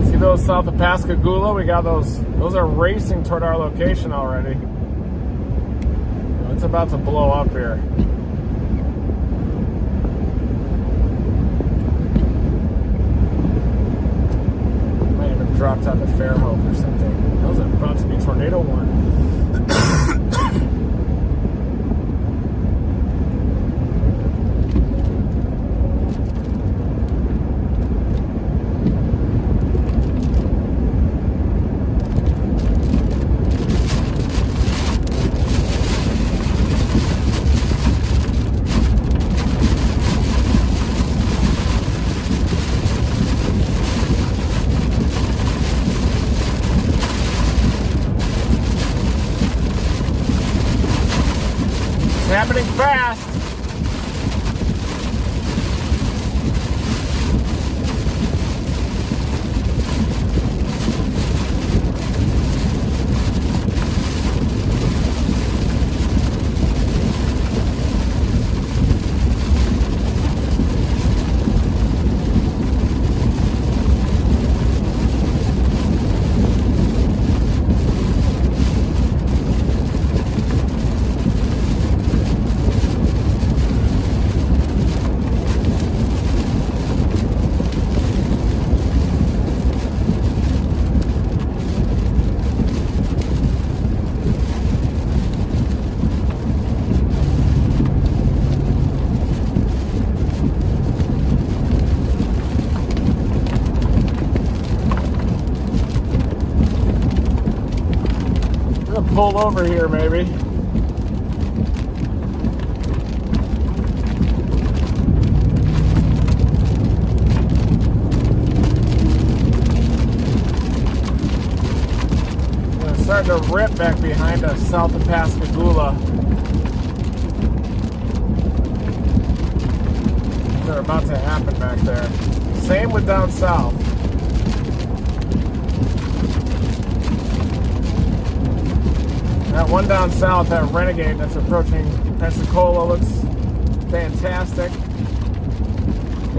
See those south of Pascagoula? We got those are racing toward our location already. It's about to blow up here. Dropped on the Fairhope or something. Those are about to be tornado warning. happening fast. Pull over here, maybe. It's starting to rip back behind us, south of Pascagoula. They're about to happen back there. Same with down south. That one down south, that Renegade that's approaching Pensacola looks fantastic.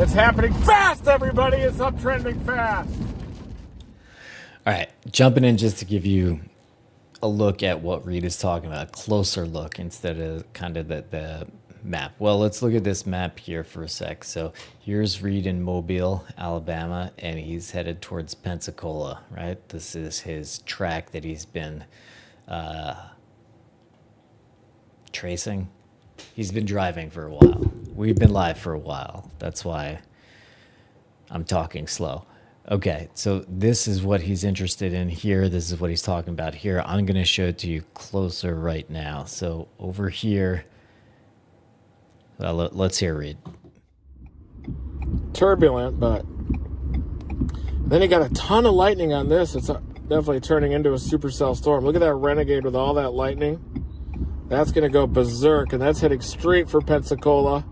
It's happening fast, everybody! It's uptrending fast! All right, jumping in just to give you a look at what Reed is talking about, a closer look instead of kind of the map. Well, let's look at this map here for a sec. So here's Reed in Mobile, Alabama, and he's headed towards Pensacola, right? This is his track that he's been tracing. He's been driving for a while. We've been live for a while. That's why I'm talking slow. Okay, so this is what he's interested in here. This is what he's talking about here. I'm going to show it to you closer right now. So over here, well, let's hear Reed. Turbulent, but then you got a ton of lightning on this. It's definitely turning into a supercell storm. Look at that Renegade with all that lightning. That's going to go berserk, and that's heading straight for Pensacola.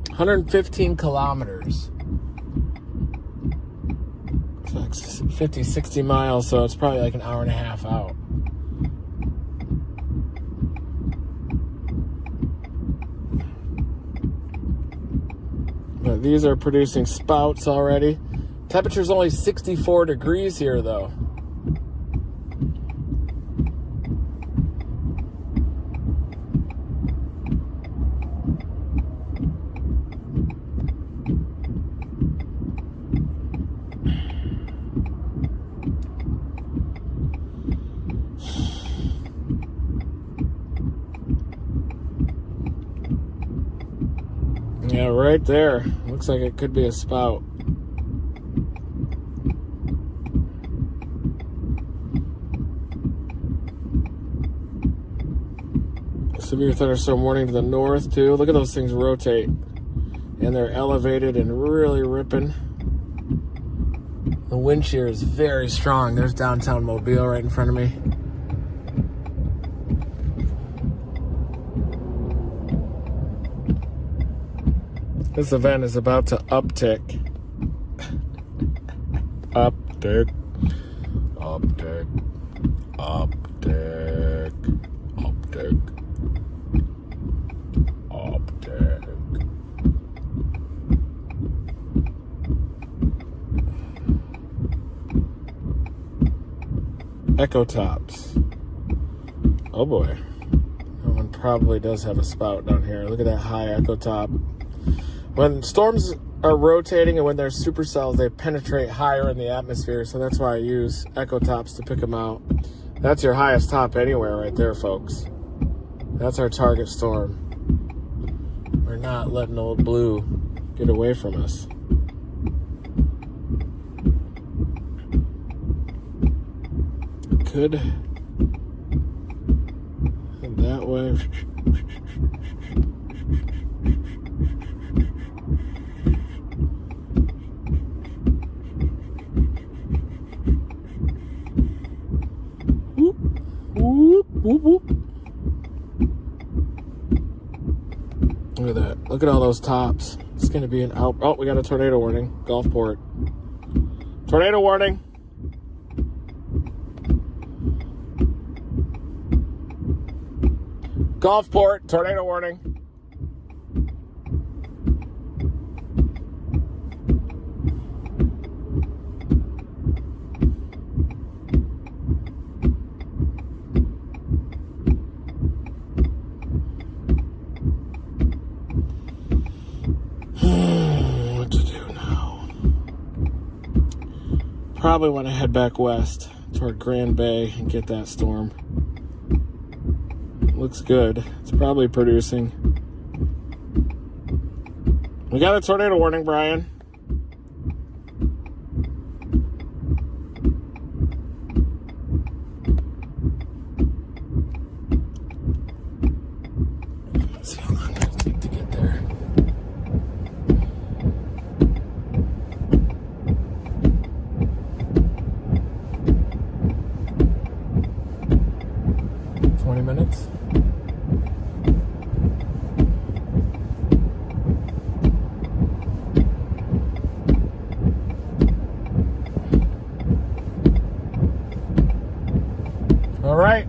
115 kilometers. It's like 50, 60 miles, so it's probably like an hour and a half out. But these are producing spouts already. Temperature's only 64 degrees here, though. Yeah, right there. Looks like it could be a spout. Severe thunderstorm warning to the north, too. Look at those things rotate. And they're elevated and really ripping. The wind shear is very strong. There's downtown Mobile right in front of me. This event is about to uptick. Uptick. Uptick. Uptick. Uptick. Uptick. Echo tops. Oh boy. That one probably does have a spout down here. Look at that high echo top. When storms are rotating and when they're supercells, they penetrate higher in the atmosphere, so that's why I use echo tops to pick them out. That's your highest top anywhere right there, folks. That's our target storm. We're not letting old blue get away from us. Could head that way. Whoop, whoop. Look at that. Look at all those tops. It's going to be an out. Oh, we got a tornado warning. Gulfport. Tornado warning. Gulfport. Tornado warning. What to do now? Probably want to head back west toward Grand Bay and get that storm. Looks good. It's probably producing. We got a tornado warning, Brian. Let's see how long it'll take to get there. Minutes. All right.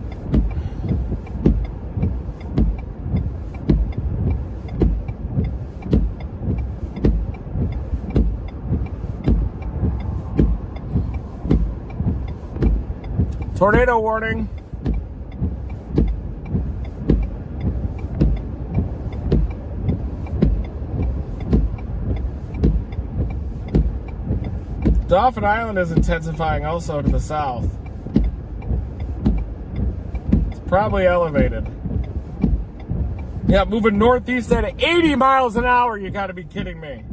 Tornado warning. Dauphin Island is intensifying also to the south. It's probably elevated. Yeah, moving northeast at 80 miles an hour. You gotta be kidding me.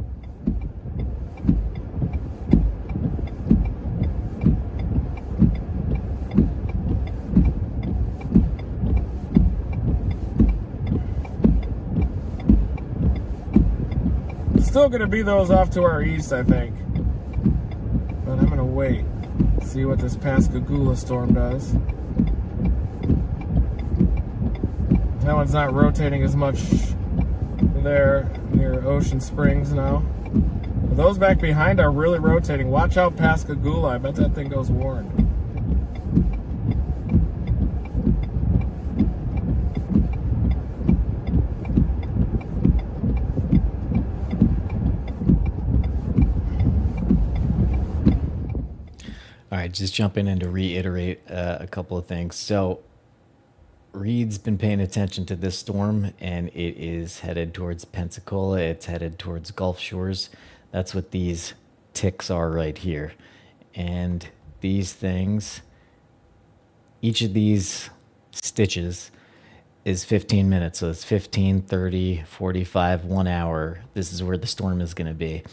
Still gonna be those off to our east, I think. But I'm gonna wait, see what this Pascagoula storm does. That one's not rotating as much there near Ocean Springs now. But those back behind are really rotating. Watch out, Pascagoula. I bet that thing goes warned. All right, just jumping in to reiterate a couple of things. So Reed's been paying attention to this storm, and it is headed towards Pensacola. It's headed towards Gulf Shores. That's what these ticks are right here. And these things, each of these stitches is 15 minutes. So it's 15, 30, 45, 1 hour. This is where the storm is going to be.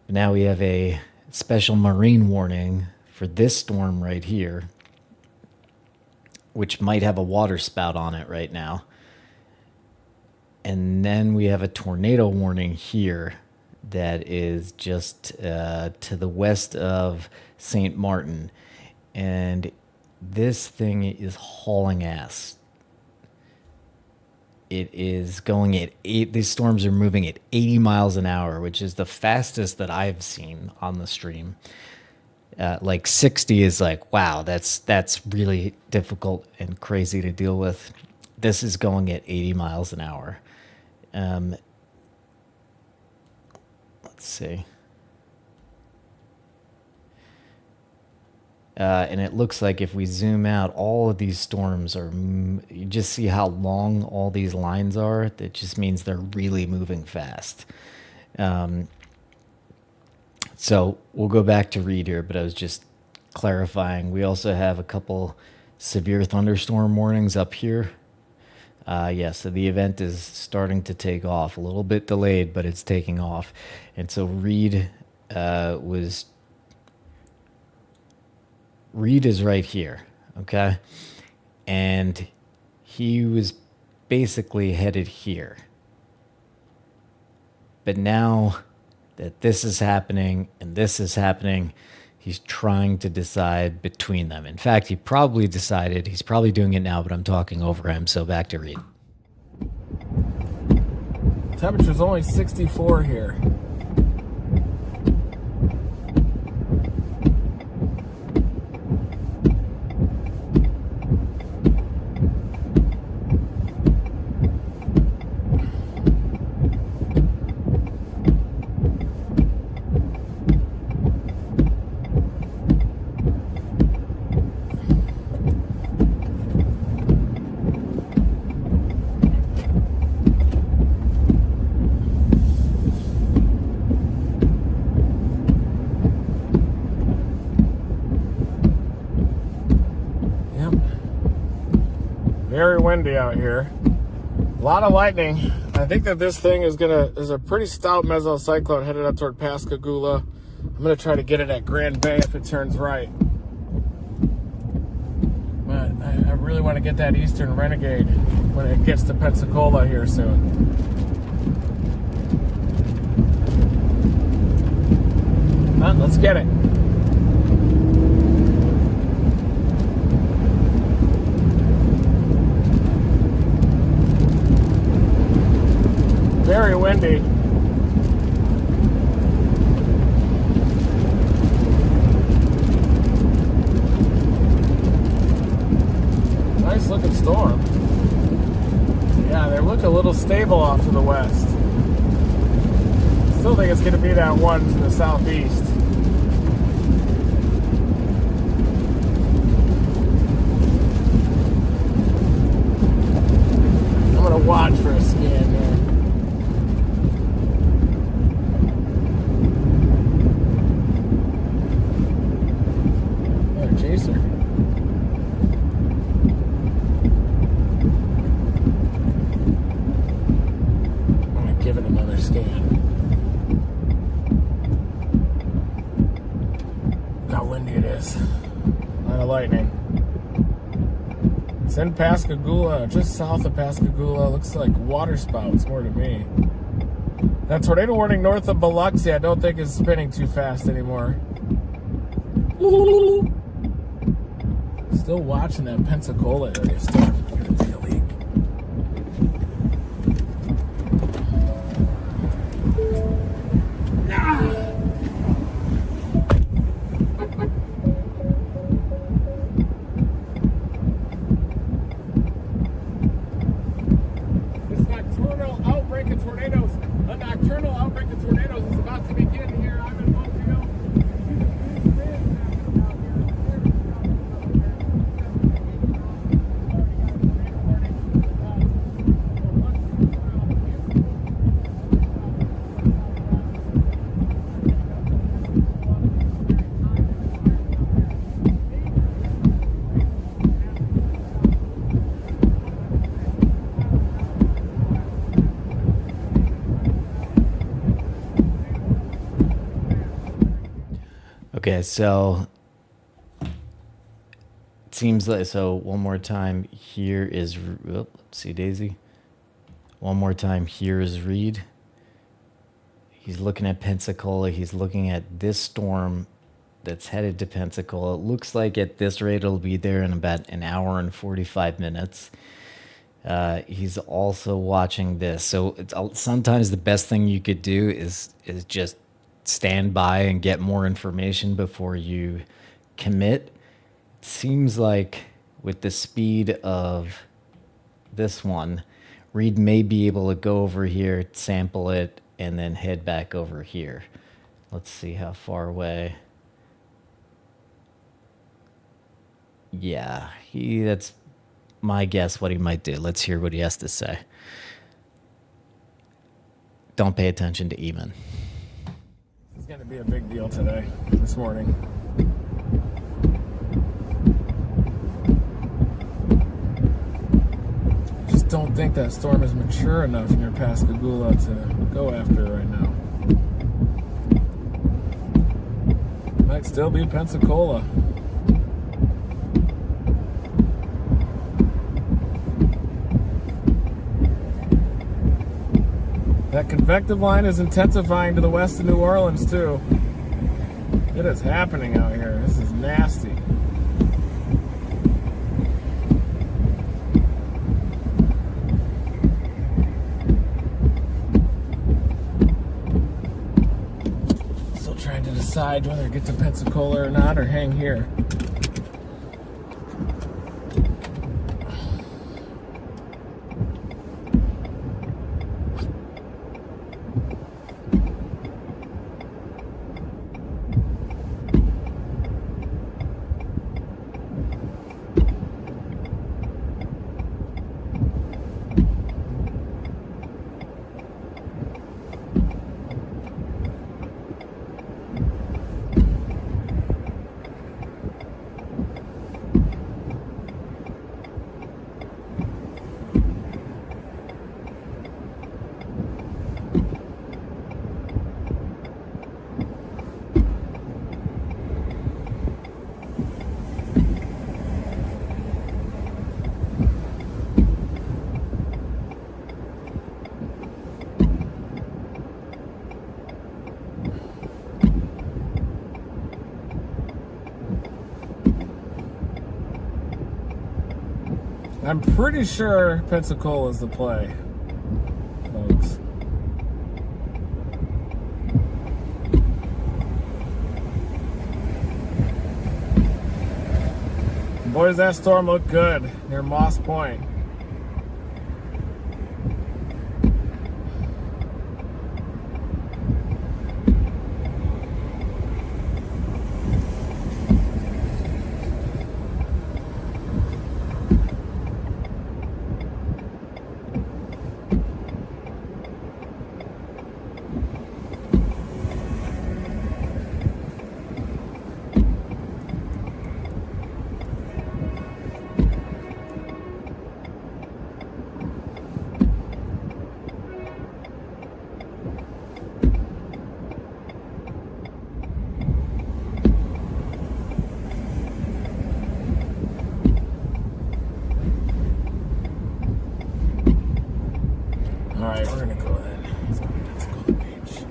Now we have a special marine warning for this storm right here, which might have a water spout on it right now. And then we have a tornado warning here that is just to the west of St. Martin. And this thing is hauling ass. It is going at these storms are moving at 80 miles an hour, which is the fastest that I've seen on the stream. Like 60 is like, wow, that's really difficult and crazy to deal with. This is going at 80 miles an hour. Let's see. And it looks like if we zoom out, all of these storms are, you just see how long all these lines are. That just means they're really moving fast. So we'll go back to Reed here, but I was just clarifying. We also have a couple severe thunderstorm warnings up here. Yeah, so the event is starting to take off. A little bit delayed, but it's taking off. And so Reed is right here, okay? And he was basically headed here. But now that this is happening and this is happening, He's trying to decide between them. In fact, he probably decided. He's probably doing it now, but I'm talking over him, so back to Reed. Temperature's only 64 here. Very windy out here. A lot of lightning. I think that this thing is a pretty stout mesocyclone headed up toward Pascagoula. I'm gonna try to get it at Grand Bay if it turns right. But I really want to get that eastern renegade when it gets to Pensacola here soon. Well, let's get it. Very windy. Nice looking storm. Yeah, they look a little stable off to the west. Still think it's going to be that one to the southeast. I'm going to watch for a scan there. Chaser. I'm gonna give it another scan. Look how windy it is. A lot of lightning. It's in Pascagoula, just south of Pascagoula. Looks like water spouts more to me. That tornado warning north of Biloxi I don't think is spinning too fast anymore. Still watching that Pensacola area storm. I'm gonna take a leak. This nocturnal outbreak of tornadoes, a nocturnal outbreak of tornadoes is about to begin here. I'm in Mobile. Okay, so it seems like, so one more time, here is, let's see, Daisy. One more time, here is Reed. He's looking at Pensacola. He's looking at this storm that's headed to Pensacola. It looks like at this rate it'll be there in about an hour and 45 minutes. He's also watching this. So sometimes the best thing you could do is just stand by and get more information before you commit. It seems like with the speed of this one, Reed may be able to go over here, sample it, and then head back over here. Let's see how far away. Yeah, that's my guess what he might do. Let's hear what he has to say. Don't pay attention to Eamon. It's going to be a big deal today, this morning. I just don't think that storm is mature enough near Pascagoula to go after it right now. Might still be Pensacola. That convective line is intensifying to the west of New Orleans, too. What is happening out here? This is nasty. Still trying to decide whether to get to Pensacola or not, or hang here. I'm pretty sure Pensacola is the play, folks. Boy, does that storm look good near Moss Point. Alright, we're gonna go then. Let's go to Pensacola Beach.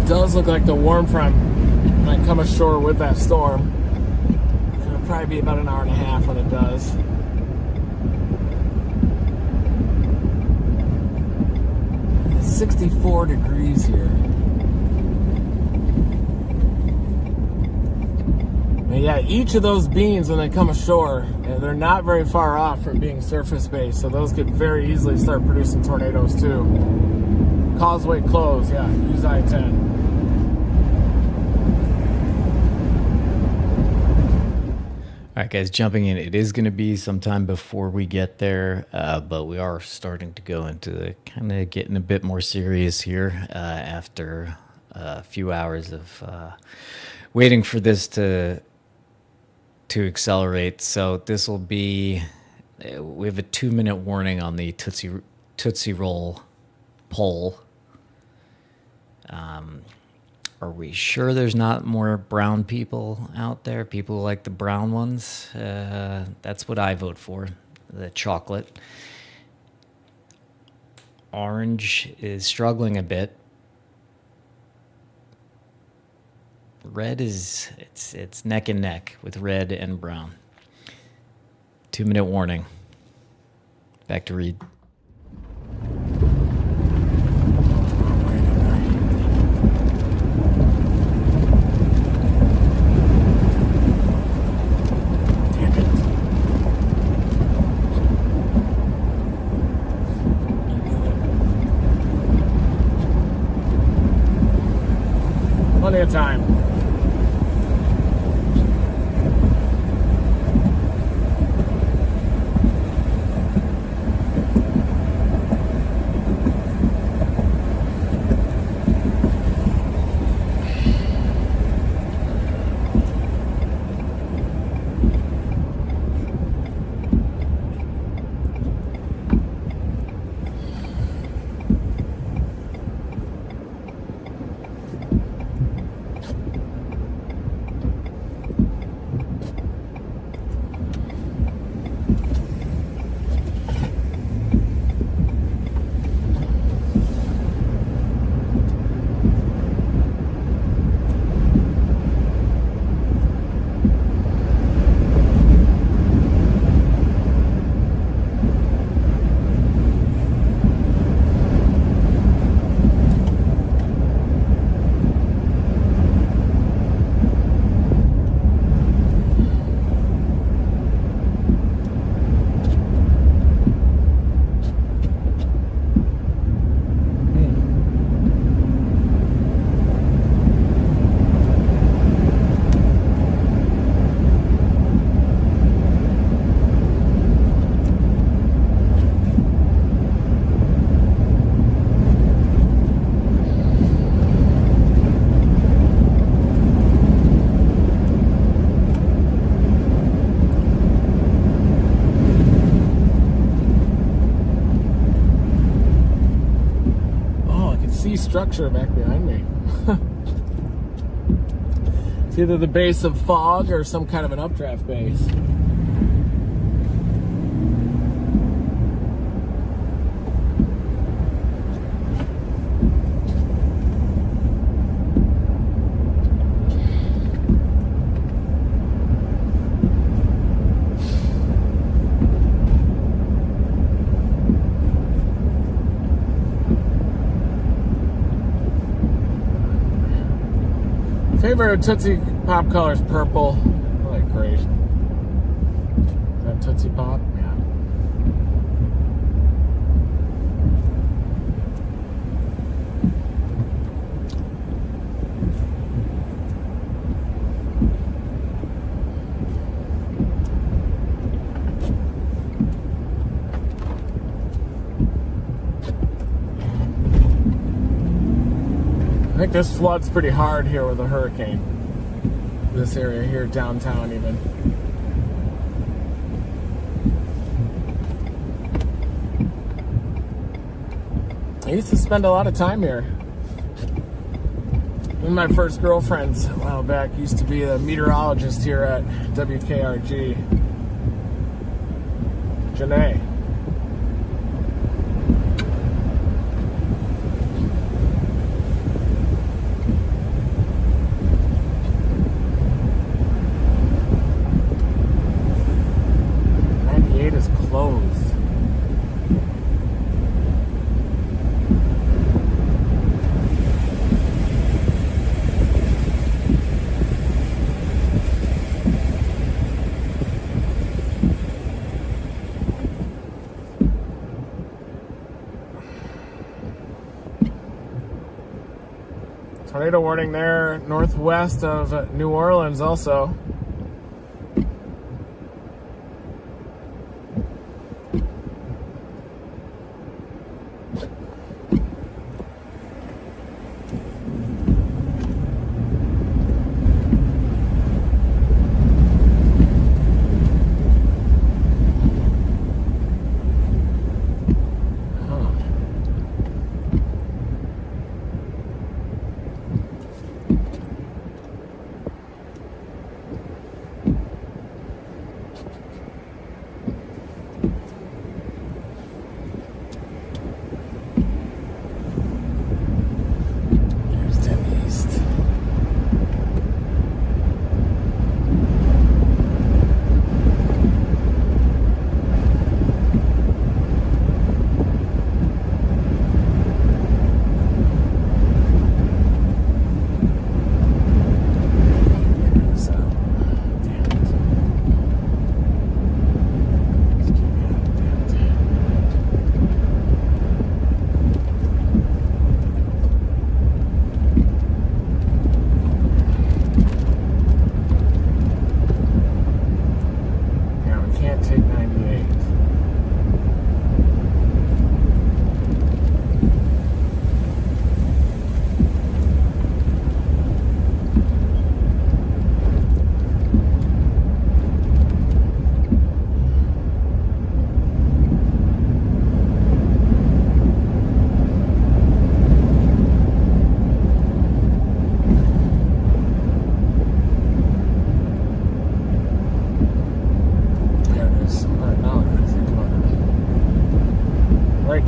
It does look like the warm front might come ashore with that storm. Probably be about an hour and a half when it does. It's 64 degrees here. And yeah, each of those beams when they come ashore, they're not very far off from being surface-based, so those could very easily start producing tornadoes too. Causeway closed, yeah, use I-10. All right, guys, jumping in. It is going to be some time before we get there, but we are starting to go into kind of getting a bit more serious here after a few hours of waiting for this to accelerate. So this will be, we have a 2-minute warning on the Tootsie Roll poll. Are we sure there's not more brown people out there? People who like the brown ones? That's what I vote for, the chocolate. Orange is struggling a bit. Red is, it's neck and neck with red and brown. 2-minute warning. Back to Reed. Plenty of time. structure back behind me. It's either the base of fog or some kind of an updraft base. Favorite Tootsie Pop color is purple. I like great. Is that Tootsie Pop? Yeah. I think this floods pretty hard here with a hurricane. This area here, downtown even. I used to spend a lot of time here. One of my first girlfriends a while back used to be a meteorologist here at WKRG. Janae. Closed. Tornado warning there northwest of New Orleans also.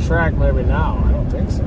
Track maybe now. I don't think so.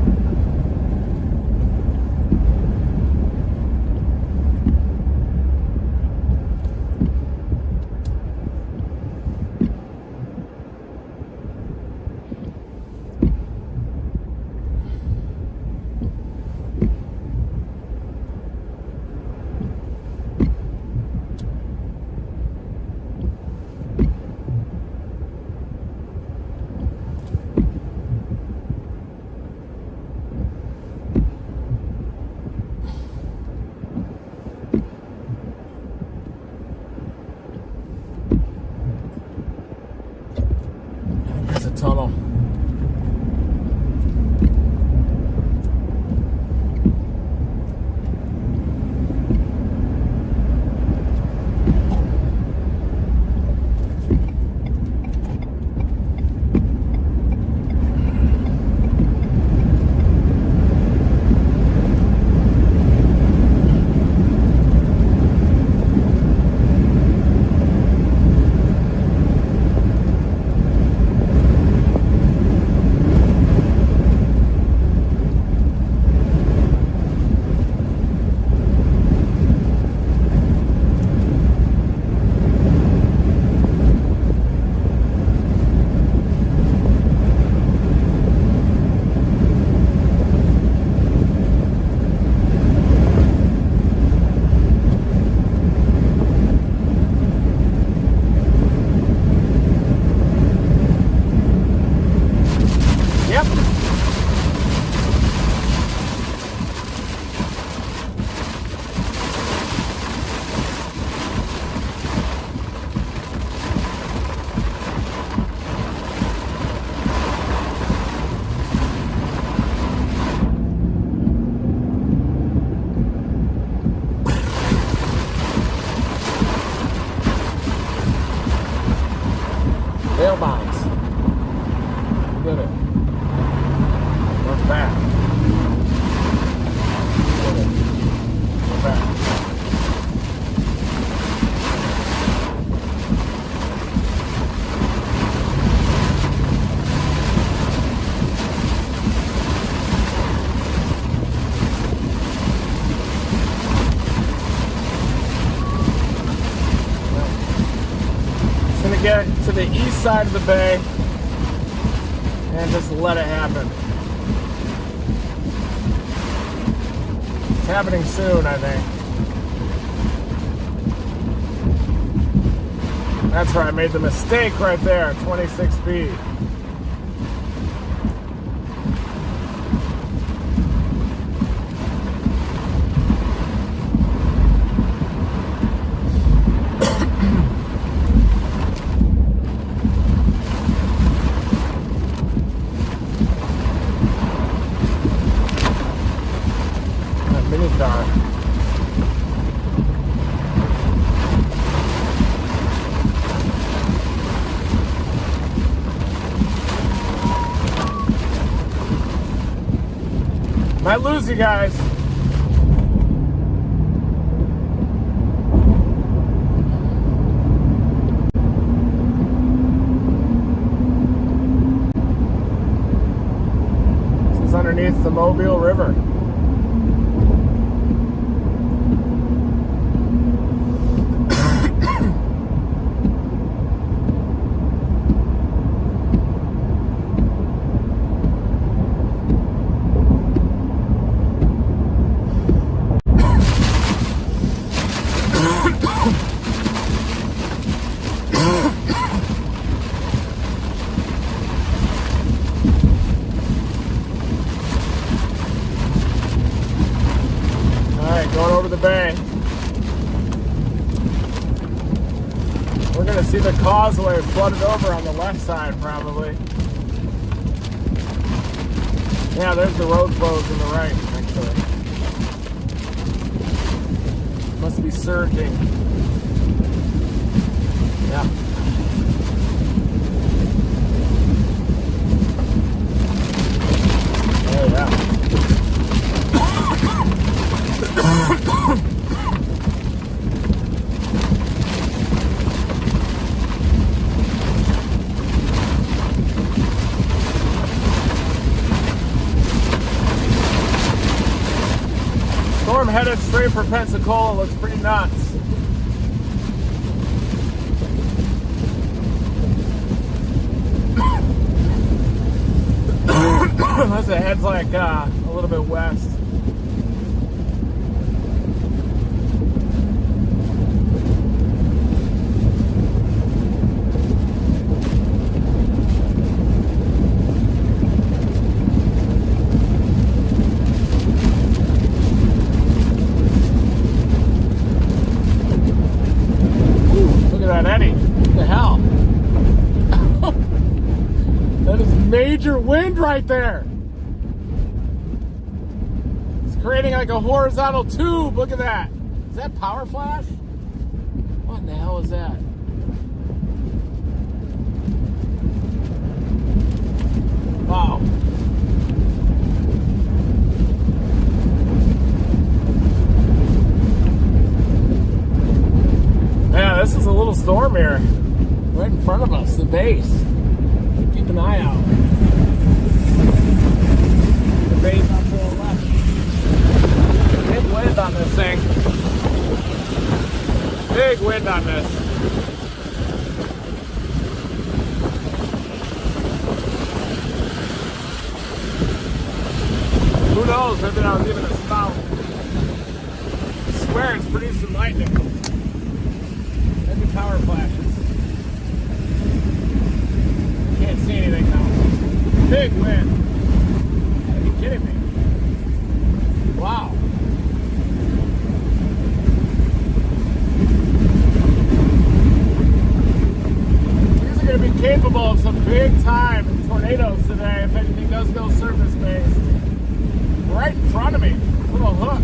get to the east side of the bay and just let it happen. It's happening soon, I think. That's where I made the mistake right there, 26 feet. Might lose you guys. This is underneath the Mobile River. See the causeway flooded over on the left side, probably. Yeah, there's the road closed on the right, actually. Must be surging. Yeah. Oh, yeah. Storm headed straight for Pensacola. Looks pretty nuts. Unless it heads like a little bit west. Major wind right there. It's creating like a horizontal tube. Look at that. Is that power flash? What in the hell is that? Wow. Yeah, this is a little storm here. Right in front of us, the base. Keep an eye out. The base up to the left. Big wind on this thing. Big wind on this. Who knows? Maybe that was even a spout. I swear it's producing lightning. Maybe power flashes. Can't see anything now. Big wind. Are you kidding me? Wow. These are going to be capable of some big time tornadoes today if anything does go surface based. Right in front of me. Little hook.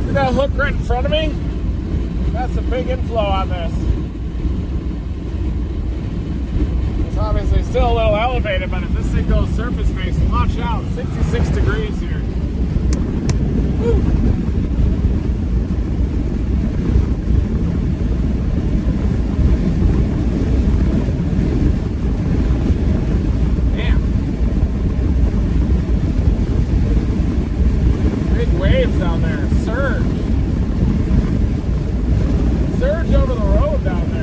See that hook right in front of me? That's a big inflow on this. Obviously still a little elevated, but if this thing goes surface based, watch out. 66 degrees here. Woo. Damn. Big waves down there. Surge. Surge over the road down there.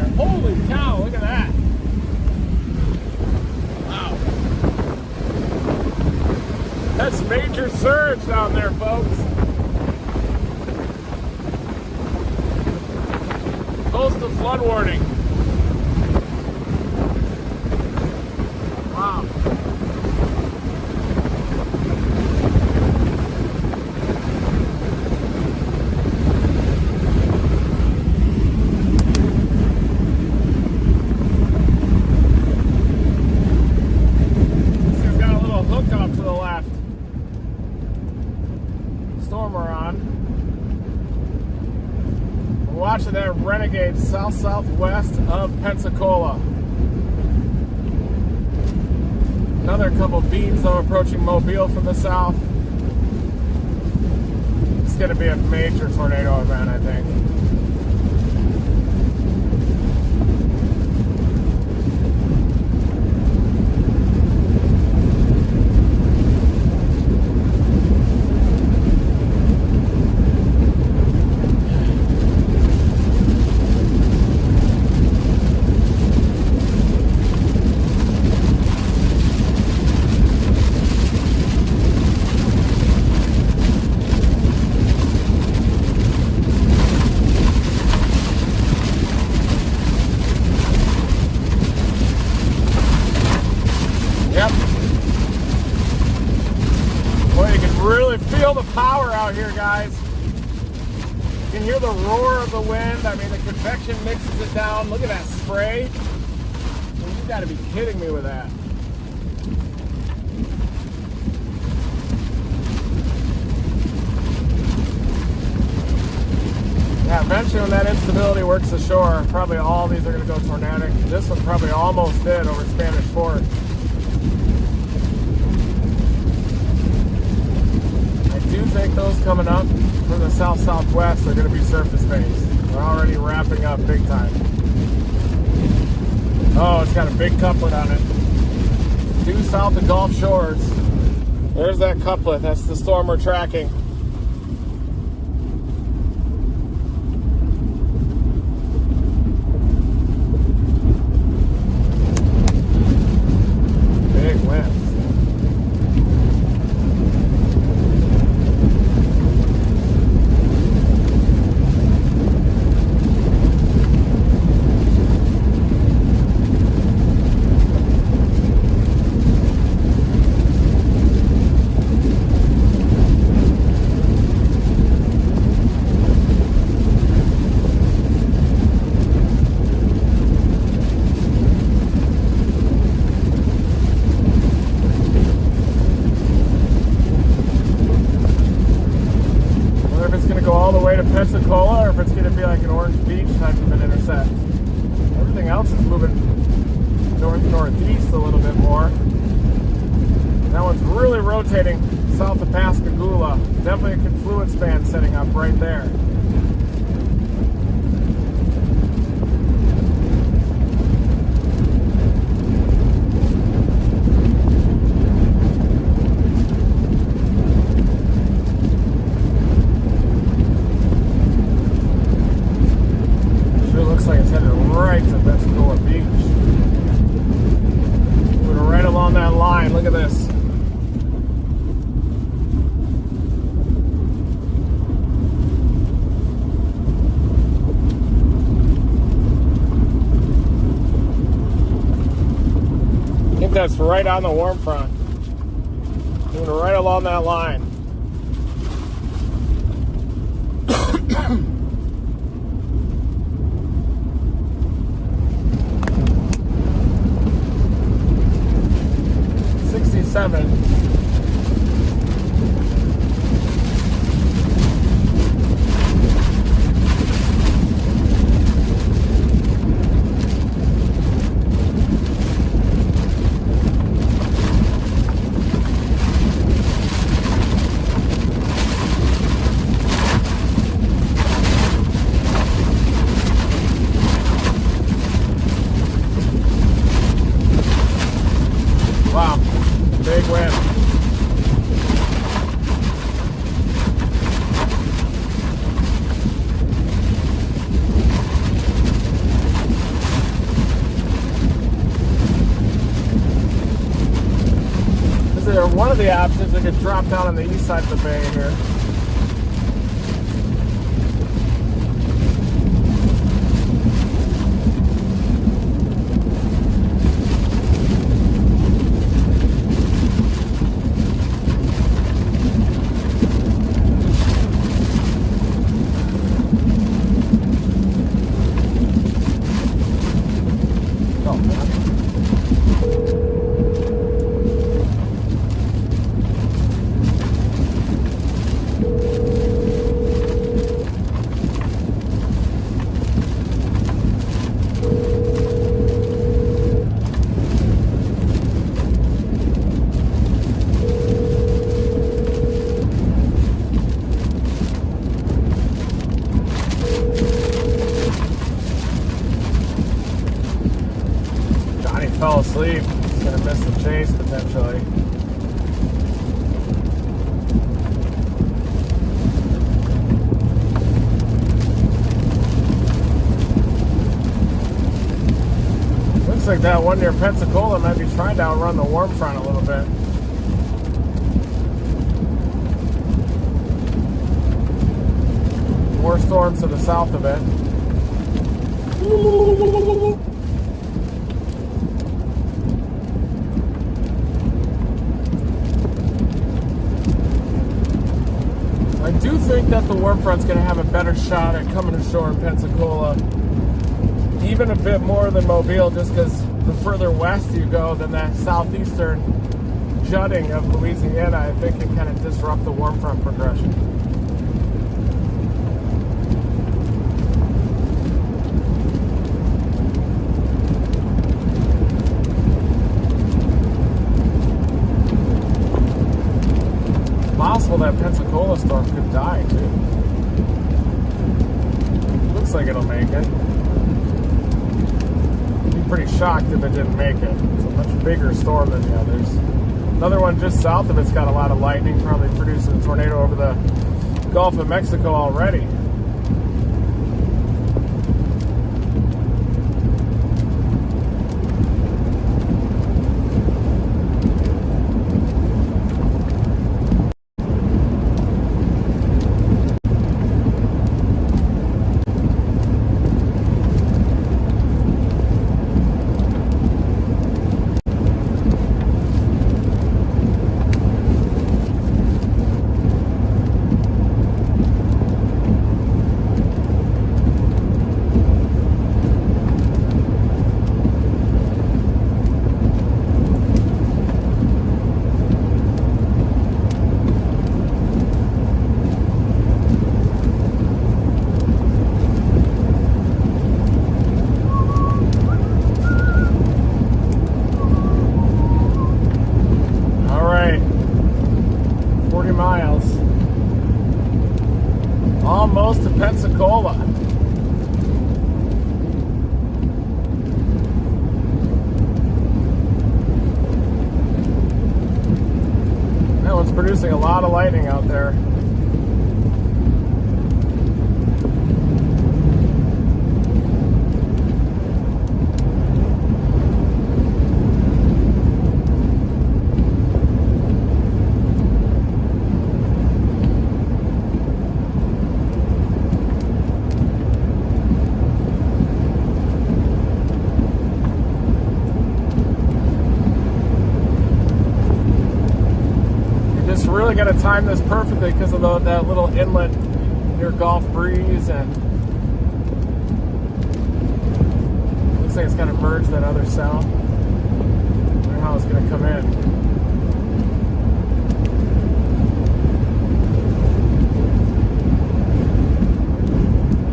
surge down there, folks. Coastal flood warning. Wow. This has got a little hook off to the left. Storm we're on. We're watching that renegade south-southwest of Pensacola. Another couple beams though approaching Mobile from the south. It's going to be a major tornado event, I think. Yep. Boy, you can really feel the power out here, guys. You can hear the roar of the wind. I mean, the convection mixes it down. Look at that spray. I mean, you gotta be kidding me with that. Yeah, eventually when that instability works ashore, probably all these are gonna go tornadic. This one probably almost did over Spanish Fort. I do think those coming up from the south-southwest are going to be surface-based. They're already wrapping up big time. Oh, it's got a big couplet on it. Due south of Gulf Shores. There's that couplet. That's the storm we're tracking. Big winds. Pensacola, or if it's going to be like an Orange Beach type of an intercept. Everything else is moving north-northeast a little bit more. That one's really rotating south of Pascagoula. Definitely a confluence band setting up right there. Like it's headed right to Pensacola Beach. We're right along that line. Look at this. I think that's right on the warm front. Moving right along that line. Seven. of the options, we could drop down on the east side of the bay here. Fell asleep. He's gonna miss the chase potentially. Looks like that one near Pensacola might be trying to outrun the warm front a little bit. More storms to the south of it. I do think that the warm front's going to have a better shot at coming ashore in Pensacola, even a bit more than Mobile, just because the further west you go, then that southeastern jutting of Louisiana, I think, can kind of disrupt the warm front progression. Possible that Pensacola storm could die too. Looks like it'll make it. I'd be pretty shocked if it didn't make it. It's a much bigger storm than the others. Another one just south of it's got a lot of lightning, probably producing a tornado over the Gulf of Mexico already. Almost to Pensacola. That one's producing a lot of lightning out there. Really got to time this perfectly because of that little inlet near Gulf Breeze, and looks like it's going to merge that other south. I wonder how it's going to come in.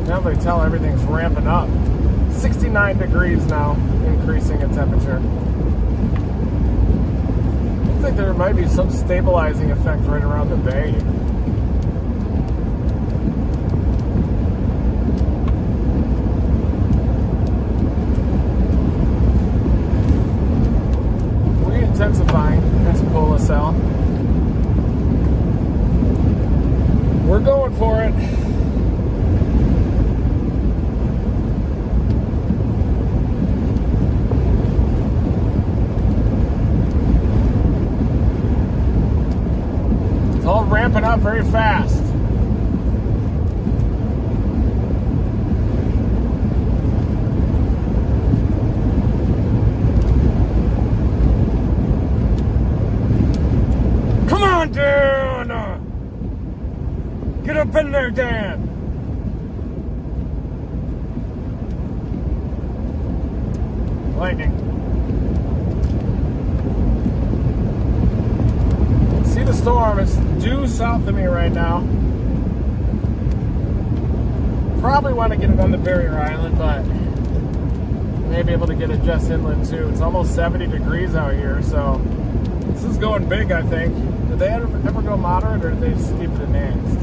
Definitely tell everything's ramping up. 69 degrees now, increasing in temperature. I think there might be some stabilizing effect right around the bay. Re-intensifying Pensacola cell. We're going for it. fast. Come on, Dan! Get up in there, Dan! Lightning. See the storm, it's due south of me right now. Probably want to get it on the barrier island, but may be able to get it just inland too. It's almost 70 degrees out here, so this is going big, I think. Did they ever go moderate, or did they just keep it enhanced?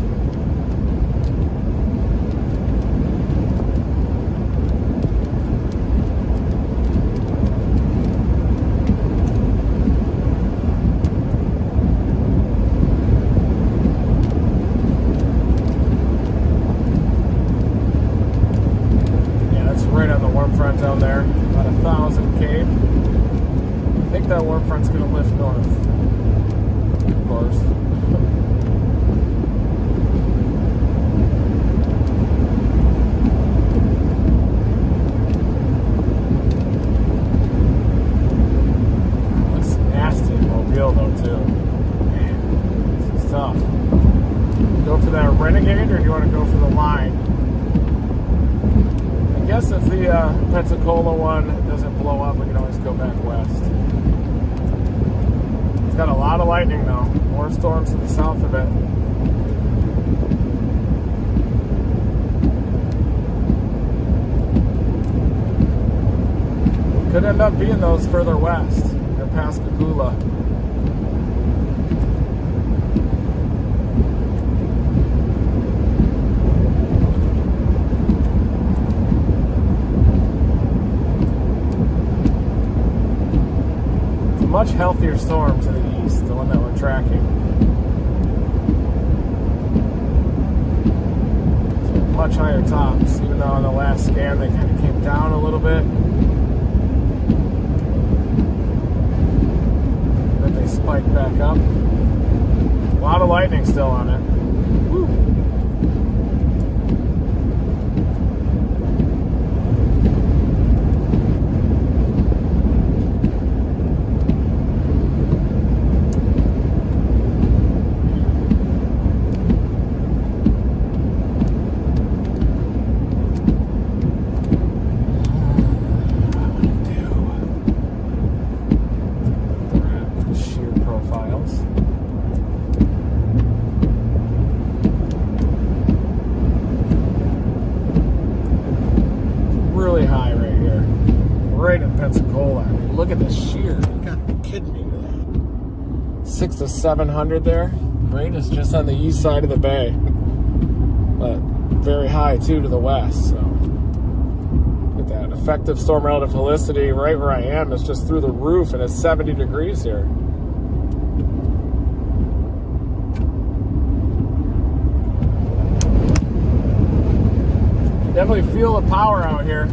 Down there, about 1,000 cape. I think that warm front's going to lift north, of course. Looks nasty in Mobile though too. Man, this is tough. Go for that renegade, or do you want to go for the line? I guess if the Pensacola one doesn't blow up, we can always go back west. It's got a lot of lightning though. More storms to the south of it. Could end up being those further west, near Pascagoula. Much healthier storm to the east, the one that we're tracking. So much higher tops, even though on the last scan they kind of came down a little bit. Then they spiked back up. A lot of lightning still on it. Woo. Pensacola. I mean, look at the shear. You gotta be kidding me with that. 600 to 700 there. Greatest just on the east side of the bay. But very high too to the west. So look at that. Effective storm relative helicity right where I am is just through the roof, and it's 70 degrees here. Definitely feel the power out here.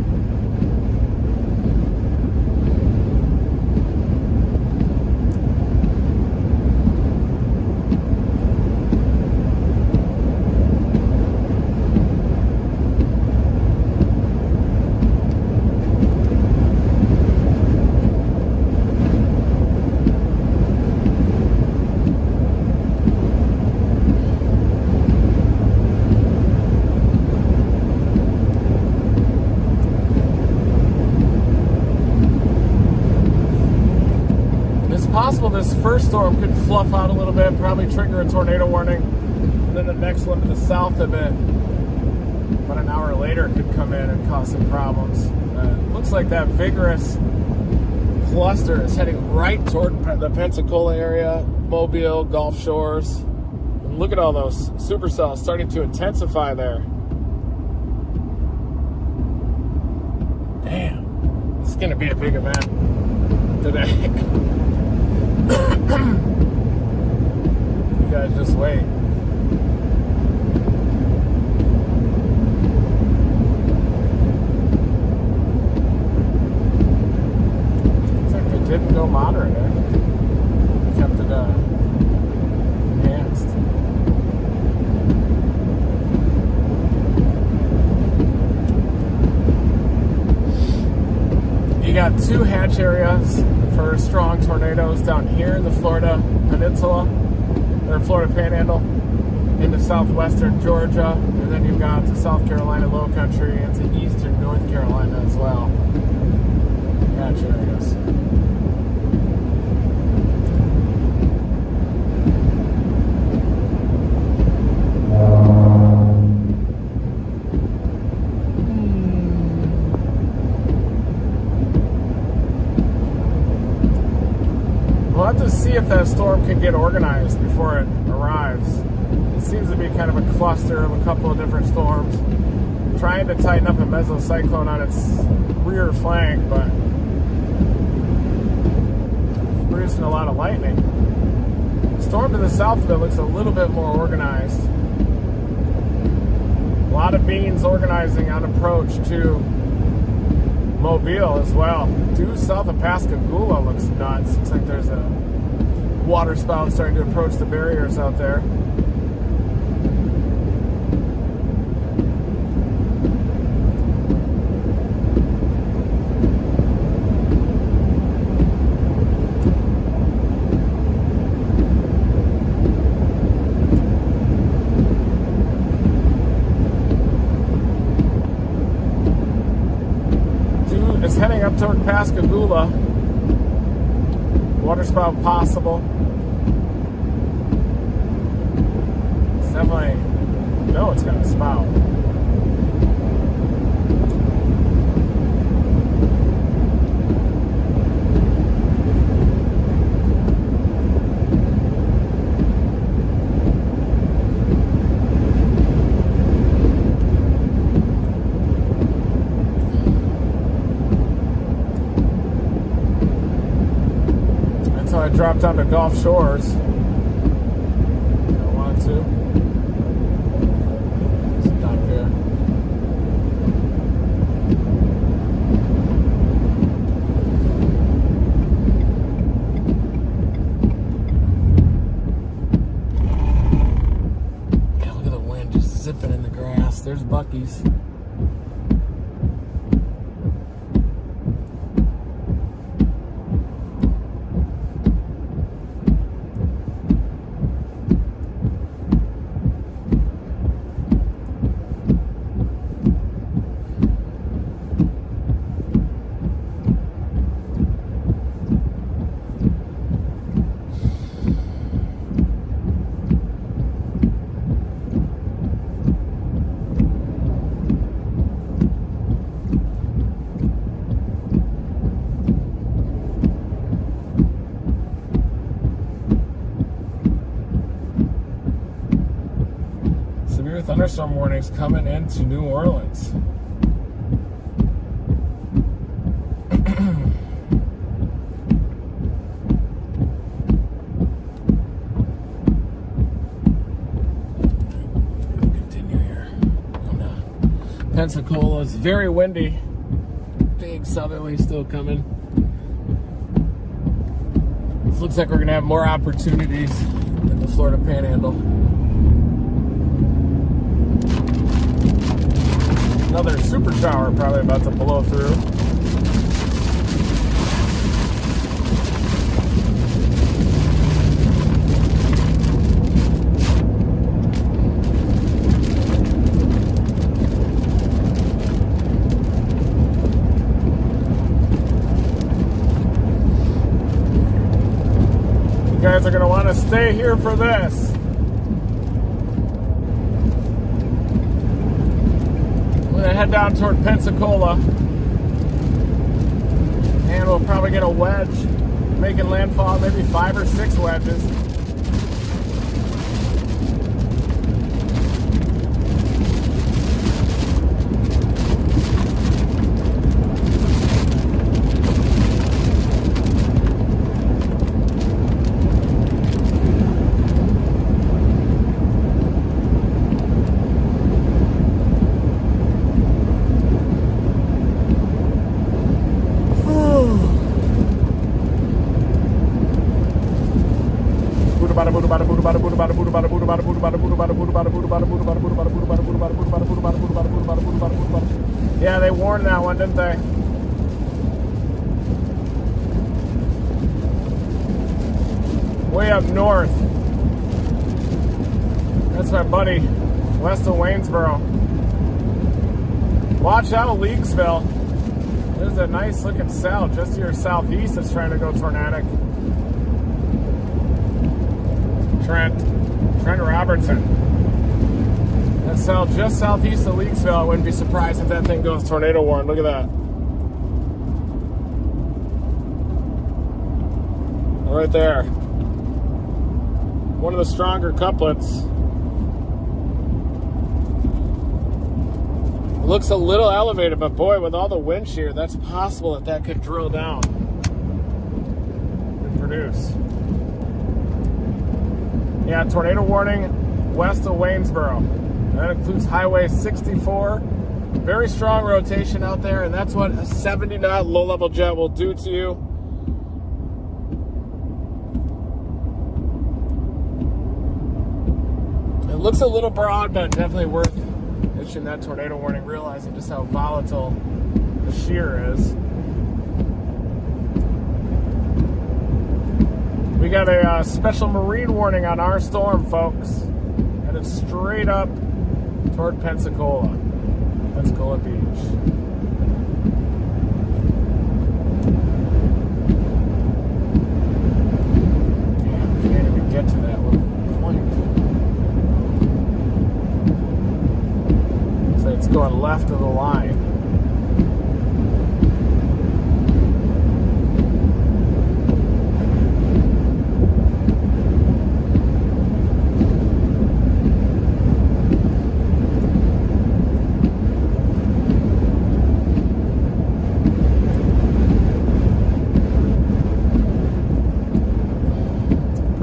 Possible this first storm could fluff out a little bit, probably trigger a tornado warning, and then the next one to the south of it, about an hour later, could come in and cause some problems. Looks like that vigorous cluster is heading right toward the Pensacola area, Mobile, Gulf Shores. And look at all those supercells starting to intensify there. Damn, this is going to be a big event today. You guys just wait. Looks like they didn't go moderate, eh? Kept it enhanced. got 2 hatch areas for strong tornadoes down here in the Florida Peninsula, or Florida Panhandle, into southwestern Georgia, and then you've got the South Carolina low country into eastern North Carolina as well. Hatch areas. We'll have to see if that storm can get organized before it arrives. It seems to be kind of a cluster of a couple of different storms, trying to tighten up a mesocyclone on its rear flank, but it's producing a lot of lightning. The storm to the south of it looks a little bit more organized. A lot of beans organizing on approach to Mobile as well. Due south of Pascagoula looks nuts. Looks like there's a water spout starting to approach the barriers out there. It's heading up toward Pascagoula. Water spout possible. It's definitely, no, it's got a spout. I dropped onto Gulf Shores. I want to. Stop there. Yeah, look at the wind just zipping in the grass. There's Buc-ee's. Thunderstorm warnings coming into New Orleans. Continue here. Pensacola is very windy. Big southerly still coming. This looks like we're going to have more opportunities in the Florida Panhandle. Another super shower probably about to blow through. You guys are going to want to stay here for this. We're going to head down toward Pensacola, and we'll probably get a wedge making landfall, maybe 5 or 6 wedges. Yeah, they warned that one, didn't they? way up north. That's my buddy, west of Waynesboro. Watch out, Leaguesville. There's a nice looking cell just to your southeast that's trying to go tornadic. Trent Robertson. That cell just southeast of Leaguesville. I wouldn't be surprised if that thing goes tornado warned. Look at that. Right there. One of the stronger couplets. It looks a little elevated, but boy, with all the wind shear, that's possible that could drill down and produce. Yeah, tornado warning west of Waynesboro. That includes Highway 64. Very strong rotation out there, and that's what a 70-knot low-level jet will do to you. It looks a little broad, but definitely worth issuing that tornado warning, realizing just how volatile the shear is. We got a special marine warning on our storm, folks. And it's straight up toward Pensacola Beach. Damn, we can't even get to that little point. So it's going left of the line.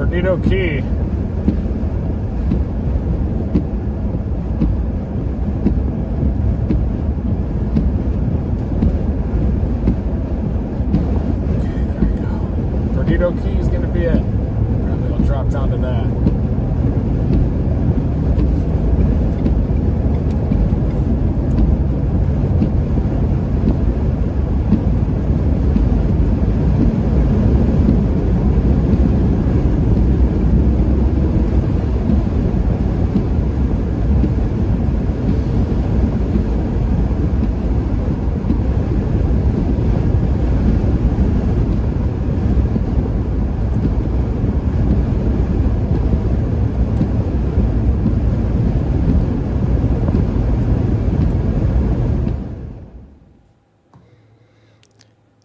Nino Key. Perdido Key is going to be it. Probably I'll drop down to that.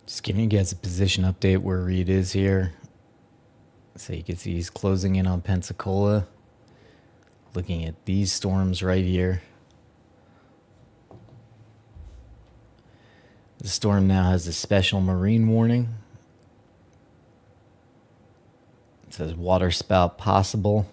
Just giving you guys a position update where Reed is here. So you can see he's closing in on Pensacola. Looking at these storms right here. The storm now has a special marine warning. It says water spout possible.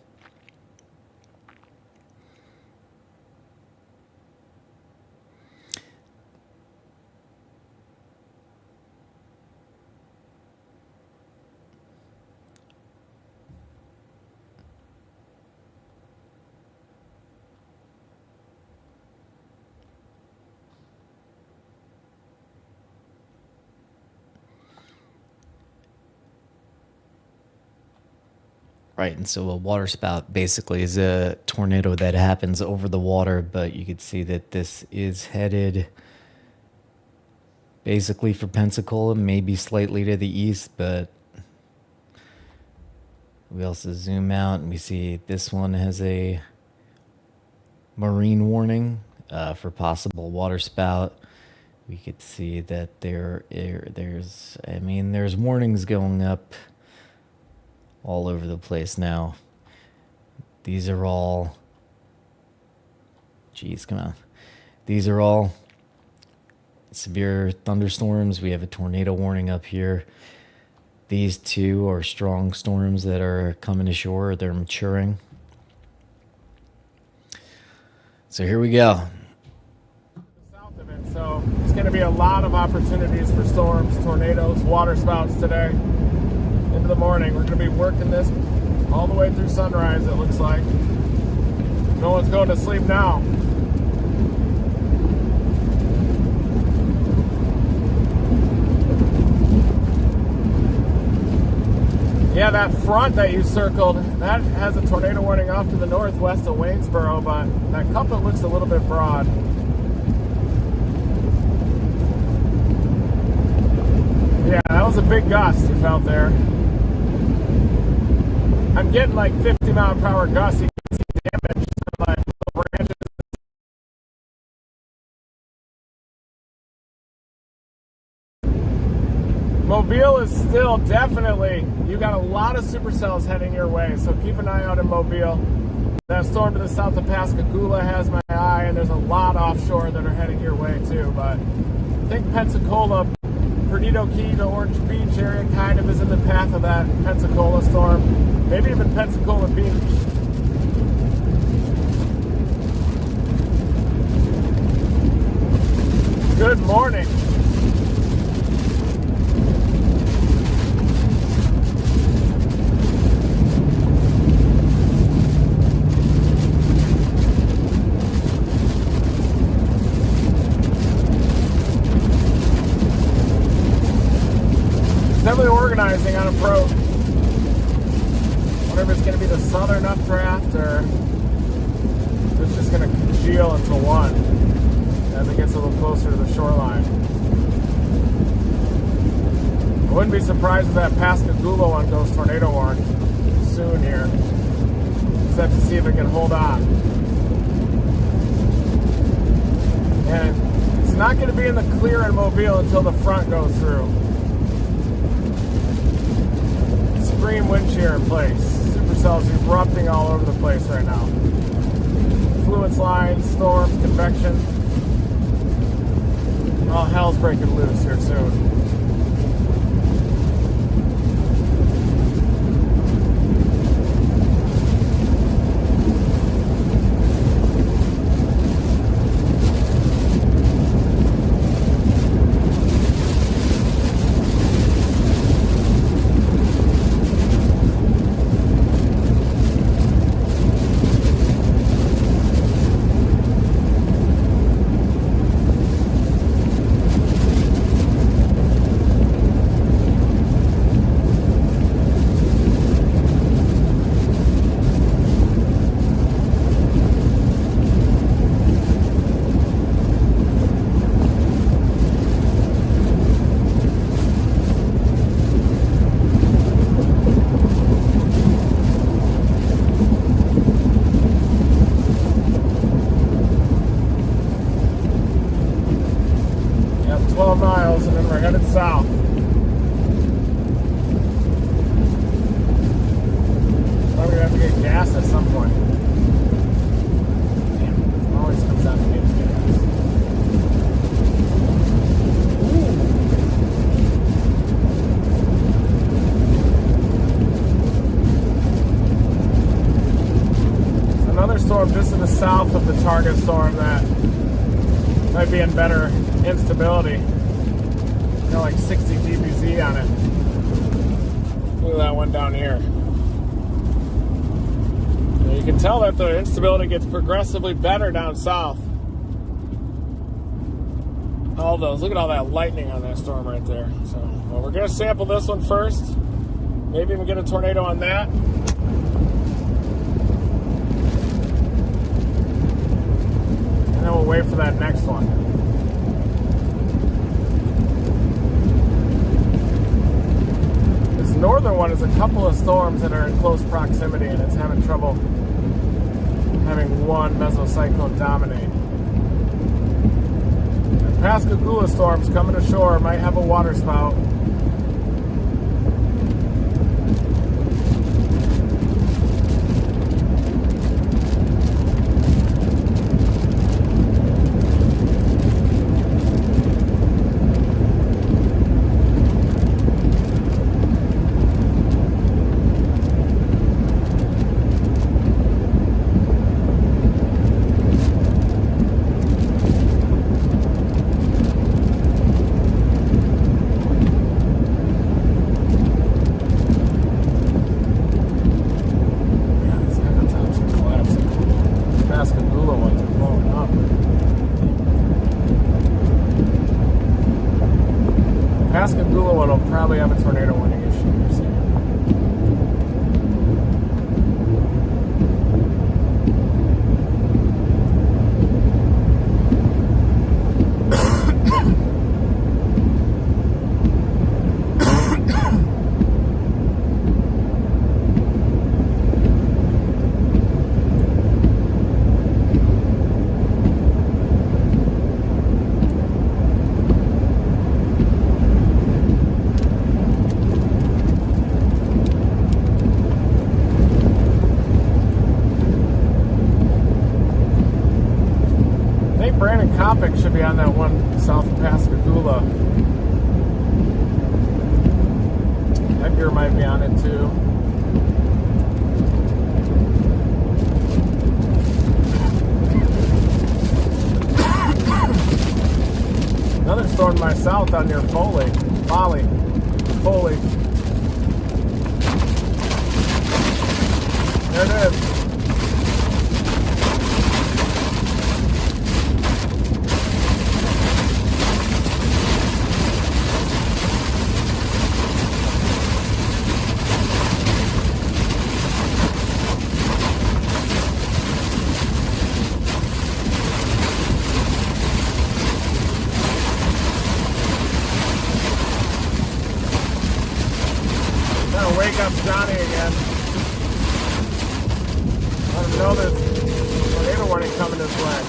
Right, and so a water spout basically is a tornado that happens over the water, but you can see that this is headed basically for Pensacola, maybe slightly to the east, but we also zoom out and we see this one has a marine warning for possible water spout. We could see that there's warnings going up all over the place now. These are all, come on. These are all severe thunderstorms. We have a tornado warning up here. These two are strong storms that are coming ashore. They're maturing. So here we go. South of it, so it's going to be a lot of opportunities for storms, tornadoes, water spouts today. Into the morning. We're going to be working this all the way through sunrise, it looks like. No one's going to sleep now. Yeah, that front that you circled, that has a tornado warning off to the northwest of Waynesboro, but that couple looks a little bit broad. Yeah, that was a big gust you felt there. I'm getting like 50 mile per hour gusts. You can see damage to my branches. Mobile is still definitely, you got a lot of supercells heading your way, so keep an eye out in Mobile. That storm to the south of Pascagoula has my eye, and there's a lot offshore that are heading your way too, but I think Pensacola, Perdido Key to Orange Beach area kind of is in the path of that Pensacola storm. Maybe even Pensacola Beach. Good morning. Definitely organizing on approach. Wonder if it's going to be the southern updraft or if it's just going to congeal into one as it gets a little closer to the shoreline. I wouldn't be surprised if that Pascagoula one goes tornado warning soon here. Just have to see if it can hold on. And it's not going to be in the clear in Mobile until the front goes through. Extreme wind shear in place. Supercells erupting all over the place right now. Fluence lines, storms, convection. All hell's breaking loose here soon. South. Probably gonna have to get gas at some point. Damn, it always comes out to me to get gas. There's another storm just to the south of the target storm that might be in better instability. Got like 60 dBz on it. Look at that one down here. And you can tell that the instability gets progressively better down south. All those, look at all that lightning on that storm right there. So, well, we're gonna sample this one first. Maybe even get a tornado on that. And then we'll wait for that next one. Northern one is a couple of storms that are in close proximity, and it's having trouble having one mesocyclone dominate. The Pascagoula storms coming ashore might have a water spout. Pascagoula one will probably have a tornado warning issue here soon. think Brandon Kopic should be on that one south of Pascagoula. Edgar might be on it too. Another storm to my south out near Foley. There it is. Wake up Johnny again. Let him know there's a tornado warning coming this way.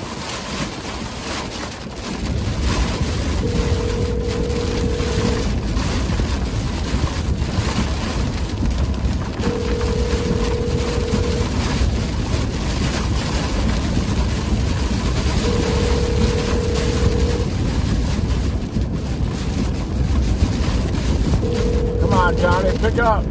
Come on, Johnny, pick up.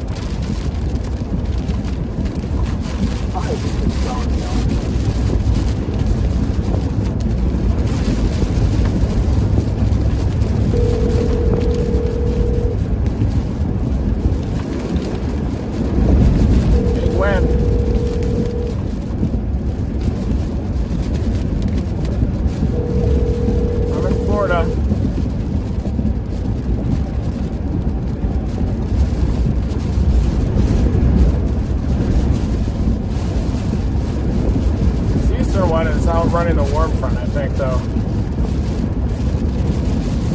Running the warm front, I think, though.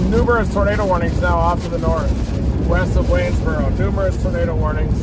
Numerous tornado warnings now off to the north, west of Waynesboro. Numerous tornado warnings.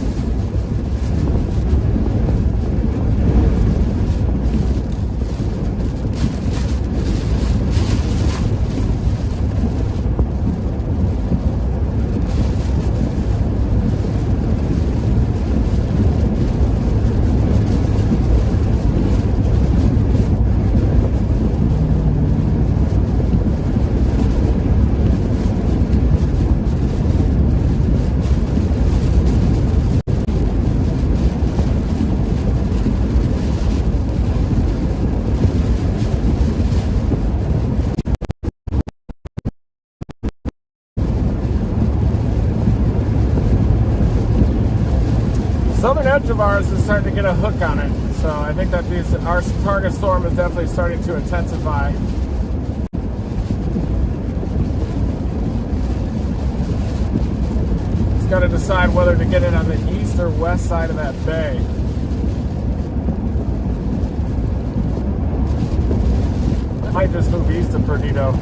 Southern edge of ours is starting to get a hook on it, so I think that our target storm is definitely starting to intensify. It's got to decide whether to get it on the east or west side of that bay. It might just move east of Perdido.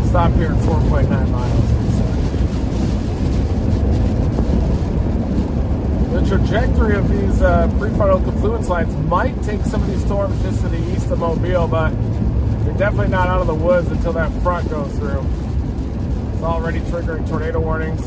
Stop here at 4.9 miles. The trajectory of these prefrontal confluence lines might take some of these storms just to the east of Mobile, but you're definitely not out of the woods until that front goes through. It's already triggering tornado warnings.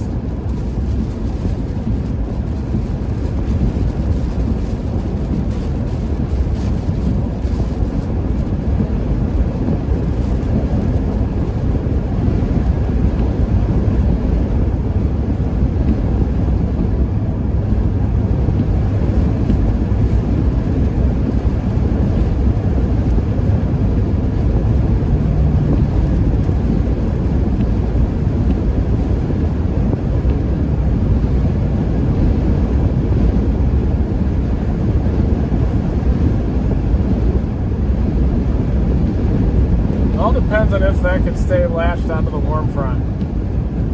Depends on if that can stay lashed onto the warm front,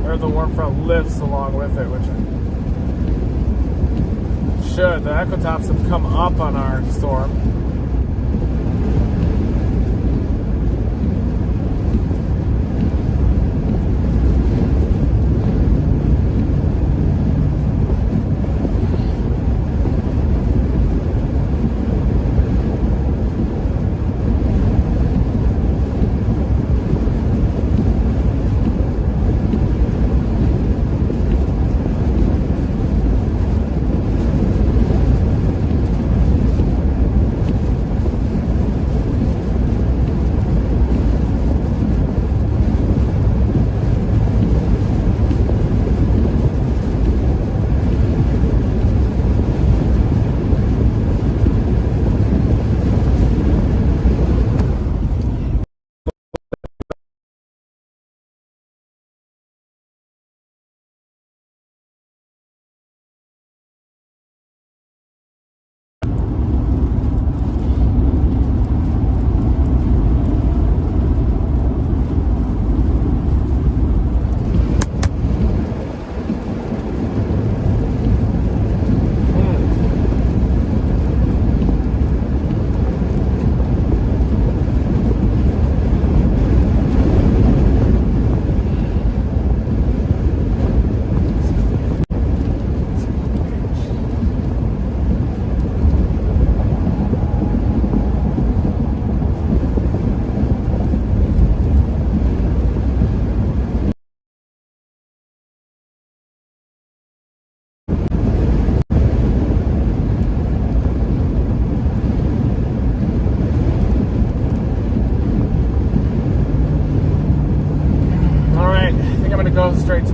or the warm front lifts along with it, which it should. The equitops have come up on our storm.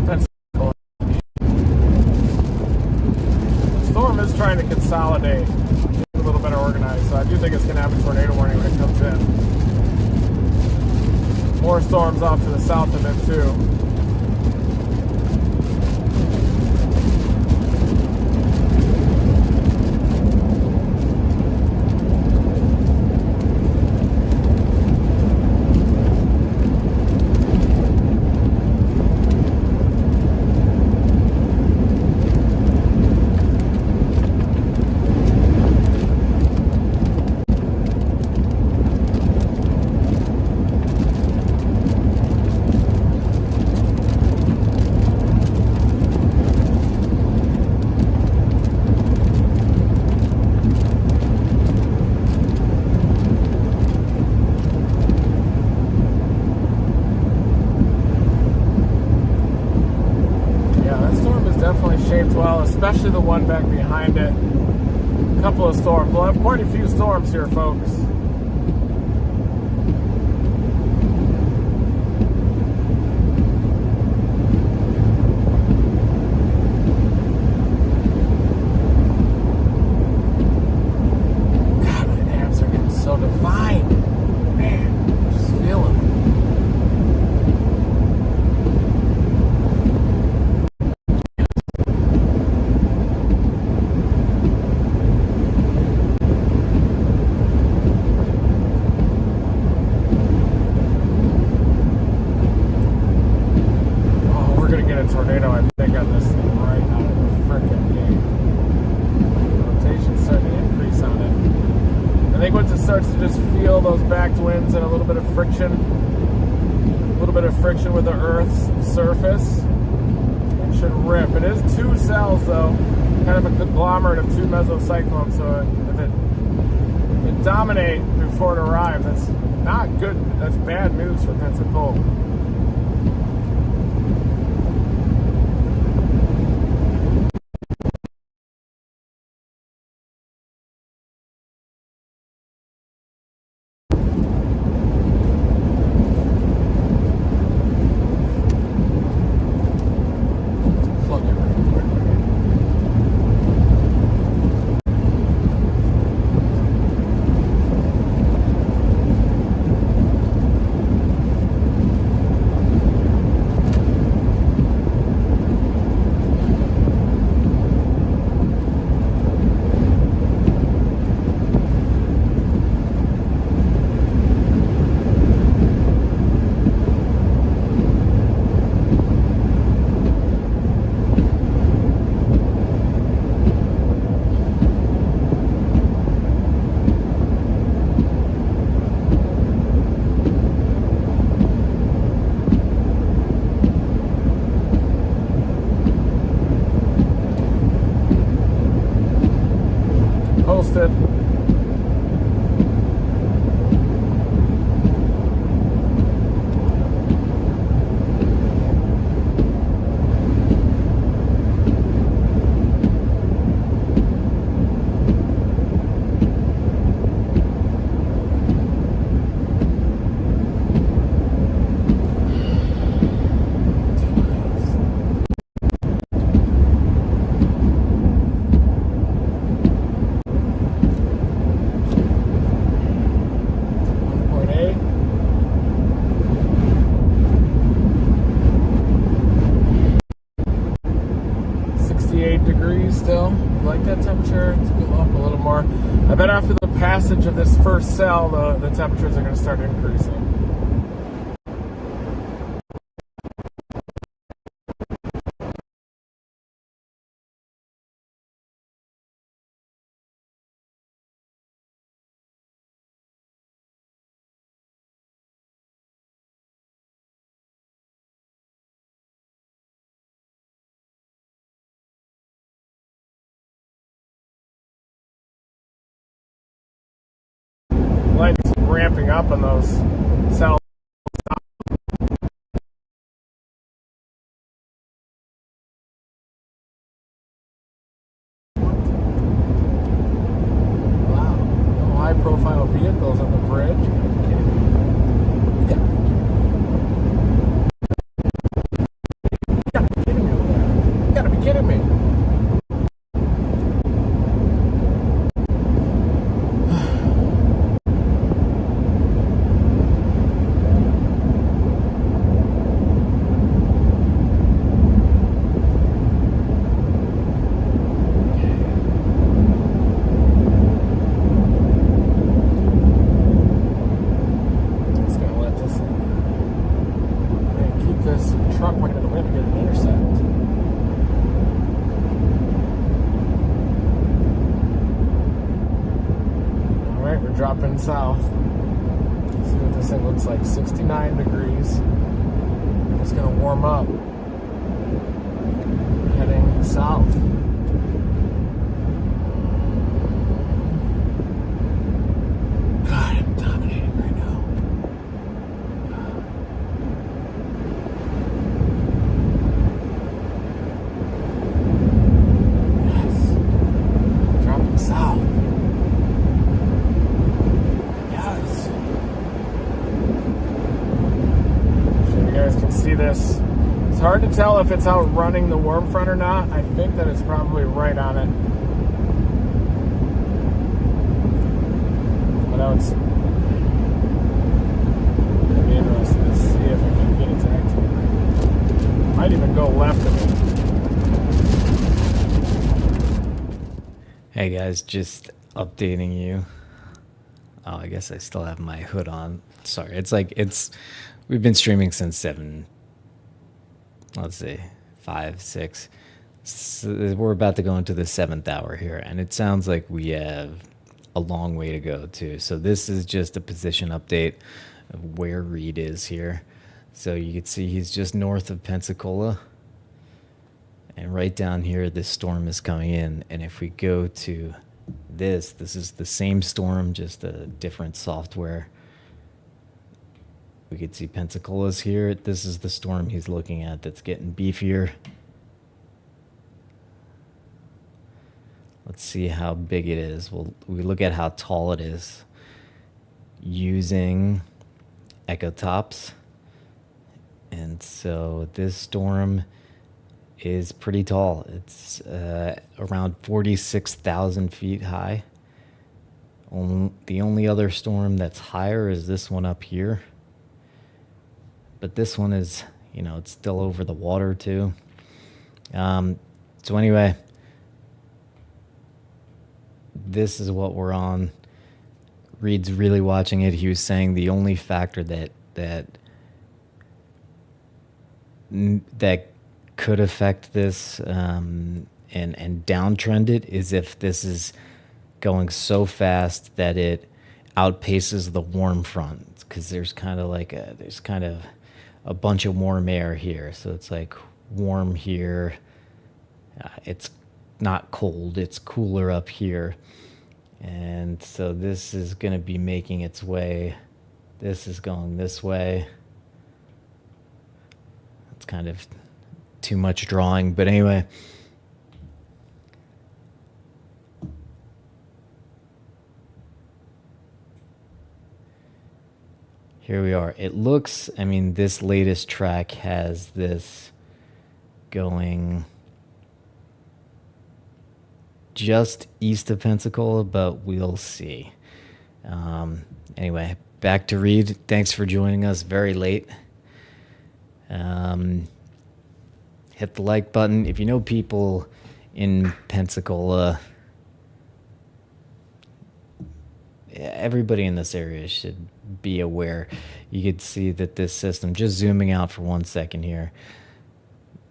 Pensacola. The storm is trying to consolidate, get a little better organized, so I do think it's going to have a tornado warning when it comes in. More storms off to the south of it, too. Especially the one back behind it. A couple of storms. We'll have quite a few storms here, folks. God, my abs are getting so defined. Man, just feel them. Tornado, I think, on this thing right out of the frickin' game. Rotation's starting to increase on it. I think once it starts to just feel those backed winds and a little bit of friction with the Earth's surface, it should rip. It is two cells, though, kind of a conglomerate of two mesocyclones, so if it dominate before it arrives, that's not good. That's bad news for Pensacola. Posted. Still like that temperature to go up a little more. I bet after the passage of this first cell, the temperatures are going to start increasing. Lightning's ramping up on those cells. Wow, no high-profile vehicles on the bridge. Are you kidding me? You gotta be kidding me. dropping south. Let's see what this thing looks like. 69 degrees. We're just gonna warm up. Heading south. God, I'm dominating right now. Yes. Dropping south. Yes. Sure you guys can see this. It's hard to tell if it's outrunning the warm front or not. I think that it's probably right on it. But I would be interested to see if I can get it to activate. Might even go left of it. Hey guys, just updating you. Oh, I guess I still have my hood on. Sorry, we've been streaming since 7, let's see, 5, 6. So we're about to go into the 7th hour here, and it sounds like we have a long way to go too. So this is just a position update of where Reed is here. So you can see he's just north of Pensacola, and right down here this storm is coming in. And if we go to this is the same storm, just a different software. We could see Pensacola's here. This is the storm he's looking at that's getting beefier. Let's see how big it is. We look at how tall it is using Echo Tops. And so this storm is pretty tall. It's around 46,000 feet high. The only other storm that's higher is this one up here. But this one is, it's still over the water too. So anyway, this is what we're on. Reed's really watching it. He was saying the only factor that could affect this and downtrend it is if this is going so fast that it outpaces the warm front, because there's kind of a bunch of warm air here. So it's like warm here. It's not cold. It's cooler up here. And so this is going to be making its way. This is going this way. It's kind of too much drawing. But anyway. Here we are. It looks, this latest track has this going just east of Pensacola, but we'll see. Anyway, back to Reed. Thanks for joining us very late. Hit the like button. If you know people in Pensacola, everybody in this area should be aware. You could see that this system, just zooming out for 1 second here,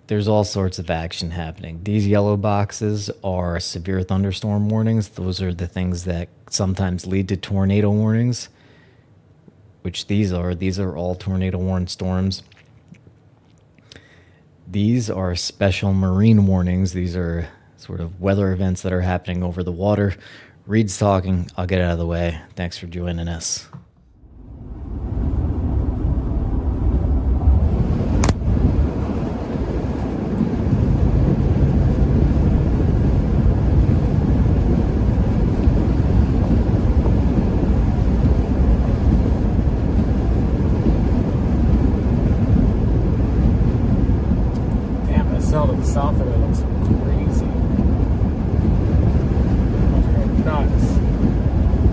there's all sorts of action happening. These yellow boxes are severe thunderstorm warnings. Those are the things that sometimes lead to tornado warnings, which these are. These are all tornado warned storms. These are special marine warnings. These are sort of weather events that are happening over the water. Reed's talking. I'll get out of the way. Thanks for joining us. To the south of it looks crazy. Nuts.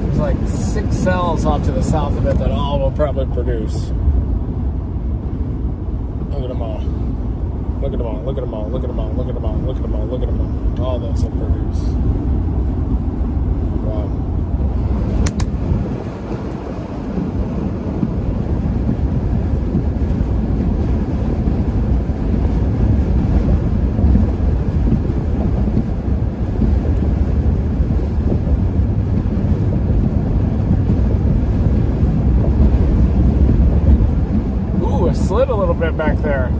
There's like 6 cells off to the south of it that all will probably produce. Look at them all. Look at them all. Look at them all. Look at them all. Look at them all. Look at them all. Look at them all. All those will produce. Wow. bit back there.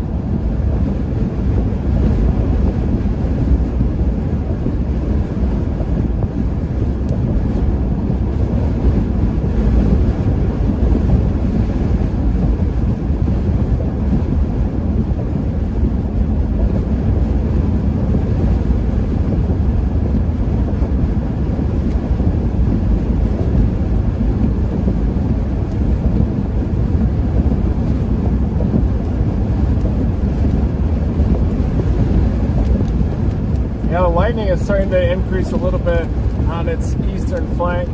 Yeah, the lightning is starting to increase a little bit on its eastern flank.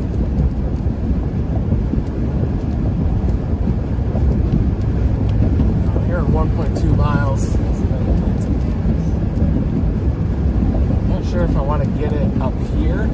Here in 1.2 miles. Not sure if I want to get it up here.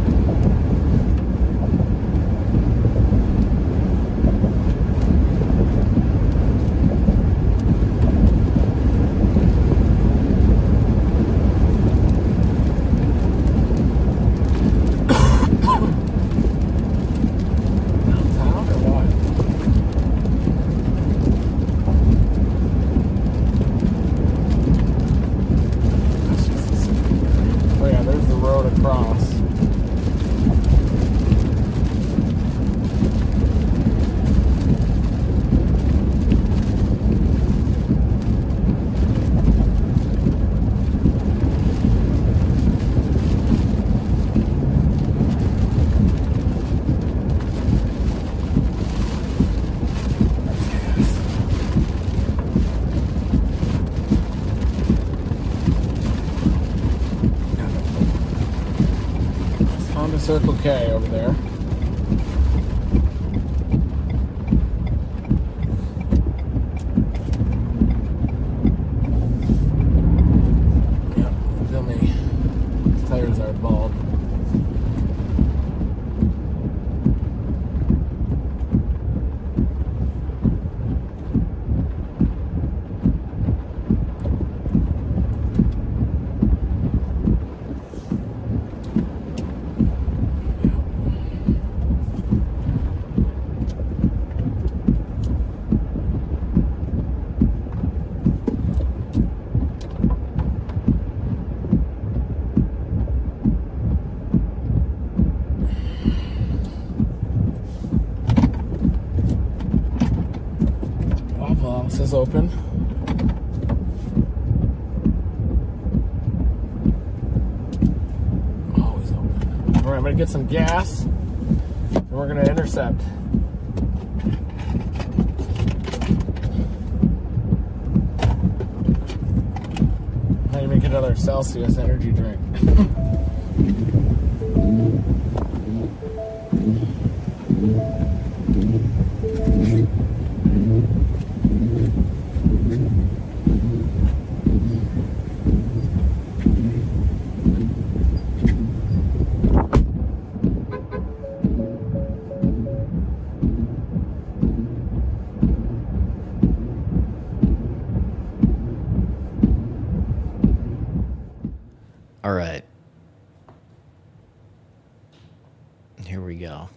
Circle K over there. Yep, feel me. These tires are bald. Is open. Always open. All right, I'm gonna get some gas and we're gonna intercept. Now you make another Celsius energy drink. All right. Here we go.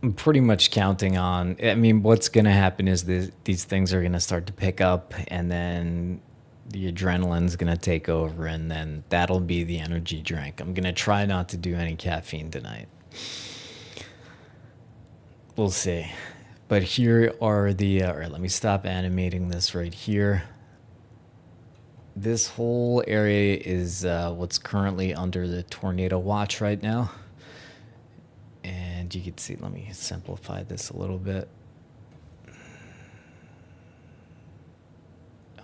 I'm pretty much counting on, I mean, what's going to happen is these things are going to start to pick up, and then the adrenaline's going to take over, and then that'll be the energy drink. I'm going to try not to do any caffeine tonight. We'll see. But here are the, all right, let me stop animating this right here. This whole area is what's currently under the tornado watch right now. And you can see, let me simplify this a little bit.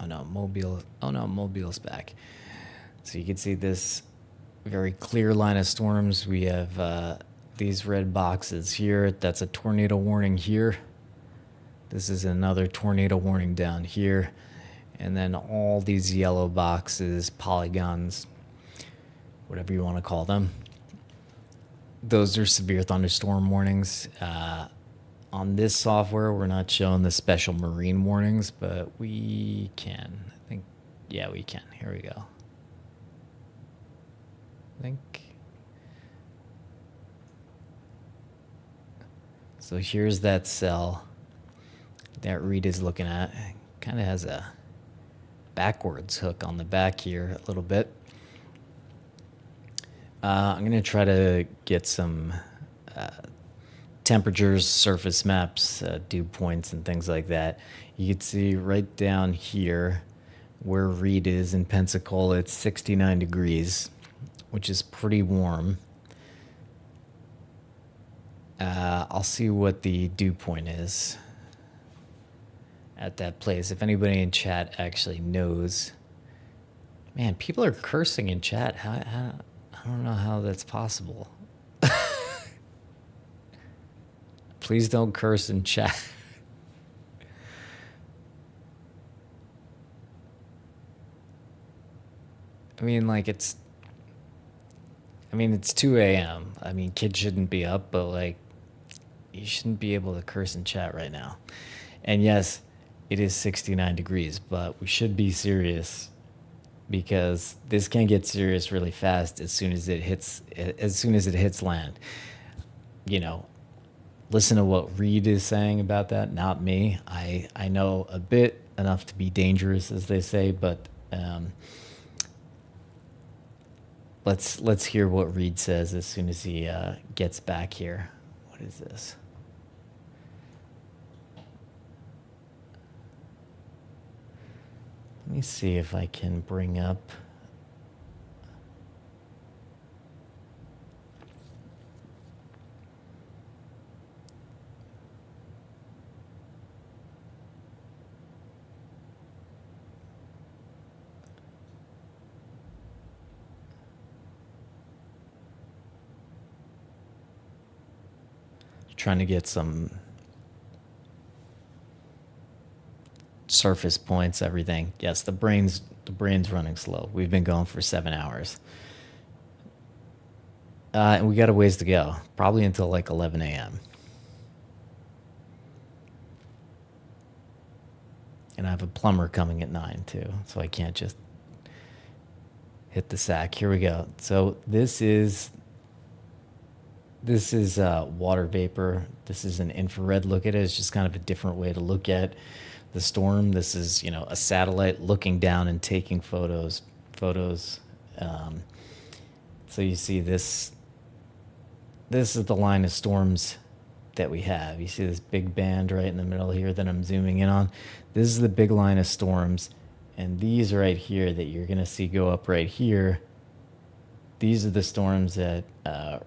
Oh no, Mobile's back. So you can see this very clear line of storms. We have these red boxes here. That's a tornado warning here. This is another tornado warning down here. And then all these yellow boxes, polygons, whatever you want to call them. Those are severe thunderstorm warnings. On this software, we're not showing the special marine warnings, but we can. I think, yeah, we can. Here we go. I think. So here's that cell that Reed is looking at. kind of has a backwards hook on the back here a little bit. I'm going to try to get some temperatures, surface maps, dew points, and things like that. You can see right down here where Reed is in Pensacola, it's 69 degrees, which is pretty warm. I'll see what the dew point is at that place. If anybody in chat actually knows. Man, people are cursing in chat. I don't know how that's possible. Please don't curse in chat. I mean, like, it's 2 a.m. I mean, kids shouldn't be up, but, like, you shouldn't be able to curse in chat right now. And yes, it is 69 degrees, but we should be serious because this can get serious really fast as soon as it hits land. You know, listen to what Reed is saying about that, not me. I know a bit enough to be dangerous, as they say, but let's hear what Reed says as soon as he gets back here. What is this? Let me see if I can bring up. Trying to get some surface points, everything. Yes, the brain's running slow. We've been going for 7 hours. And we got a ways to go, probably until like 11 a.m. And I have a plumber coming at 9 too, so I can't just hit the sack. Here we go. So this is water vapor. This is an infrared look at it. It's just kind of a different way to look at the storm. This is, a satellite looking down and taking photos. So you see this is the line of storms that we have. You see this big band right in the middle here that I'm zooming in on. This is the big line of storms. And these right here that you're going to see go up right here, these are the storms that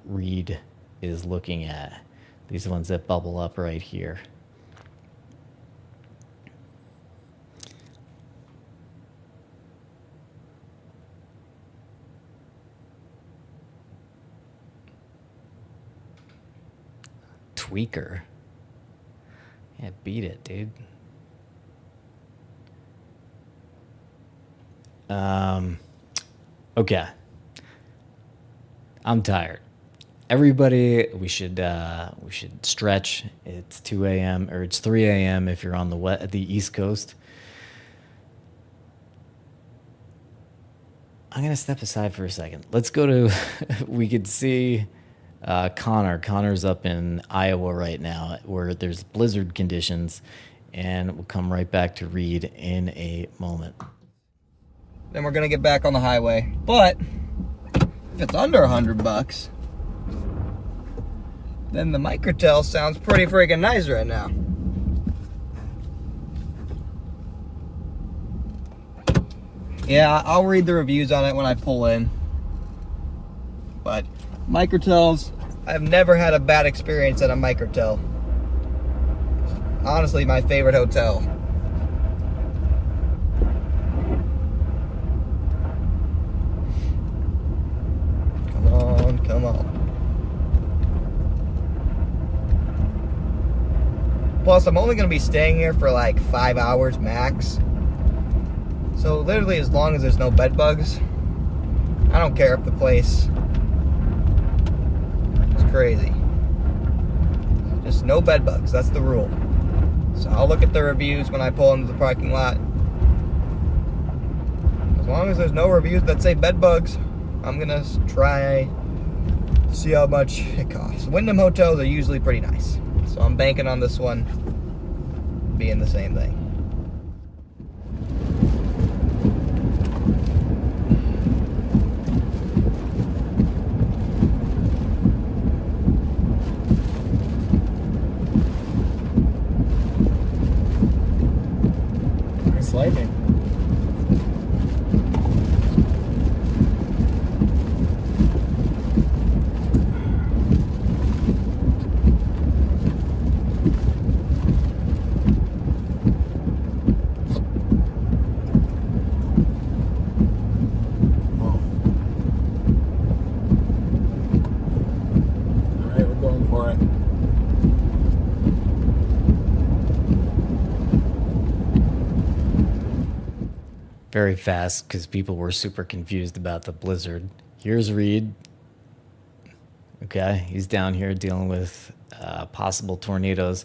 Reed is looking at. These ones that bubble up right here. Tweaker. Yeah, beat it, dude. Okay. I'm tired. Everybody, we should stretch. It's 2 a.m. or it's 3 a.m. if you're on the East Coast. I'm gonna step aside for a second. Let's go to. We could see Connor. Connor's up in Iowa right now, where there's blizzard conditions, and we'll come right back to Reed in a moment. Then we're gonna get back on the highway. But if it's under $100, then the Microtel sounds pretty freaking nice right now. Yeah, I'll read the reviews on it when I pull in. But Microtels, I've never had a bad experience at a Microtel. Honestly, my favorite hotel. Come on. Plus, I'm only going to be staying here for like 5 hours max. So literally, as long as there's no bed bugs, I don't care if the place is crazy. Just no bed bugs, that's the rule. So I'll look at the reviews when I pull into the parking lot. As long as there's no reviews that say bed bugs, I'm gonna try see how much it costs. Wyndham hotels are usually pretty nice, so I'm banking on this one being the same thing. very fast because people were super confused about the blizzard. Here's Reed. Okay, he's down here dealing with possible tornadoes.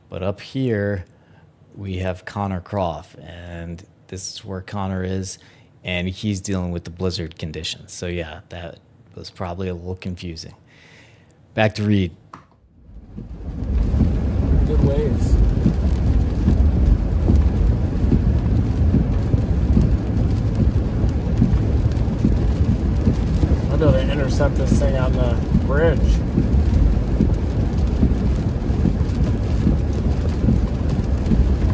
But up here, we have Connor Croft, and this is where Connor is, and he's dealing with the blizzard conditions. So yeah, that was probably a little confusing. Back to Reed. Good waves. I know they intercept this thing on the bridge.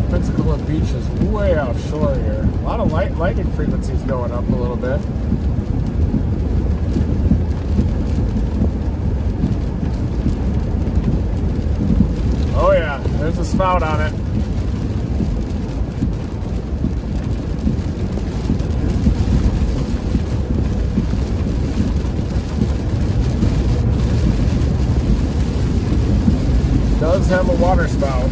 Pensacola Beach is way offshore here. A lot of lightning frequencies going up a little bit. Oh yeah, there's a spout on it. Does have a water spout.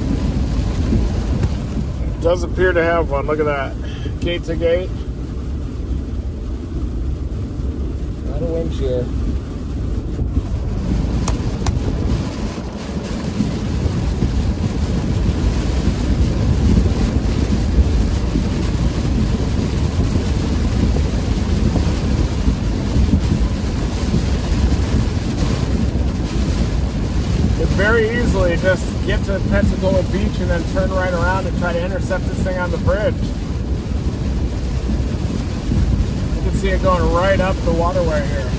Does appear to have one. Look at that. Gate to gate. Not a wind shear. Very easily just get to Pensacola Beach and then turn right around and try to intercept this thing on the bridge. You can see it going right up the waterway here.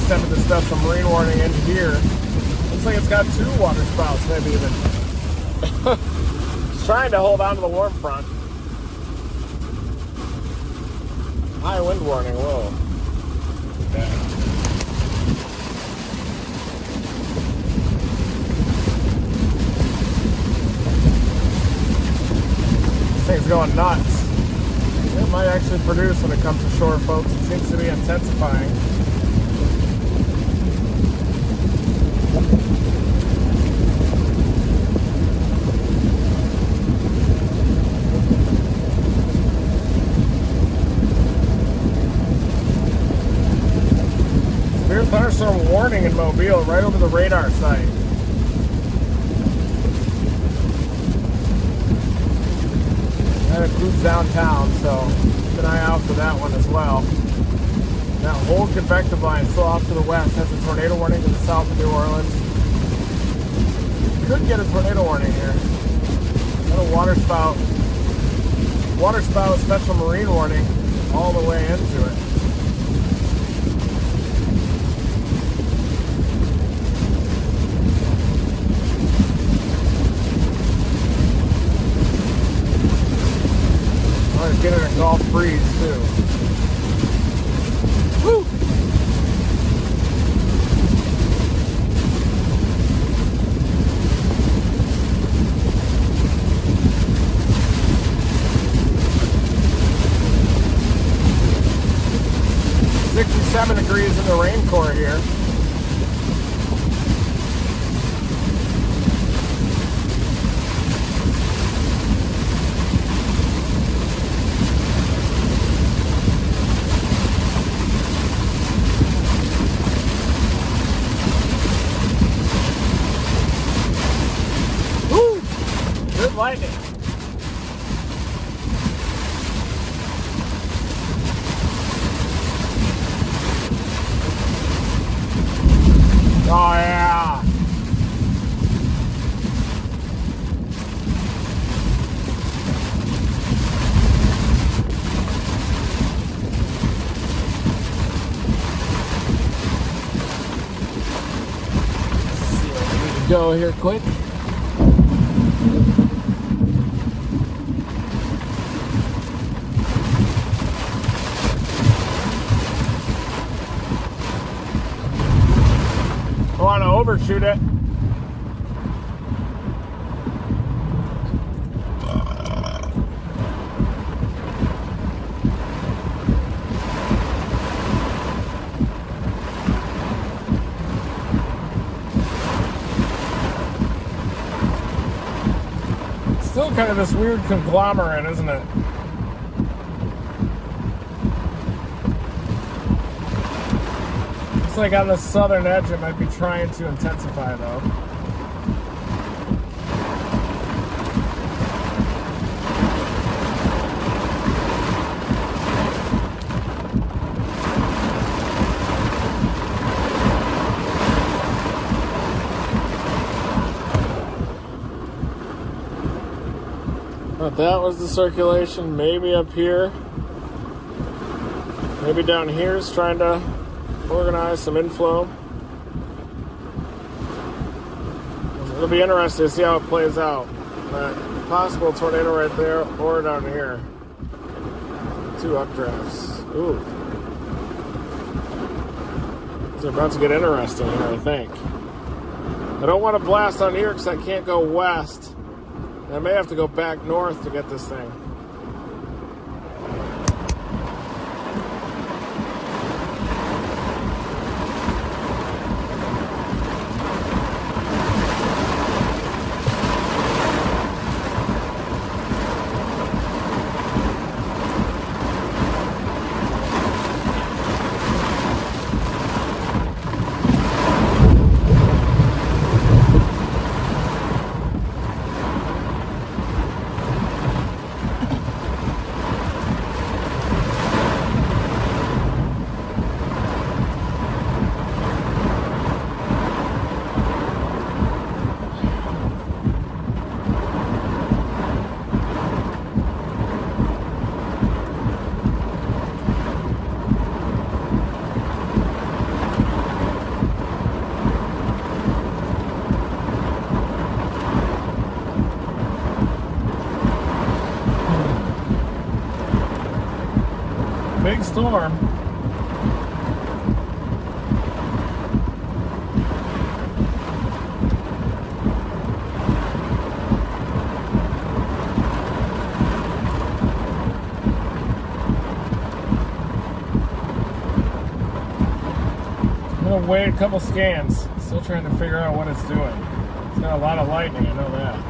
Extended the stuff from marine warning into here. Looks like it's got 2 water spouts, maybe even. It's trying to hold on to the warm front. High wind warning, whoa. Yeah. This thing's going nuts. It might actually produce when it comes to shore, folks. It seems to be intensifying. Thunderstorm warning in Mobile, right over the radar site. That includes downtown, so keep an eye out for that one as well. That whole convective line still off to the west has a tornado warning to the south of New Orleans. Could get a tornado warning here. Got a water spout special marine warning all the way into it. Getting a Gulf breeze too. Woo! Degrees in the rain core here. Lightning. Oh yeah. Let's see what we need to go here quick. I want to overshoot it. kind of this weird conglomerate, isn't it? Looks like on the southern edge it might be trying to intensify though. But that was the circulation. Maybe up here, maybe down here is trying to organize some inflow. It'll be interesting to see how it plays out. But possible tornado right there or down here. 2 updrafts. Ooh. It's about to get interesting here, I think. I don't want to blast on here because I can't go west. I may have to go back north to get this thing. Big storm. I'm gonna wait a couple scans. Still trying to figure out what it's doing. It's got a lot of lightning, I know that.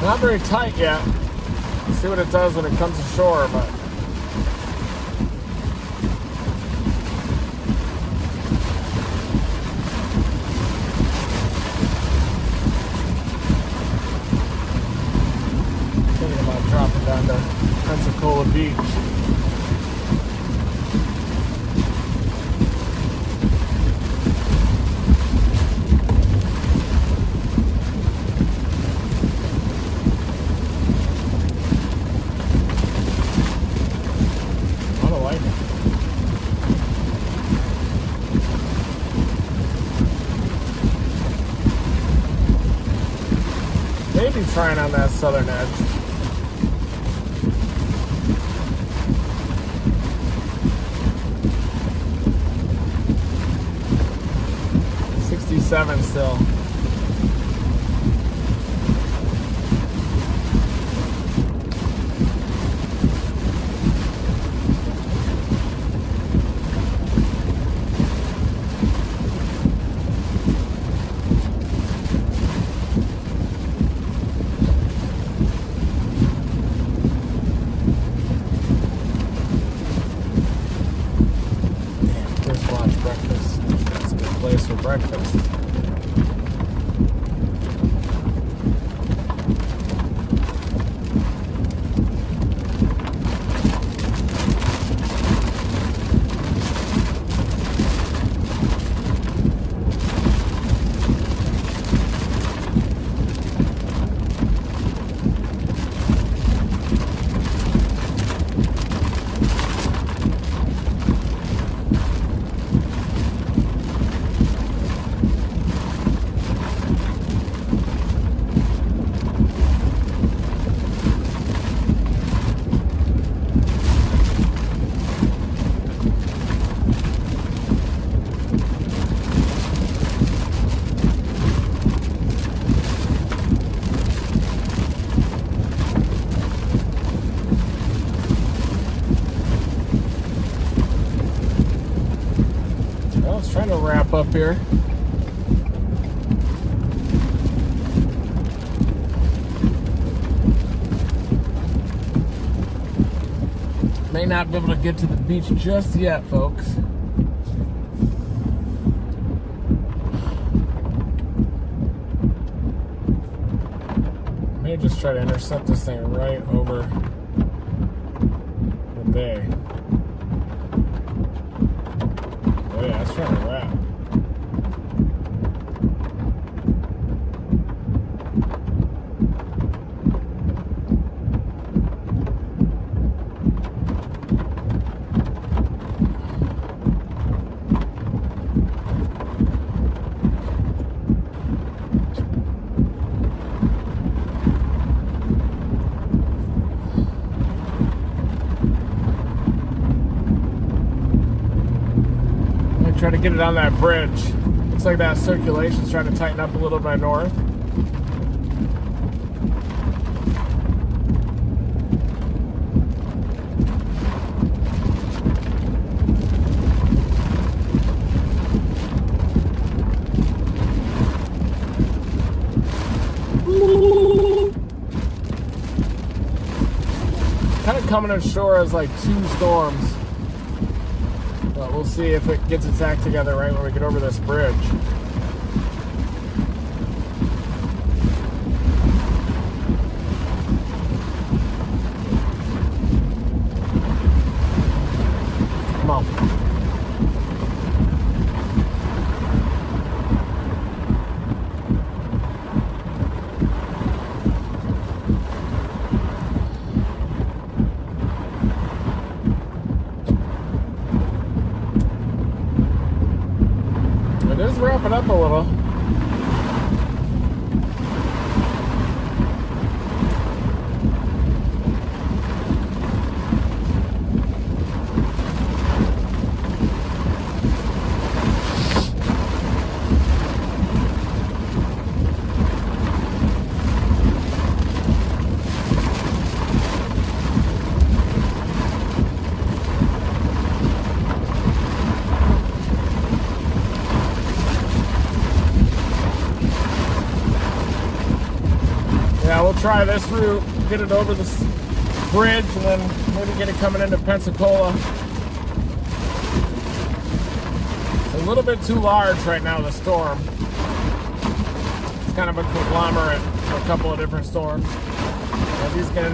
Not very tight yet. Let's see what it does when it comes ashore, but thinking about dropping down to Pensacola Beach. Maybe trying on that southern edge. '67 still. Breakfast. Trying to wrap up here. May not be able to get to the beach just yet, folks. May just try to intercept this thing right over the bay. Oh yeah, that's trying to wrap. Try to get it on that bridge. Looks like that circulation's trying to tighten up a little by north. Kind of coming ashore as like two storms. But we'll see if it gets its act together right when we get over this bridge. Come on. It is wrapping up a little. Yeah, we'll try this route, get it over this bridge, and then maybe get it coming into Pensacola. It's a little bit too large right now, the storm. It's kind of a conglomerate of a couple of different storms. And these can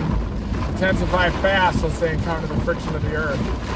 intensify fast once they encounter the friction of the earth.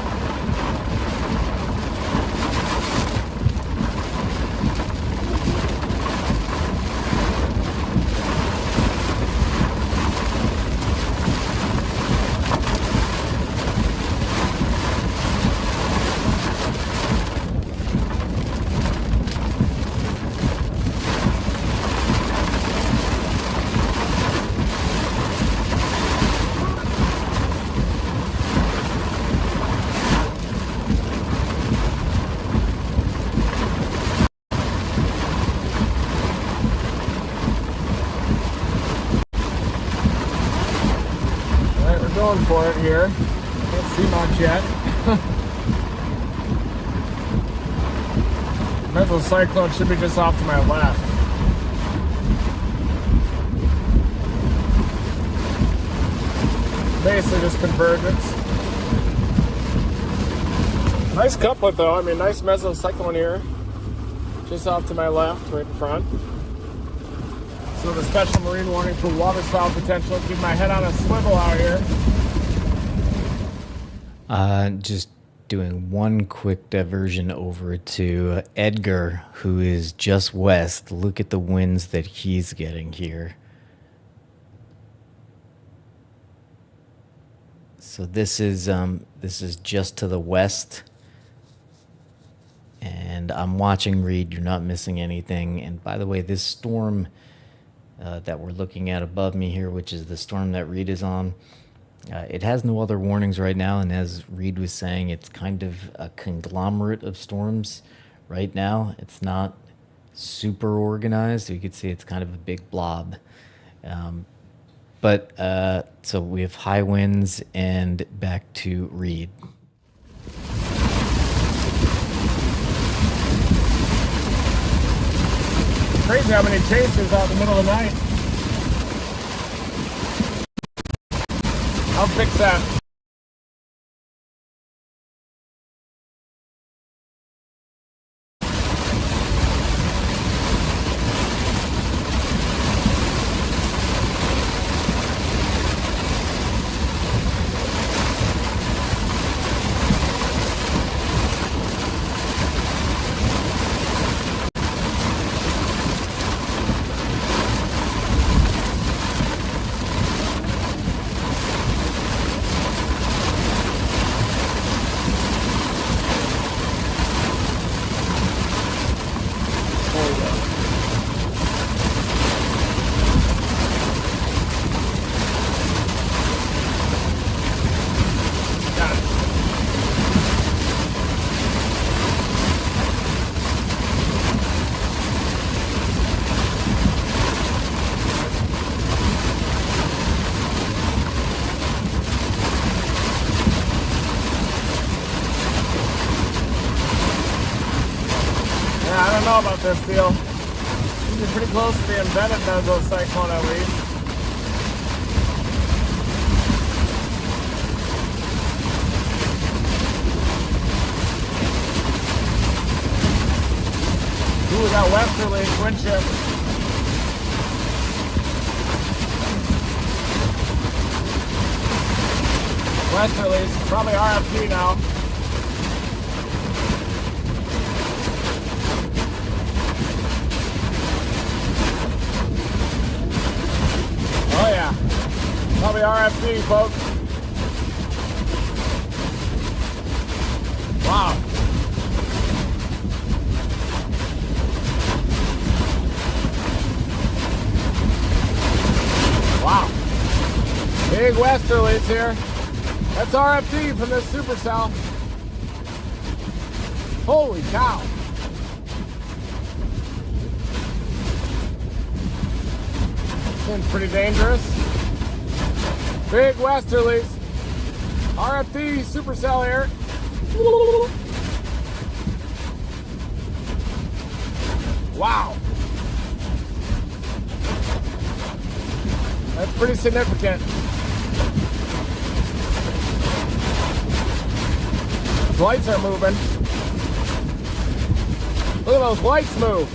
going for it here. Can't see much yet. Mesocyclone should be just off to my left. Basically just convergence. Nice couplet though, I mean nice mesocyclone here. Just off to my left, right in front. So the special marine warning for water spout potential. Keep my head on a swivel out here. Just doing one quick diversion over to Edgar, who is just west. Look at the winds that he's getting here. So this is just to the west, and I'm watching Reed. You're not missing anything. And by the way, this storm that we're looking at above me here, which is the storm that Reed is on, it has no other warnings right now. And as Reed was saying, it's kind of a conglomerate of storms right now. It's not super organized. You could see it's kind of a big blob. So we have high winds, and back to Reed. Crazy how many chasers out in the middle of the night. I'll fix that. I don't know about this deal. These are pretty close to the embedded mesocyclone at least. Ooh, we got westerly wind shift. Westerlies, probably RFP now. Oh yeah, probably RFP, folks. Wow. Wow. Big westerlies here. That's RFD from this supercell. Holy cow. Seems pretty dangerous. Big westerlies. RFD supercell here. Wow. That's pretty significant. Those lights are moving. Look at those lights move.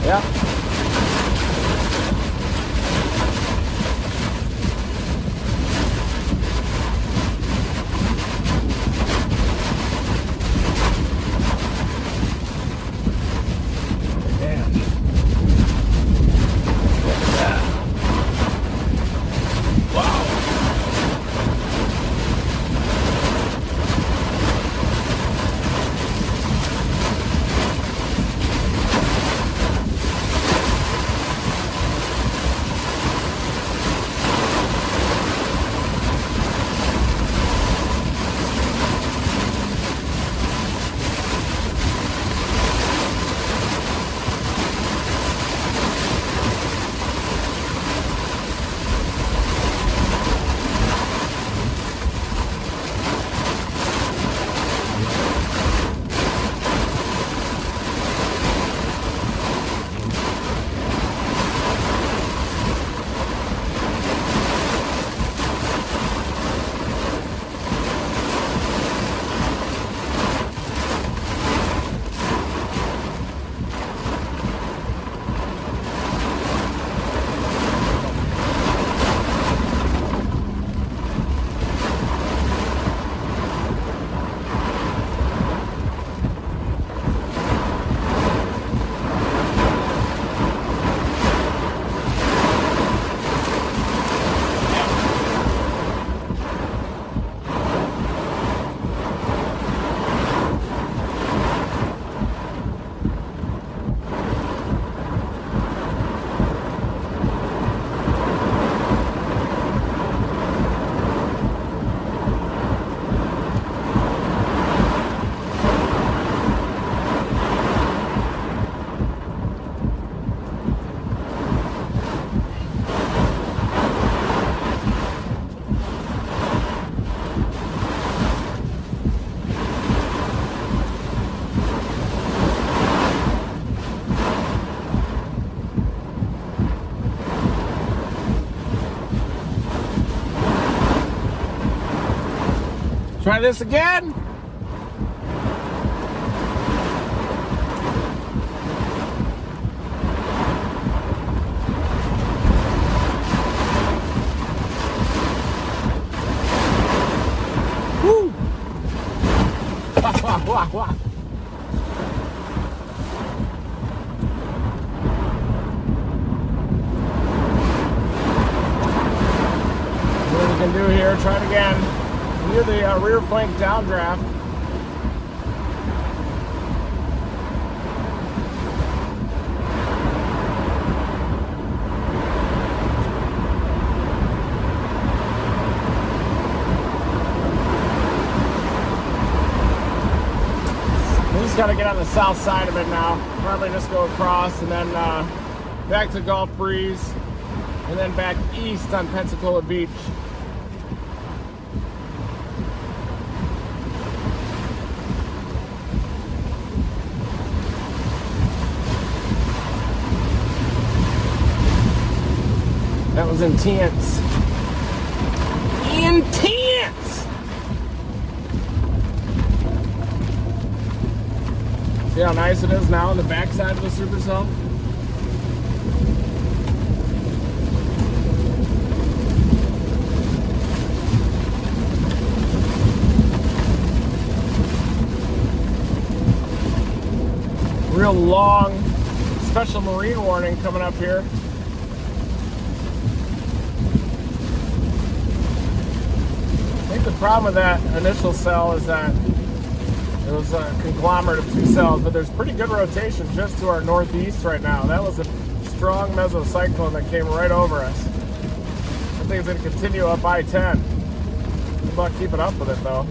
Yeah. Try this again. Woo! Wah, wah, wah. What we can do here, try it again. Near the rear flank downdraft. We just gotta get on the south side of it now. Probably just go across and then back to Gulf Breeze and then back east on Pensacola Beach. That was intense. Intense! See how nice it is now on the backside of the supercell? Real long special marine warning coming up here. I think the problem with that initial cell is that it was a conglomerate of two cells, but there's pretty good rotation just to our northeast right now. That was a strong mesocyclone that came right over us. I think it's going to continue up I-10. Good luck keeping up with it, though.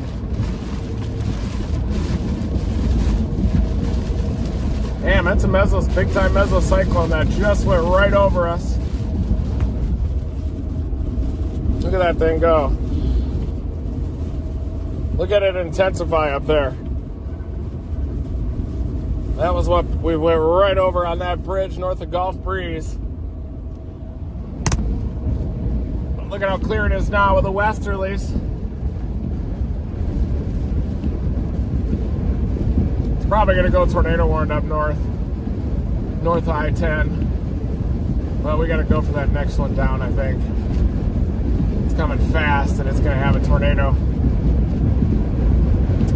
Damn, that's a big-time mesocyclone that just went right over us. Look at that thing go. Look at it intensify up there. That was what we went right over on that bridge north of Gulf Breeze. Look at how clear it is now with the westerlies. It's probably going to go tornado warned up north of I-10. But we got to go for that next one down, I think. It's coming fast and it's going to have a tornado.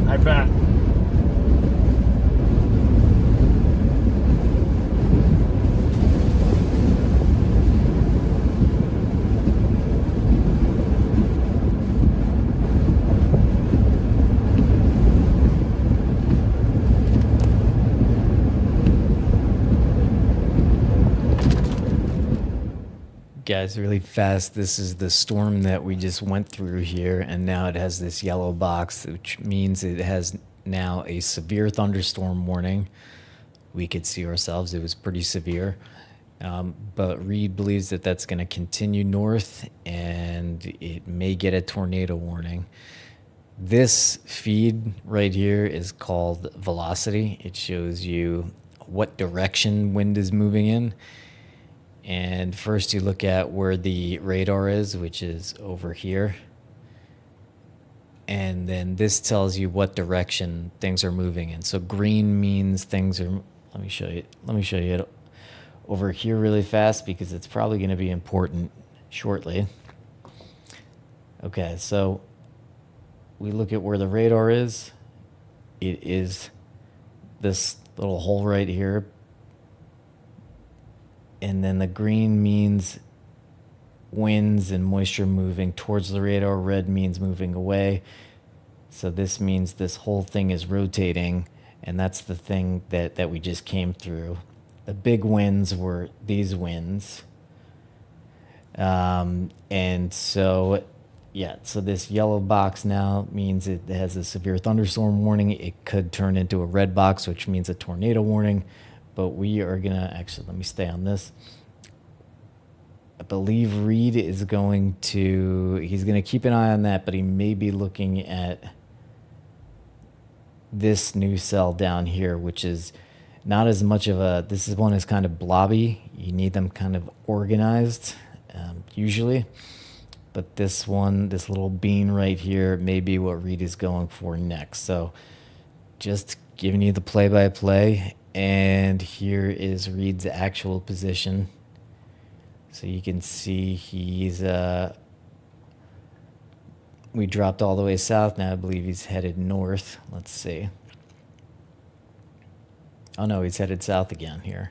I bet. Guys, really fast, this is the storm that we just went through here, and now it has this yellow box, which means it has now a severe thunderstorm warning. We could see ourselves, it was pretty severe. But Reed believes that that's going to continue north, and it may get a tornado warning. This feed right here is called velocity. It shows you what direction wind is moving in. And first you look at where the radar is, which is over here. And then this tells you what direction things are moving in. So green means things are, let me show you it over here really fast because it's probably going to be important shortly. Okay, so we look at where the radar is. It is this little hole right here. And then the green means winds and moisture moving towards the radar. Red means moving away. So this means this whole thing is rotating, and that's the thing that we just came through. The big winds were these winds. And so, yeah, so this yellow box now means it has a severe thunderstorm warning. It could turn into a red box, which means a tornado warning. But we are going to, actually, let me stay on this. I believe Reed is going to, he's going to keep an eye on that, but he may be looking at this new cell down here, which is not as much of a, this is one is kind of blobby. You need them kind of organized, usually. But this one, this little bean right here, may be what Reed is going for next. So just giving you the play-by-play. And here is Reed's actual position. So you can see he's... we dropped all the way south. Now I believe he's headed north. Let's see. Oh, no, he's headed south again here.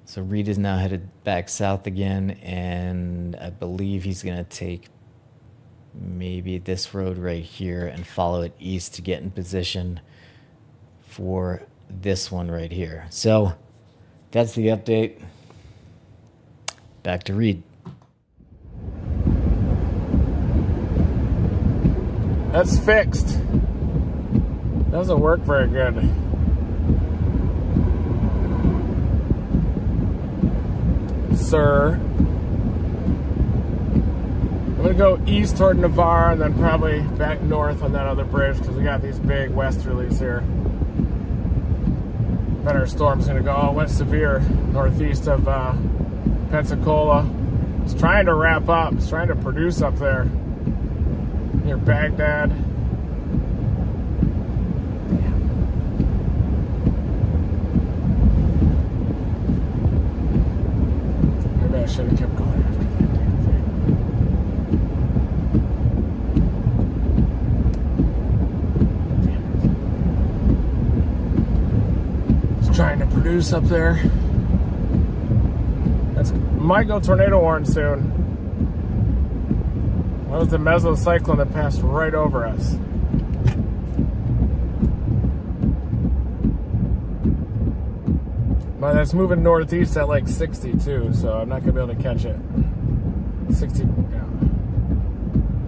So Reed is now headed back south again, and I believe he's going to take maybe this road right here and follow it east to get in position for this one right here. So that's the update. Back to Reed. That's fixed. Doesn't work very good. Sir. I'm going to go east toward Navarre and then probably back north on that other bridge because we got these big westerlies here. Bet our storm's going to go, oh, went severe northeast of Pensacola. It's trying to wrap up. It's trying to produce up there near Baghdad. I should have kept going after that damn thing. Damn it. It's trying to produce up there. That's might go tornado warning soon. That was the mesocyclone that passed right over us. But that's moving northeast at like 62, so I'm not going to be able to catch it. 60, yeah.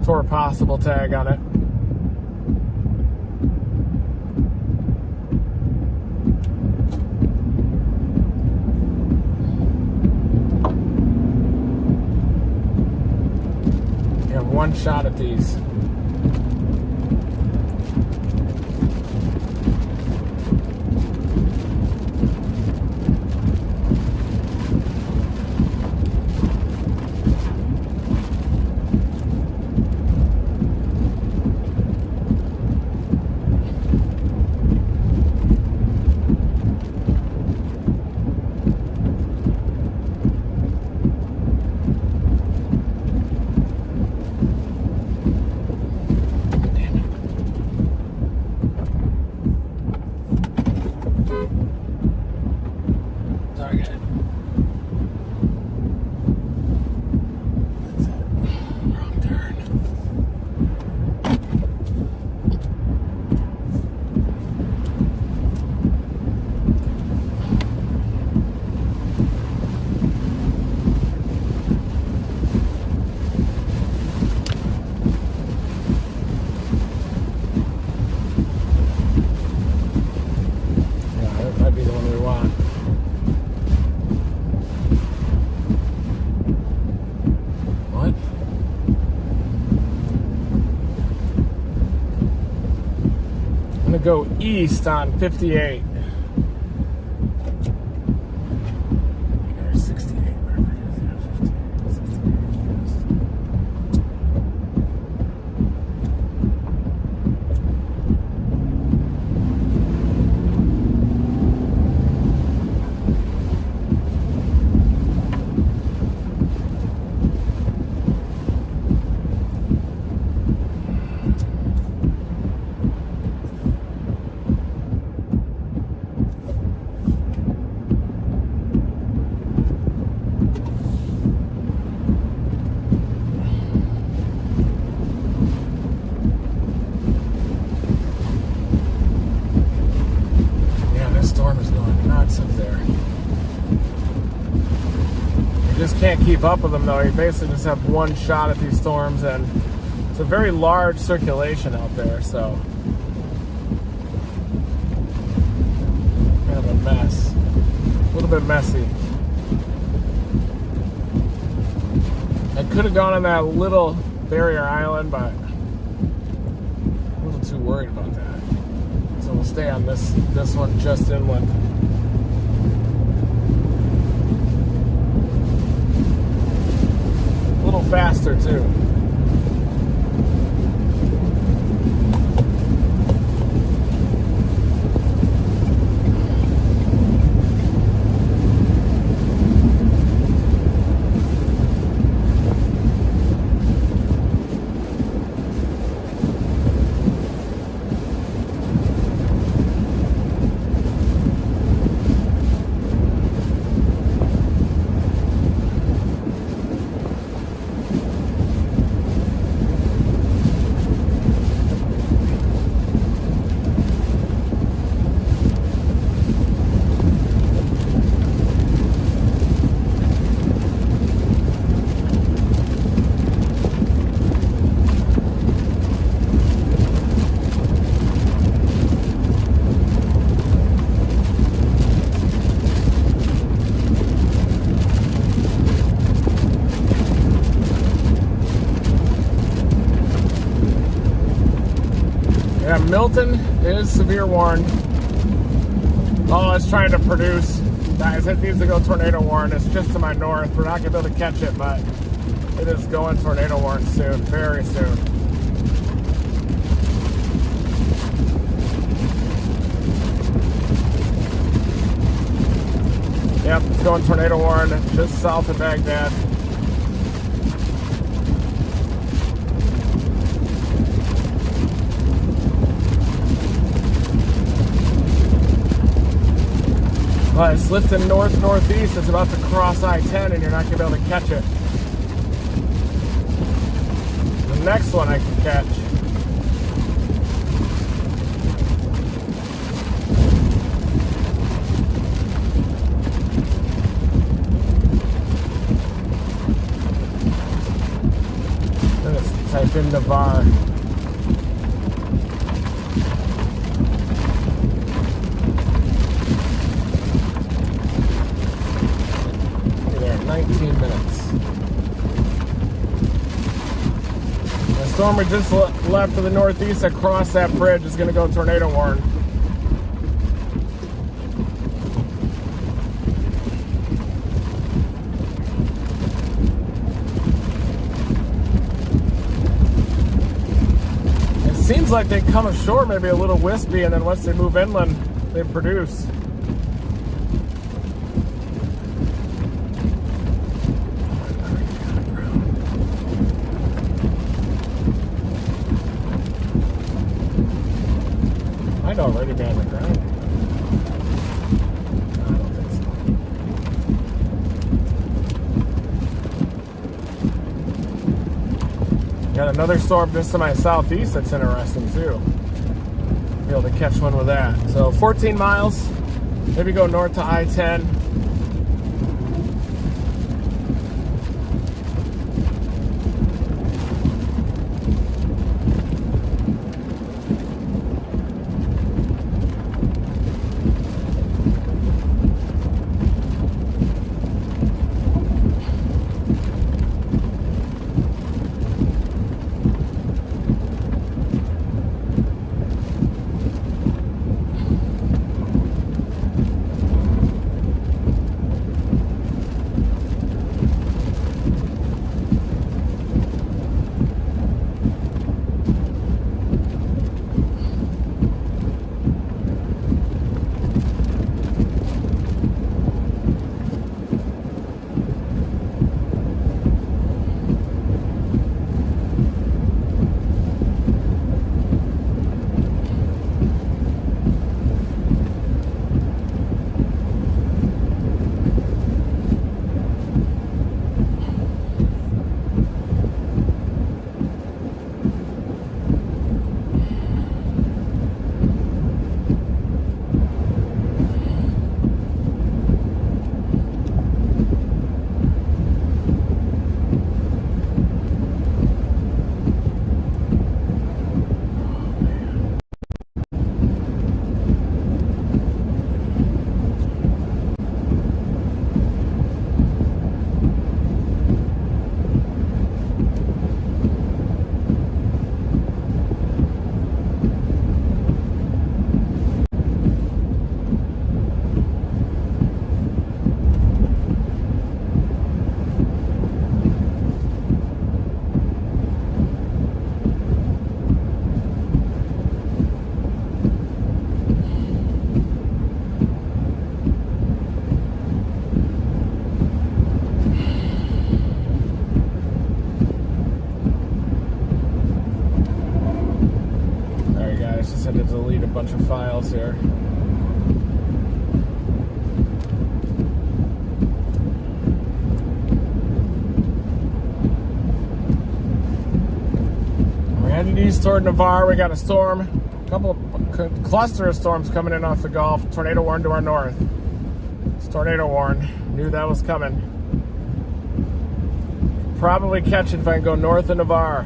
Tore possible tag on it. You have one shot at these. Go east on 58 or 68, wherever it is. Yeah, 58, can't keep up with them though. You basically just have one shot at these storms, and it's a very large circulation out there, so kind of a mess. A little bit messy. I could have gone on that little barrier island, but I'm a little too worried about that. So we'll stay on this one just inland. little faster too. Yeah, Milton is severe warned. Oh, it's trying to produce. Guys, it needs to go tornado warned. It's just to my north. We're not going to be able to catch it, but it is going tornado warned soon, very soon. Yep, it's going tornado warned just south of Baghdad. But it's lifting north-northeast. It's about to cross I-10 and you're not going to be able to catch it. The next one I can catch. Let's type in Navarre. The storm we just left to the northeast across that bridge is going to go tornado warned. It seems like they come ashore maybe a little wispy, and then once they move inland, they produce. Might already be on the ground. I don't think so. Got another storm just to my southeast that's interesting too. Be able to catch one with that. So 14 miles, maybe go north to I-10. bunch of files here. We're heading east toward Navarre. We got a storm, a couple of cluster of storms coming in off the Gulf. Tornado warning to our north. It's tornado warning. Knew that was coming. Probably catch it if I can go north of Navarre.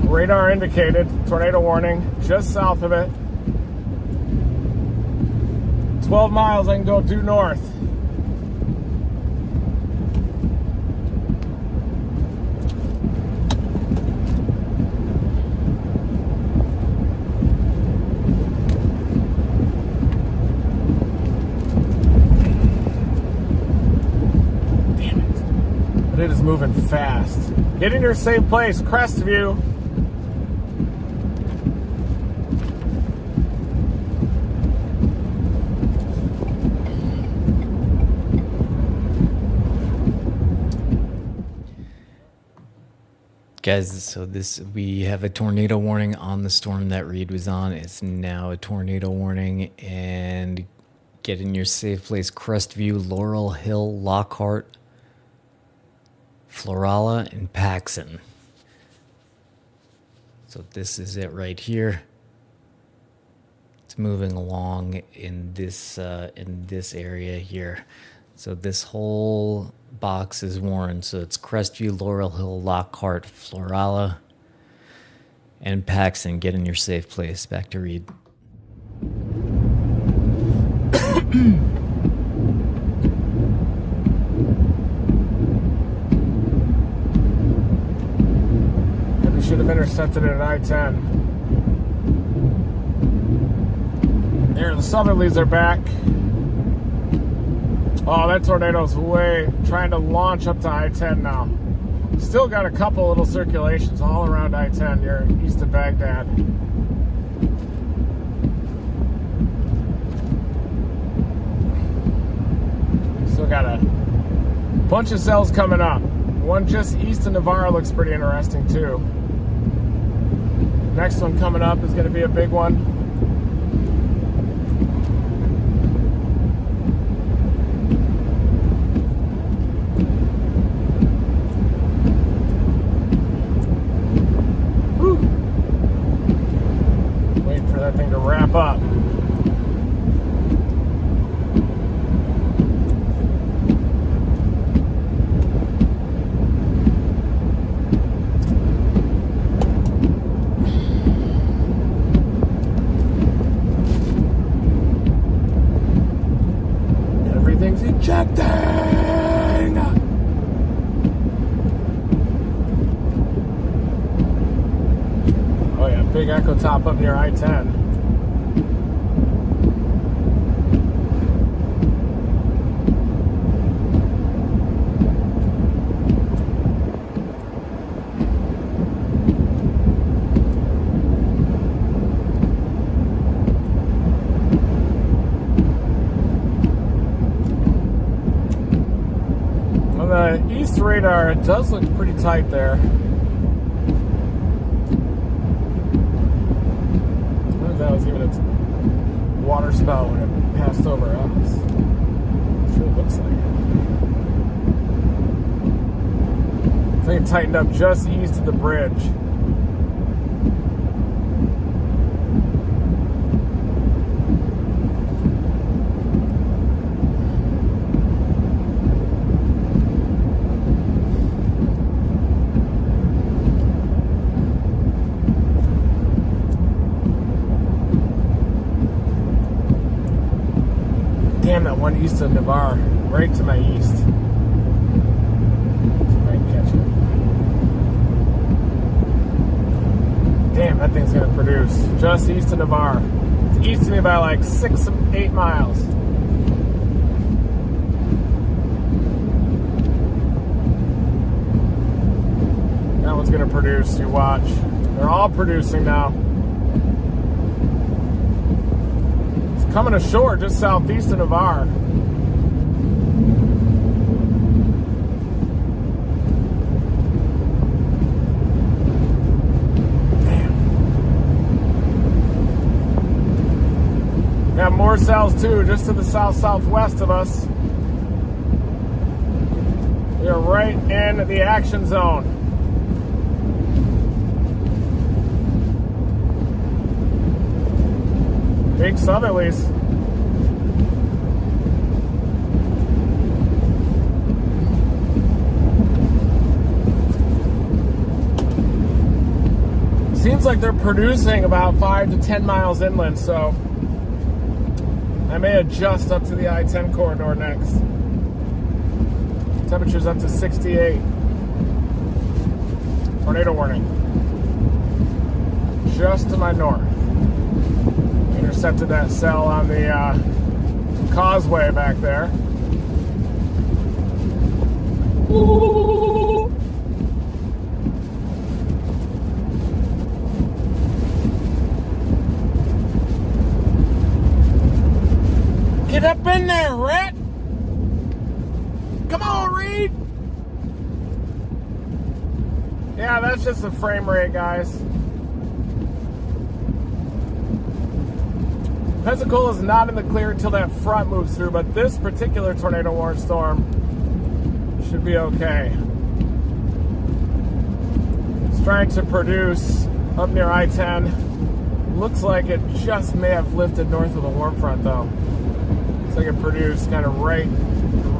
Radar indicated tornado warning just south of it. 12 miles I can go due north. Damn it. But it is moving fast. Get in your safe place, Crestview. Guys, so we have a tornado warning on the storm that Reed was on. It's now a tornado warning, and get in your safe place. Crestview, Laurel Hill, Lockhart, Florala, and Paxson. So this is it right here. It's moving along in this area here. So this whole box is warned. So it's Crestview, Laurel Hill, Lockhart, Florala, and Paxson. Get in your safe place. Back to Reed. Maybe should have intercepted it at I-10. There, the southerlies are back. Oh, that tornado's trying to launch up to I-10 now. Still got a couple little circulations all around I-10 here east of Baghdad. Still got a bunch of cells coming up. One just east of Navarre looks pretty interesting too. Next one coming up is going to be a big one. That thing to wrap up. Everything's ejecting. Oh yeah, big echo top up near I-10. On the east radar, it does look pretty tight there. I wonder if that was even its water spout when it passed over us. It sure looks like it. I think it tightened up just east of the bridge. Damn, that one east of Navarre, right to my east. See if I can catch it. Damn, that thing's gonna produce just east of Navarre. It's east of me by like 6-8 miles. That one's gonna produce, you watch. They're all producing now. Coming ashore just southeast of Navarre. more cells too, just to the southwest of us. We are right in the action zone. Big southerlies. Seems like they're producing about 5 to 10 miles inland, so I may adjust up to the I-10 corridor next. Temperature's up to 68. Tornado warning. Just to my north. Intercepted that cell on the causeway back there. Get up in there, rat! Come on, Reed! Yeah, that's just the frame rate, guys. Pensacola's not in the clear until that front moves through, but this particular tornado warning storm should be okay. It's trying to produce up near I-10. Looks like it just may have lifted north of the warm front, though. Looks like it produced kind of right.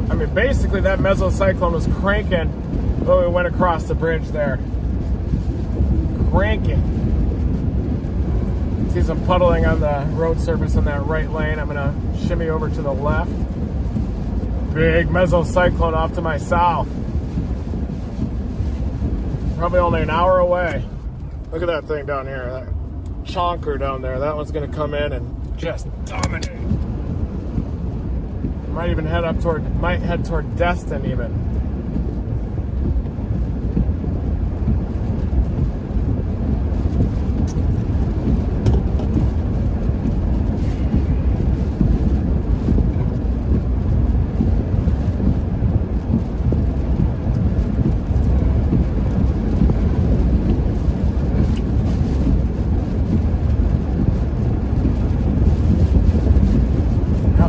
I mean, basically that mesocyclone was cranking when we went across the bridge there. Cranking. See some puddling on the road surface in that right lane. I'm gonna shimmy over to the left. Big mesocyclone off to my south. Probably only an hour away. Look at that thing down here, that chonker down there. That one's gonna come in and just dominate. Might even head toward Destin even.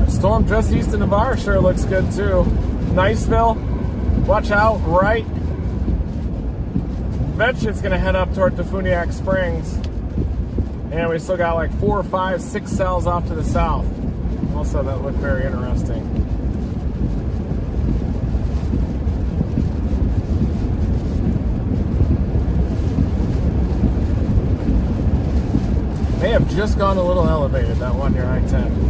Storm just east of Navarre sure looks good too. Niceville, watch out, right. Bet you it's gonna head up toward Tafuniak Springs. And we still got like 4, 5, 6 cells off to the south. Also, that looked very interesting. May have just gone a little elevated, that one near I-10.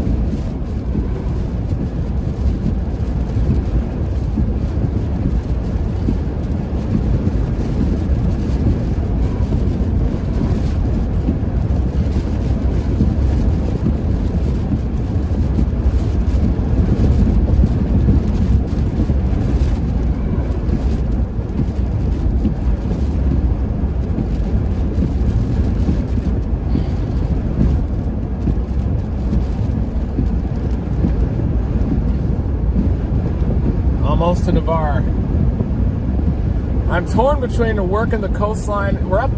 Almost to Navarre. I'm torn between working the coastline. We're up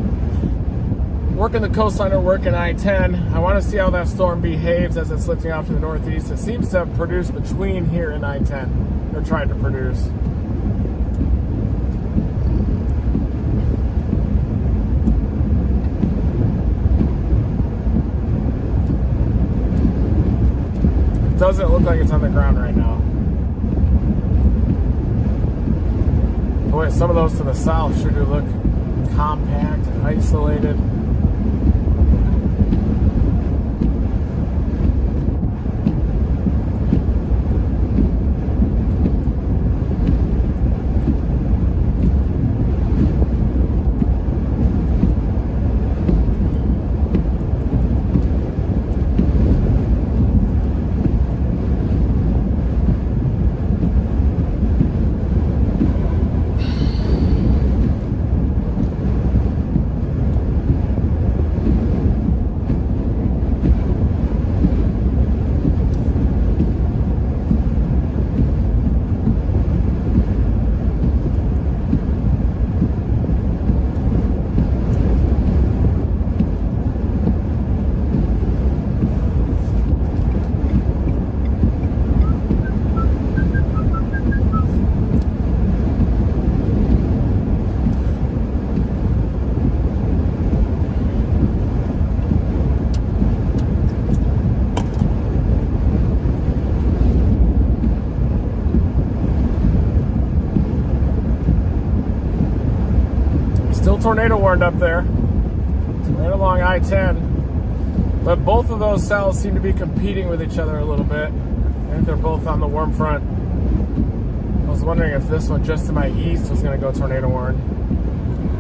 working the coastline or working I-10. I want to see how that storm behaves as it's lifting off to the northeast. It seems to have produced between here and I-10. They're trying to produce. It doesn't look like it's on the ground right now. Boy, some of those to the south sure do look compact and isolated. tornado warned up there. It's right along I-10. But both of those cells seem to be competing with each other a little bit. I think they're both on the warm front. I was wondering if this one just to my east was going to go tornado warned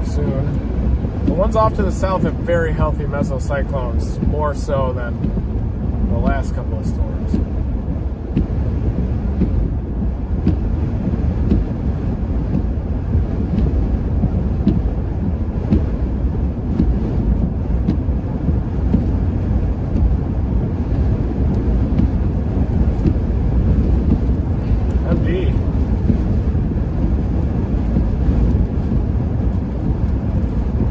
soon. The ones off to the south have very healthy mesocyclones, more so than the last couple of storms.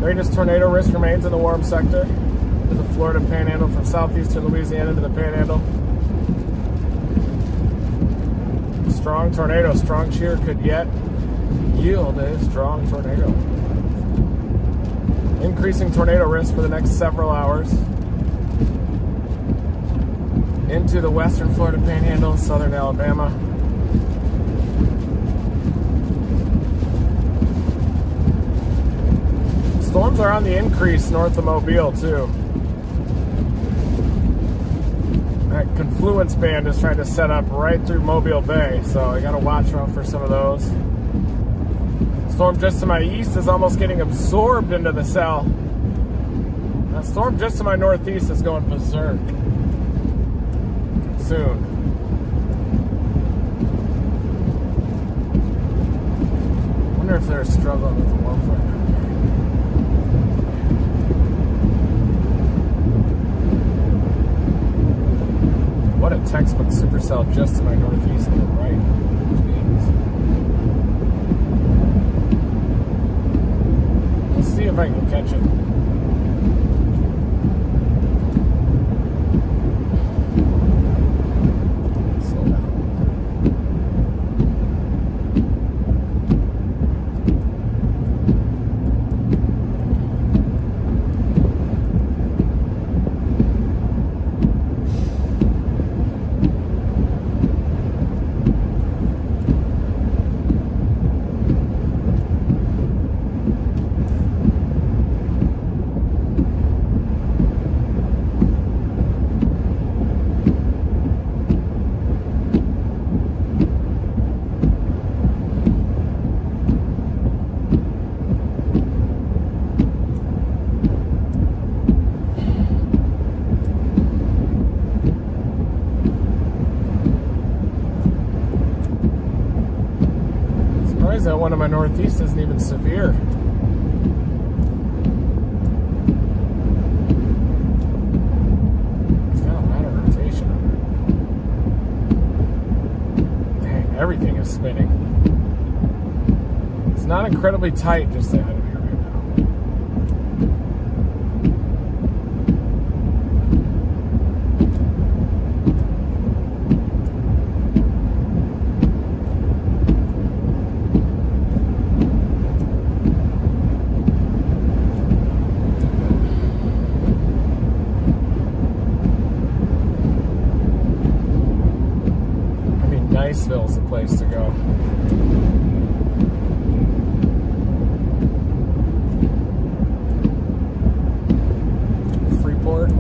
Greatest tornado risk remains in the warm sector, into the Florida Panhandle from southeastern Louisiana to the Panhandle. Strong tornado, strong shear could yet yield a strong tornado. Increasing tornado risk for the next several hours into the western Florida Panhandle, southern Alabama. Storms are on the increase north of Mobile, too. That confluence band is trying to set up right through Mobile Bay, so I gotta watch out for some of those. Storm just to my east is almost getting absorbed into the cell. That storm just to my northeast is going berserk soon. I wonder if they're struggling with the warm front. What a textbook supercell just to my northeast and the right. Jeez. Let's see if I can catch it. Slow down. That one in my northeast isn't even severe. It's got a lot of rotation on it. Dang, everything is spinning. It's not incredibly tight just ahead of me right now. Niceville's the place to go. Freeport.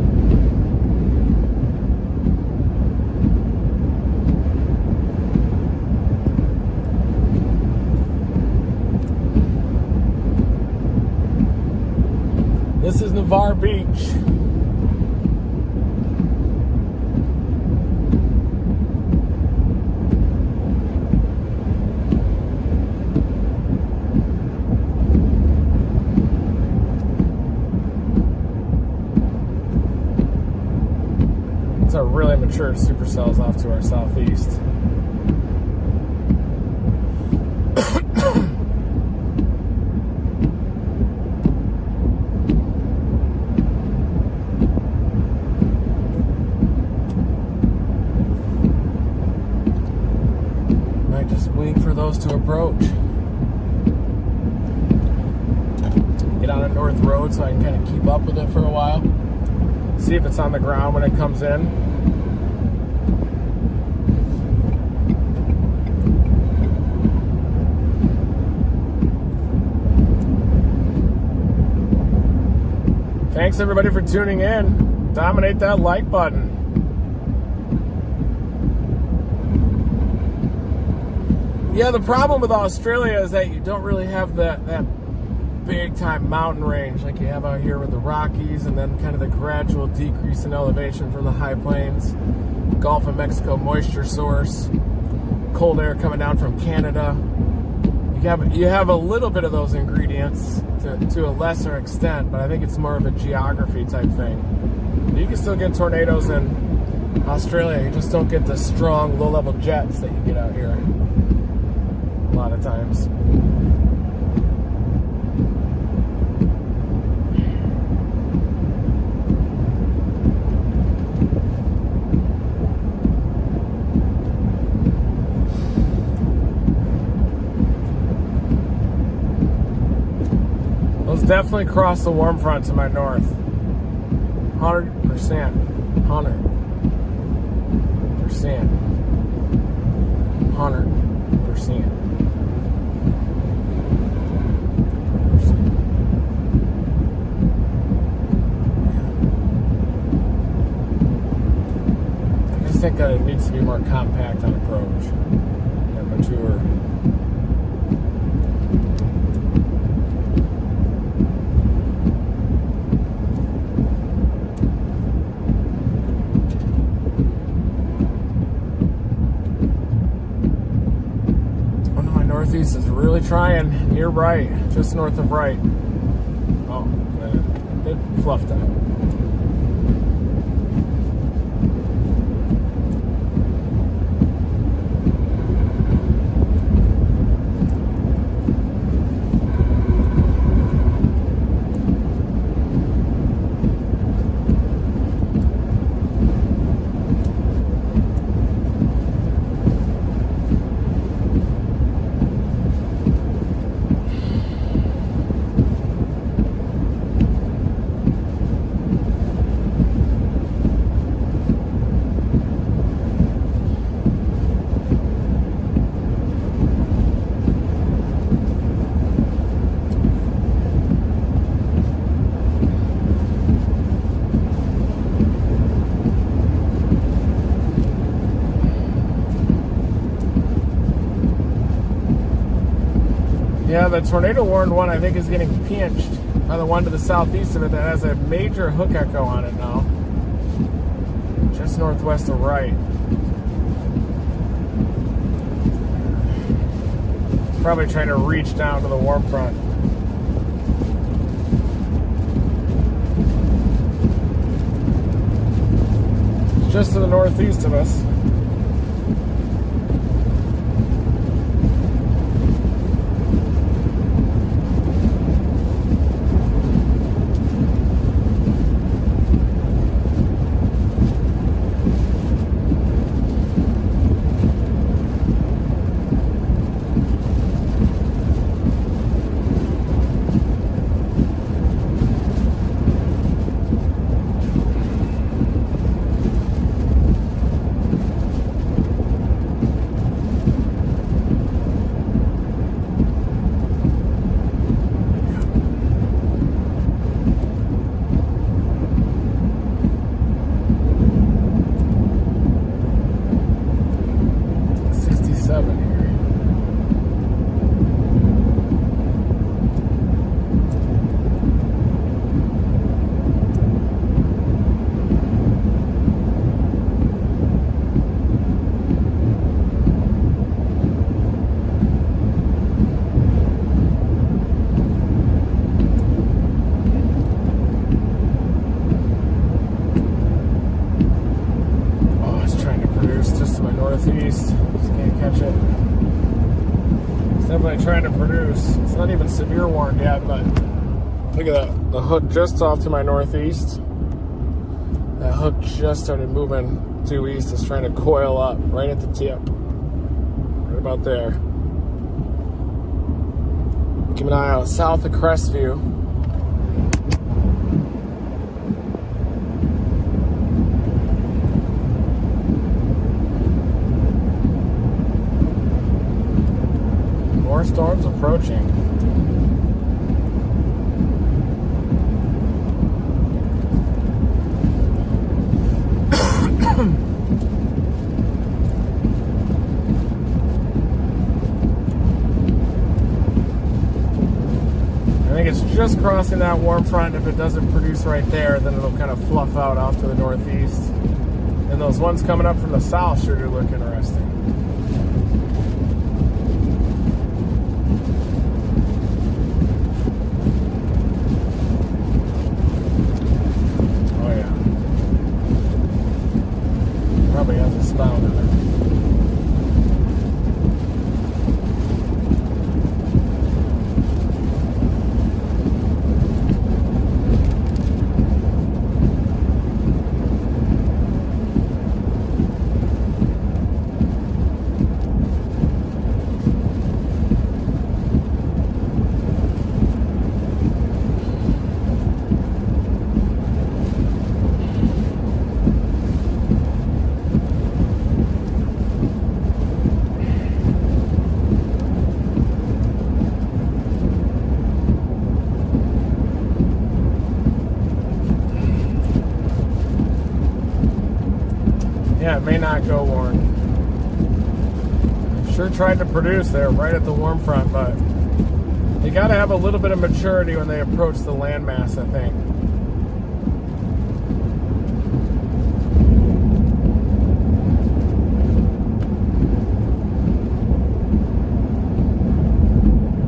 This is Navarre Beach. It's a really mature supercells off to our southeast. Might just wait for those to approach. Get on a north road so I can kind of keep up with it for a while. See if it's on the ground when it comes in. Thanks everybody for tuning in. Dominate that like button. Yeah, the problem with Australia is that you don't really have that big time mountain range like you have out here with the Rockies, and then kind of the gradual decrease in elevation from the high plains, Gulf of Mexico moisture source, cold air coming down from Canada. You have a little bit of those ingredients to a lesser extent, but I think it's more of a geography type thing. You can still get tornadoes in Australia, you just don't get the strong low-level jets that you get out here a lot of times. Definitely cross the warm front to my north. 100%. 100%. 100%. I just think that it needs to be more compact on approach and mature. Northeast is really trying near right, just north of right. Oh, man, it fluffed out. Yeah, the tornado warned one I think is getting pinched by the one to the southeast of it that has a major hook echo on it now. Just northwest of right. It's probably trying to reach down to the warm front. It's just to the northeast of us. Northeast, just can't catch it. It's definitely trying to produce. It's not even severe warned yet, but look at that. The hook just off to my northeast. That hook just started moving due east. It's trying to coil up right at the tip. Right about there. Keep an eye out south of Crestview. More storms approaching. just crossing that warm front. If it doesn't produce right there, then it'll kind of fluff out off to the northeast. And those ones coming up from the south sure do look interesting. Oh yeah. Probably has a spout in it. Yeah, it may not go warm. Sure tried to produce there right at the warm front, but they got to have a little bit of maturity when they approach the landmass, I think.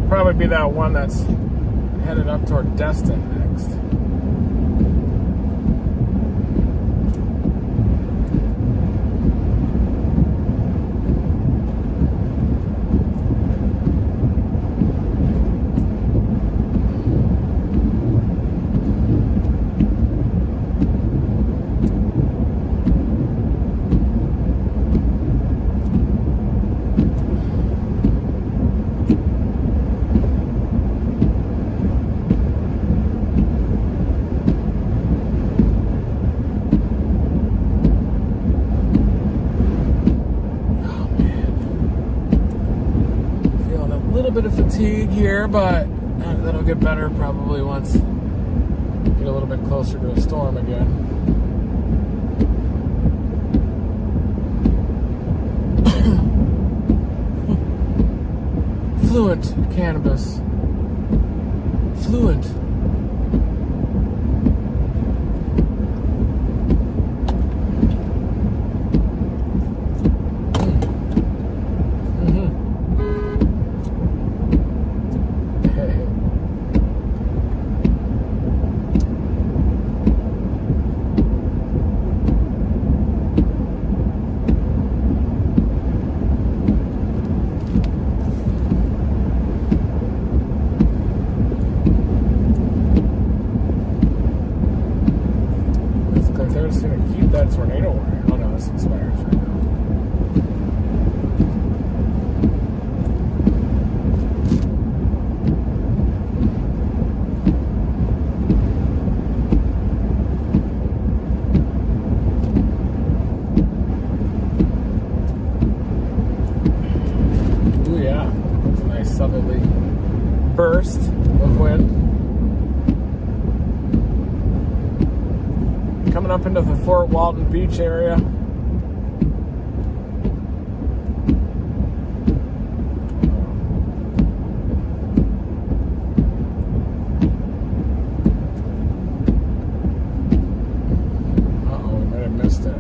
Probably be that one that's headed up toward Destin next. Bit of fatigue here, but that'll get better probably once we get a little bit closer to a storm again. Fluent cannabis. Fluent. Tornado warning. Oh no, this expires right now. Ooh yeah, that's a nice southerly burst of wind. Coming up into the Fort Walton Beach area. Uh-oh, we might have missed it.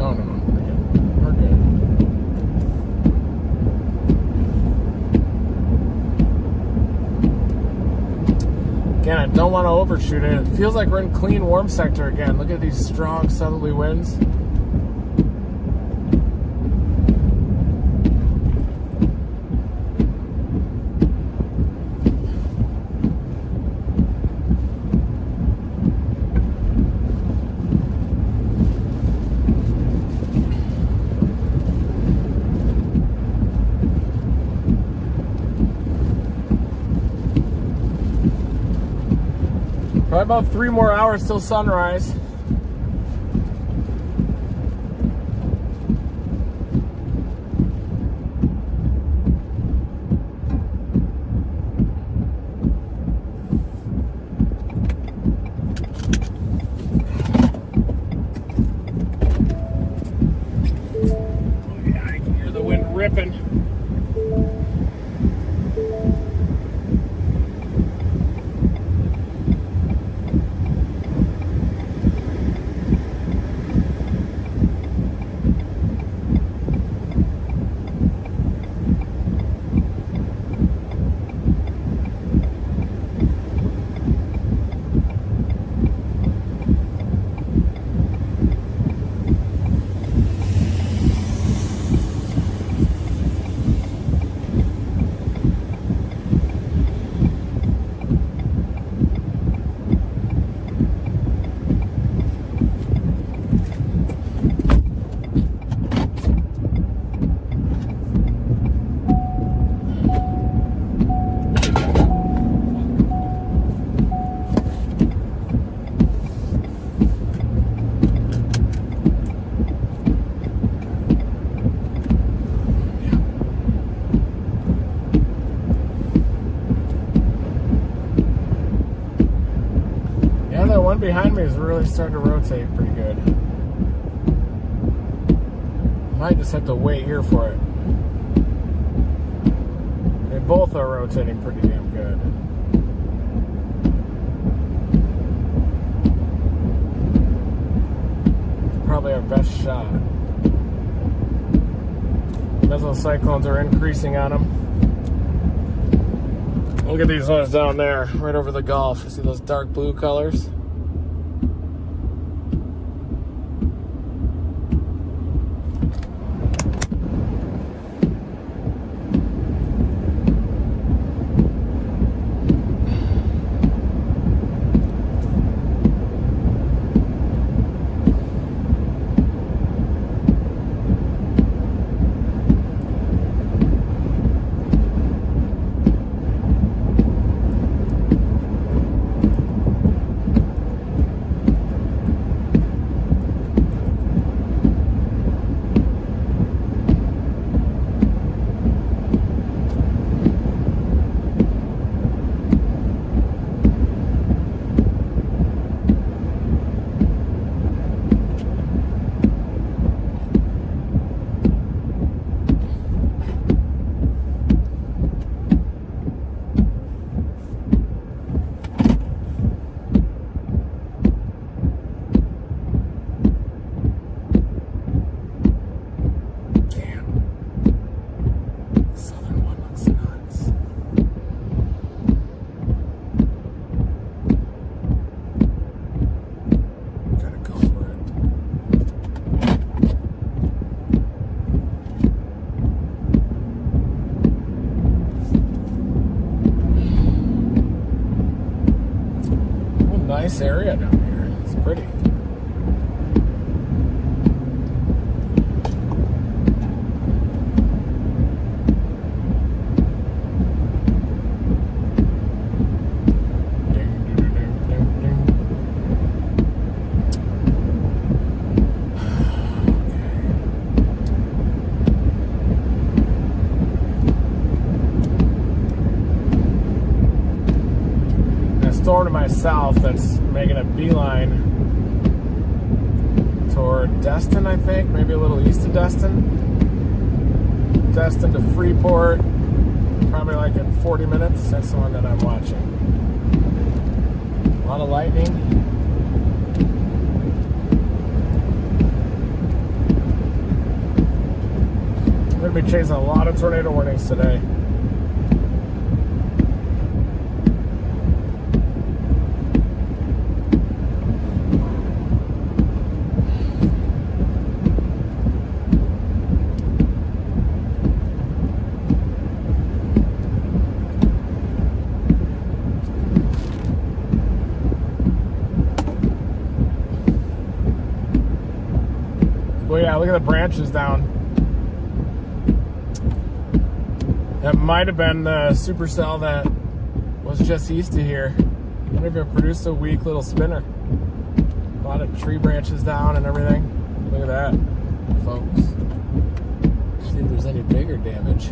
Oh no, we're good. Again, I don't want to overshoot it. It feels like we're in clean warm sector again. Look at these strong southerly winds. Probably about 3 more hours till sunrise. Oh yeah, I can hear the wind ripping. that one behind me is really starting to rotate pretty good. Might just have to wait here for it. They both are rotating pretty damn good. Probably our best shot. Mesocyclones are increasing on them. Look at these ones down there, right over the Gulf. You see those dark blue colors? Nice area down here. It's pretty. Storm to my south that's making a beeline toward Destin, I think, maybe a little east of Destin. Destin to Freeport, probably like in 40 minutes. That's the one that I'm watching. A lot of lightning. I'm going to be chasing a lot of tornado warnings today. Well, yeah, look at the branches down. That might have been the supercell that was just east of here. Might have even produced a weak little spinner. A lot of tree branches down and everything. Look at that, folks. See if there's any bigger damage.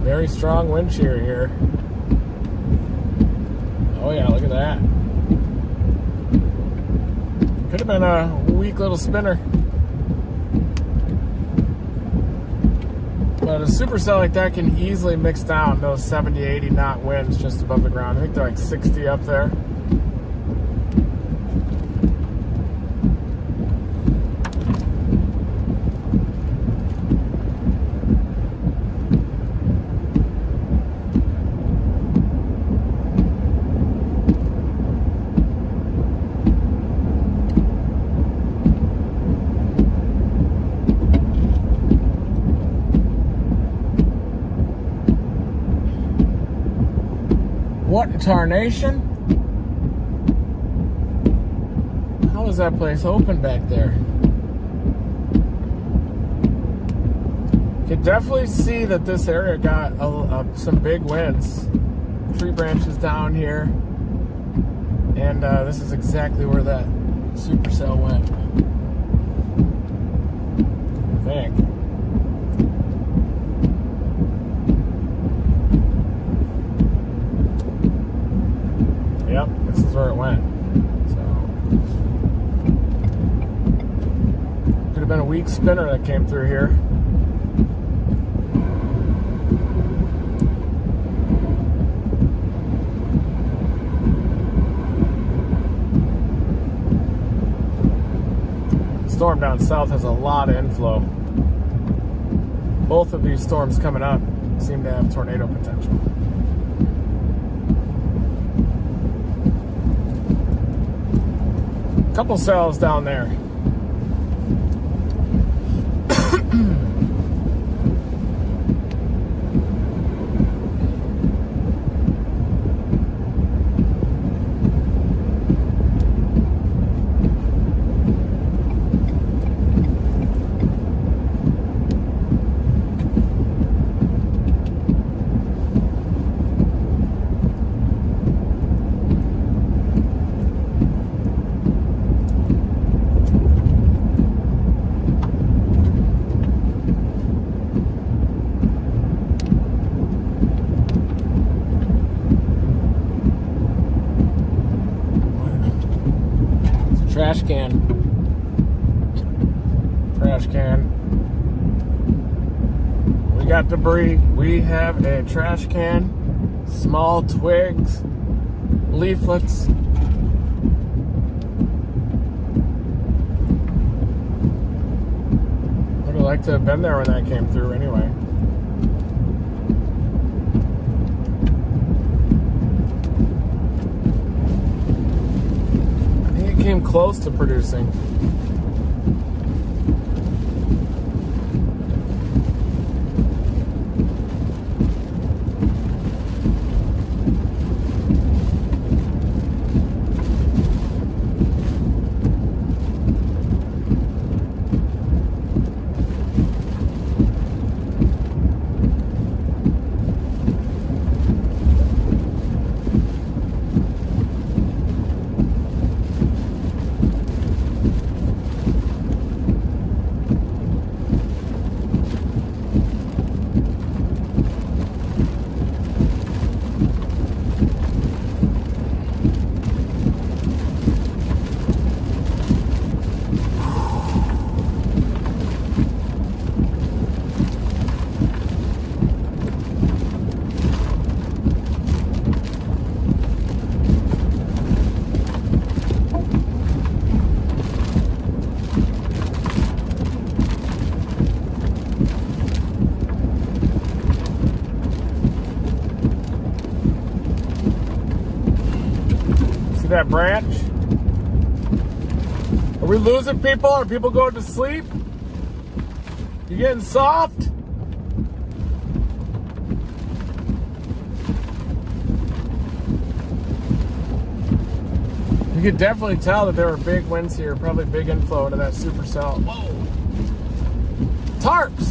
Very strong wind shear here. Oh yeah, look at that. Could have been a weak little spinner. But a supercell like that can easily mix down those 70, 80 knot winds just above the ground. I think they're like 60 up there. What in tarnation? How is that place open back there? You can definitely see that this area got some big winds. Tree branches down here. And this is exactly where that supercell went. been a weak spinner that came through here. Storm down south has a lot of inflow. Both of these storms coming up seem to have tornado potential. Couple cells down there. Trash can. Trash can. We got debris. We have a trash can, small twigs, leaflets. Would have liked to have been there when that came through anyway. Came close to producing. That branch? Are we losing people? Are people going to sleep? You getting soft? You could definitely tell that there were big winds here, probably big inflow into that supercell. Whoa! Tarps!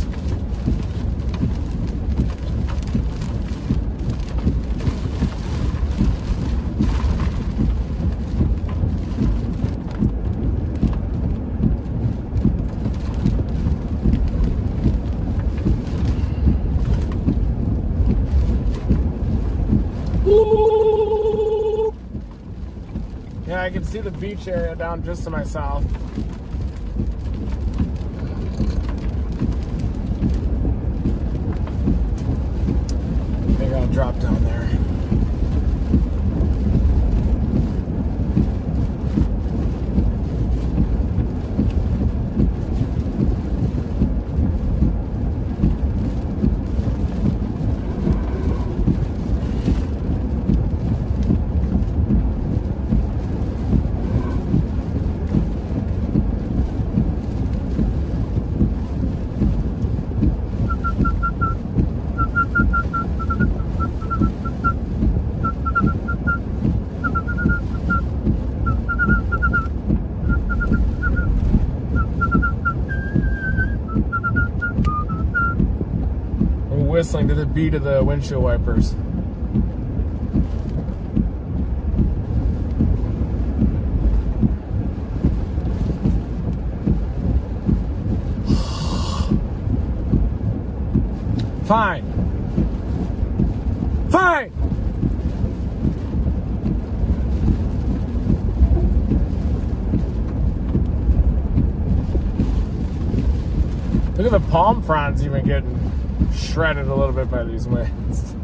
Yeah, I can see the beach area down just to my south. Maybe I'll drop down there. Whistling to the beat of the windshield wipers. Fine. Fine. Look at the palm fronds even getting shredded a little bit by these winds.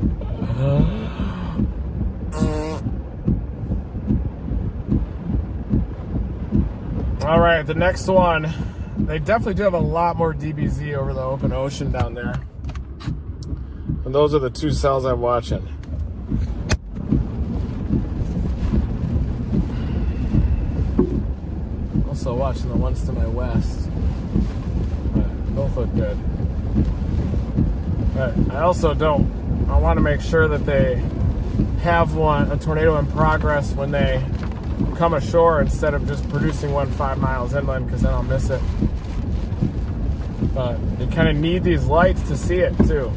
All right, the next one. They definitely do have a lot more DBZ over the open ocean down there. And those are the two cells I'm watching. Also watching the ones to my west. But both look good. But I also I want to make sure that they have a tornado in progress when they come ashore instead of just producing one 5 miles inland, because then I'll miss it. But you kind of need these lights to see it too.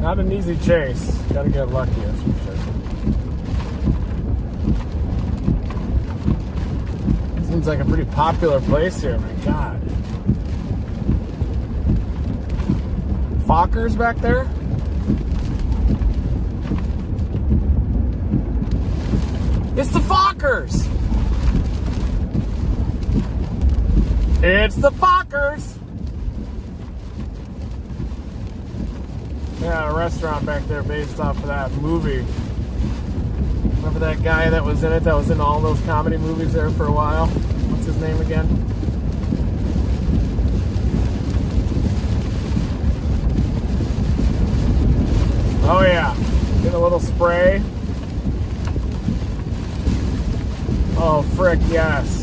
Not an easy chase. Gotta get lucky, that's for sure. Seems like a pretty popular place here, my God. Fockers back there? It's the Fockers! It's the Fockers! Yeah, a restaurant back there based off of that movie. Remember that guy that was in it, that was in all those comedy movies there for a while? What's his name again? Oh yeah, get a little spray. Oh frick, yes.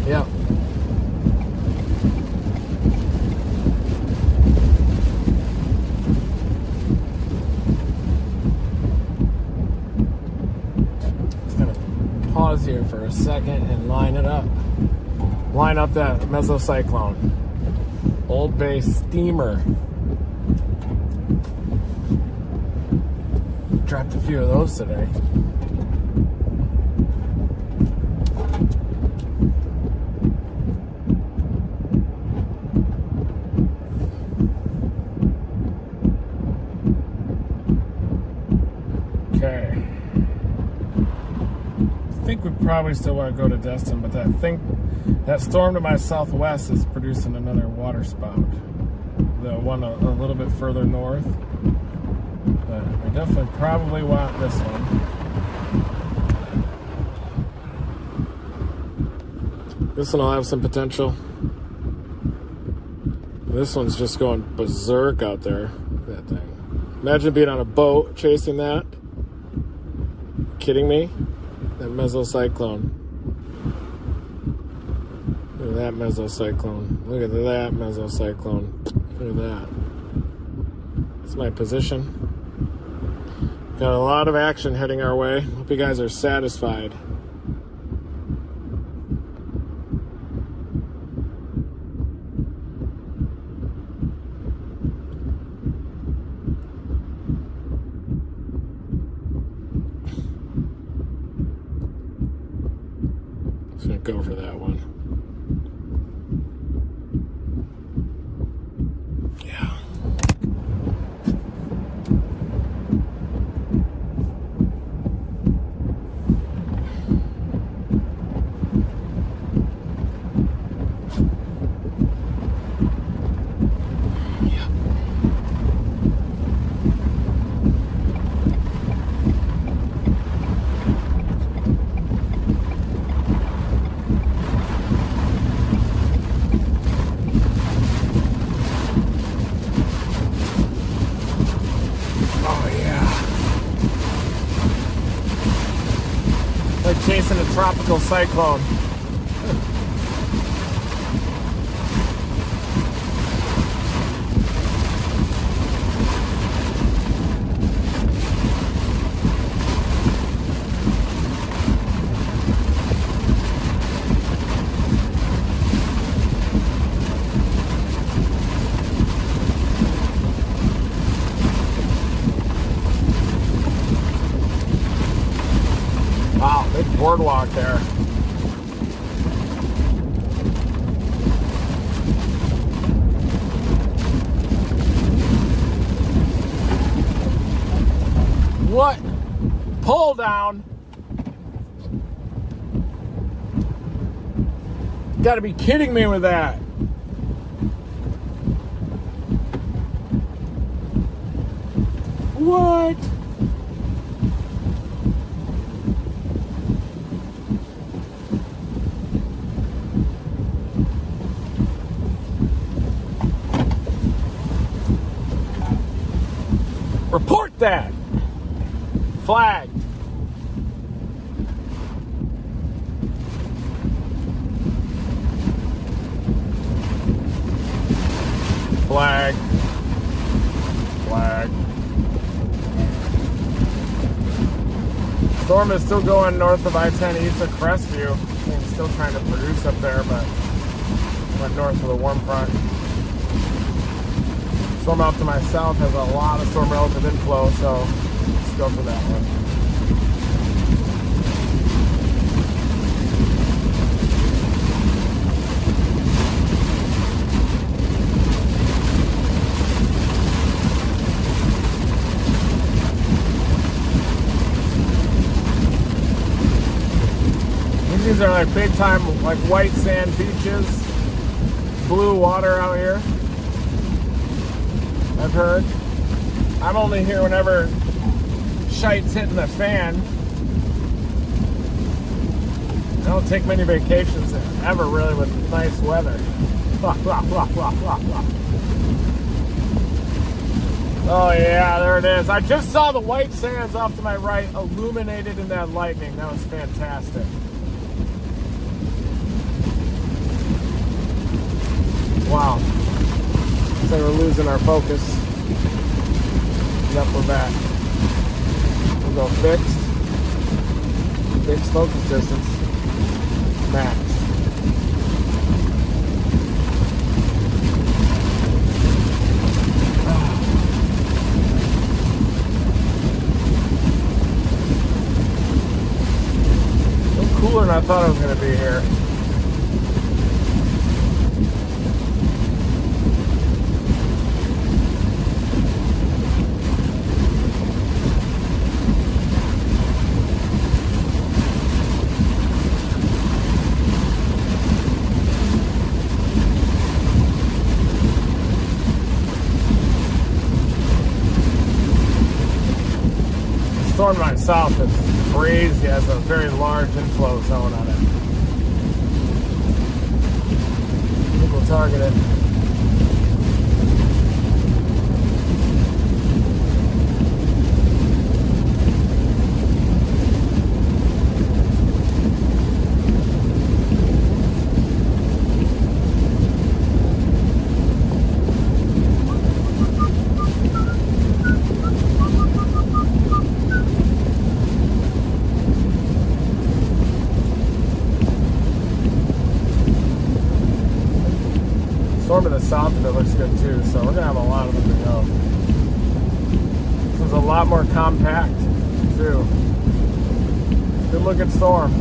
Yeah. Just gonna pause here for a second and line it up. Line up that mesocyclone. Old Bay steamer. Dropped a few of those today. Okay. I think we probably still want to go to Destin, but that storm to my southwest is producing another water spout. The one a little bit further north. But we definitely probably want this one. This one will have some potential. This one's just going berserk out there. Look at that thing. Imagine being on a boat chasing that. Kidding me? That mesocyclone. Look at that mesocyclone. Look at that mesocyclone. Look at that. That's my position. Got a lot of action heading our way. Hope you guys are satisfied. Just gonna go for that one. Yeah. Like chasing a tropical cyclone. Wow, big boardwalk there. What? Pull down. Gotta be kidding me with that. What? Report that. Flag. Flag. Flag. Storm is still going north of I-10 east of Crestview. It's still trying to produce up there, but went north of the warm front. Storm out to my south has a lot of storm relative inflow, so let's go for that one. These are like big time, like white sand beaches, blue water out here. I've heard. I'm only here whenever shite's hitting the fan. I don't take many vacations ever really with nice weather. Oh yeah, there it is. I just saw the white sands off to my right illuminated in that lightning. That was fantastic. Wow. Looks like we're losing our focus. Yep, we're back. We'll go fixed. Fixed focus distance. Max. A little cooler than I thought it was going to be here. Storm to my south is crazy. It has a very large inflow zone on it. I think we'll target it. Storm to the south of it looks good too, so we're gonna have a lot of them to go. This one's a lot more compact too. Good looking storm.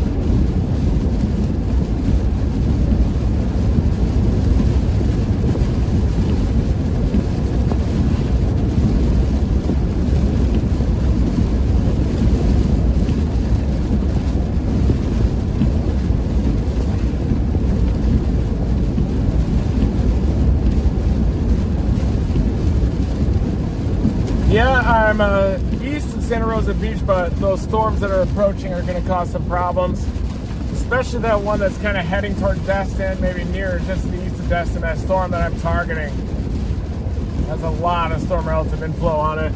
Yeah, I'm east of Santa Rosa Beach, but those storms that are approaching are going to cause some problems. Especially that one that's kind of heading toward Destin, maybe near just to the east of Destin. That storm that I'm targeting has a lot of storm relative inflow on it.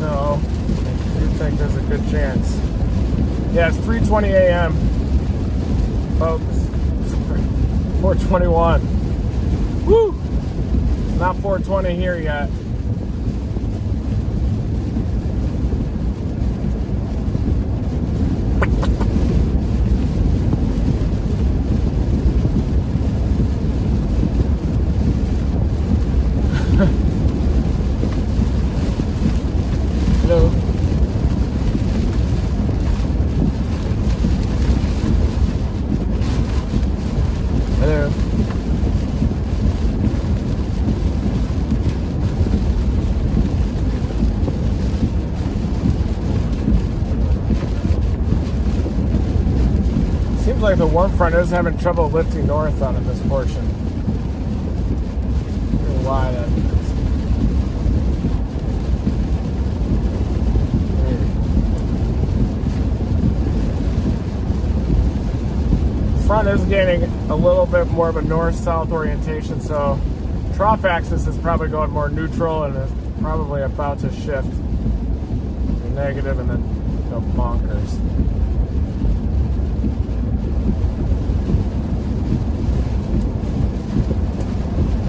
So, I do think there's a good chance. Yeah, it's 3:20 a.m. folks. 4:21. Woo! It's not 4:20 here yet. Hello. Hello. like the warm front is having trouble lifting north on this portion. I don't know why that is. Front is gaining a little bit more of a north-south orientation, so trough axis is probably going more neutral and is probably about to shift to negative and then go bonkers.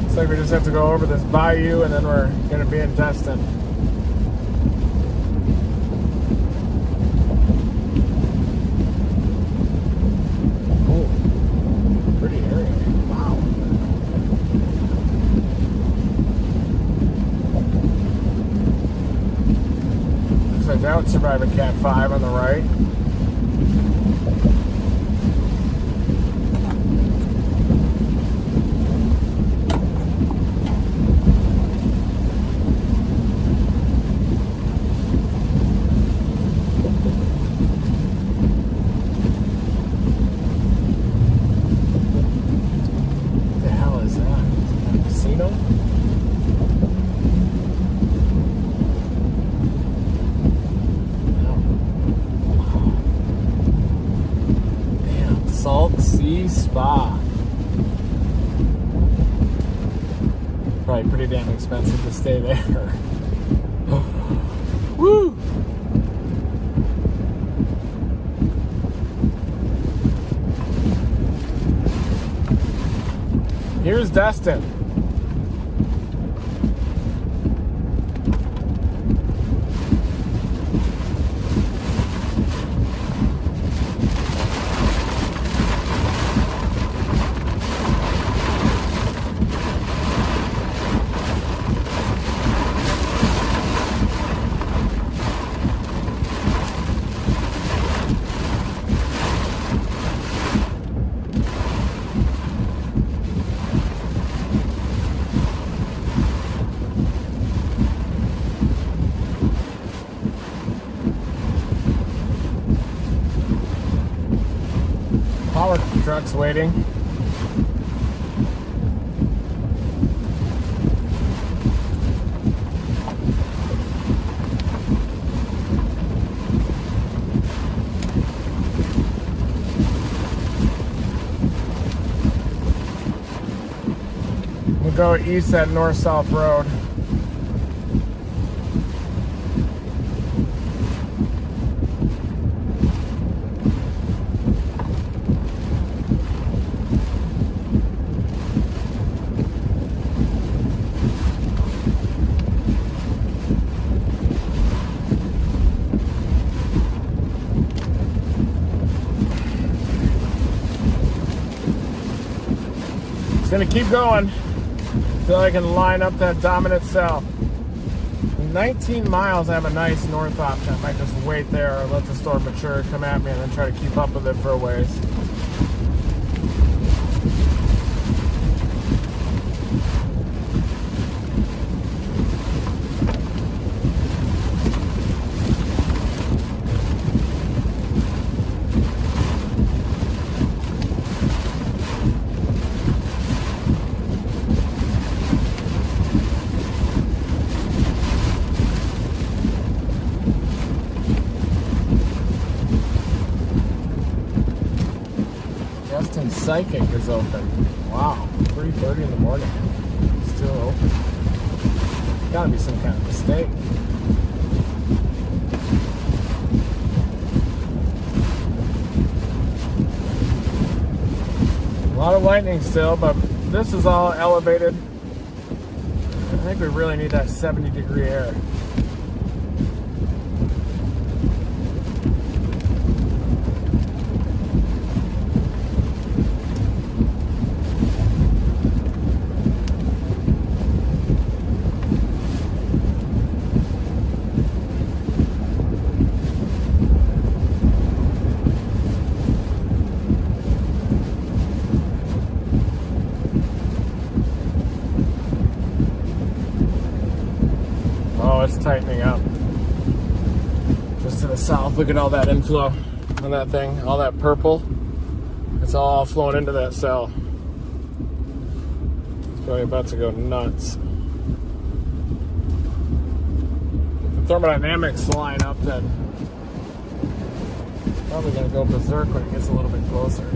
Looks like we just have to go over this bayou and then we're going to be in Destin. That would survive a Cat 5 on the right. What the hell is that? Is that a casino? Salt Sea Spa. Probably pretty damn expensive to stay there. Woo! Here's Destin. Power truck's waiting. We'll go east at north-south road. Gonna keep going until I can line up that dominant cell. In 19 miles, I have a nice north option. I might just wait there or let the storm mature, come at me, and then try to keep up with it for a ways. Psychic is open. Wow, 3:30 in the morning. Still open. Gotta be some kind of mistake. A lot of lightning still, but this is all elevated. I think we really need that 70-degree air. It's tightening up. Just to the south, look at all that inflow on that thing, all that purple. It's all flowing into that cell. It's probably about to go nuts. If the thermodynamics line up, then it's probably going to go berserk when it gets a little bit closer.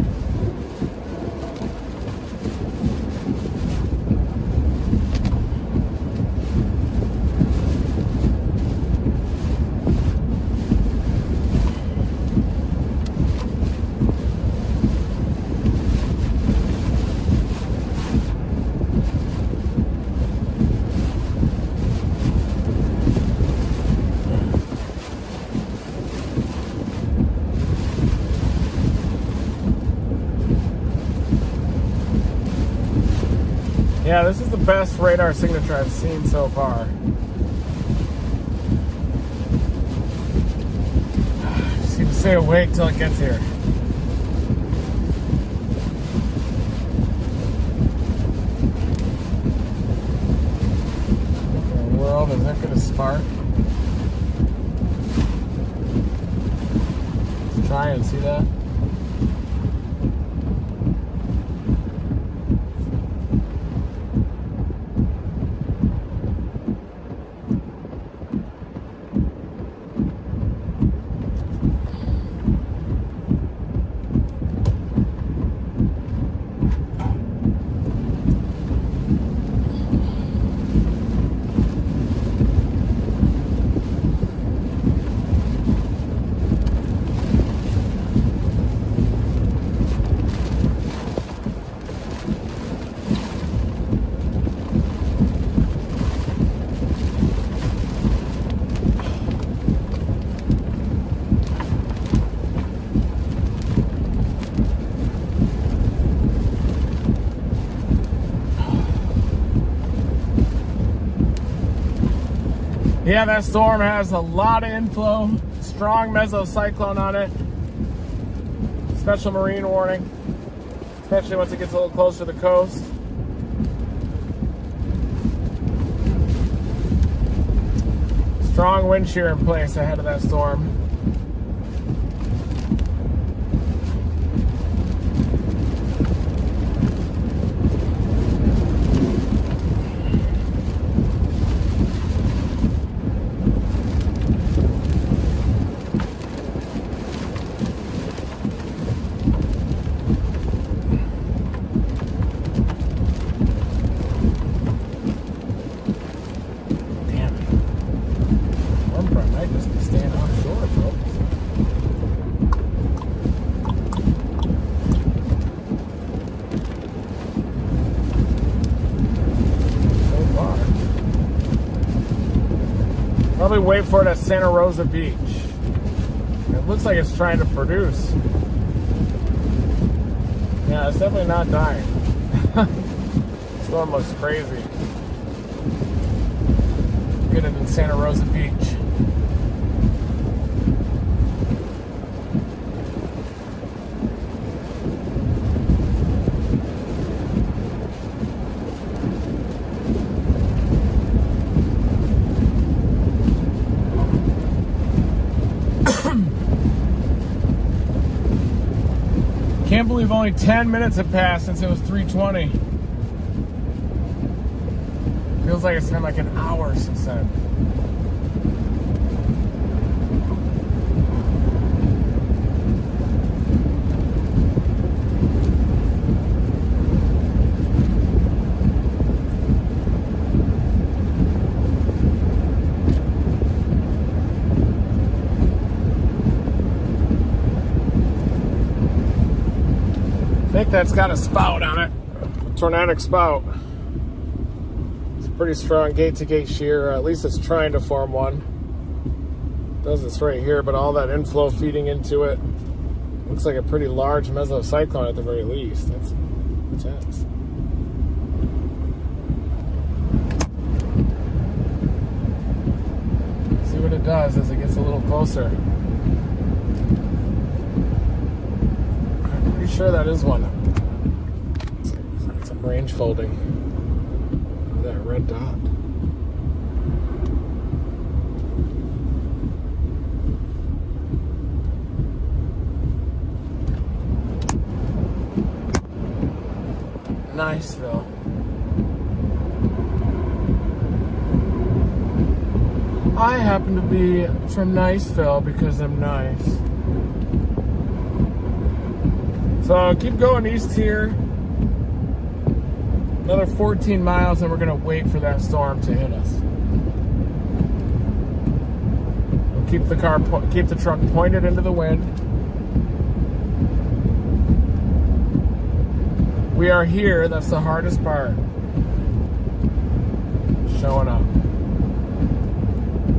Yeah, this is the best radar signature I've seen so far. Just need to stay awake till it gets here. What in the world, is that going to spark? Let's try and see that. Yeah, that storm has a lot of inflow. Strong mesocyclone on it. Special marine warning, especially once it gets a little closer to the coast. Strong wind shear in place ahead of that storm. Probably wait for it at Santa Rosa Beach. It looks like it's trying to produce. Yeah, it's definitely not dying. Storm looks crazy. Get it in Santa Rosa Beach. Can't believe only 10 minutes have passed since it was 3:20. Feels like it's been like an hour since then. I think that's got a spout on it, a tornadic spout. It's a pretty strong gate-to-gate shear, at least it's trying to form one. It does this right here, but all that inflow feeding into it looks like a pretty large mesocyclone at the very least. That's intense. See what it does as it gets a little closer. Sure, that is one. It's a range folding. That red dot. Niceville. I happen to be from Niceville because I'm nice. So keep going east here. Another 14 miles and we're gonna wait for that storm to hit us. We'll keep the truck pointed into the wind. We are here, that's the hardest part. Showing up.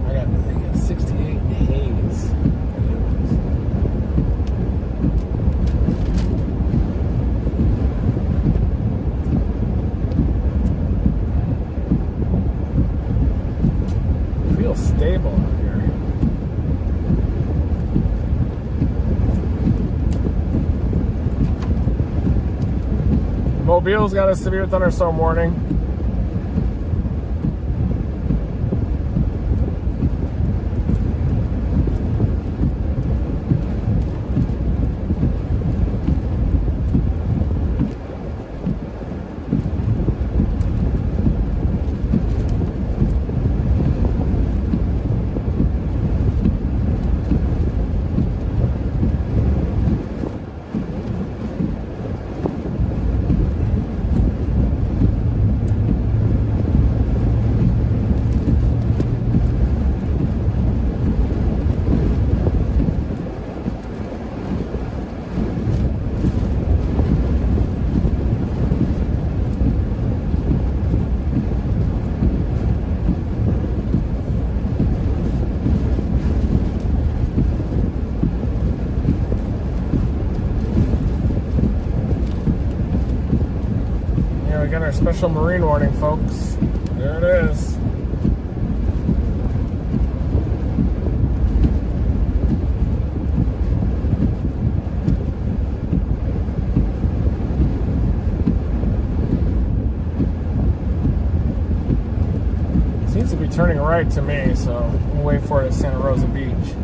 I got 68 haze. Feels stable out here. Mobile's got a severe thunderstorm warning. Got our special marine warning, folks. There it is. Seems to be turning right to me, so we'll wait for it at Santa Rosa Beach.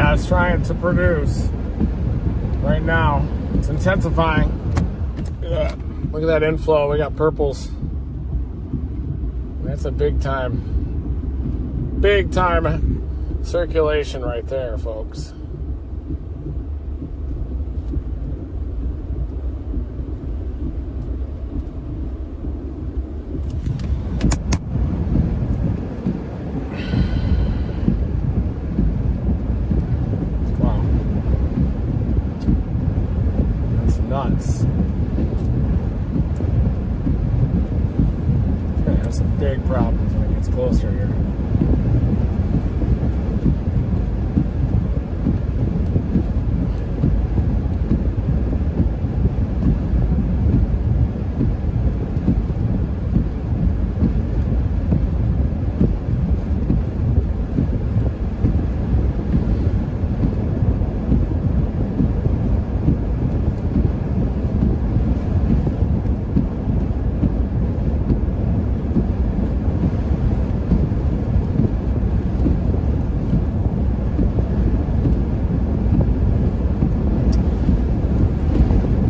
Yeah, it's trying to produce right now. It's intensifying. Look at that inflow. We got purples. That's a big time circulation right there, folks. Wow. That's nuts. It's gonna have some big problems when it gets closer here.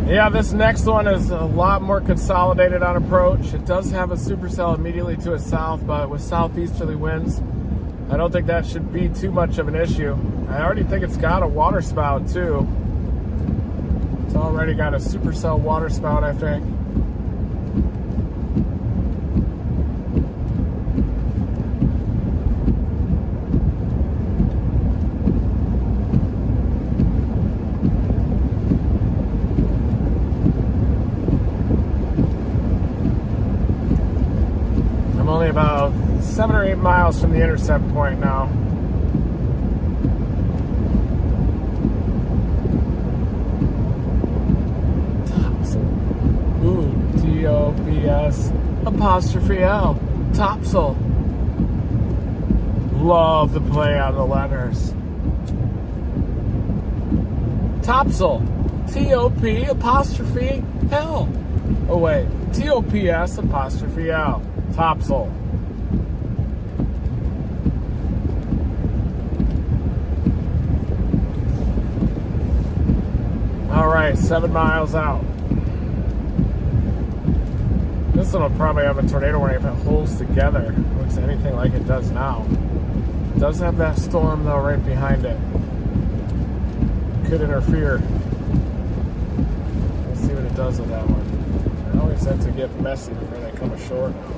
Yeah, this next one is a lot more consolidated on approach. It does have a supercell immediately to its south, but with southeasterly winds, I don't think that should be too much of an issue. I already think it's got a water spout too. It's already got a supercell water spout, I think. Only about 7 or 8 miles from the intercept point now. Topsail. Ooh, TOPS apostrophe L. Topsail. Love the play on the letters. Topsail. TOP apostrophe L. Oh wait, TOPS apostrophe L. Topsail. All right, 7 miles out. This one will probably have a tornado warning if it holds together. Looks anything like it does now. It does have that storm though right behind it. Could interfere. We'll see what it does with that one. I always have to get messy before they come ashore now.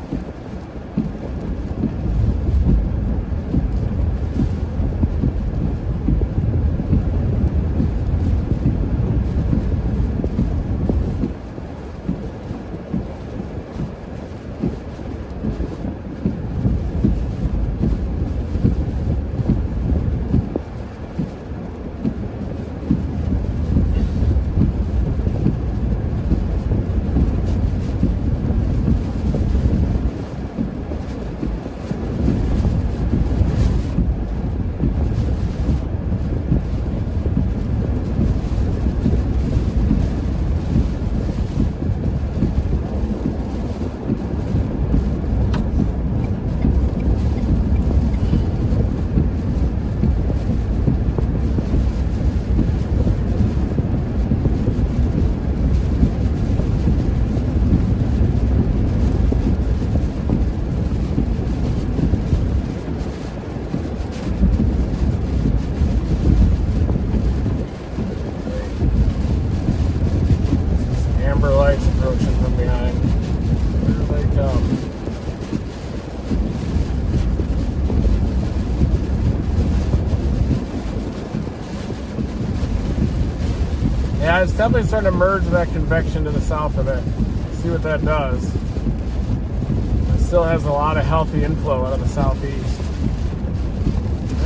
Yeah, it's definitely starting to merge that convection to the south of it. Let's see what that does. It still has a lot of healthy inflow out of the southeast.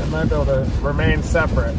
It might be able to remain separate.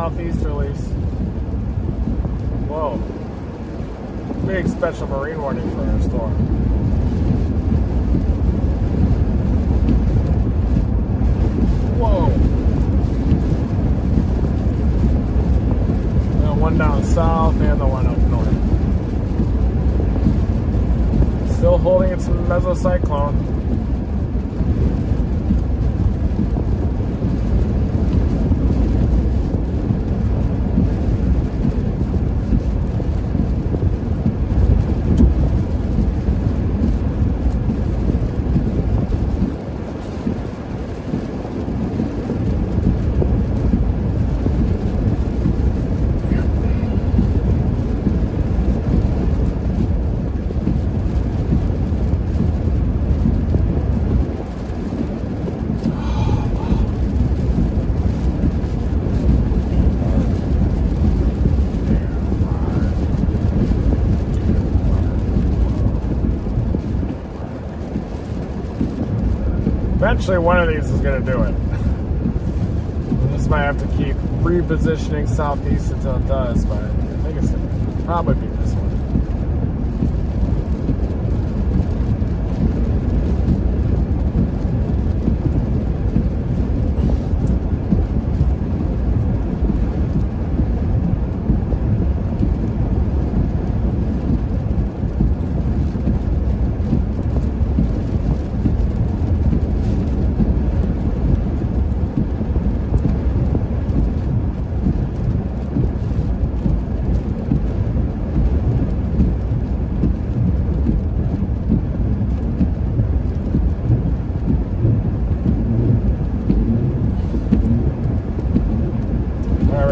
southeasterlies. Whoa. Big special marine warning for our storm. Whoa. The one down south and the one up north. Still holding its mesocyclone. Eventually one of these is going to do it. We just might have to keep repositioning southeast until it does, but I think it's going to probably be this one.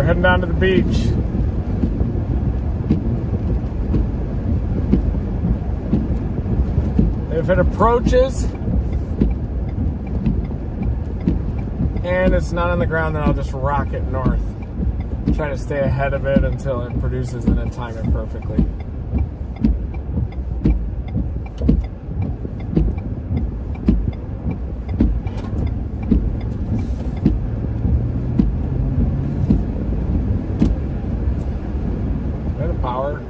Heading down to the beach. If it approaches and it's not on the ground, then I'll just rock it north. Try to stay ahead of it until it produces and then time it perfectly. Power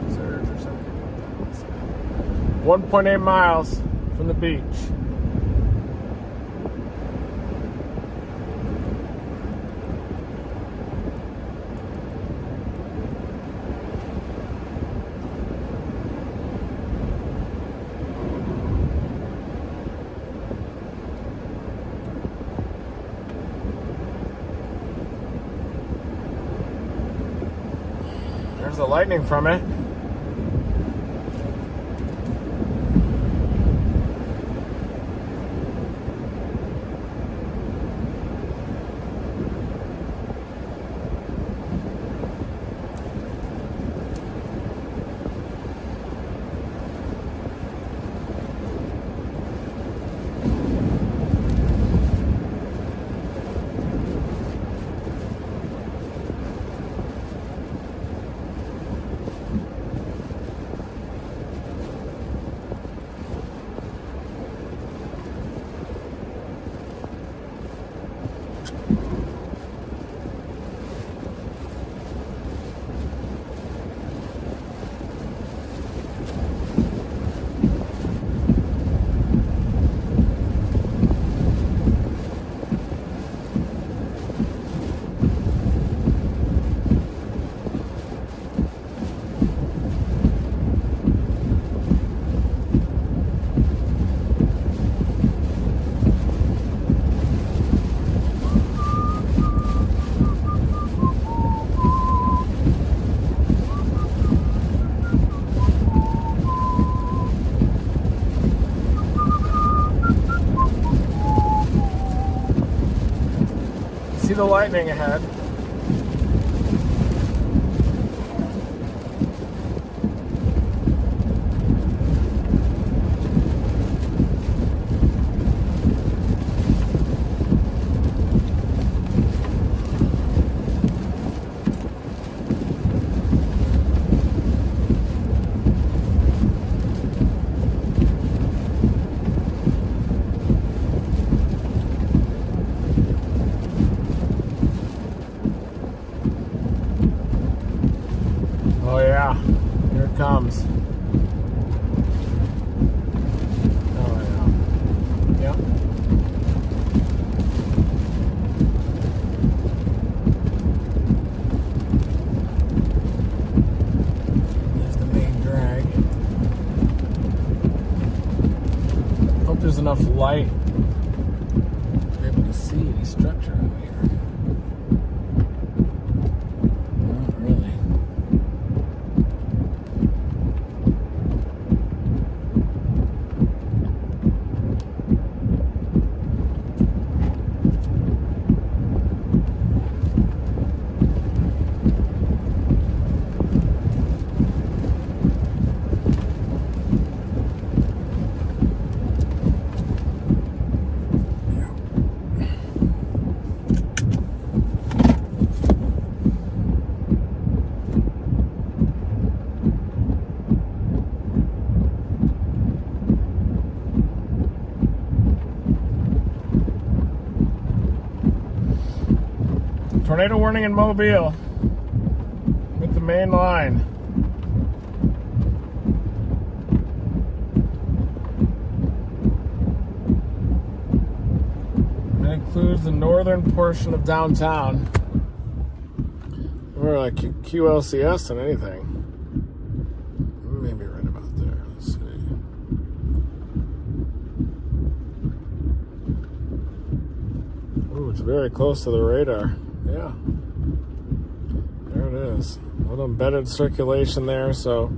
surge or something like that. 1.8 miles from the beach. There's the lightning from it. See the lightning ahead. comes. Oh, yeah. Yep. There's the main drag. Hope there's enough light to be able to see any structure out here. Not really. Tornado warning in Mobile with the main line. That includes the northern portion of downtown. More like QLCS than anything. Maybe right about there. Let's see. Ooh, it's very close to the radar. Yeah, there it is. A little embedded circulation there, so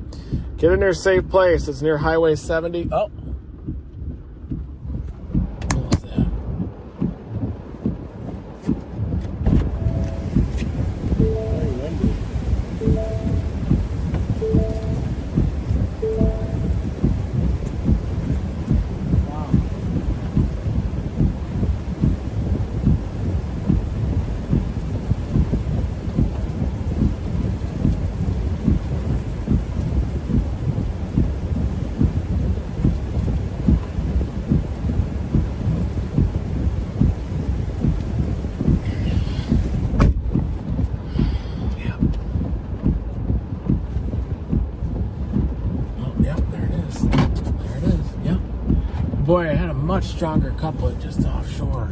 get in your safe place. It's near Highway 70. Oh, what was that? Very windy. Wow. Boy, I had a much stronger couplet just offshore.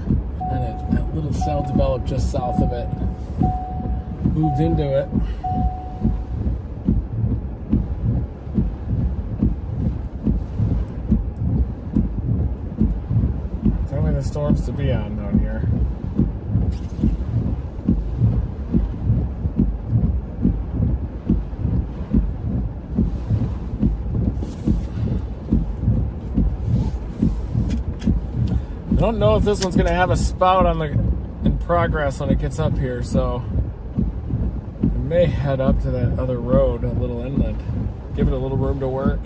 And that little cell developed just south of it. Moved into it. Tell me the storms to be on down here. I don't know if this one's going to have a spout in progress when it gets up here, so I may head up to that other road, a little inland. Give it a little room to work.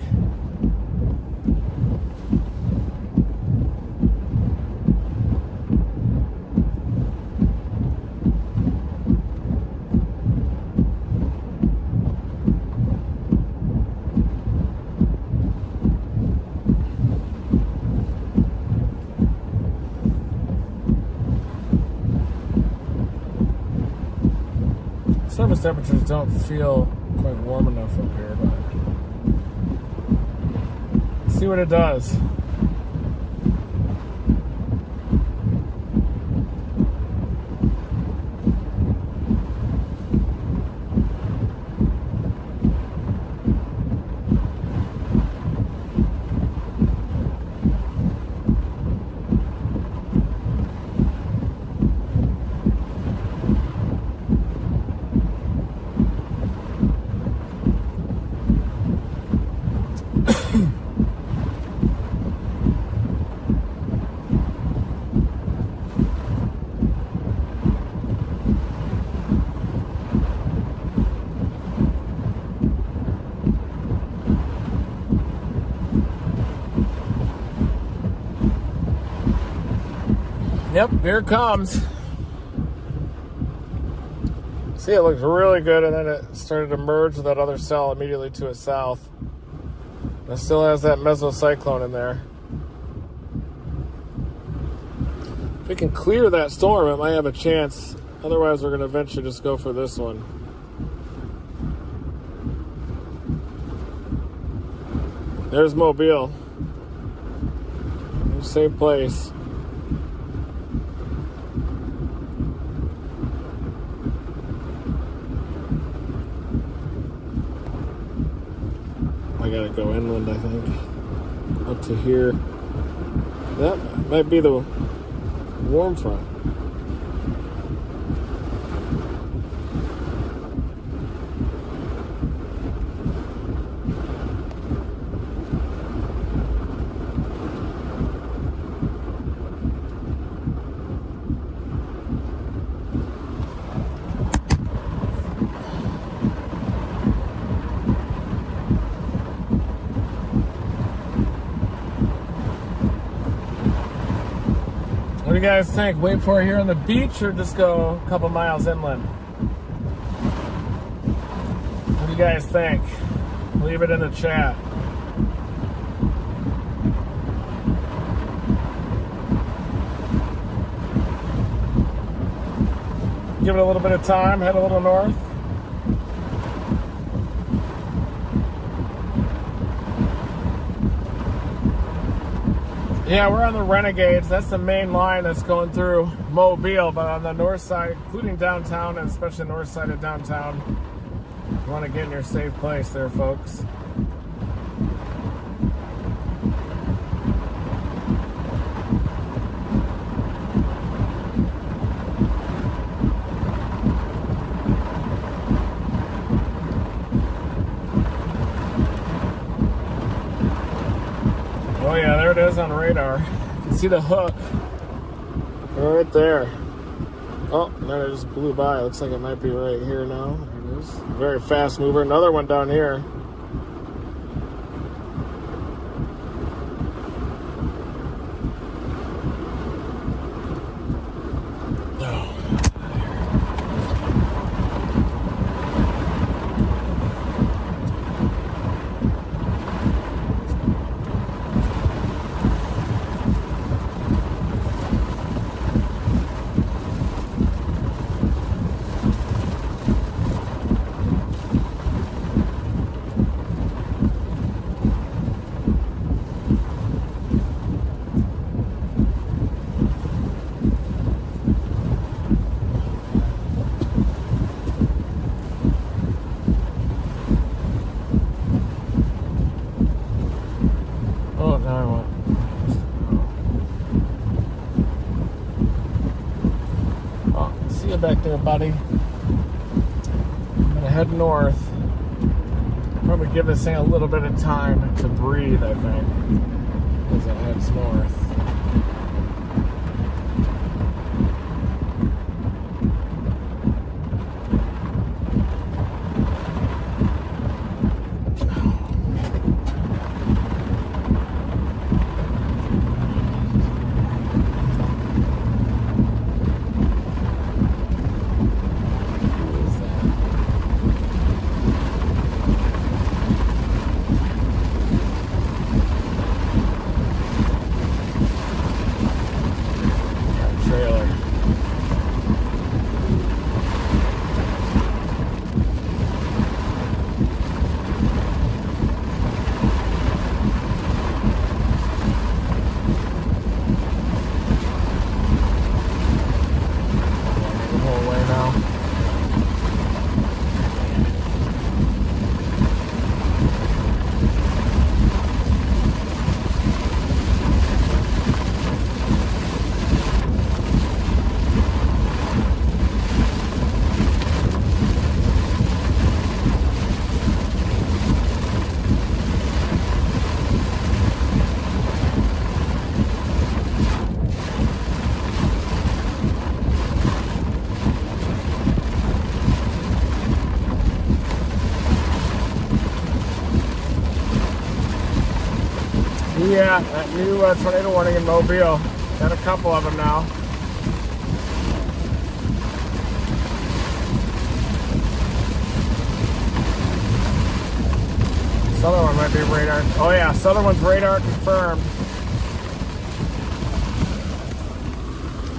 Surface temperatures don't feel quite warm enough up here, but let's see what it does. Yep, here it comes. See, it looks really good, and then it started to merge with that other cell immediately to its south. It still has that mesocyclone in there. If we can clear that storm, it might have a chance. Otherwise, we're going to eventually just go for this one. There's Mobile. Safe place. I gotta go inland, I think. Up to here. That might be the warm front. What do you guys think? Wait for it here on the beach or just go a couple miles inland? What do you guys think? Leave it in the chat. Give it a little bit of time, head a little north. Yeah, we're on the Renegades. That's the main line that's going through Mobile, but on the north side, including downtown, and especially the north side of downtown, you want to get in your safe place there, folks. Oh yeah, there it is on radar. You can see the hook right there. Oh, then it just blew by. Looks like it might be right here now. There it is. Very fast mover. Another one down here. Back there, buddy. I'm gonna head north. Probably give this thing a little bit of time to breathe, I think, as it heads north. Yeah, that new tornado warning in Mobile. Got a couple of them now. Southern one might be radar. Oh yeah, southern one's radar confirmed.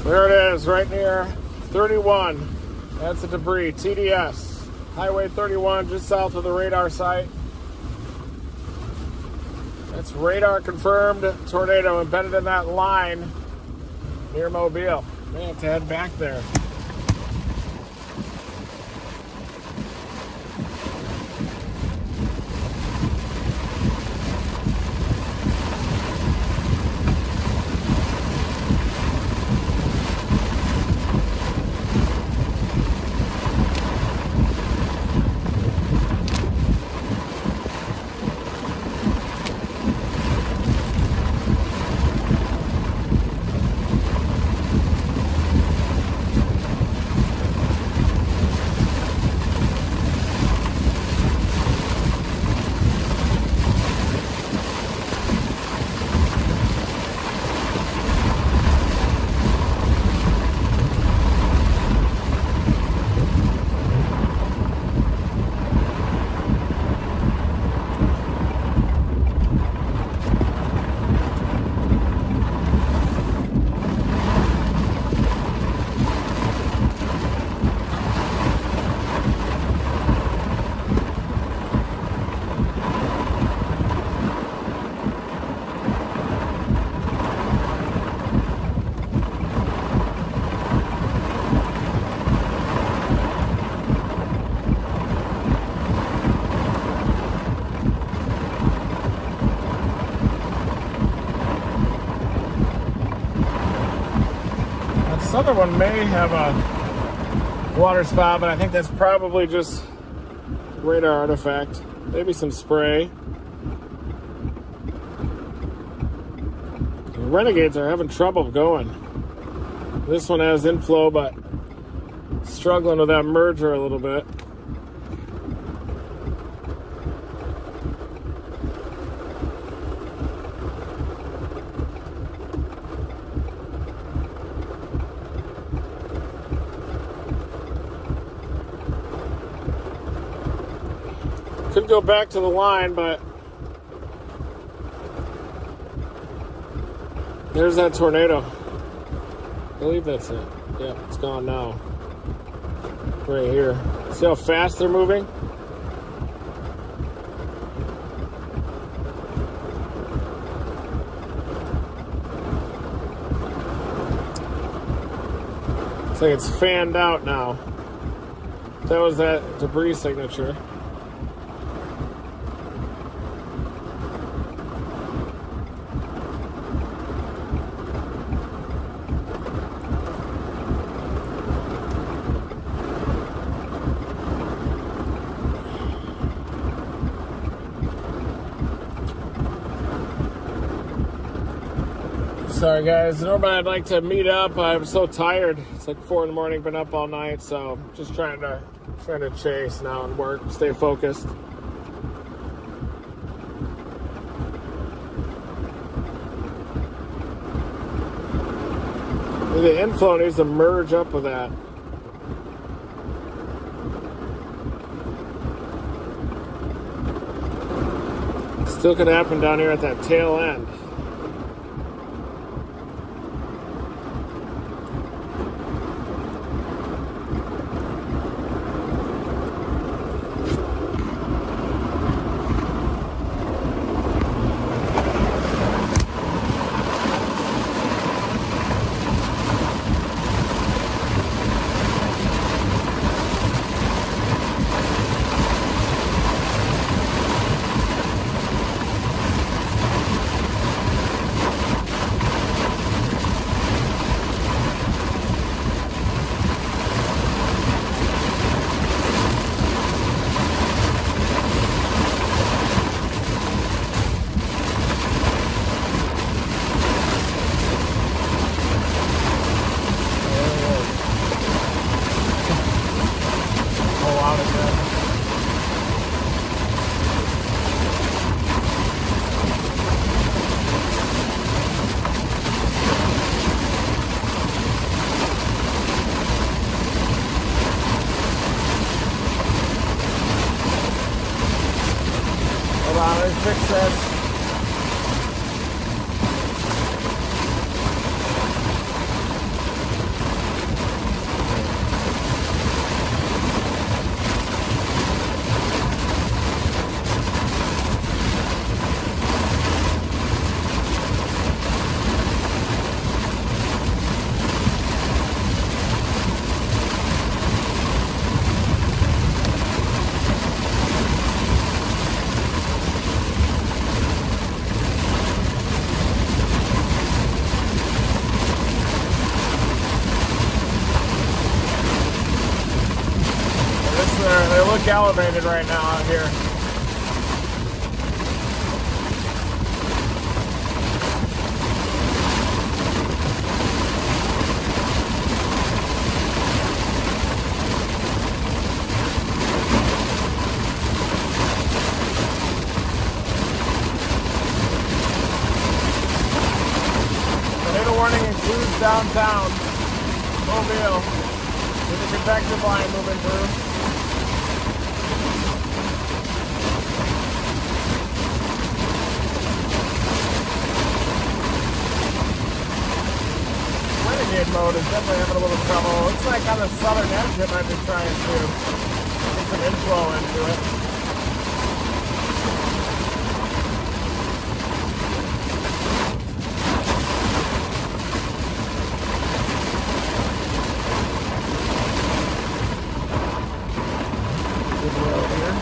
There it is, right near 31. That's the debris, TDS. Highway 31, just south of the radar site. That's radar confirmed tornado embedded in that line near Mobile. We have to head back there. This other one may have a water spout, but I think that's probably just radar artifact. Maybe some spray. The renegades are having trouble going. This one has inflow, but struggling with that merger a little bit. Could go back to the line, but there's that tornado. I believe that's it. Yeah, it's gone now. Right here. See how fast they're moving? It's like it's fanned out now. That was that debris signature. Sorry guys, normally I'd like to meet up. I'm so tired. It's like 4 in the morning, been up all night, so just trying to chase now and work, stay focused. The inflow needs to merge up with that. Still could happen down here at that tail end. peak elevated right now out here. Tornado warning includes downtown Mobile with the convective line moving through. Renegade mode is definitely having a little trouble. Looks like on the southern edge it might be trying to get some inflow into it. Good road here.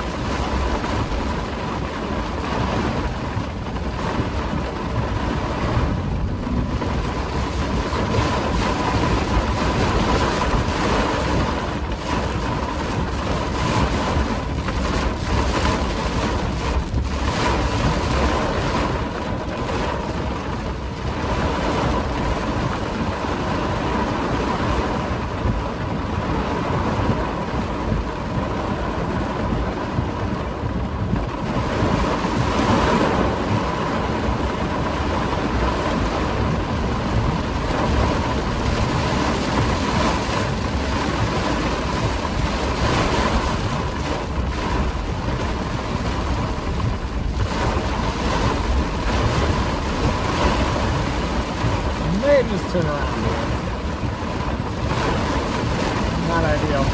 Just turn around here. Not ideal.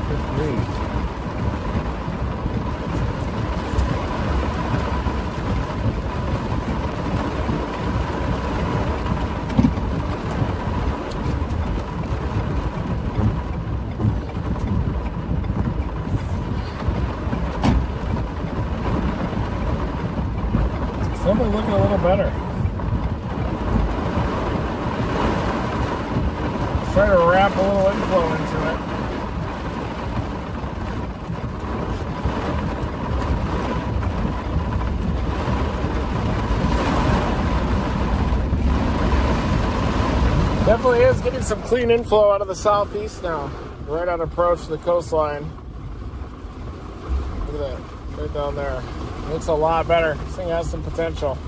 Good grief. Definitely looking a little better. Try to wrap a little inflow into it. Definitely is getting some clean inflow out of the southeast now. Right on approach to the coastline. Look at that, right down there. Looks a lot better. This thing has some potential.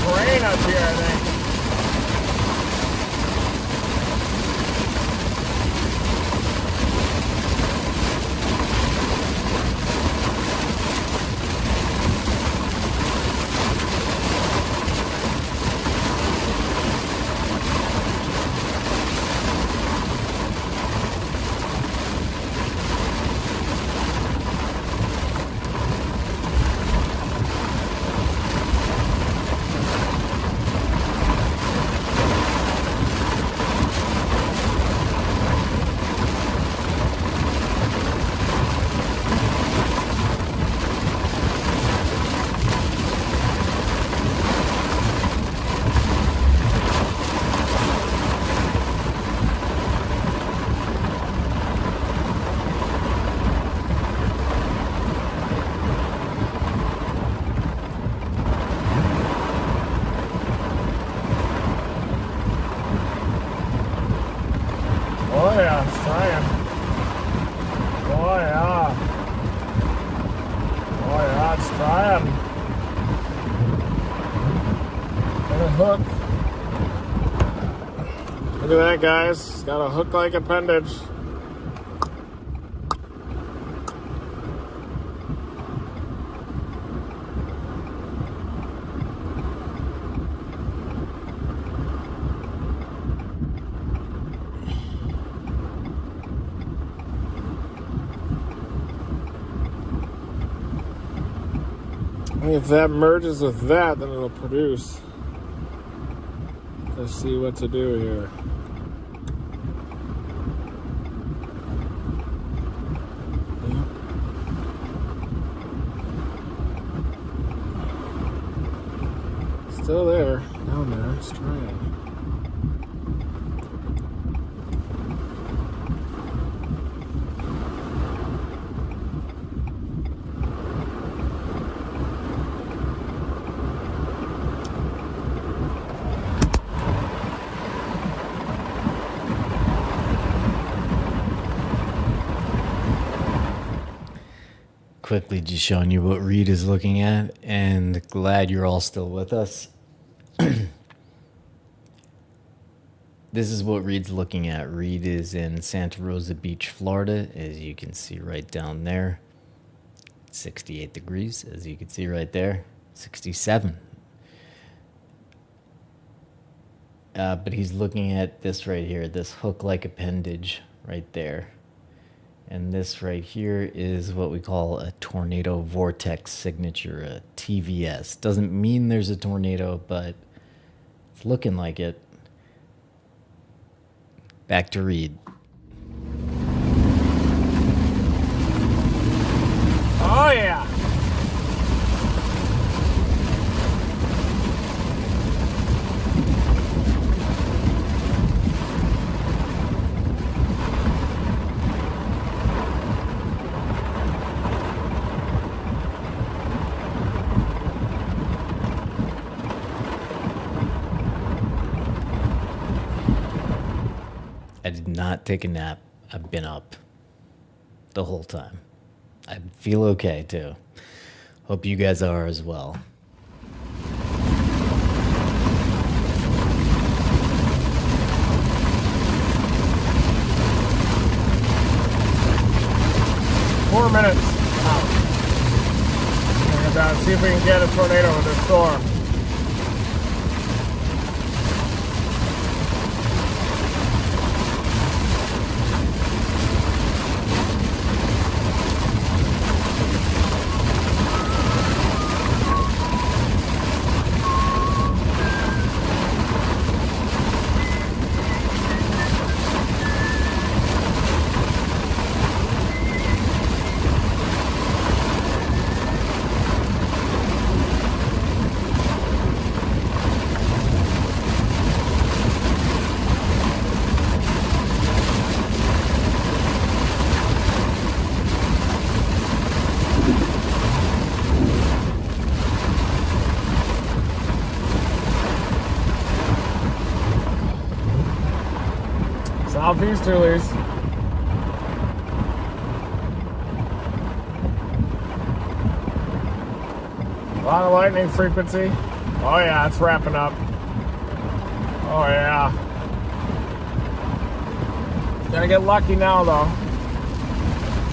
Rain up here, I think. hook. Look at that, guys. It's got a hook-like appendage. If that merges with that, then it'll produce. Let's see what to do here. Yep. Still there, down there. Let's try it. Quickly just showing you what Reed is looking at, and glad you're all still with us. This is what Reed's looking at. Reed is in Santa Rosa Beach, Florida, as you can see right down there. 68 degrees, as you can see right there. 67. But he's looking at this right here, this hook-like appendage right there. And this right here is what we call a tornado vortex signature, a TVS. Doesn't mean there's a tornado, but it's looking like it. Back to Reed. Oh, yeah. I did not take a nap. I've been up the whole time. I feel okay, too. Hope you guys are as well. Four minutes out. And see if we can get a tornado with this storm. Southeasterlies. A lot of lightning frequency. Oh yeah, it's wrapping up. Oh yeah. Gotta get lucky now though.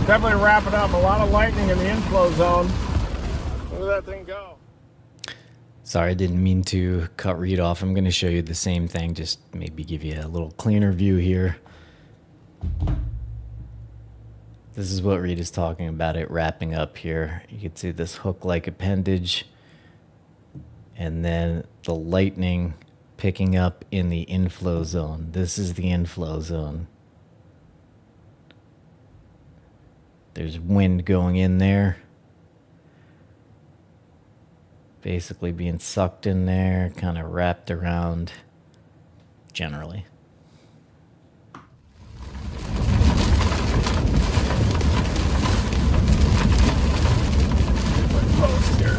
Definitely wrapping up. A lot of lightning in the inflow zone. Where did that thing go? Sorry, I didn't mean to cut Reed off. I'm going to show you the same thing, just maybe give you a little cleaner view here. This is what Reed is talking about, it wrapping up here. You can see this hook-like appendage, and then the lightning picking up in the inflow zone. This is the inflow zone. There's wind going in there. Basically being sucked in there, kind of wrapped around generally. Post here.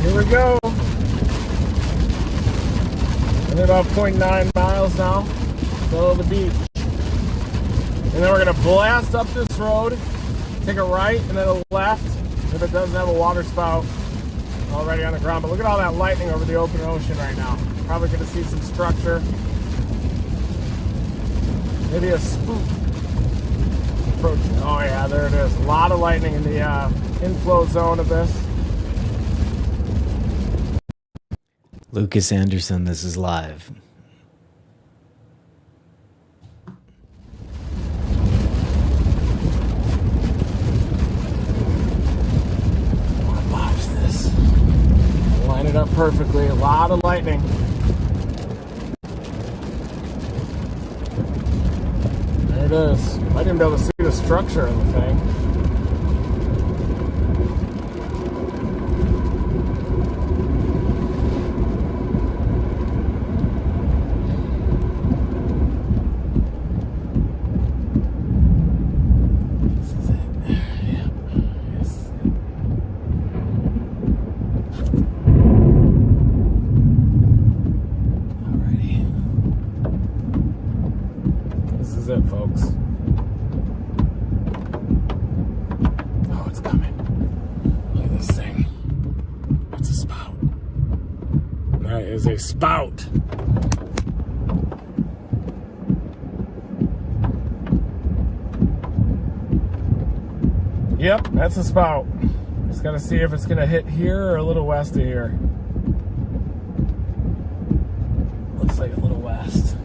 Here we go. Only about 0.9 miles now. Middle of the beach. And then we're gonna blast up this road, take a right and then a left if it doesn't have a water spout already on the ground. But look at all that lightning over the open ocean right now. Probably gonna see some structure. Maybe a spook approaching. Oh yeah, there it is. A lot of lightning in the inflow zone of this. Lucas Anderson, this is live. Watch this. Line it up perfectly. A lot of lightning. There it is. Might even be able to see the structure of the thing. Folks. Oh, it's coming. Look at this thing. It's a spout. That is a spout. Yep, that's a spout. Just gotta see if it's gonna hit here or a little west of here. Looks like a little west.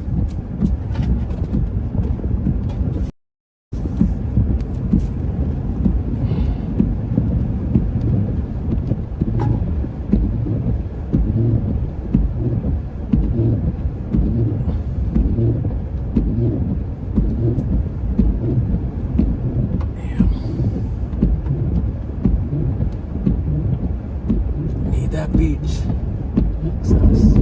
Beach access.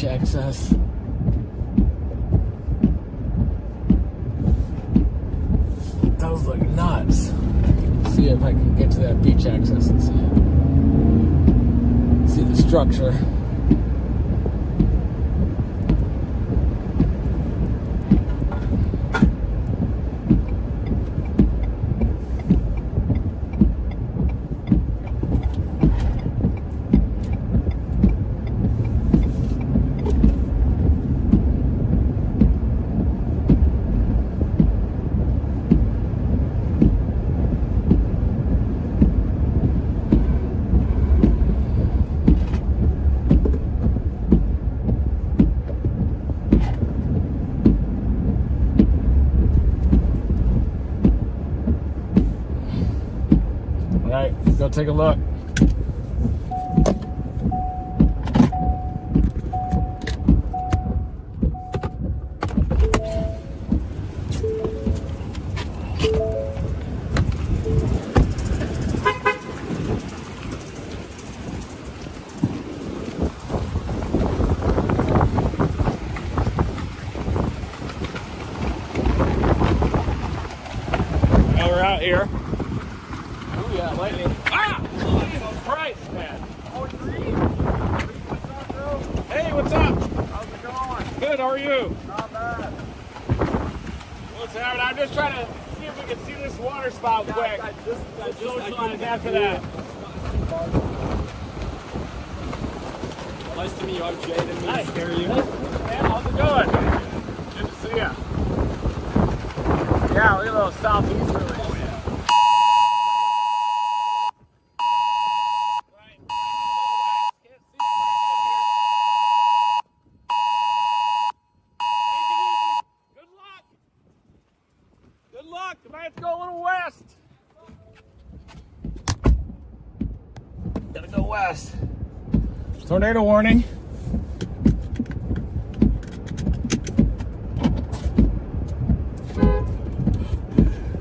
Access. It does look nuts. See if I can get to that beach access and see the structure. Go take a look. Now we're out here. Oh yeah, lightning. Christ, man. Oh, hey, what's up? How's it going? Good, how are you? Not bad. What's happening? I'm just trying to see if we can see this water spout quick. I socialize after that. Nice to meet you. I'm Jay. Didn't mean to scare you. Man, how's it going? Good to see ya. Yeah, look at those southeast really. west. Tornado warning.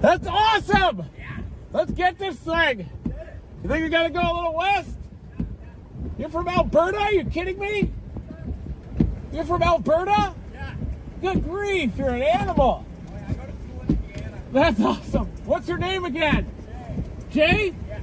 That's awesome! Let's get this thing. You think we gotta go a little west? You're from Alberta? Are you kidding me? You're from Alberta? Yeah. Good grief, you're an animal. Oh, yeah, I go to school in Indiana. That's awesome. What's your name again? Jay? Yeah.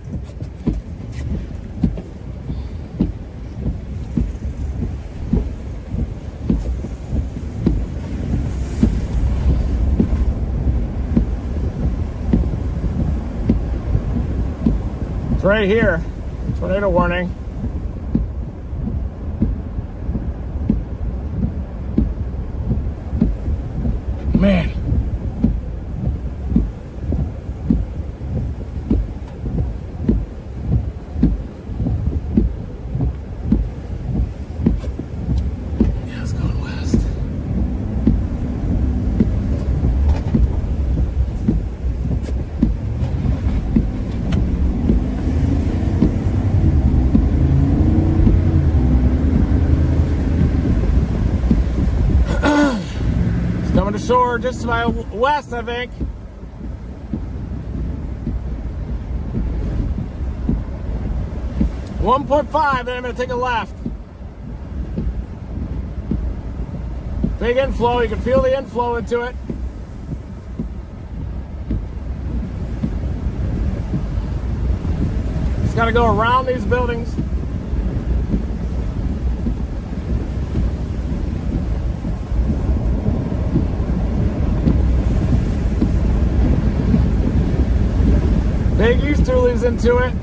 It's right here. Tornado warning. Man. Yeah, it's going west. Coming to shore just to my west, I think. .5, then I'm going to take a left. Big inflow. You can feel the inflow into it. It's got to go around these buildings. Big easterlies into it.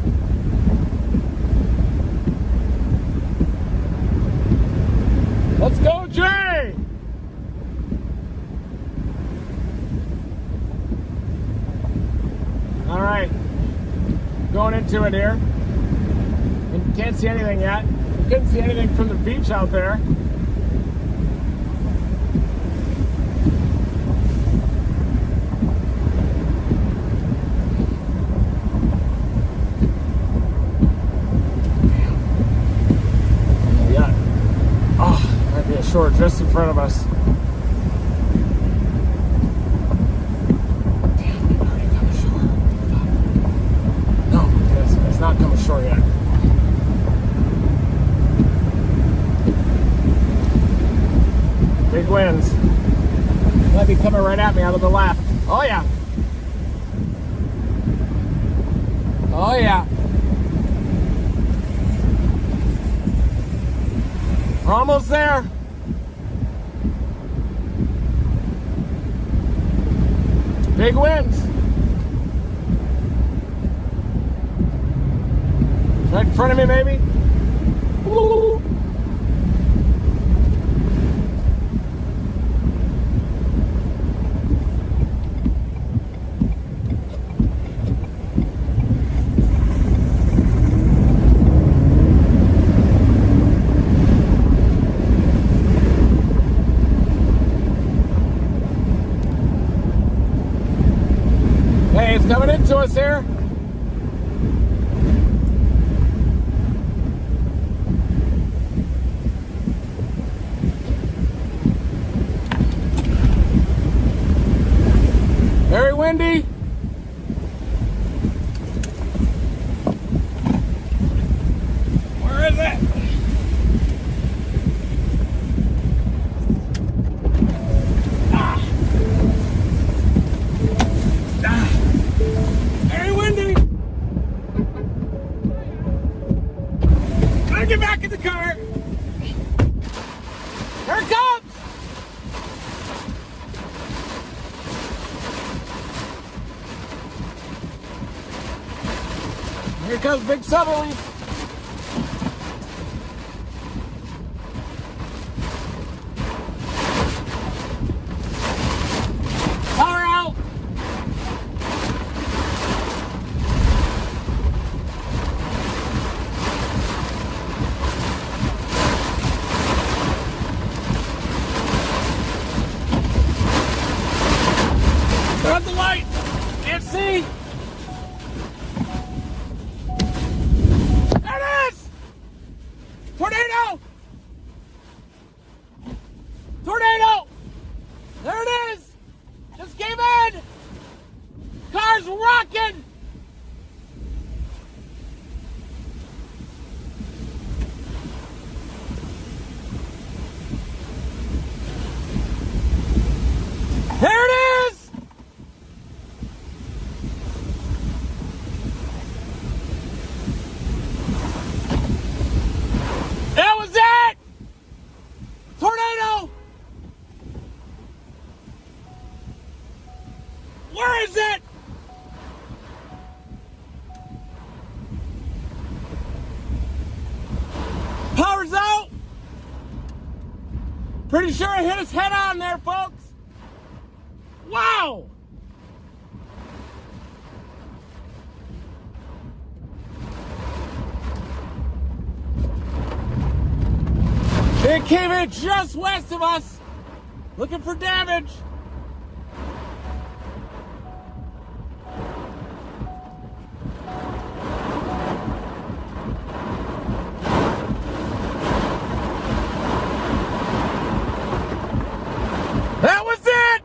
Let's go, Jay! All right, going into it here. You can't see anything yet. You couldn't see anything from the beach out there. Shore just in front of us. Damn, it already come ashore. Fuck. No, it's not come ashore yet. Big winds. Might be coming right at me out of the left. Oh yeah. Oh yeah. We're almost there. Big winds. Right in front of me, maybe. Ooh. Hey, it's coming into us here. Very windy. Where is it? Very windy. Gotta get back in the car. Here it comes. Here comes big southerly. Power out. Turn on the light. Can't see. Pretty sure I hit his head on there, folks. Wow! It came in just west of us, looking for damage. That was it!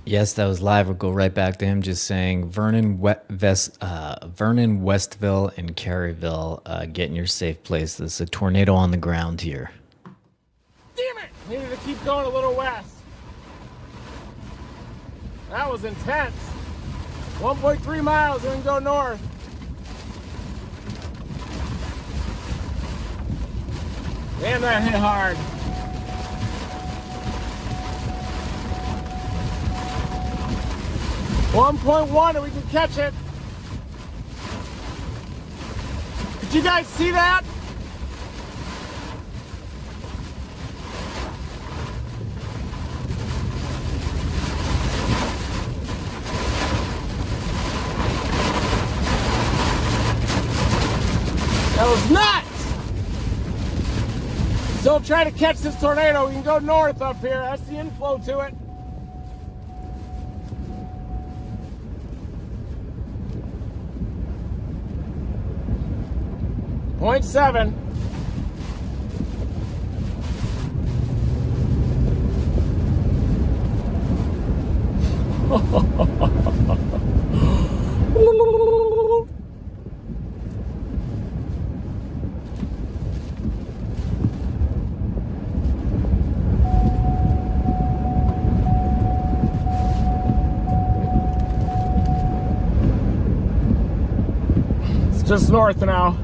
Yes, that was live. We'll go right back to him just saying Vernon, Vernon, Westville, and Caryville, get in your safe place. There's a tornado on the ground here. Damn it! Needed to keep going a little west. That was intense. 1.3 miles, we can go north. Damn, that hit hard. .1 and we can catch it. Did you guys see that? That was nuts! Still trying to catch this tornado. We can go north up here. That's the inflow to it. .7. It's just north now.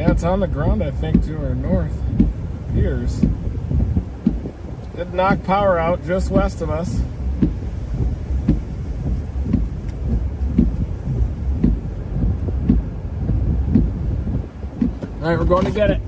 It's on the ground, I think, to our north. Here's. Did knock power out just west of us. All right, we're going to get it.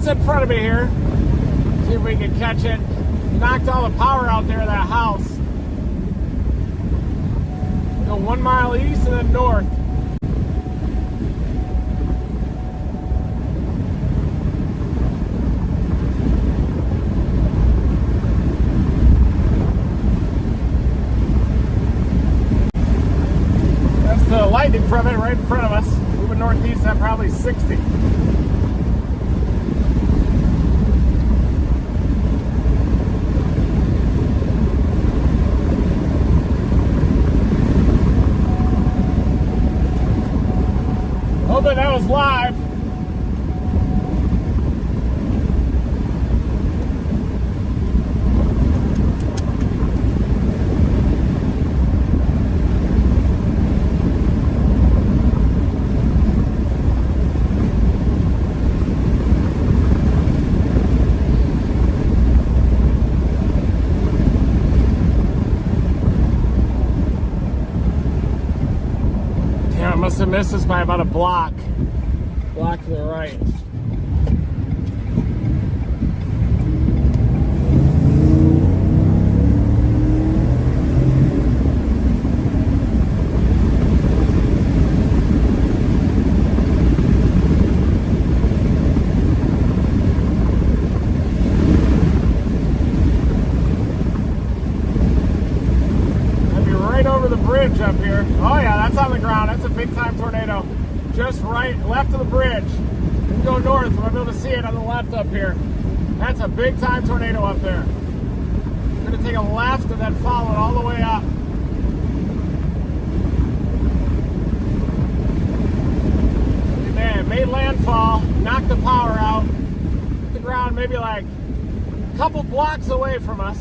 just in front of me here. See if we can catch it. Knocked all the power out there of that house. Go 1 mile east and then north. That's the lightning from it right in front of us. Moving northeast at probably 60. Hoping that was live. Damn, I must have missed this by about a block. Block to the right. I'd be right over the bridge up here. Oh yeah, that's on the ground. That's a big time tornado. Just right, left of the bridge. We go north, we'll be able to see it on the left up here. That's a big time tornado up there. We're gonna take a left and then follow it all the way up. Man, made landfall, knocked the power out. Hit the ground maybe like a couple blocks away from us.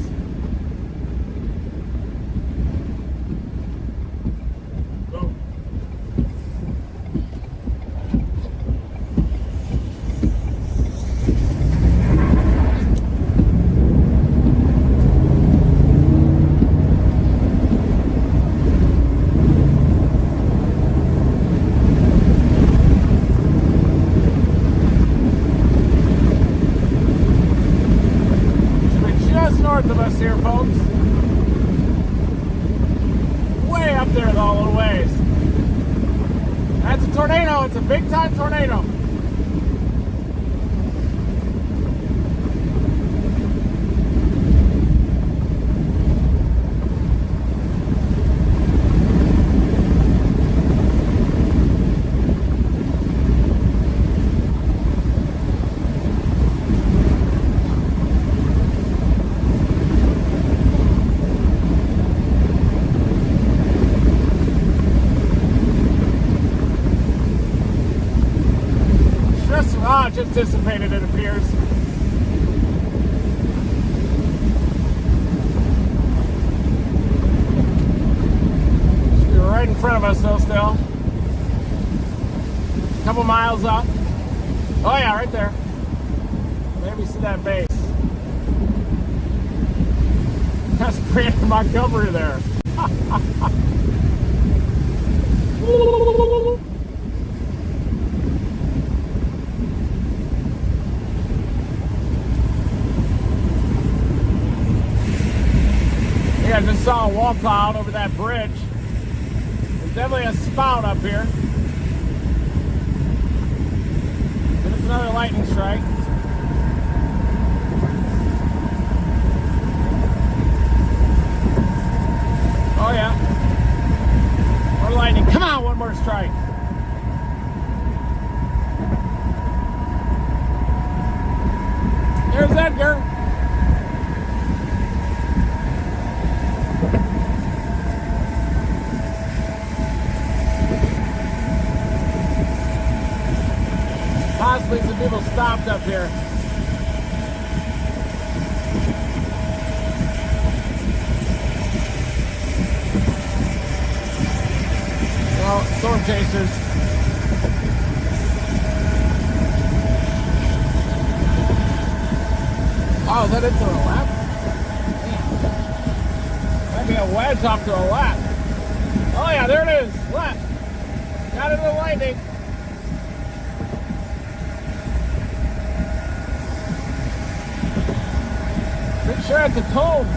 North of us here, folks. Way up there, though, a little ways. That's a tornado. It's a big time tornado. Just dissipated, it appears. Should be right in front of us, though, still. A couple miles up. Oh, yeah, right there. Maybe see that base. That's Brandon Montgomery there. I just saw a wall cloud over that bridge. There's definitely a spout up here. And it's another lightning strike. Oh yeah. More lightning. Come on, one more strike. There's Edgar. Possibly some people stopped up here. Well, storm chasers. Oh, is that into the left? Might be a wedge off to the left. Oh yeah, there it is. Left. Got into the lightning. sure it's a tone.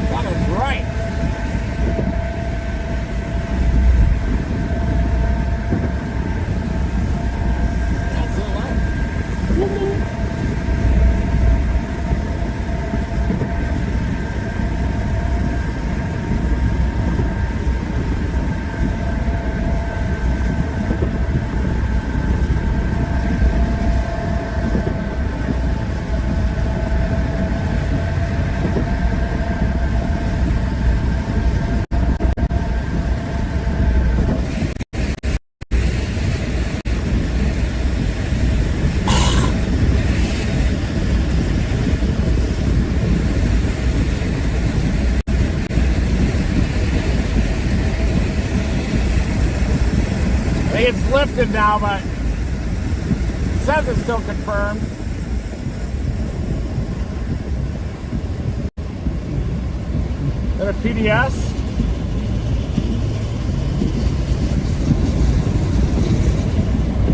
That is right. That's so loud. I think it's lifted now, but it says it's still confirmed. Then a PDS.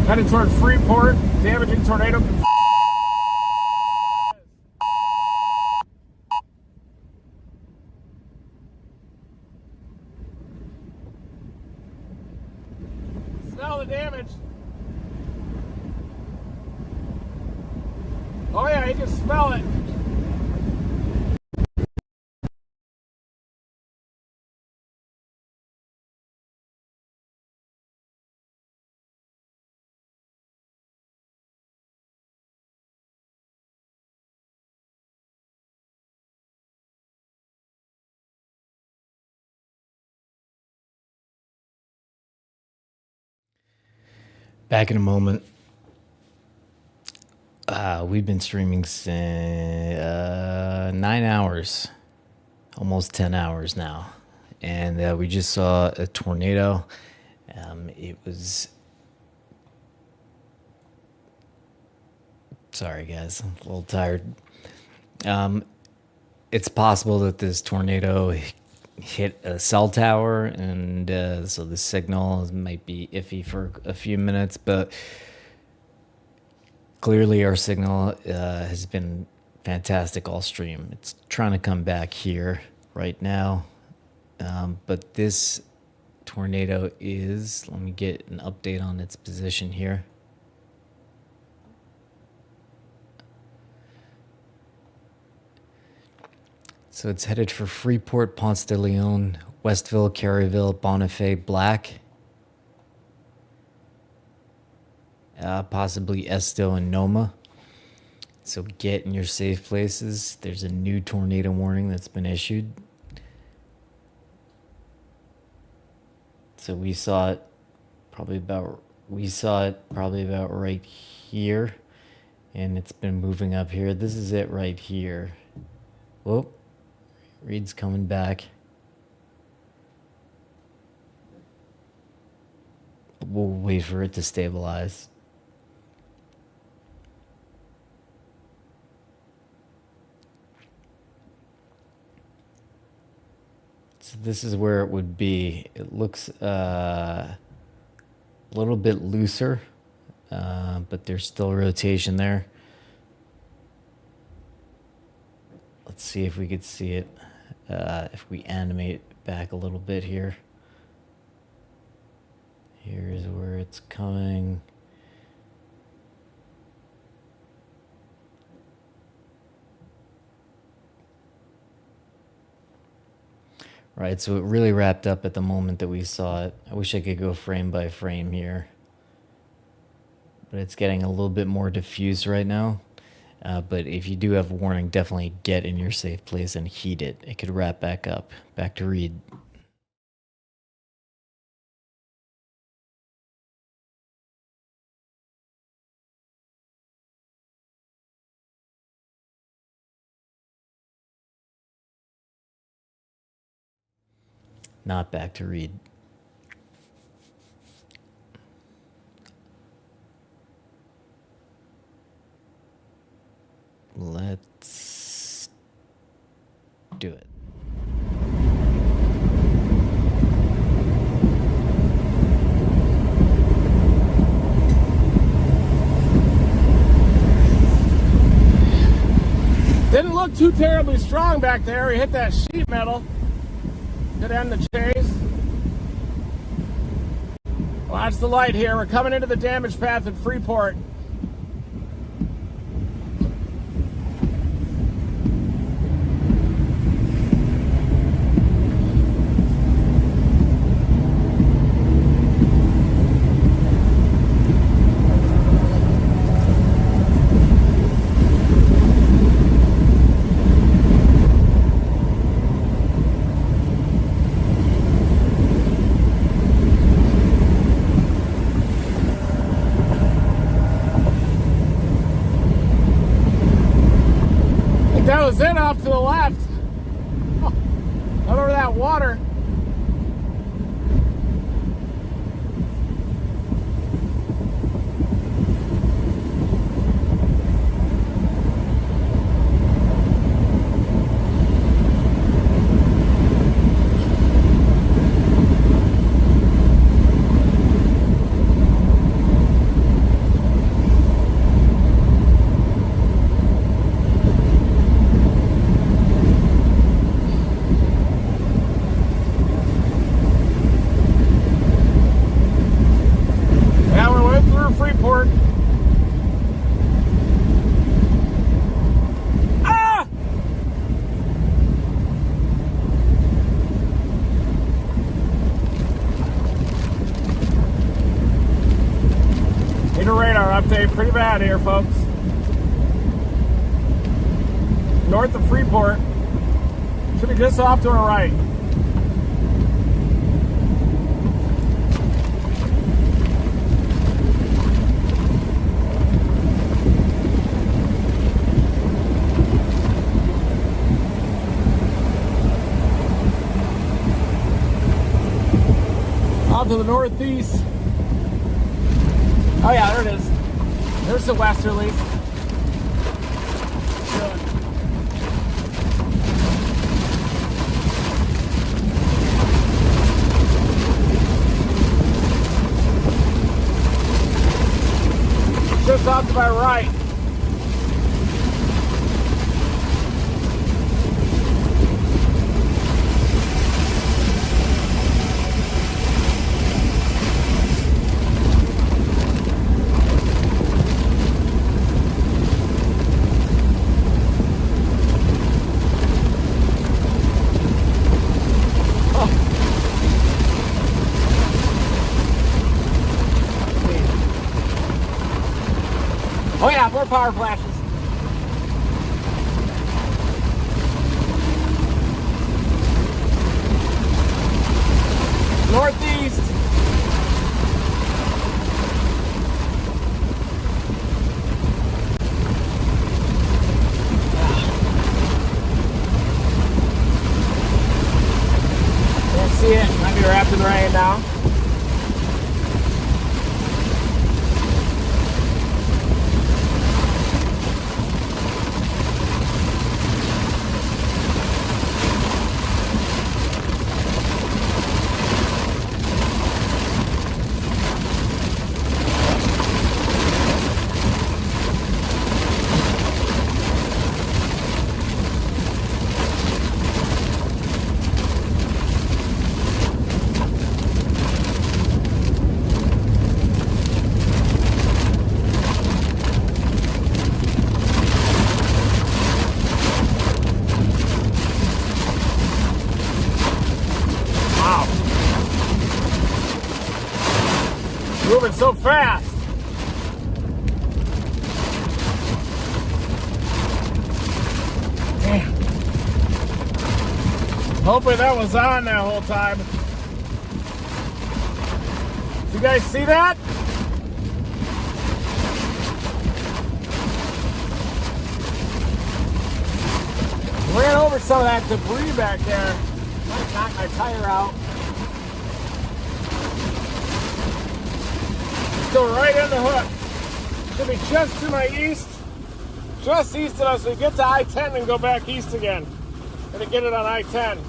Headed toward Freeport, damaging tornado. Smell the damage. Oh yeah, you can smell it. Back in a moment. We've been streaming 9 hours, almost 10 hours now. And we just saw a tornado. It was... Sorry, guys. I'm a little tired. It's possible that this tornado hit a cell tower, and so the signal might be iffy for a few minutes, but clearly our signal has been fantastic all stream. It's trying to come back here right now, but this tornado is, let me get an update on its position here. So it's headed for Freeport, Ponce de Leon, Westville, Caryville, Bonifay, Black. Possibly Estill and Noma. So get in your safe places. There's a new tornado warning that's been issued. So we saw it probably about right here. And it's been moving up here. This is it right here. Whoop. Reed's coming back. We'll wait for it to stabilize. So this is where it would be. It looks a little bit looser, but there's still rotation there. Let's see if we could see it. If we animate back a little bit here. Here's where it's coming. Right, so it really wrapped up at the moment that we saw it. I wish I could go frame by frame here. But it's getting a little bit more diffuse right now. But if you do have a warning, definitely get in your safe place and heat it. It could wrap back up. Back to Reed. Not back to Reed. Let's do it. look too terribly strong back there. He hit that sheet metal. Could end the chase. Watch the light here. We're coming into the damage path at Freeport. That was it off to the left. Oh, over that water. Freeport. Ah! Need a radar update. Pretty bad here, folks. North of Freeport. Should be just off to our right. To the northeast. Oh yeah, there it is. There's the westerlies. Just off to my right. Oh yeah, more power flashes. Northeast. Can't see it. Might be wrapped in rain now. Moving so fast. Man. Hopefully that was on that whole time. You guys see that? Ran over some of that debris back there. Might knock my tire out. Still right in the hook. Should be just to my east. Just east of us. We get to I-10 and go back east again. Gonna get it on I-10.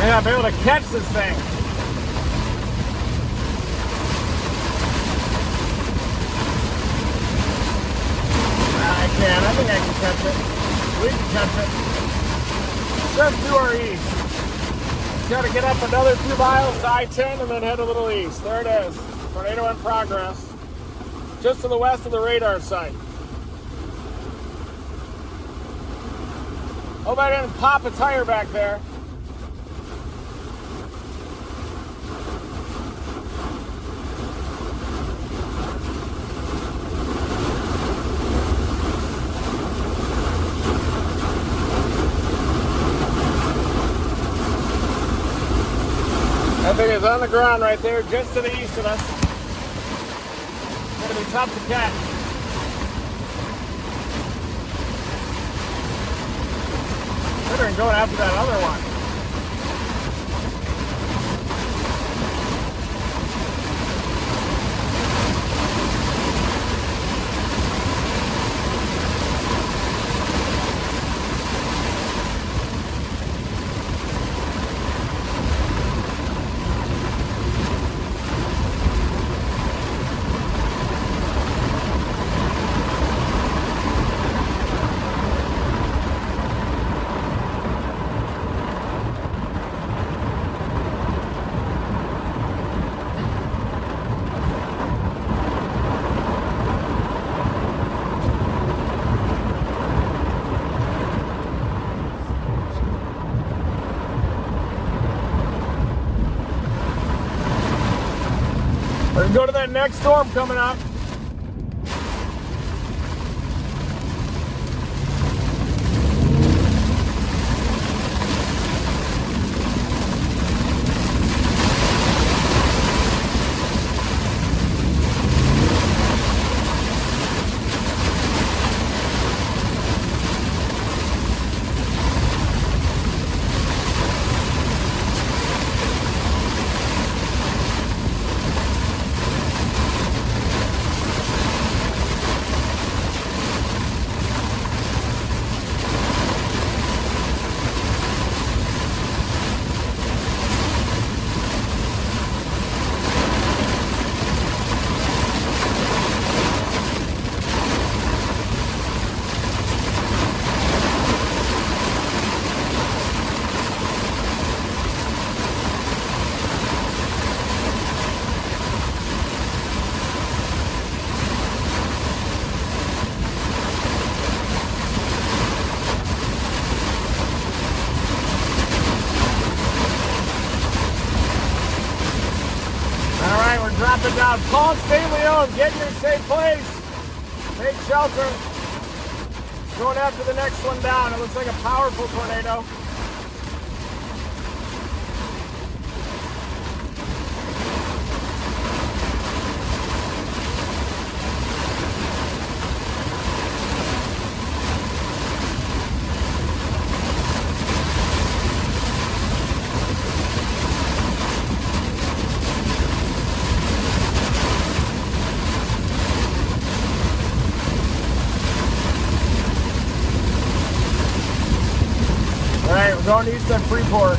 I gotta be able to catch this thing. I can. I think I can catch it. We can catch it. Just to our east. Just gotta get up another 2 miles to I-10 and then head a little east. There it is. Tornado in progress. Just to the west of the radar site. Hope I didn't pop a tire back there. That thing is on the ground right there, just to the east of us. It's gonna be tough to catch. Better than going after that other one. We're gonna go to that next storm coming up. Drop it down. Call Stay Leon. Get in your safe place. Take shelter. Going after the next one down. It looks like a powerful tornado. Going east at Freeport.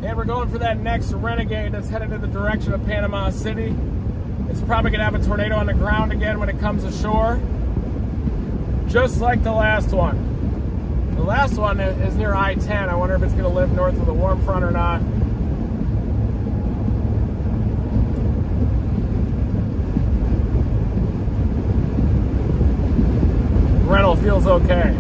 And we're going for that next renegade that's headed in the direction of Panama City. It's probably going to have a tornado on the ground again when it comes ashore. Just like the last one. The last one is near I-10. I wonder if it's going to live north of the warm front or not. Rental feels okay.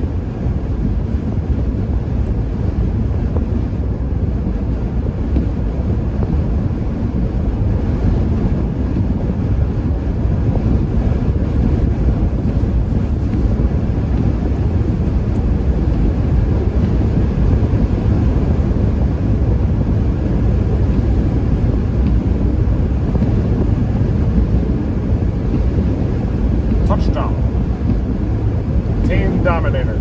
Touchdown. Team dominator.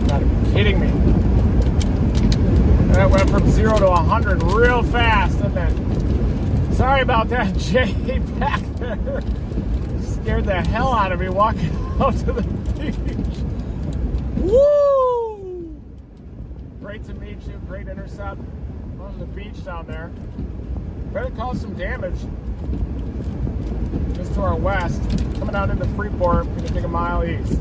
Gotta be kidding me. That went from 0 to 100 real fast, didn't it? Sorry about that, Jay, back there. Scared the hell out of me walking out to the beach. Woo! Great to meet you. Great intercept. Love the beach down there. Better cause some damage. Just to our west. Coming out into Freeport. We're going to take a mile east.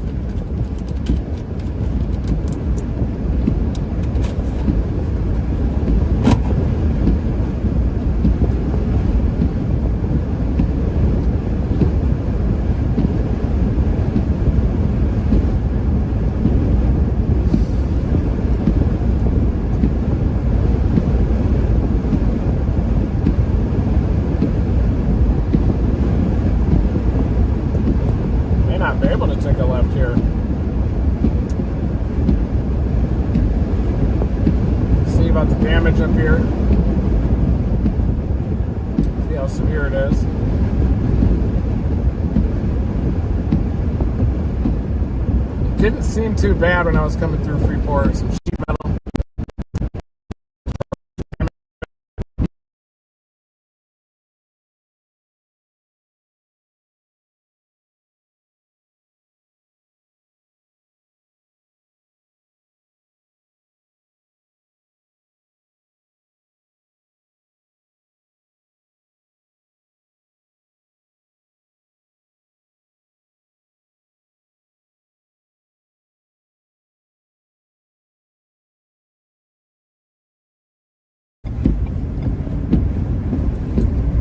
Be able to take a left here. See about the damage up here. See how severe it is. It didn't seem too bad when I was coming through Freeport. Some sheet metal.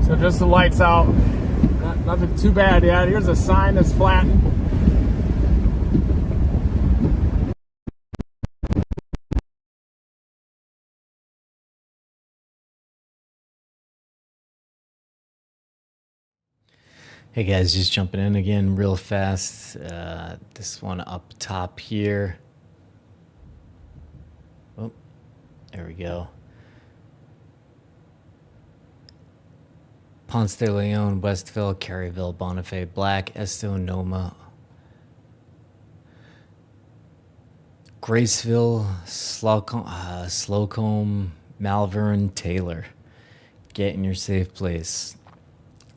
So just the lights out. Nothing too bad yet. Here's a sign that's flattened. Hey guys, just jumping in again real fast. This one up top here. Oh, there we go. Ponce de Leon, Westville, Caryville, Bonifay, Black, Esto, Noma, Graceville, Slocombe, Malvern, Taylor. Get in your safe place.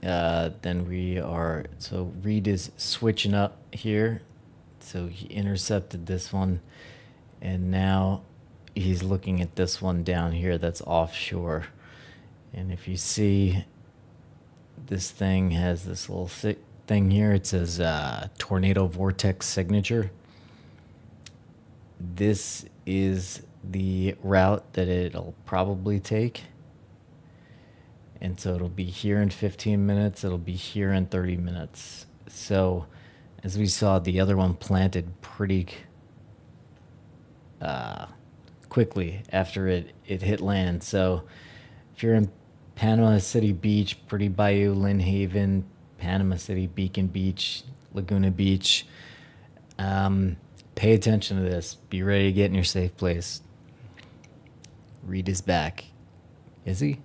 Then we are, so Reed is switching up here. So he intercepted this one. And now he's looking at this one down here that's offshore. And if you see, this thing has this little thing here. It says tornado vortex signature. This is the route that it'll probably take. And so it'll be here in 15 minutes. It'll be here in 30 minutes. So as we saw, the other one planted pretty quickly after it hit land. So if you're in Panama City Beach, Pretty Bayou, Lynn Haven, Panama City, Beacon Beach, Laguna Beach, pay attention to this. Be ready to get in your safe place. Reed is back. Is he?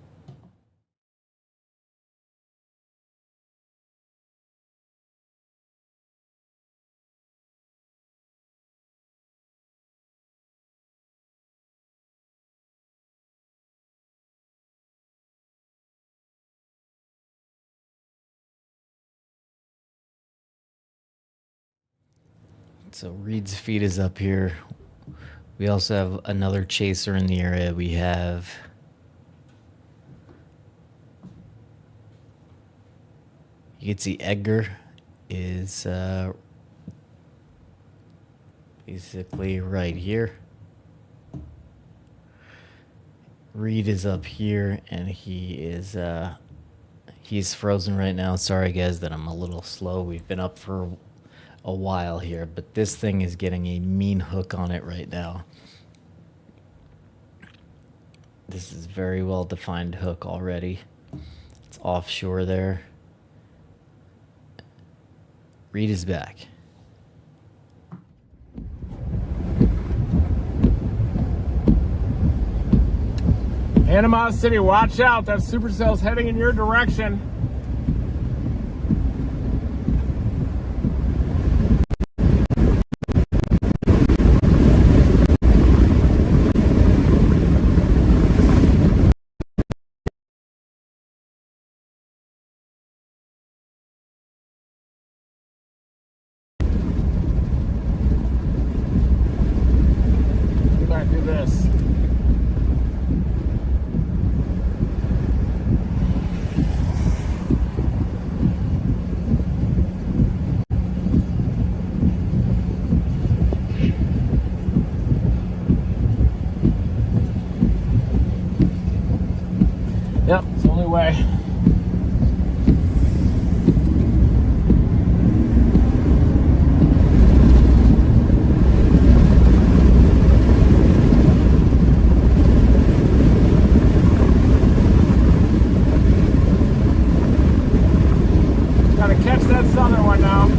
So Reed's feet is up here. We also have another chaser in the area. We have you can see Edgar is basically right here. Reed is up here, and he's frozen right now. Sorry guys that I'm a little slow. We've been up for a while here, but this thing is getting a mean hook on it right now. This is very well defined hook already. It's offshore there. Reed is back. Panama City, watch out. That supercell's heading in your direction. We might do this. Yep, it's the only way. Gotta catch that southern one now.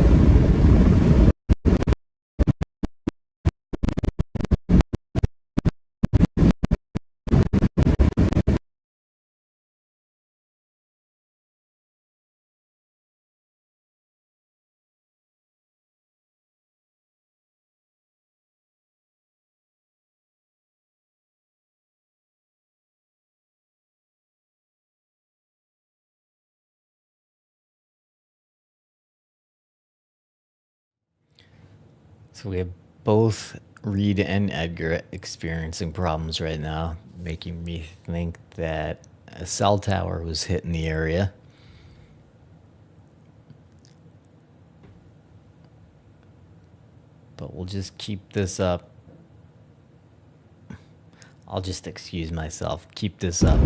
So we have both Reed and Edgar experiencing problems right now, making me think that a cell tower was hit in the area. But we'll just keep this up. I'll just excuse myself. Keep this up.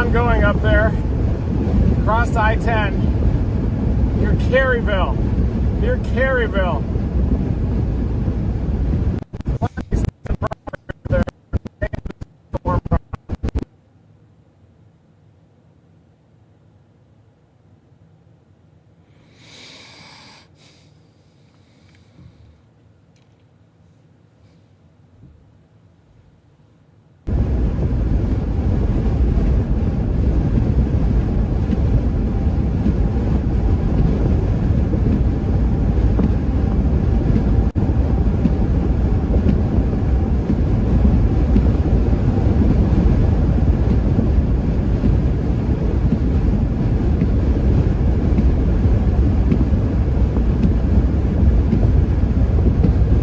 ongoing up there. Crossed I-10. Near Caryville. Near Caryville.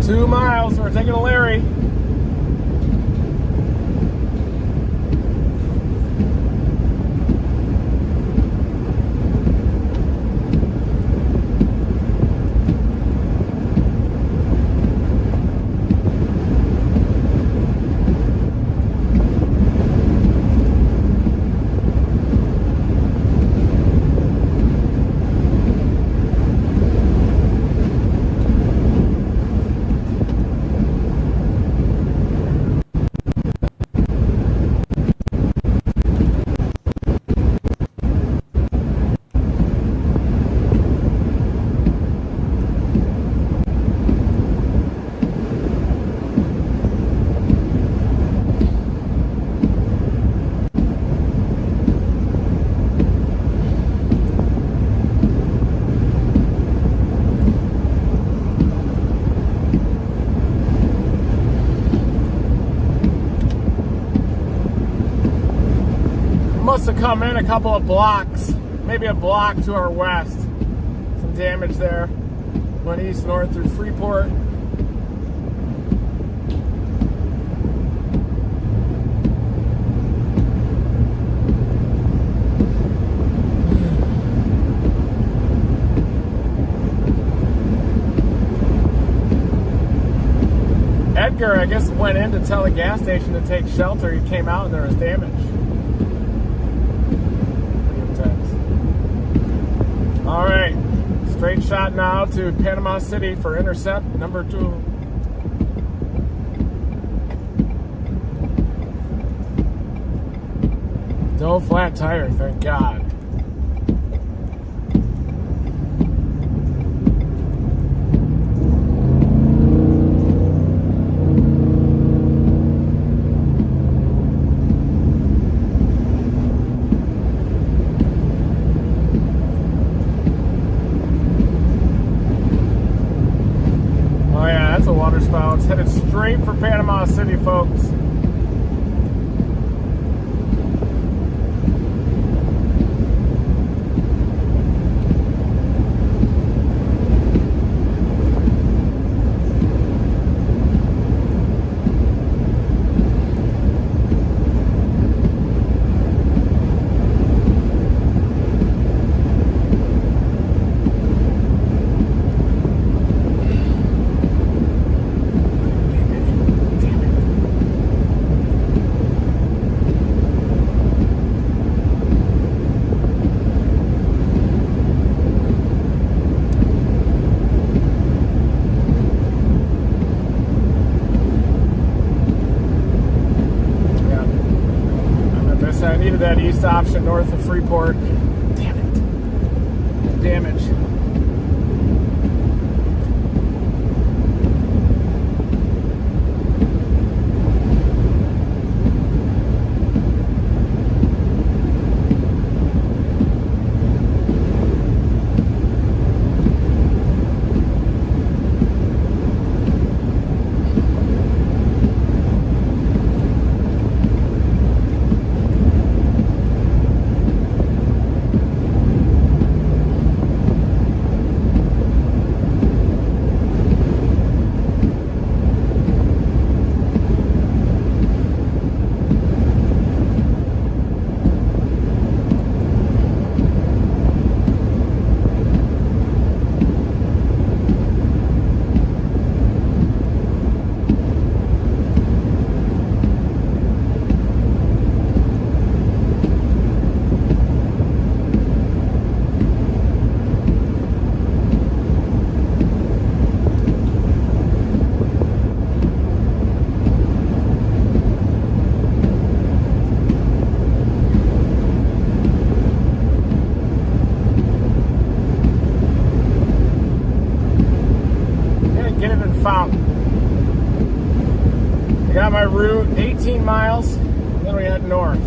2 miles, we're taking a Larry. Must have come in a couple of blocks, maybe a block to our west. Some damage there. Went east north through Freeport. Edgar, I guess, went in to tell a gas station to take shelter. He came out and there was damage. All right, straight shot now to Panama City for intercept number 2. No flat tire, thank God. Water spouts headed straight for Panama City, folks. I needed that east option north of Freeport. Damn it. Damage. route, 18 miles, then we head north.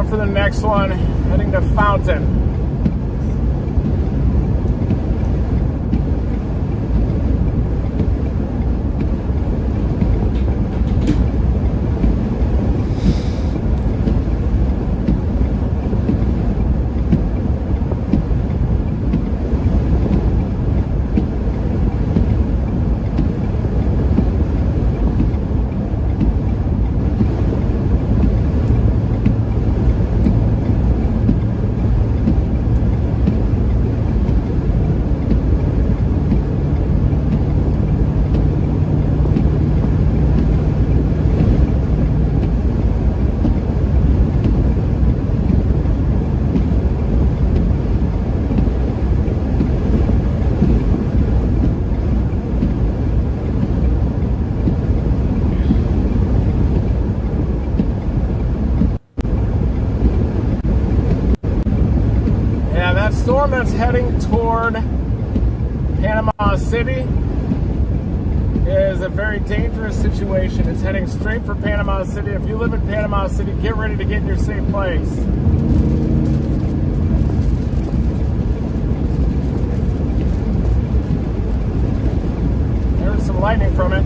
For the next one, heading to Fountain. Storm that's heading toward Panama City is a very dangerous situation. It's heading straight for Panama City. If you live in Panama City, get ready to get in your safe place. There's some lightning from it.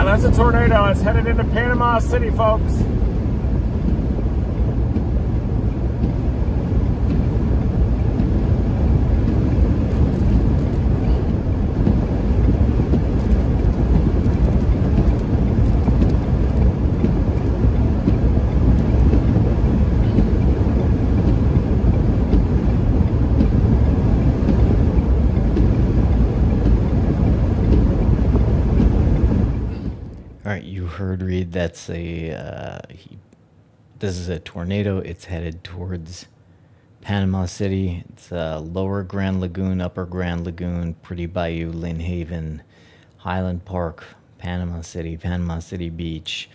That's a tornado. It's headed into Panama City, folks. Heard Reed, that's this is a tornado. It's headed towards Panama City. It's Lower Grand Lagoon, Upper Grand Lagoon, Pretty Bayou, Lynn Haven, Highland Park, Panama City Beach.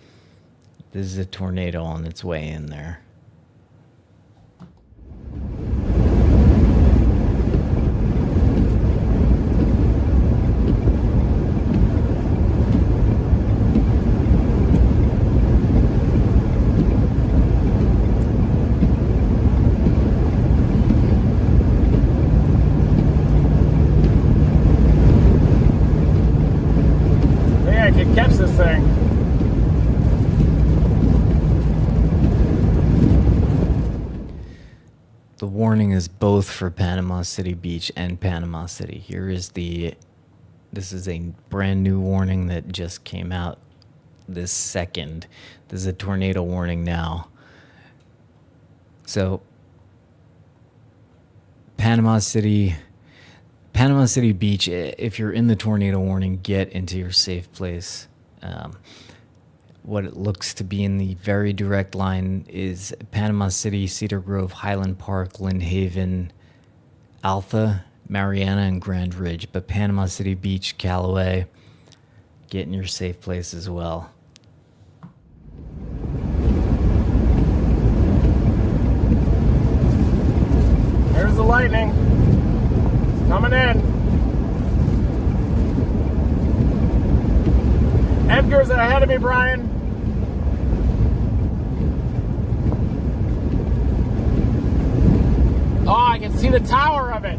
This is a tornado on its way in there. Catch this thing. the warning is both for Panama City Beach and Panama City. This is a brand new warning that just came out this second. This is a tornado warning now. So Panama City Beach, if you're in the tornado warning, get into your safe place. What it looks to be in the very direct line is Panama City, Cedar Grove, Highland Park, Lynn Haven, Alpha, Mariana, and Grand Ridge. But Panama City Beach, Callaway, get in your safe place as well. There's the lightning. It's coming in. Edgar's ahead of me, Brian. Oh, I can see the tower of it.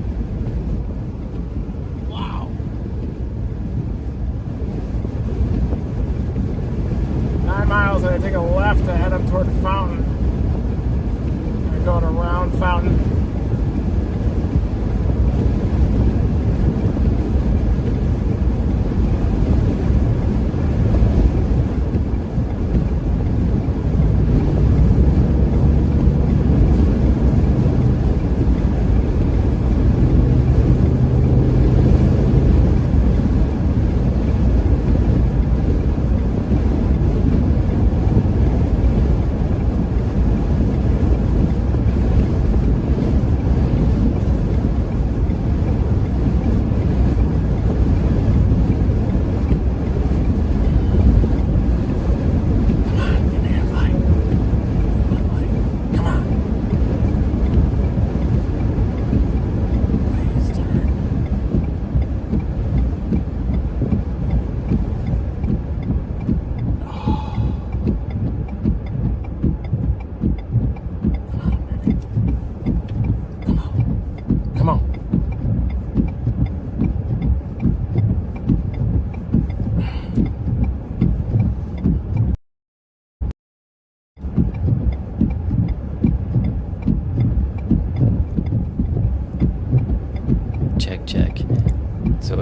Wow. 9 miles, and I take a left to head up toward the fountain. I'm going around fountain.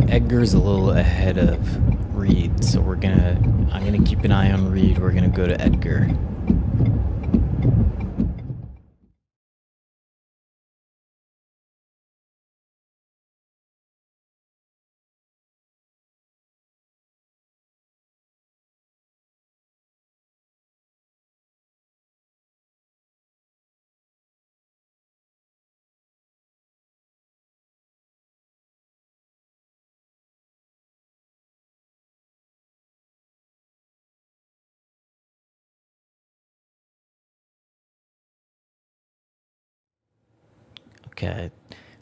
Edgar's a little ahead of Reed, so I'm gonna keep an eye on Reed. We're gonna go to Edgar. Okay,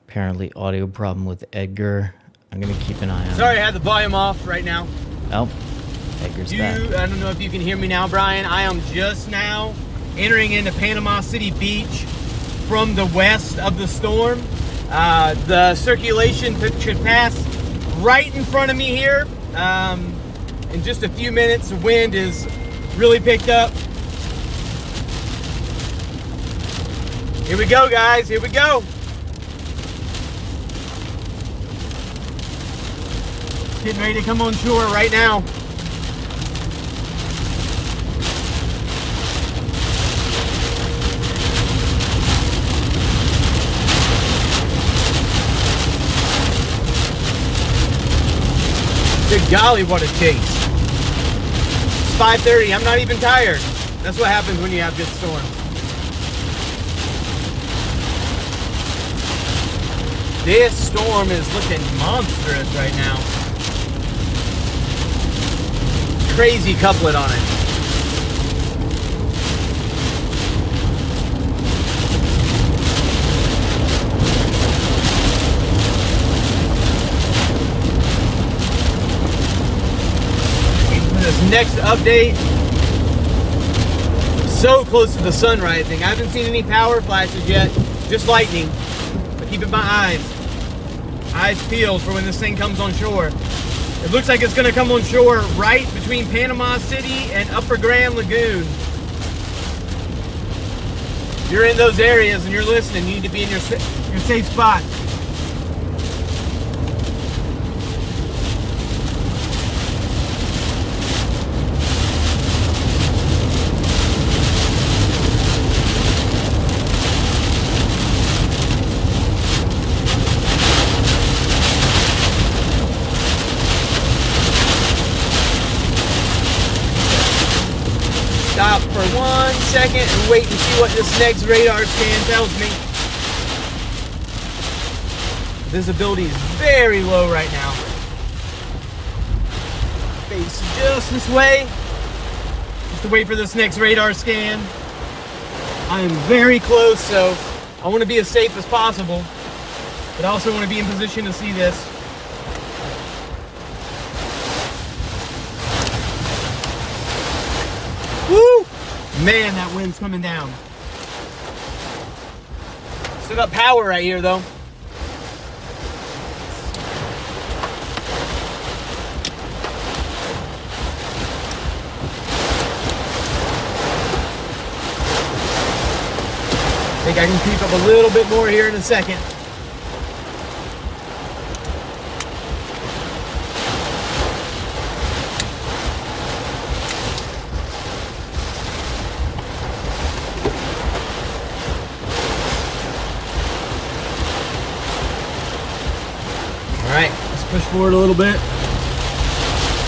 apparently audio problem with Edgar. I'm gonna keep an eye on. Sorry, I had the volume off right now. Oh, Edgar's back. I don't know if you can hear me now, Brian. I am just now entering into Panama City Beach from the west of the storm. The circulation should pass right in front of me here. In just a few minutes, the wind is really picked up. Here we go, guys. Here we go. Getting ready to come on shore right now. Good golly, what a chase. It's 5:30. I'm not even tired. That's what happens when you have good storm. This storm is looking monstrous right now. Crazy couplet on it. For this next update, so close to the sun rising. I haven't seen any power flashes yet, just lightning. But keeping my eyes peeled for when this thing comes on shore. It looks like it's going to come on shore right between Panama City and Upper Grand Lagoon. you're in those areas and you're listening, you need to be in your safe spot. Stop for 1 second and wait and see what this next radar scan tells me. Visibility is very low right now. Face just this way. Just to wait for this next radar scan. I am very close, so I want to be as safe as possible, but I also want to be in position to see this. Woo! Man, that wind's coming down. Still got power right here, though. I think I can creep up a little bit more here in a second. Alright, let's push forward a little bit.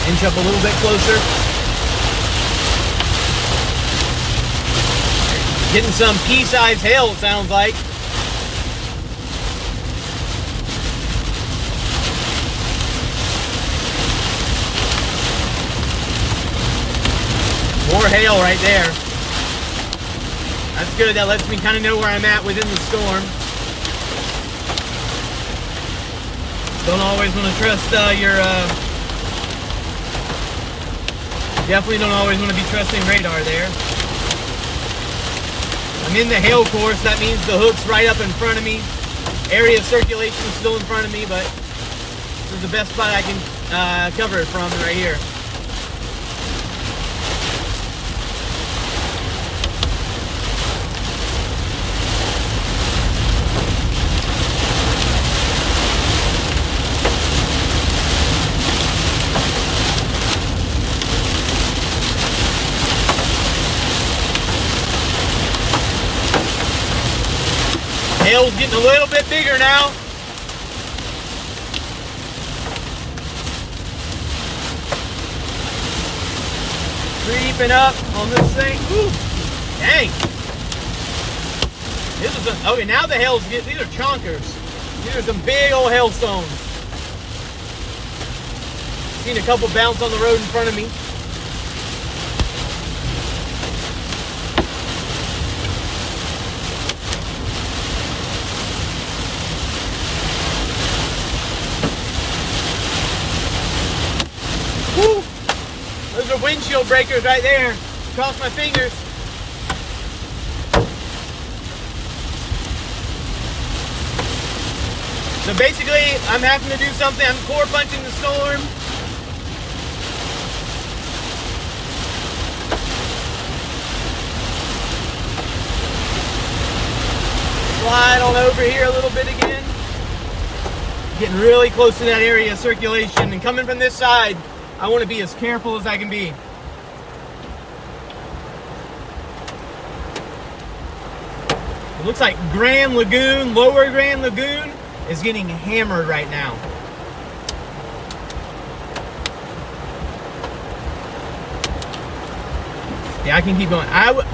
Inch up a little bit closer. Getting some pea-sized hail, it sounds like. More hail right there. That's good. That lets me kind of know where I'm at within the storm. Don't always want to trust definitely don't always want to be trusting radar there. I'm in the hail course. That means the hook's right up in front of me. Area of circulation is still in front of me, but this is the best spot I can cover it from right here. Hail's getting a little bit bigger now. Creeping up on this thing. Ooh, dang. This is okay, now the hail's getting, these are chonkers. These are some big old hailstones. Seen a couple bounce on the road in front of me. Woo! Those are windshield breakers right there. Cross my fingers. So basically, I'm having to do something. I'm core punching the storm. Slide on over here a little bit again. Getting really close to that area of circulation. And coming from this side, I want to be as careful as I can be. It looks like Grand Lagoon, Lower Grand Lagoon, is getting hammered right now. Yeah, I can keep going.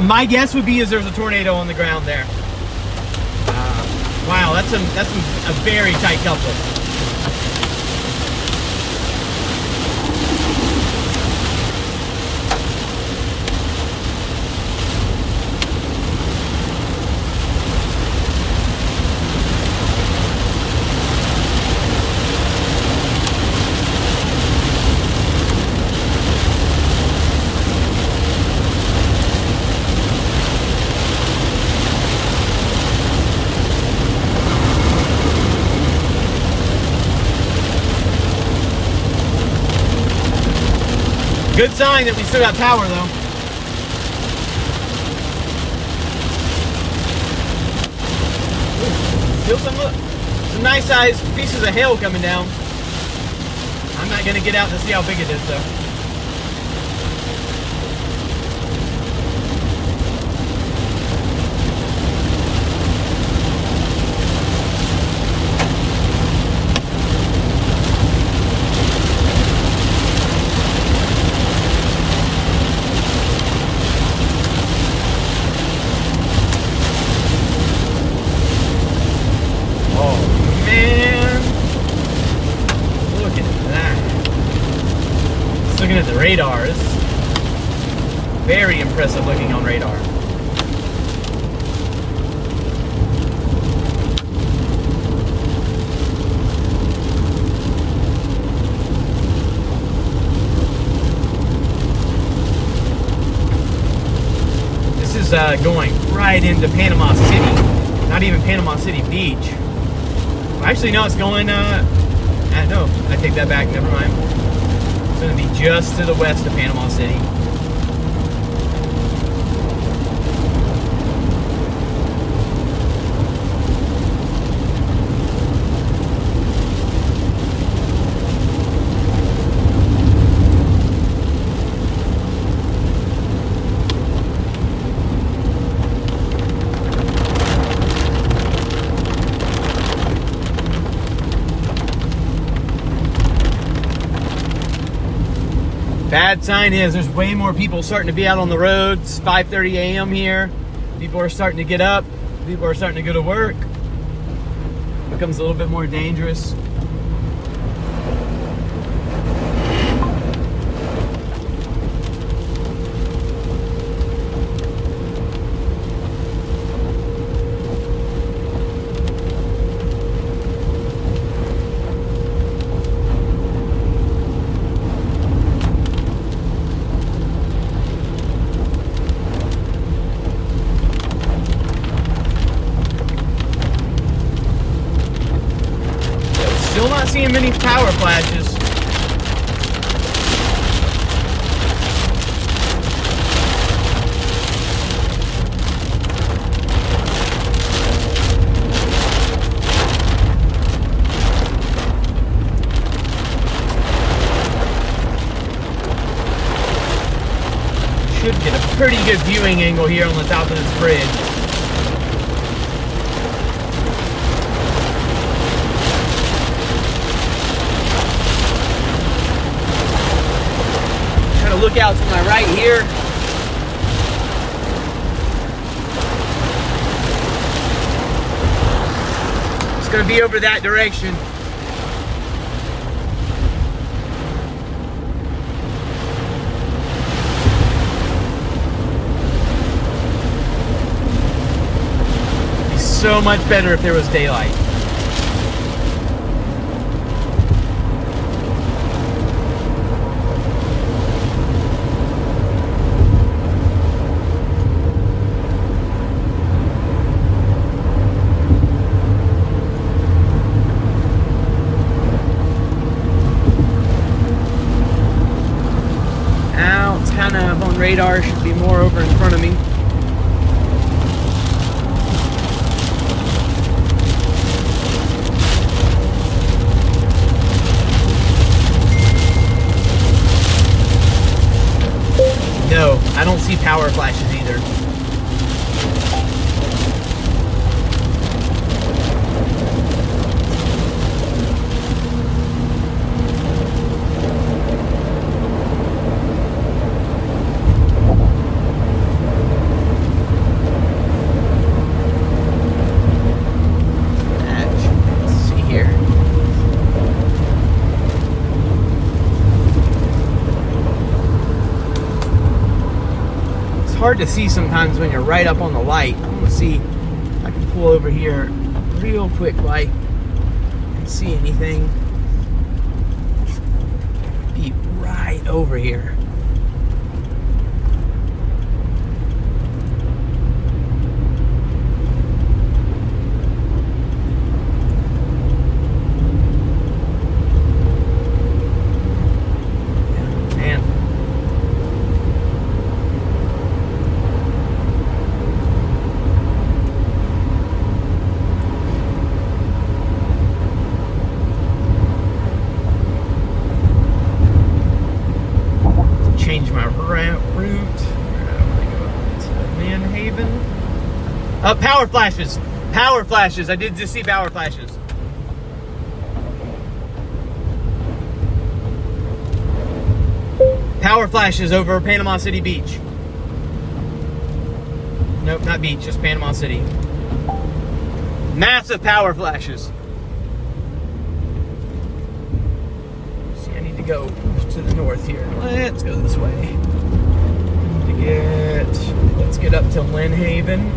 My guess would be is there's a tornado on the ground there. Wow, that's a very tight couple. Good sign that we still got power though. Feel some nice sized pieces of hail coming down. I'm not gonna get out to see how big it is though. Looking at the radars, very impressive looking on radar. This is going right into Panama City, not even Panama City Beach. Well, actually, no, it's going, no, I take that back, never mind. It's going to be just to the west of Panama City. Bad sign is there's way more people starting to be out on the roads. 5:30 a.m. here. People are starting to get up. People are starting to go to work. It becomes a little bit more dangerous. Still not seeing many power flashes. Should get a pretty good viewing angle here on the top of this bridge. Look out to my right here. It's going to be over that direction. It'd be so much better if there was daylight. Radar should be more over in front of me. No, I don't see power flashes either. Hard to see sometimes when you're right up on the light. I'm gonna see if I can pull over here real quick light and see anything. Be right over here. Power flashes. Power flashes. I did just see power flashes. Power flashes over Panama City Beach. Nope, not beach, just Panama City. Massive power flashes. See, I need to go to the north here. Let's go this way. Let's get up to Lynn Haven.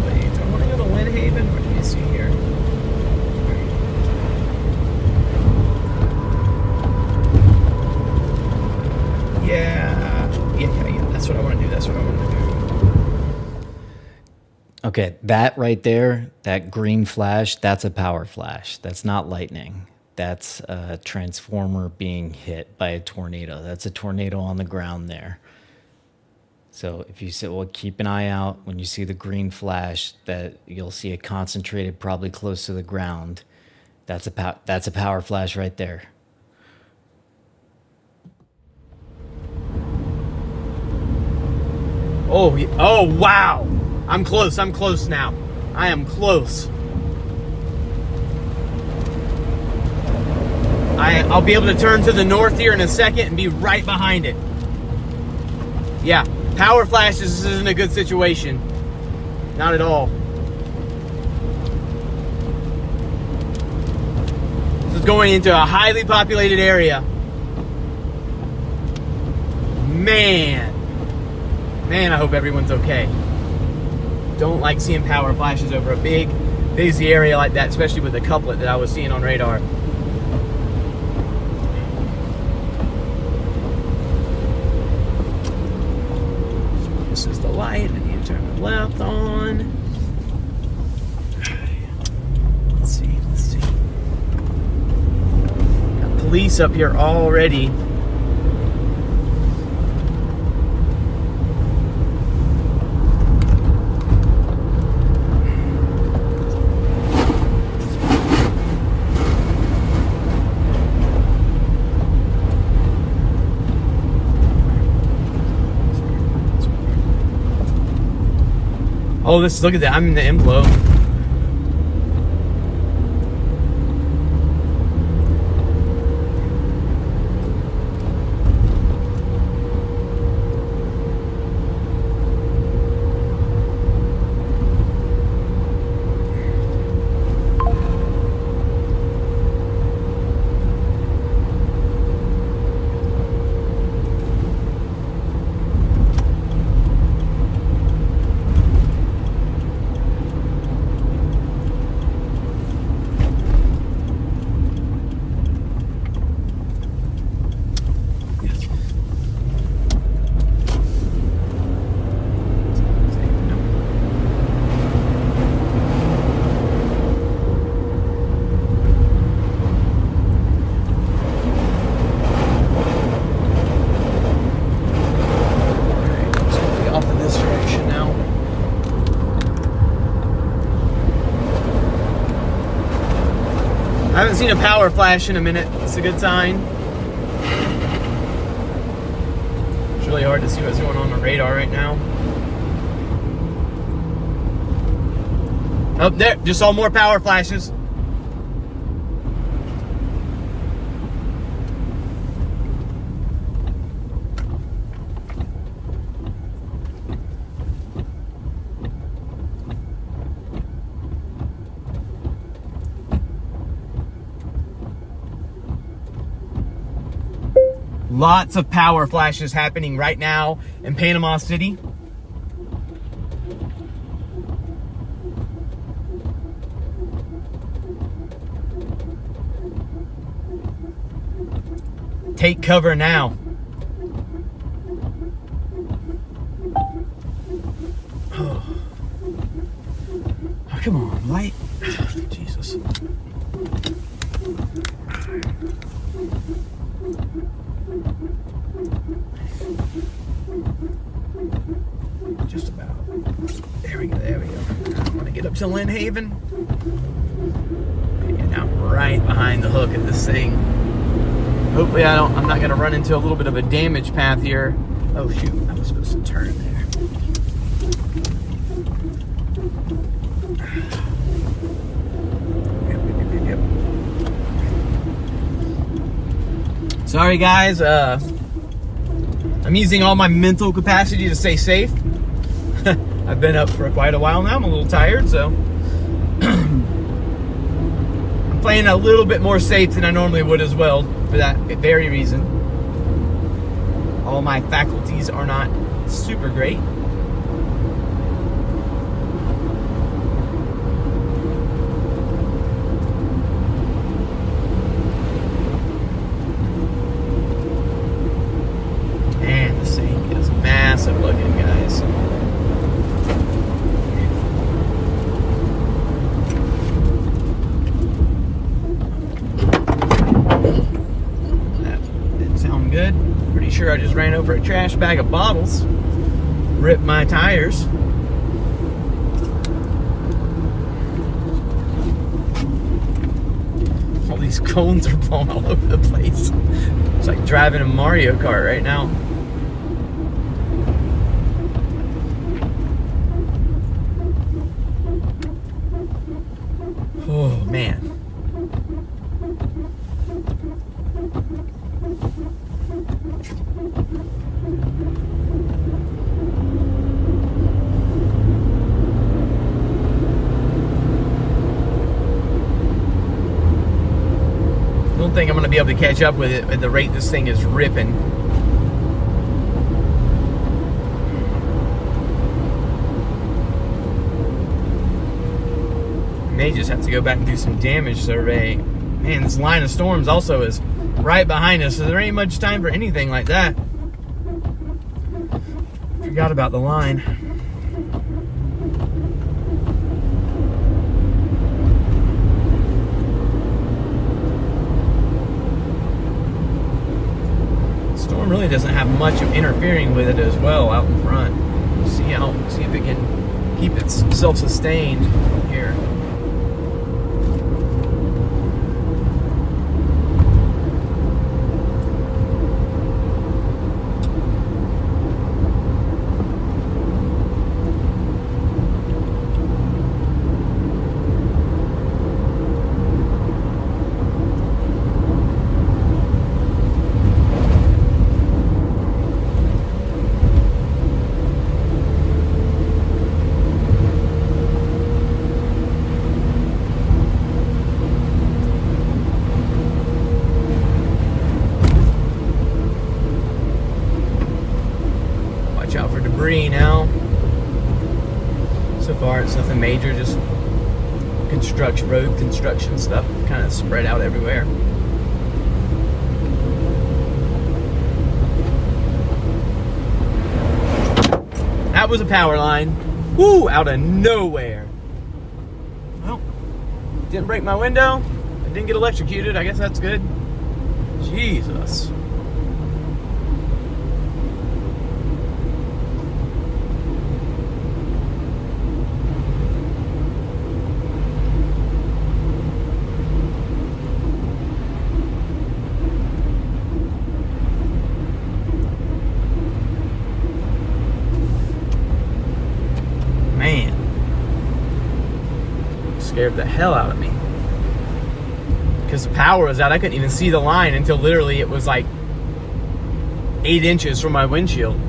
Actually, do I want to go to Lynn Haven? What do you see here? Yeah, that's what I want to do. That's what I want to do. Okay, that right there, that green flash, that's a power flash. That's not lightning. That's a transformer being hit by a tornado. That's a tornado on the ground there. So if you say, well, keep an eye out when you see the green flash, that you'll see it concentrated probably close to the ground. That's a power flash right there. Oh, wow. I'm close now. I am close. I'll be able to turn to the north here in a second and be right behind it. Yeah, power flashes, this isn't a good situation. Not at all. This is going into a highly populated area. Man, I hope everyone's okay. Don't like seeing power flashes over a big, busy area like that, especially with the couplet that I was seeing on radar. This is the light. I need to turn the left on. Let's see. Got police up here already. Oh, look at that. I'm in the inflow. I haven't seen a power flash in a minute. It's a good sign. It's really hard to see what's going on the radar right now. Oh, there. Just saw more power flashes. Lots of power flashes happening right now in Panama City. Take cover now. Oh, come on, light. Jesus. Just about. There we go. I want to get up to Lynn Haven. And I'm right behind the hook of this thing. Hopefully I'm not going to run into a little bit of a damage path here. Oh shoot, I was supposed to turn there. Sorry guys, I'm using all my mental capacity to stay safe. I've been up for quite a while now. I'm a little tired, so I'm playing a little bit more safe than I normally would as well, for that very reason. All my faculties are not super great. Man, this thing is massive looking, guys. That didn't sound good. Pretty sure I just ran over a trash bag of bottles. Ripped my tires. All these cones are blowing all over the place. It's like driving a Mario Kart right now. Oh man. I don't think I'm going to be able to catch up with it at the rate this thing is ripping. May just have to go back and do some damage survey. Man, this line of storms also is right behind us, so there ain't much time for anything like that. Forgot about the line. Storm really doesn't have much of interfering with it as well out in front. See if it can keep its self-sustained here. Out for debris now. So far it's nothing major, just road construction stuff kind of spread out everywhere. That was a power line. Woo! Out of nowhere. Well, didn't break my window. I didn't get electrocuted. I guess that's good. Jesus. Man, scared the hell out of me because the power was out. I couldn't even see the line until literally it was like 8 inches from my windshield.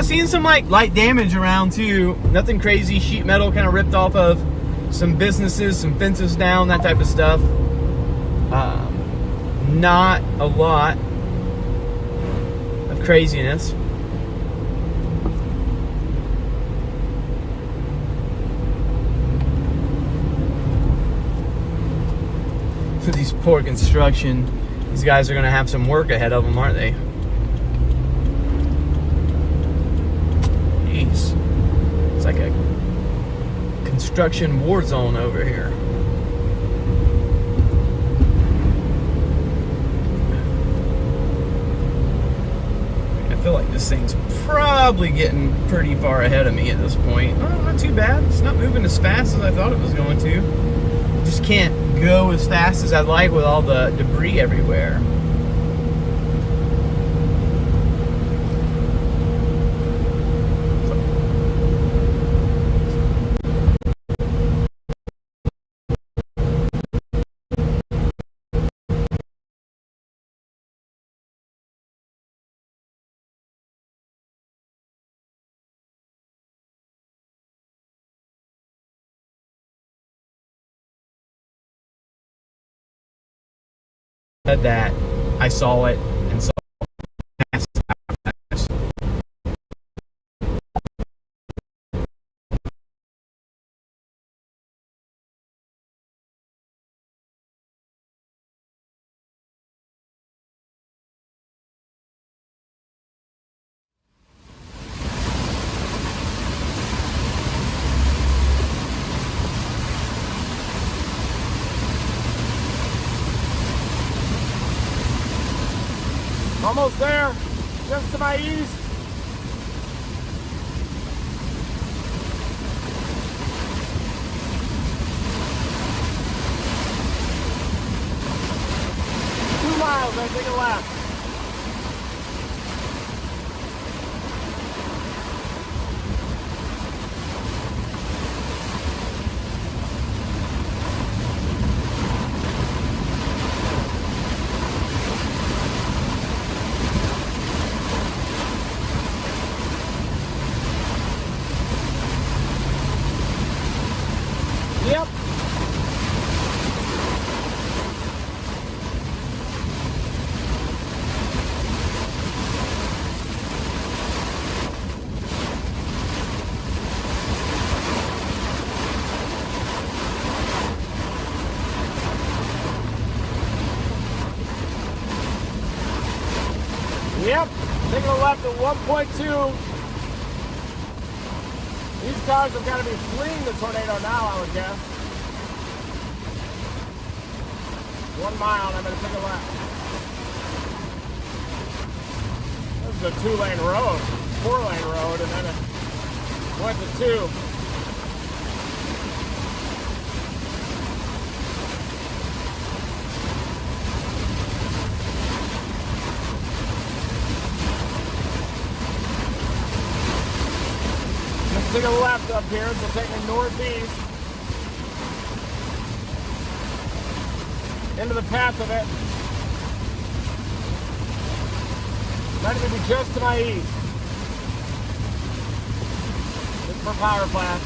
Seeing some like light damage around too. Nothing crazy. Sheet metal kind of ripped off of some businesses, some fences down, that type of stuff. Not a lot of craziness. For these poor construction, these guys are going to have some work ahead of them, aren't they? Jeez. It's like a construction war zone over here. I feel like this thing's probably getting pretty far ahead of me at this point. Oh, not too bad. It's not moving as fast as I thought it was going to. Just can't go as fast as I'd like with all the debris everywhere. that I saw it and saw it. Almost there, just to my east. Two miles, I take a left. Yep. Yep. Taking a left at 1.2. These cars have got to be fleeing the tornado now, I would guess. 1 mile, and I'm going to take a left. This is a 2-lane road, 4-lane road, and then it went to 2. Take a left up here, so take me northeast into the path of it. That would be just to my east. Look for power flash.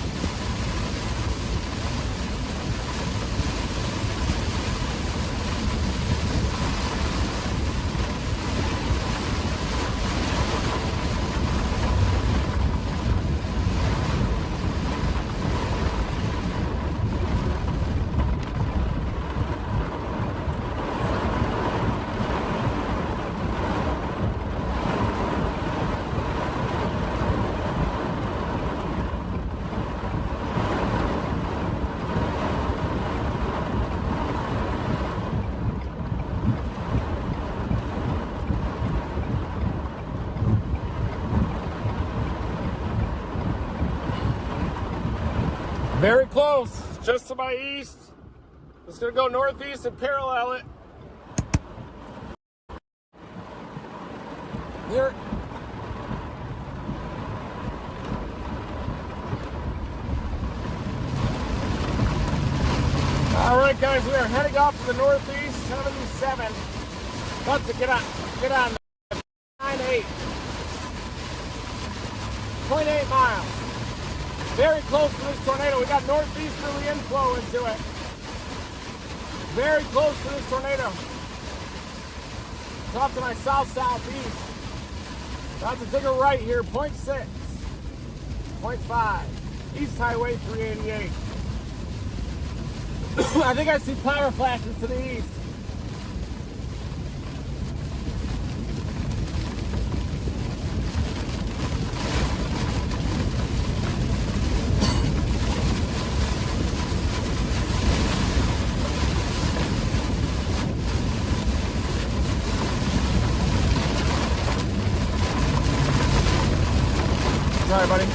Very close, just to my east. Just gonna go northeast and parallel it. There. All right, guys, we are heading off to the northeast, 77. Let's get on 9.8. 0.8 miles. Very close to this tornado. We got northeasterly inflow into it. Very close to this tornado. It's off to my south-southeast. About to take a right here, 0.6, 0.5. East Highway 388. I think I see power flashes to the east. Sorry, buddy.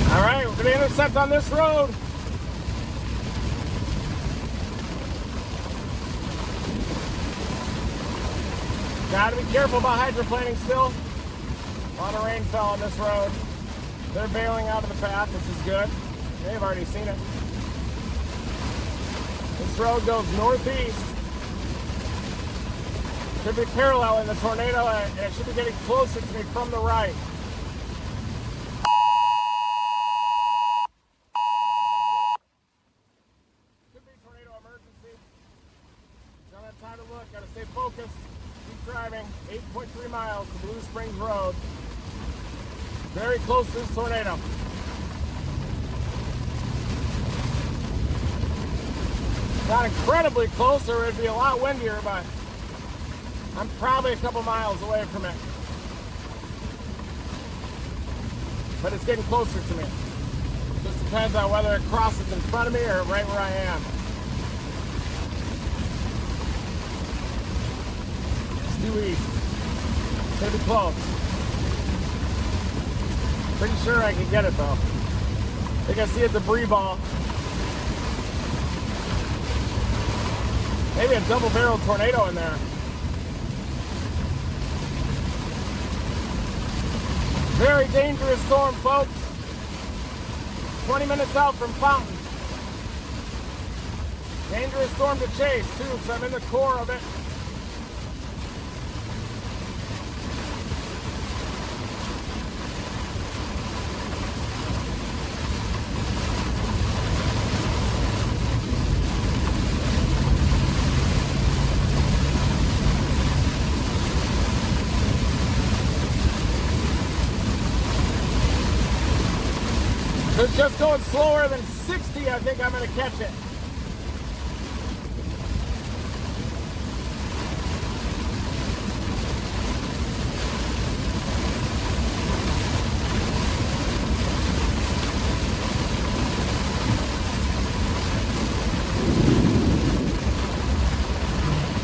All right, we're gonna intercept on this road. Gotta be careful about hydroplaning still. A lot of rain fell on this road. They're bailing out of the path, which is good. They've already seen it. This road goes northeast. Should be paralleling the tornado, and it should be getting closer to me from the right. Could be tornado emergency. Don't have time to look. Got to stay focused. Keep driving. 8.3 miles to Blue Springs Road. Very close to this tornado. Not incredibly close, or it'd be a lot windier, but I'm probably a couple miles away from it. But it's getting closer to me. Just depends on whether it crosses in front of me or right where I am. It's due east. It's gonna be close. Pretty sure I can get it though. I think I see a debris ball. Maybe a double-barreled tornado in there. Very dangerous storm, folks. 20 minutes out from Fountain. Dangerous storm to chase, too, because I'm in the core of it. It's just going slower than 60, I think I'm going to catch it.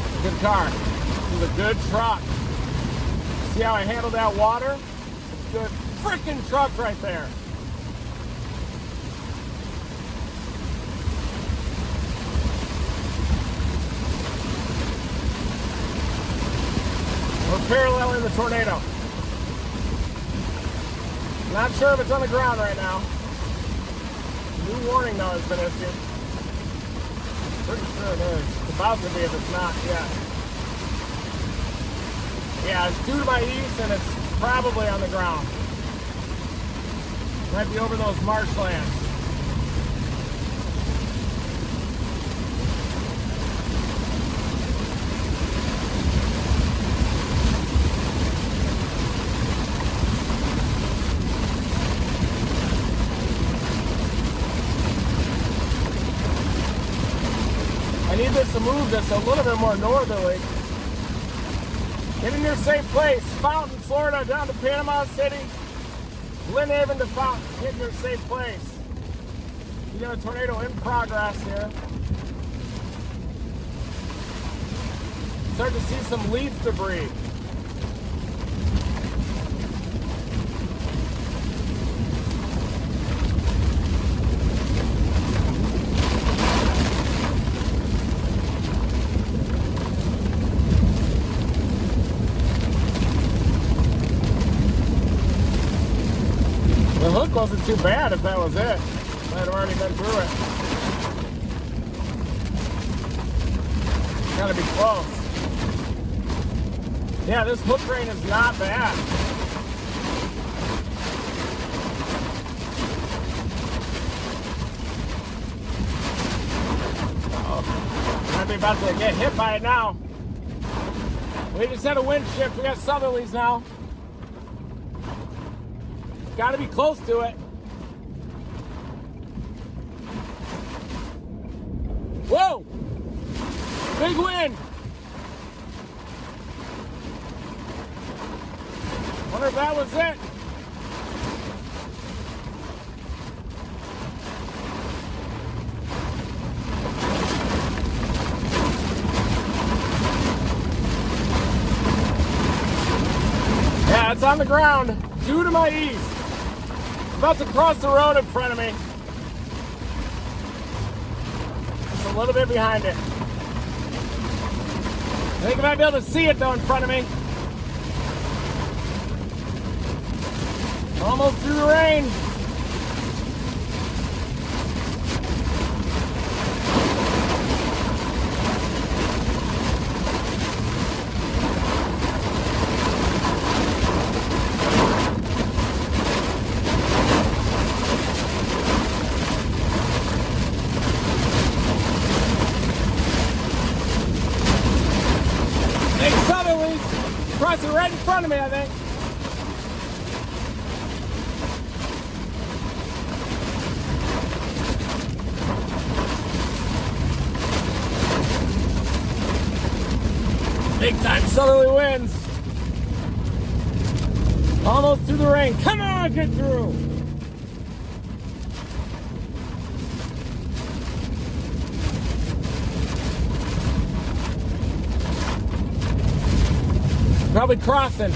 It's a good car. This is a good truck. See how I handled that water? It's a good freaking truck right there. We're paralleling the tornado. Not sure if it's on the ground right now. New warning though has been issued. Pretty sure it is. It's about to be if it's not yet. Yeah, it's due to my east and it's probably on the ground. Might be over those marshlands. I need this to move this a little bit more northerly. Get in your safe place. Fountain, Florida, down to Panama City. Lynn Haven to Fountain. Get in your safe place. You got a tornado in progress here. Start to see some leaf debris. The hook wasn't too bad if that was it. I'd already been through it. Gotta be close. Yeah, this hook grain is not bad. Uh-oh. Might be about to get hit by it now. We just had a wind shift. We got southerlies now. Got to be close to it. Whoa! Big wind. Wonder if that was it. Yeah, it's on the ground, due to my east. About to cross the road in front of me. Just a little bit behind it. I think I might be able to see it though in front of me. Almost through the rain. front of me, I think. Big time southerly winds. Almost through the rain. Come on, get through. Probably crossing.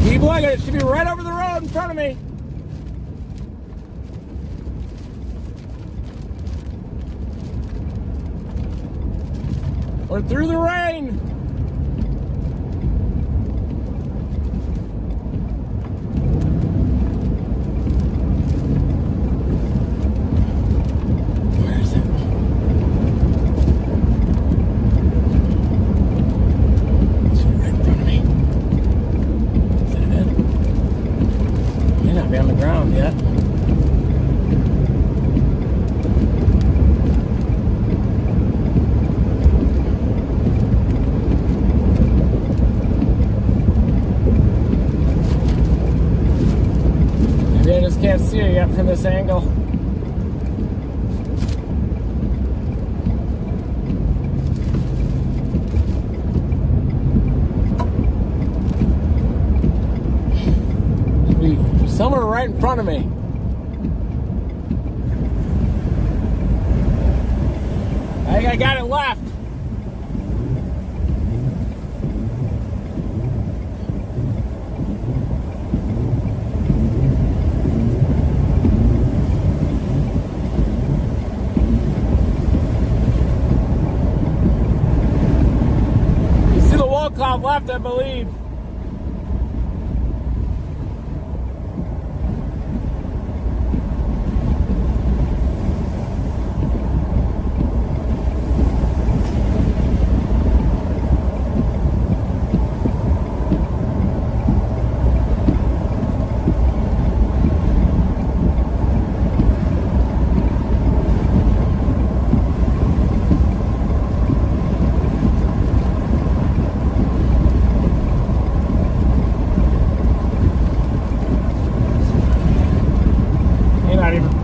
Keep looking, it should be right over the road in front of me. We're through the rain. Where is it? It's right in front of me. Is that it? May not be on the ground yet. Maybe I just can't see it yet from this angle. Should be somewhere right in front of me. I think I got it left. You see the wall cloud left, I believe.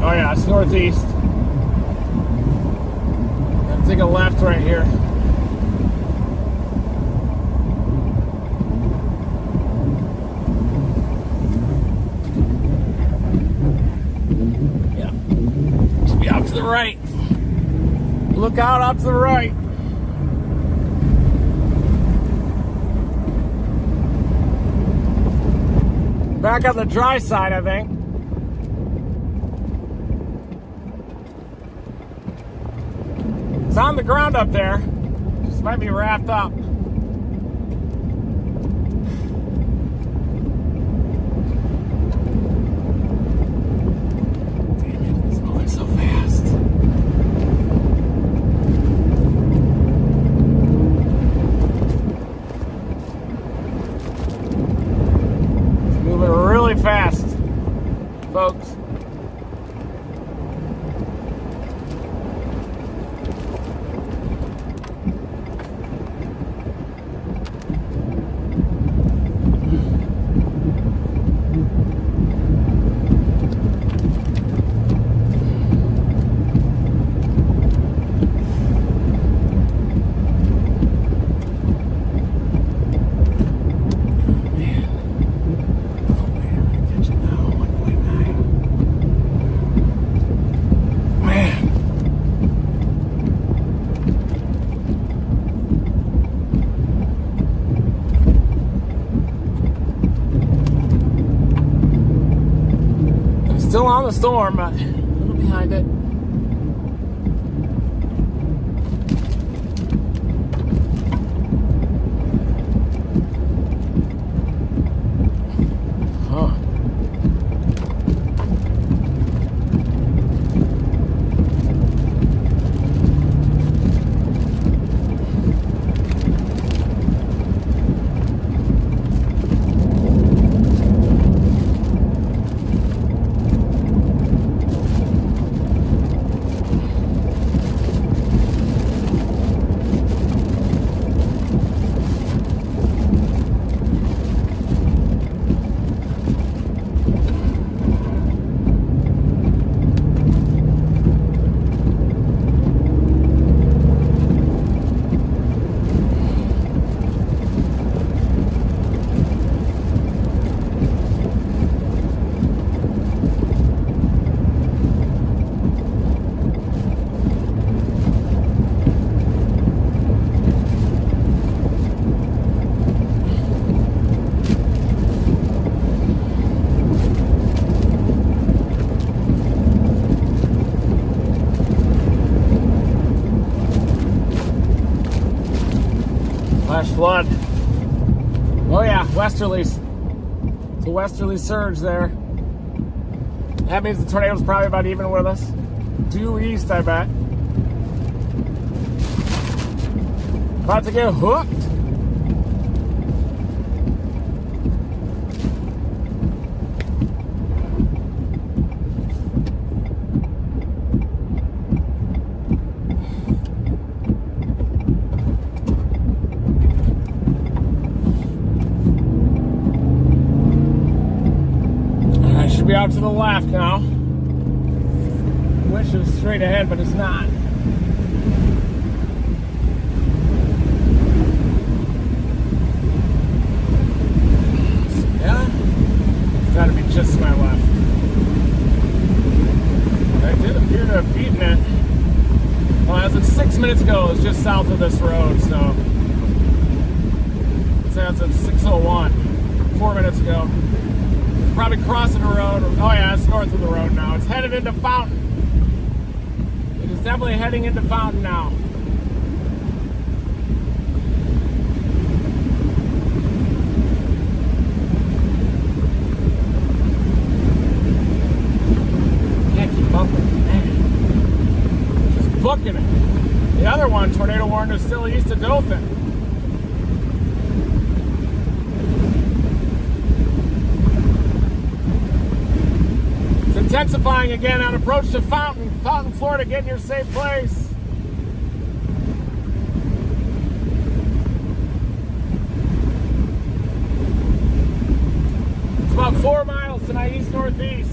Oh yeah, it's northeast. Gotta take a left right here. Yeah. Should be out to the right. Look out to the right. Back on the dry side, I think. It's on the ground up there. Just might be wrapped up. Damn it, it's moving so fast. It's moving really fast, folks. Still on the storm, but a little behind it. Huh. flood. Oh yeah, westerlies. It's a westerly surge there. That means the tornado's probably about even with us. Due east, I bet. About to get hooked. I should be out to the left now. Wish it was straight ahead, but it's not. Yeah, it's got to be just to my left. I did appear to have beaten it. Well, as of 6 minutes ago, it was just south of this road, so it's as of 6:01, 4 minutes ago. It's probably crossing the road. Oh yeah, it's north of the road now. It's headed into Fountain. It is definitely heading into Fountain now. Booking it. The other one, tornado warning, is still east of Dothan. It's intensifying again on approach to Fountain, Florida. Get in your safe place. It's about 4 miles tonight, east-northeast.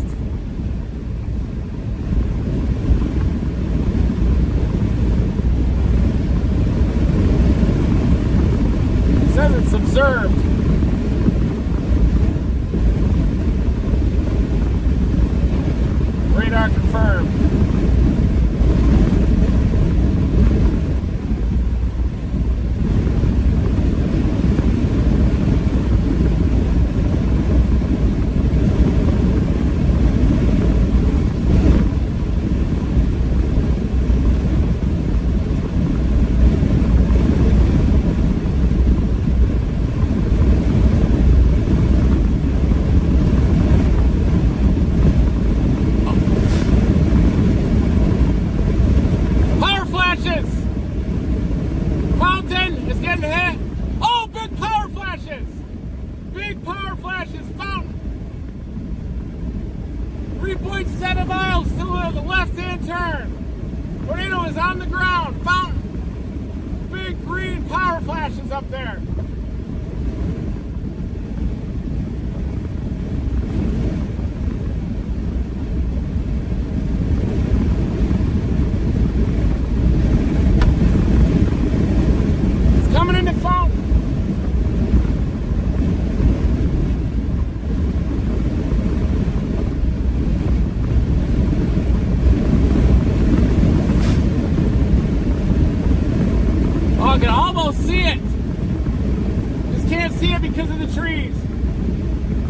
Says it's observed. Radar confirmed.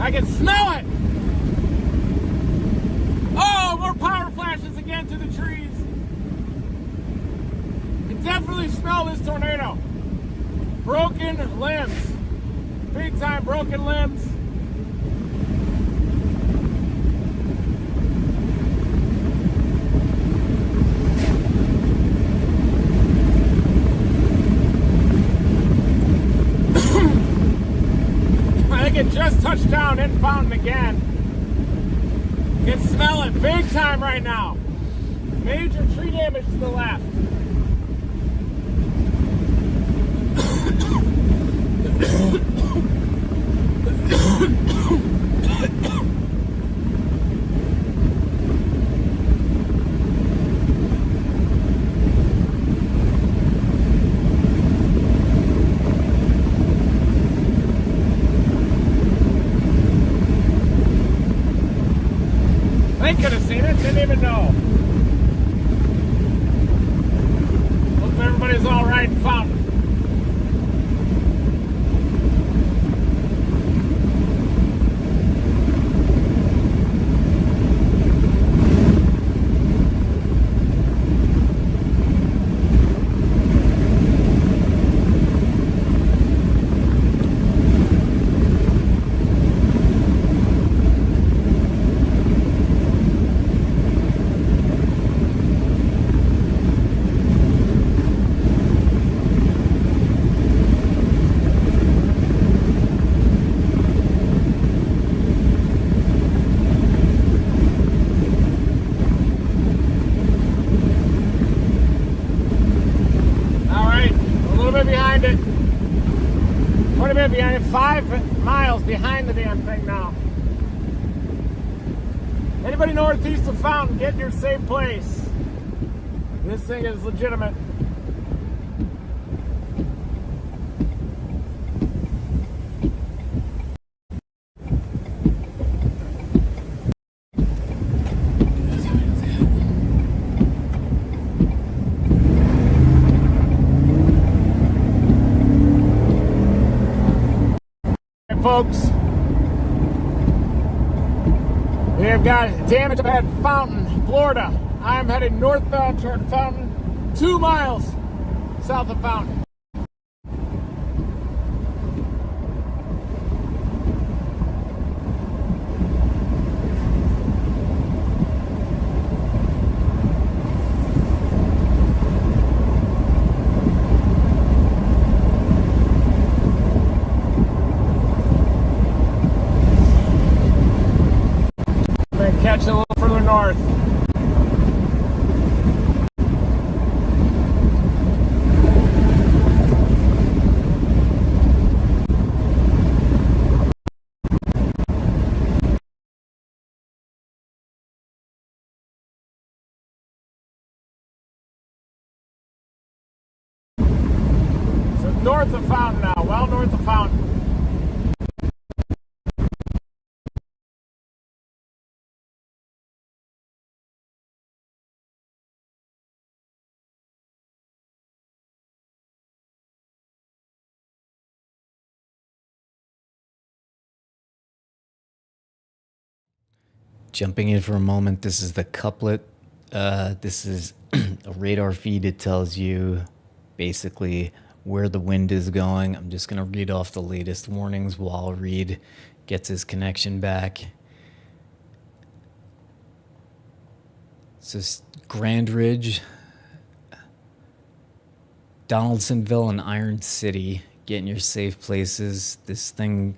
I can smell it! Oh, more power flashes again to the trees. You can definitely smell this tornado. Broken limbs. Big time broken limbs. It just touched down in Fountain again. You can smell it big time right now. Major tree damage to the left. I could have seen it, didn't even know. Hope everybody's all right in Fountain. I'm 5 miles behind the damn thing now. Anybody northeast of Fountain, get in your safe place. This thing is legitimate. Folks, we have got damage up at Fountain, Florida. I'm headed northbound toward Fountain, 2 miles south of Fountain. Catch it a little further north. So north of Fountain now, well north of Fountain. Jumping in for a moment, this is the couplet. This is a radar feed. It tells you basically where the wind is going. I'm just going to read off the latest warnings while Reed gets his connection back. This is Grand Ridge, Donaldsonville, and Iron City. Get in your safe places. This thing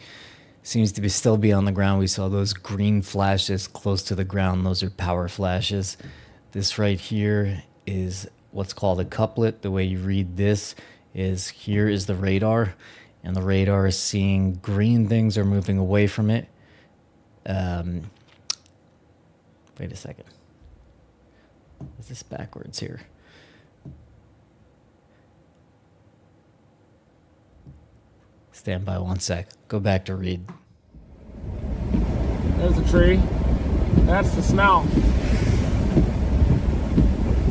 seems to still be on the ground. We saw those green flashes close to the ground. Those are power flashes. This right here is what's called a couplet. The way you read this is here is the radar, and the radar is seeing green things are moving away from it. Wait a second. Is this backwards here? Stand by 1 sec. Go back to Reed. There's a tree. That's the smell.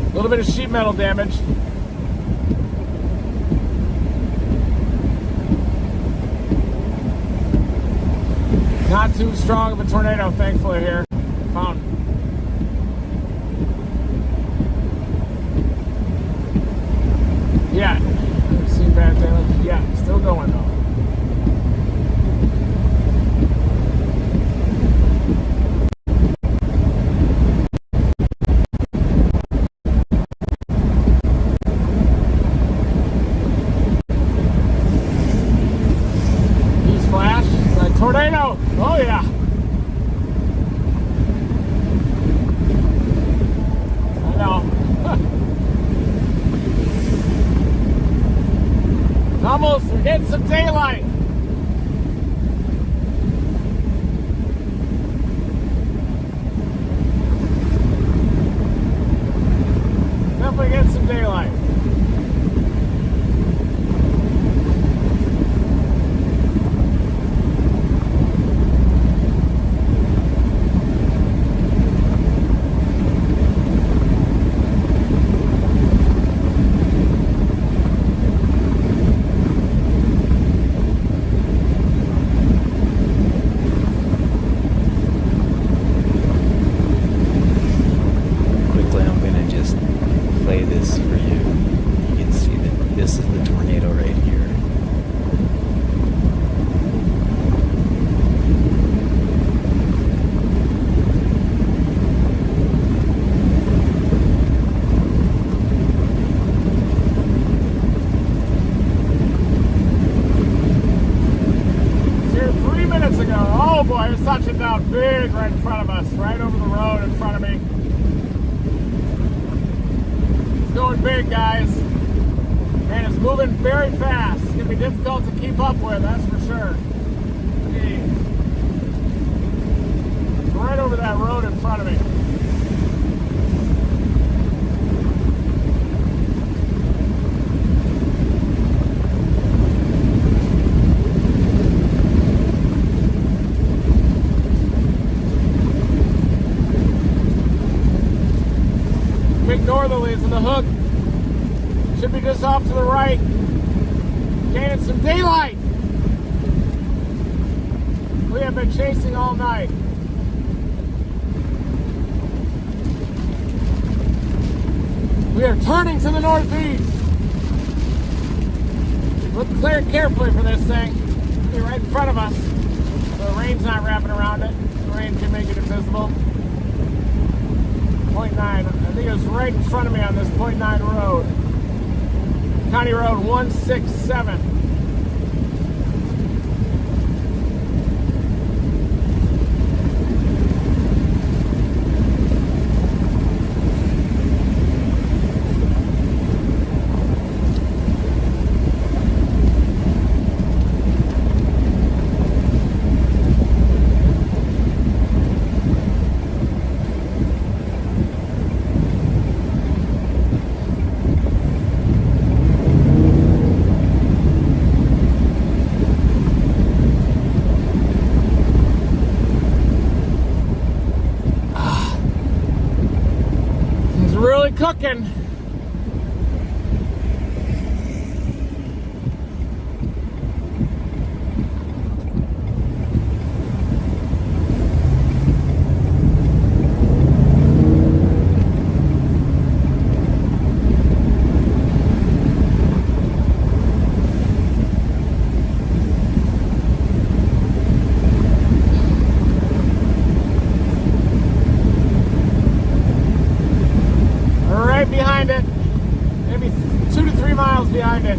A little bit of sheet metal damage. Not too strong of a tornado, thankfully, here. Fountain. Yeah. I've seen bad damage. Yeah, still going though. Tornado! Oh yeah! I know. It's almost, we're getting some daylight. Definitely getting some daylight. Touching down big right in front of us, right over the road in front of me. It's going big, guys. Man, it's moving very fast. It's gonna be difficult to keep up with, that's for sure. Jeez. It's right over that road in front of me. Big northerlies in the hook. Should be just off to the right. Gaining some daylight. We have been chasing all night. We are turning to the northeast. Look clear carefully for this thing. It'll be right in front of us. So the rain's not wrapping around it. The rain can make it invisible. 0.9. I think it was right in front of me on this 0.9 road. County Road 167. Cooking. Behind it, maybe 2 to 3 miles behind it.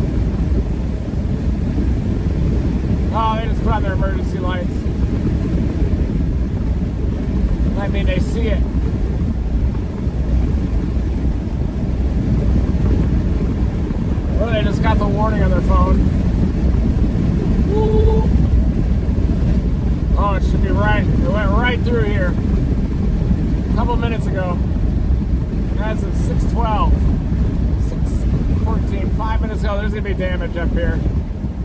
Oh, they just put on their emergency lights. I mean, they see it. Or they just got the warning on their phone. Woo. Oh, it should be right. It went right through here a couple minutes ago. As of 6:12, 6:14, 5 minutes ago, there's going to be damage up here.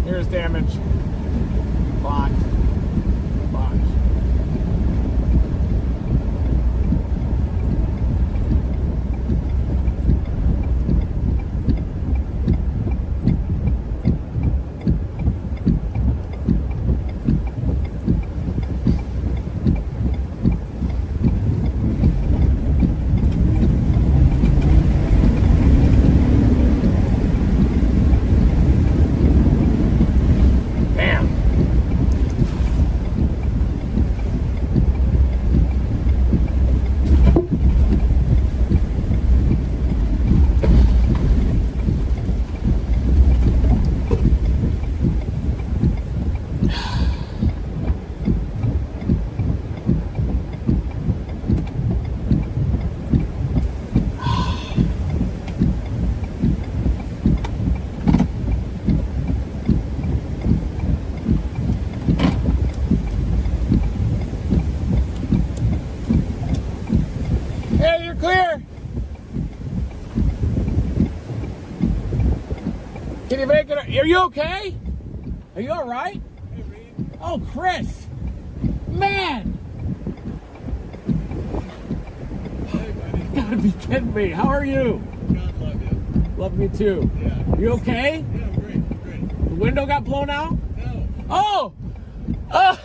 Here's damage. Blocked. Blocked. Can you make it? Are you okay? Are you all right? Hey, Reed. Oh, Chris. Man. Hey, buddy. You gotta be kidding me. How are you? God love you. Love me too. Yeah. You okay? Yeah, I'm great. I'm great. The window got blown out? No. Oh! Oh,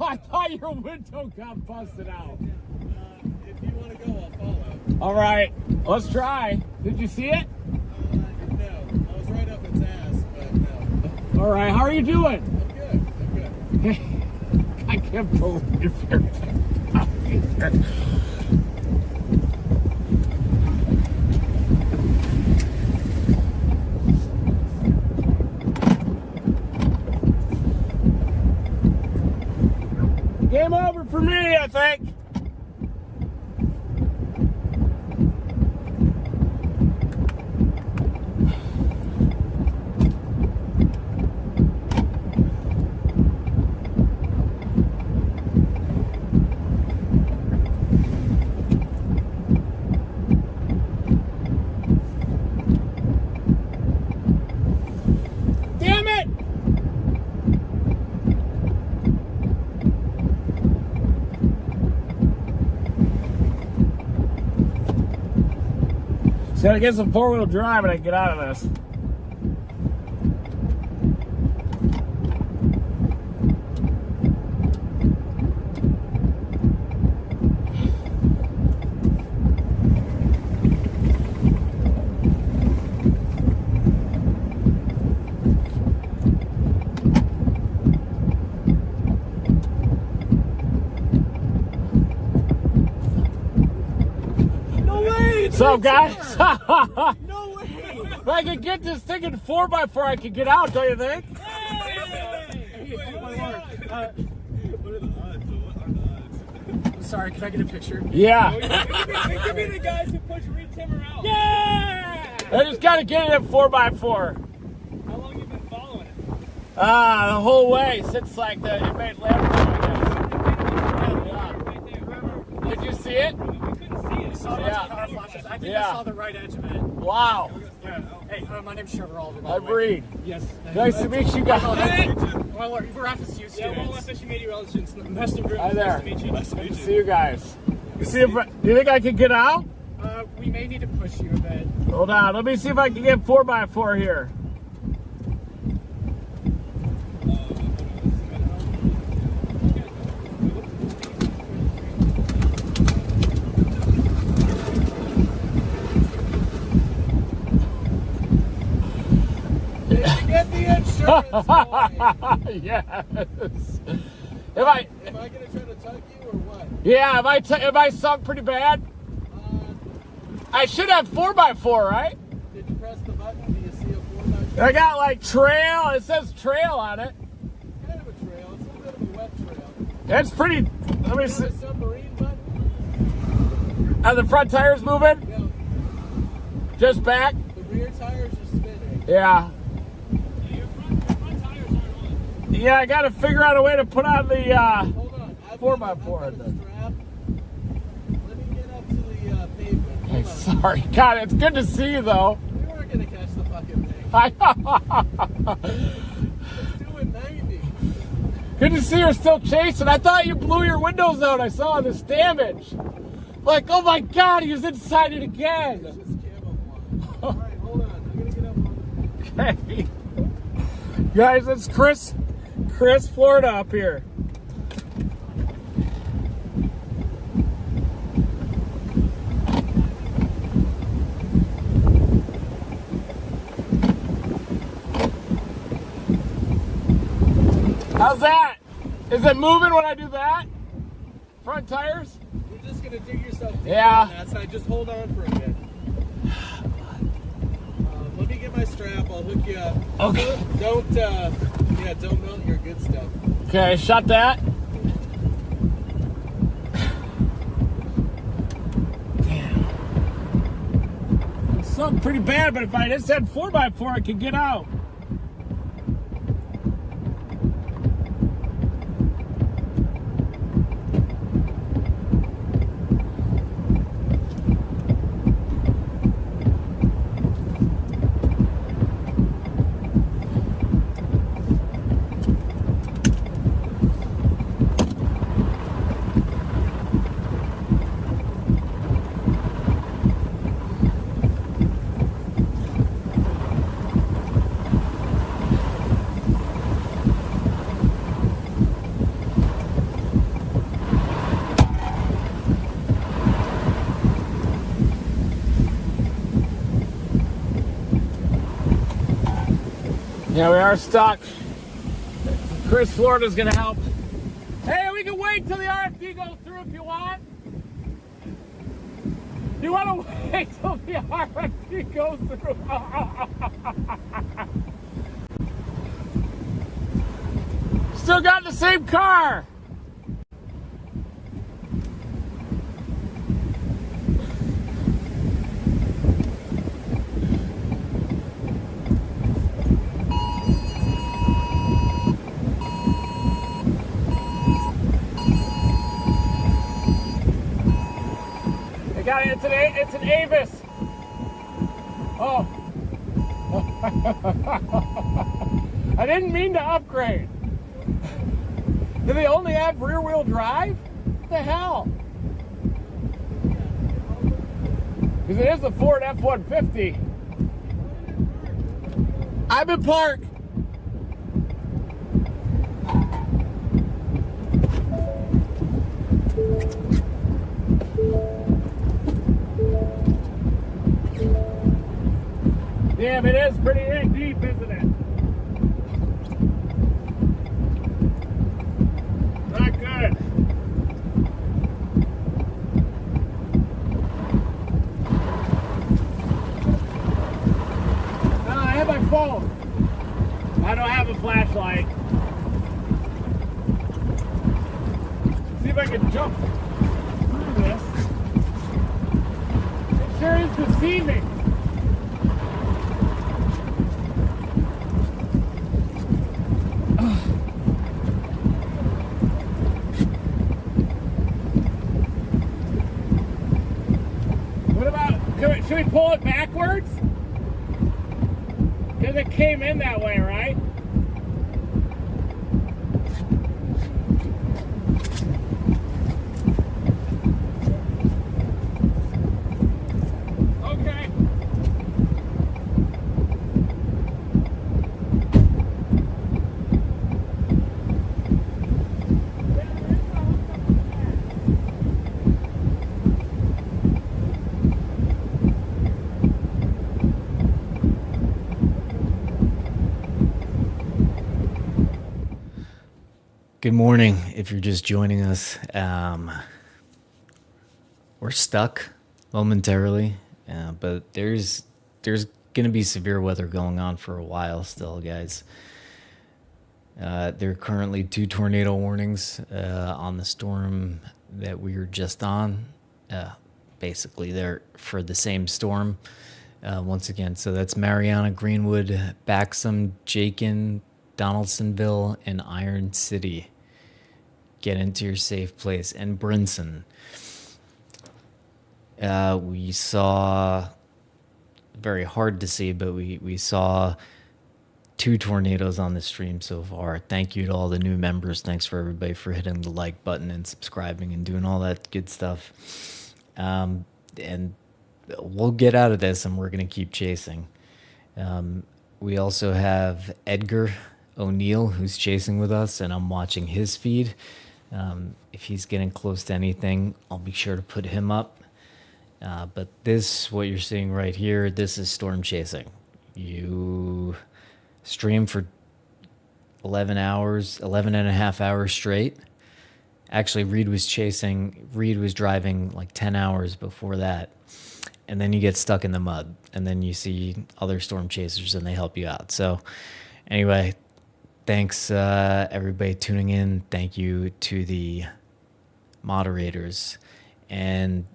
I thought your window got busted out. If you want to go, I'll follow. All right, let's try. Did you see it? No. I was right up its ass, but no. All right, how are you doing? I'm good. I'm good. I can't believe you're Game over for me, I think. Just gotta get some 4-wheel drive and I can get out of this. What's up, guys? No way! If I could get this thing in 4x4, I could get out, don't you think? Sorry, can I get a picture? Yeah. We could be the guys who push re-timber out. Yeah! I just gotta get it in 4x4. How long you been following it? The whole way since like it made landfall, I guess. Yeah. Did you see it? We couldn't see it. saw lots of car flashes. I think Yeah. I saw the right edge of it. Wow. Yeah. Hey, my name's Trevor Alder. by I the way. breed. Yes. Nice to meet you guys. Well, we're FSU students. Yeah, well, FSU media relations. Nice to Hi there. Nice to meet you. Nice to Good meet to you. see you guys. Do you think I can get out? We may need to push you a bit. Hold on. Let me see if I can get 4x4 here. Get the insurance going. Yes. Am I Am I gonna try to tug you or what? Yeah, am I sunk pretty bad? I should have 4x4, right? Did you press the button? Do you see a 4x4? I got like trail. It says trail on it. Kind of a trail. It's a little bit of a wet trail. That's pretty. Let me You see. have a submarine button? Are the front tires moving? No. Just back? The rear tires are spinning. Yeah. Your front tires aren't on. Yeah, I got to figure out a way to put on the. Hold on. I've 4x4 got a then. strap. Let me get up to the pavement. Hey, Hold on. sorry. God, it's good to see you though. We weren't gonna catch the fucking thing. I It's doing 90. Good to see you're still chasing. I thought you blew your windows out. I saw this damage. Like, oh my God, he was inside it again. It's just camouflage. All right, hold on. I'm gonna get up on Okay. Guys, it's Chris, Florida up here. How's that? Is it moving when I do that? Front tires? You're just gonna dig yourself deep Yeah. on that side. Just hold on for a bit. Let me get my strap. I'll hook you up. Okay. Don't melt your good stuff. Okay, shut that. Damn. It sunk pretty bad, but if I just had 4x4, I could get out. Yeah, we are stuck. Chris Florida's gonna help. Hey, we can wait till the RFD goes through if you want. You want to wait till the RFD goes through? Still got the same car. It's an Avis. Oh. I didn't mean to upgrade. Do they only have rear-wheel drive? What the hell? Because it is a Ford F-150. I'm in park. Damn, it is pretty deep, isn't it? Not good. I have my phone. I don't have a flashlight. See if I can jump through this. It sure is deceiving. Should we pull it backwards? Because it came in that way, right? Okay. Good morning, if you're just joining us. We're stuck momentarily, but there's going to be severe weather going on for a while still, guys. There are currently 2 tornado warnings on the storm that we were just on. Basically, they're for the same storm once again. So that's Mariana, Greenwood, Baxham, Jakin, Donaldsonville, and Iron City. Get into your safe place. And Brinson. We saw, very hard to see, but we saw 2 tornadoes on the stream so far. Thank you to all the new members. Thanks for everybody for hitting the like button and subscribing and doing all that good stuff. And we'll get out of this, and we're going to keep chasing. We also have Edgar O'Neill, who's chasing with us, and I'm watching his feed. If he's getting close to anything, I'll be sure to put him up. But this, what you're seeing right here, this is storm chasing. You stream for 11 and a half hours straight. Actually, Reed was driving like 10 hours before that. And then you get stuck in the mud. And then you see other storm chasers and they help you out. So anyway, thanks everybody tuning in. Thank you to the moderators. And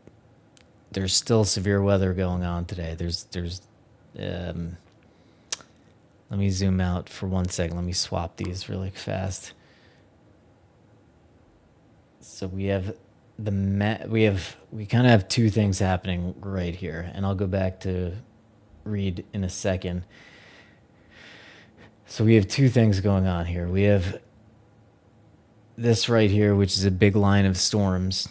there's still severe weather going on today. Let me zoom out for 1 second. Let me swap these really fast. So we have we kind of have 2 things happening right here, and I'll go back to Reed in a second. So we have 2 things going on here. We have this right here, which is a big line of storms.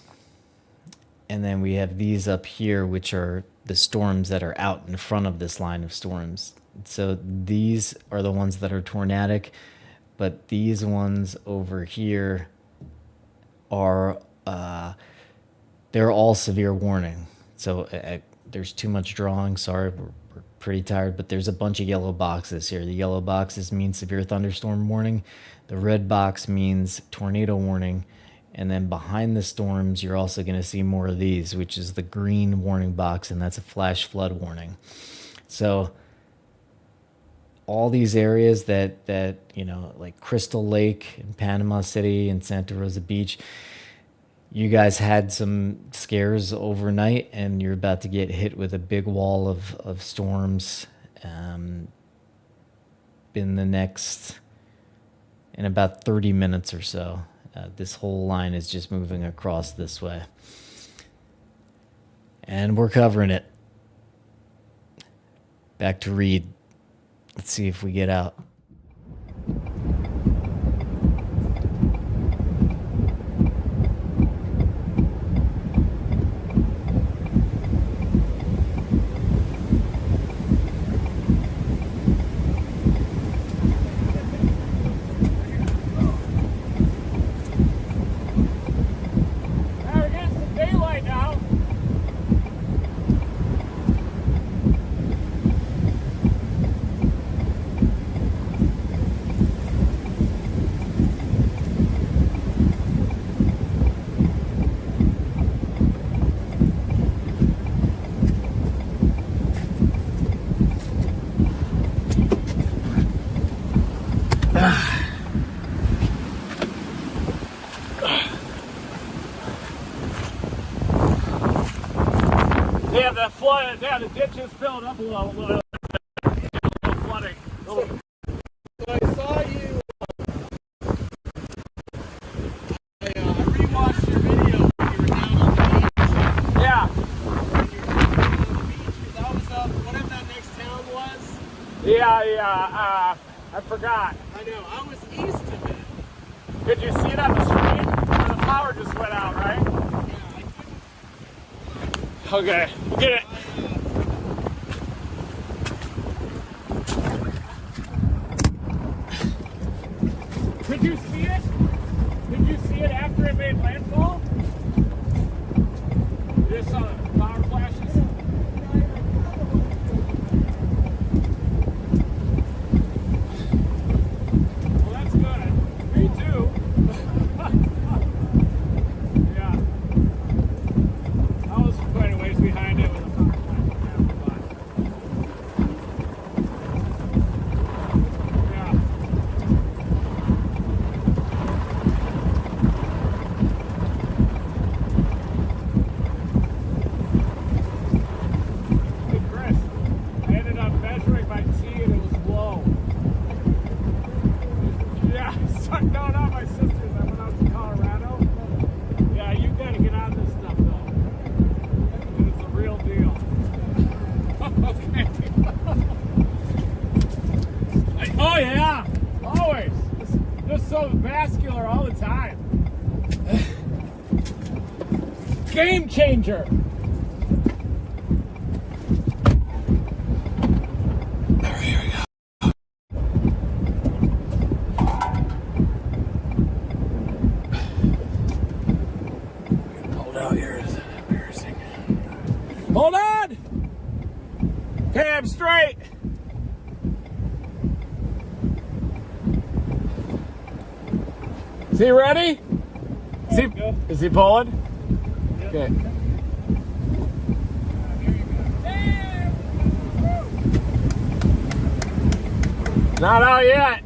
And then we have these up here, which are the storms that are out in front of this line of storms. So these are the ones that are tornadic, but these ones over here are, they're all severe warning. So there's too much drawing. Sorry, we're pretty tired, but there's a bunch of yellow boxes here. The yellow boxes mean severe thunderstorm warning. The red box means tornado warning. And then behind the storms, you're also going to see more of these, which is the green warning box, and that's a flash flood warning. So all these areas that you know, like Crystal Lake and Panama City and Santa Rosa Beach, you guys had some scares overnight, and you're about to get hit with a big wall of storms in about 30 minutes or so. This whole line is just moving across this way. And we're covering it. Back to Reed. Let's see if we get out. Oh, yeah, the ditch is filled up a little flooding. So I saw you. I rewatched your video when you were down on the beach. Yeah. When you were down on the beach, because I was up, whatever that next town was. Yeah, I forgot. I know, I was east of it. Did you see it on the screen? The power just went out, right? Yeah, I couldn't. Okay, get it. Did you see it? Did you see it after it made landfall? You just saw the power flashes? Well, that's good. Me too. Yeah. I was quite a ways behind it with the power flash. Yeah. Hey, Chris, I ended up measuring my T and it was low. Yeah, I started going out my sisters. I went out to Colorado. Yeah, you gotta get on this stuff though. It's the real deal. Okay. Oh yeah, always. Just so vascular all the time. Game changer. Hold out here. Is embarrassing. Hold on. Okay, I'm straight. Is he ready? Is he pulling? Okay. Not out yet.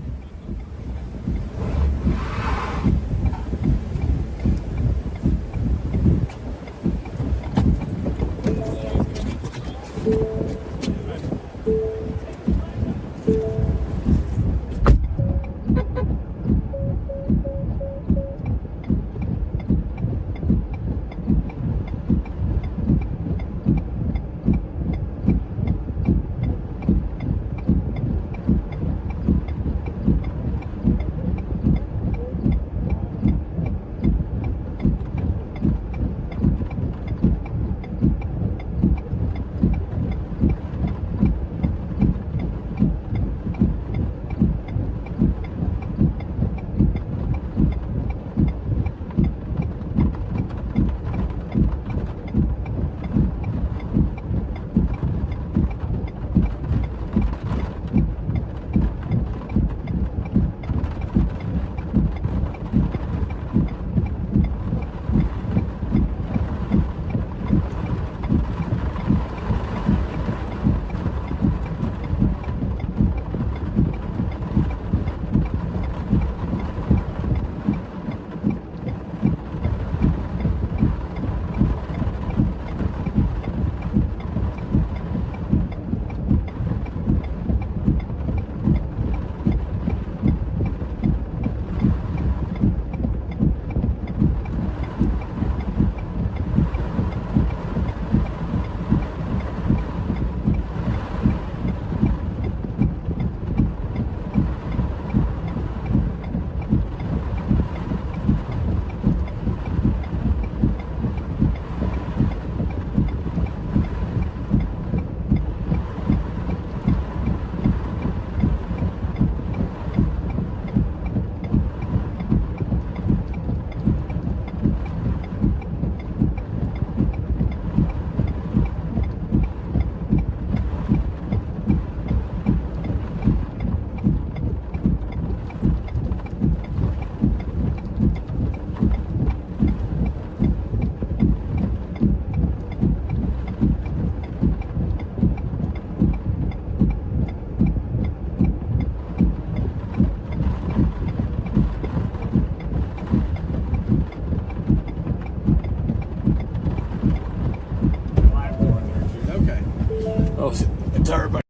Oh, it's everybody.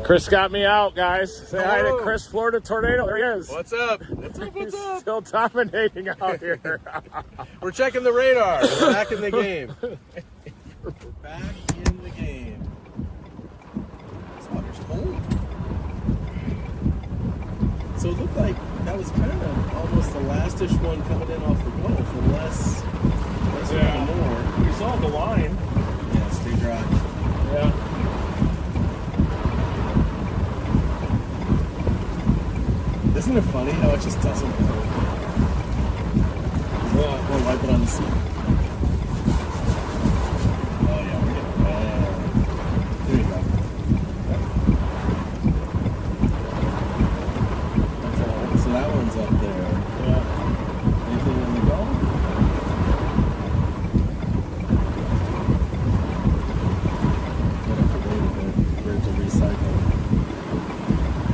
Chris got me out, guys. Say hi to Chris, Florida Tornado. There he is. What's up? What's up? What's He's up? still dominating out here. We're checking the radar. We're back in the game. We're back in the game. Spotter's home. So it looked like that was kind of almost the last-ish one coming in off the Gulf, unless more. You saw the line. Yeah, stay dry. Yeah. Isn't it funny how it just doesn't work? We'll wipe it on the seat. Oh yeah, we're getting there you go. That's all. So that one's up there. Yeah. Anything in the Gulf? Gotta have to wait a bit for it to recycle.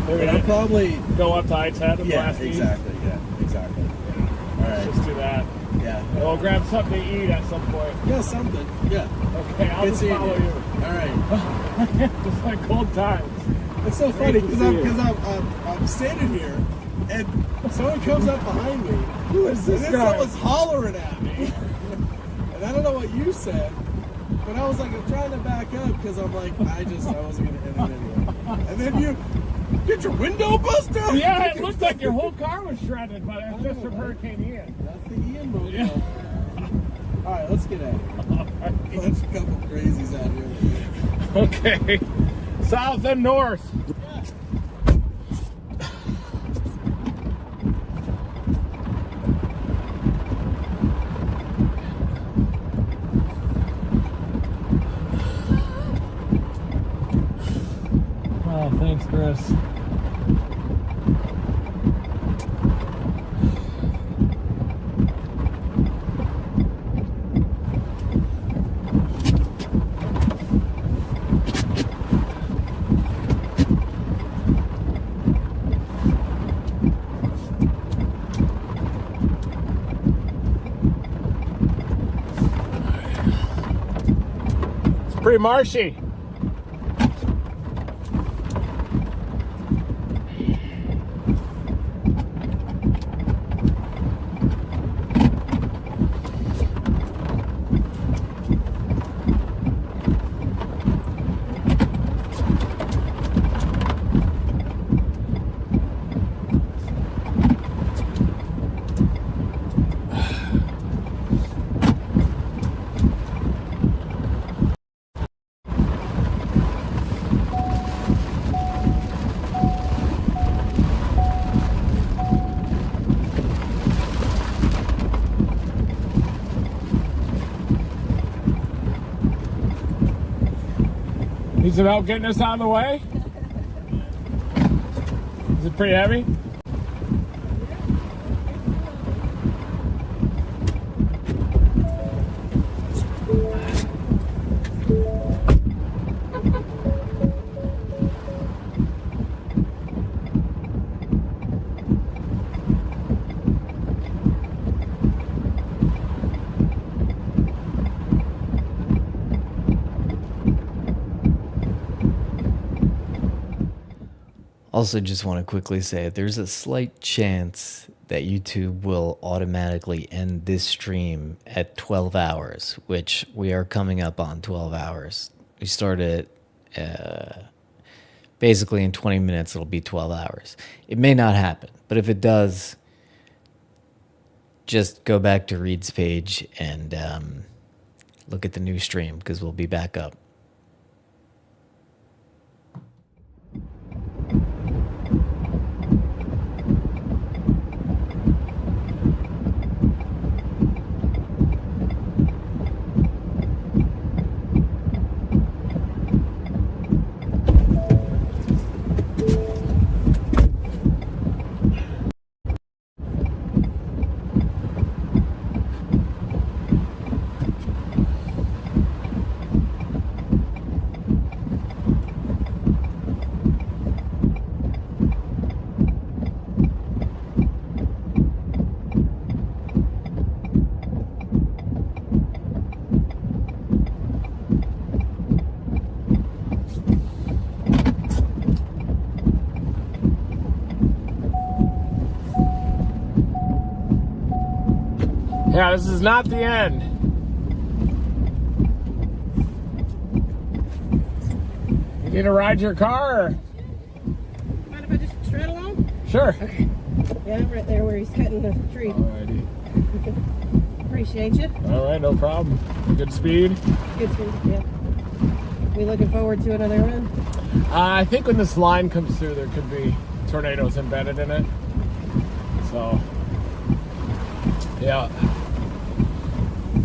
We're But I'll gonna probably go up to I-10 and blast east. exactly. All right. Let's do that. Yeah. And we'll grab something to eat at some point. Yeah, something. Yeah. Okay, I'll Good just seeing follow you. you. All right. Just like old times. It's so funny Great to because see I'm standing here and someone comes up behind me. Who is this and then guy? someone's hollering at me. And I don't know what you said, but I was like, I'm trying to back up because I'm like, I wasn't going to hit it anyway. And then you get your window buster? Yeah, it looked like your whole car was shredded, but it's just from Hurricane Ian. That's the Ian mobile. Yeah. All right, let's get out of here. Bunch of couple crazies out here. Okay. South and north. Oh, thanks, Chris. It's pretty marshy. Is it out getting us out of the way? Is it pretty heavy? Also, just want to quickly say there's a slight chance that YouTube will automatically end this stream at 12 hours, which we are coming up on 12 hours. We started basically in 20 minutes, it'll be 12 hours. It may not happen, but if it does, just go back to Reed's page and look at the new stream because we'll be back up. Yeah, this is not the end. You need to ride your car? Or? Mind if I just straight along? Sure. Okay. Yeah, I'm right there where he's cutting the tree. Alrighty. Appreciate you. All right, no problem. Good speed. Good speed, yeah. We looking forward to another run? I think when this line comes through, there could be tornadoes embedded in it. So, yeah.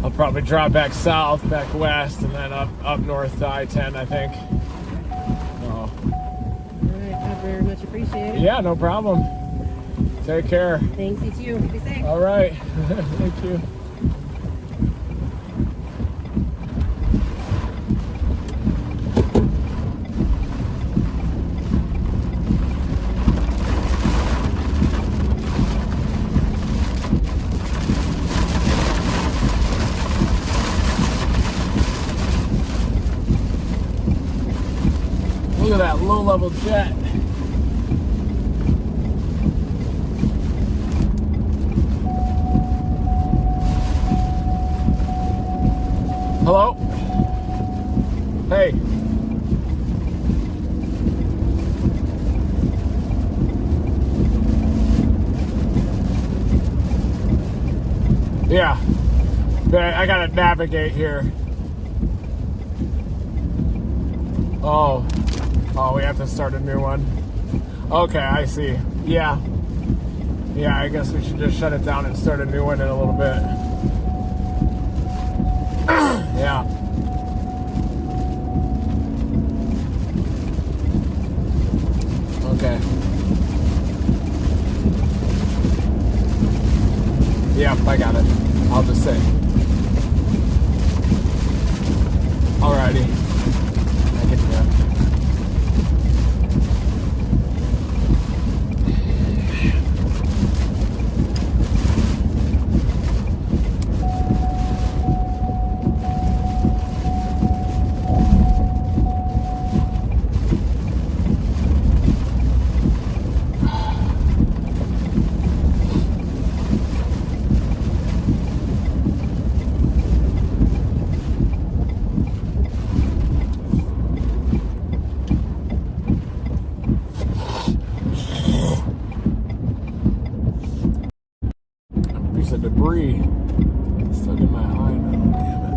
I'll probably drop back south, back west, and then up north to I-10, I think. So, All right, I very much appreciate it. yeah, no problem. Take care. Thanks, you too. Be safe. All right. Thank you. Look at that low-level jet. Hello? Hey. Yeah. I gotta navigate here. Oh. Oh, we have to start a new one. Okay, I see. Yeah. Yeah, I guess we should just shut it down and start a new one in a little bit. Yeah. Okay. Yep, I got it. I'll just say. Alrighty. I can do that. Piece of debris stuck in my eye now. Damn it.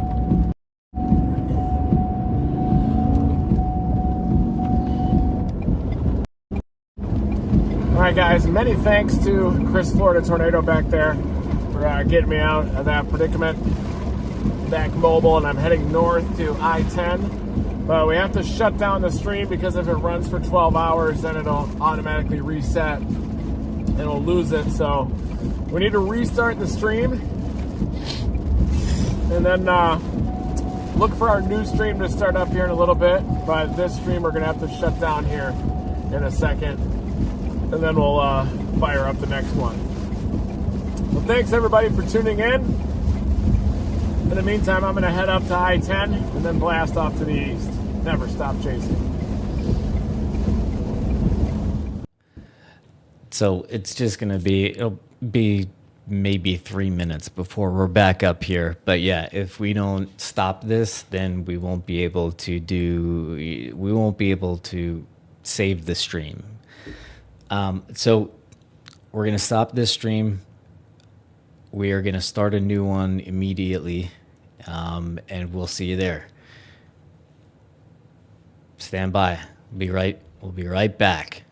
Alright guys, many thanks to Chris Florida Tornado back there for getting me out of that predicament. Back mobile, and I'm heading north to I-10. But we have to shut down the stream because if it runs for 12 hours, then it'll automatically reset and it'll lose it. So we need to restart the stream and then look for our new stream to start up here in a little bit. But this stream we're going to have to shut down here in a second, and then we'll fire up the next one. Well, thanks everybody for tuning in. In the meantime, I'm going to head up to I-10 and then blast off to the east. Never stop chasing. So it's just going to be, it'll be maybe 3 minutes before we're back up here. But yeah, if we don't stop this, then we won't be able to save the stream. So we're going to stop this stream. We are going to start a new one immediately, and we'll see you there. Stand by. We'll be right back.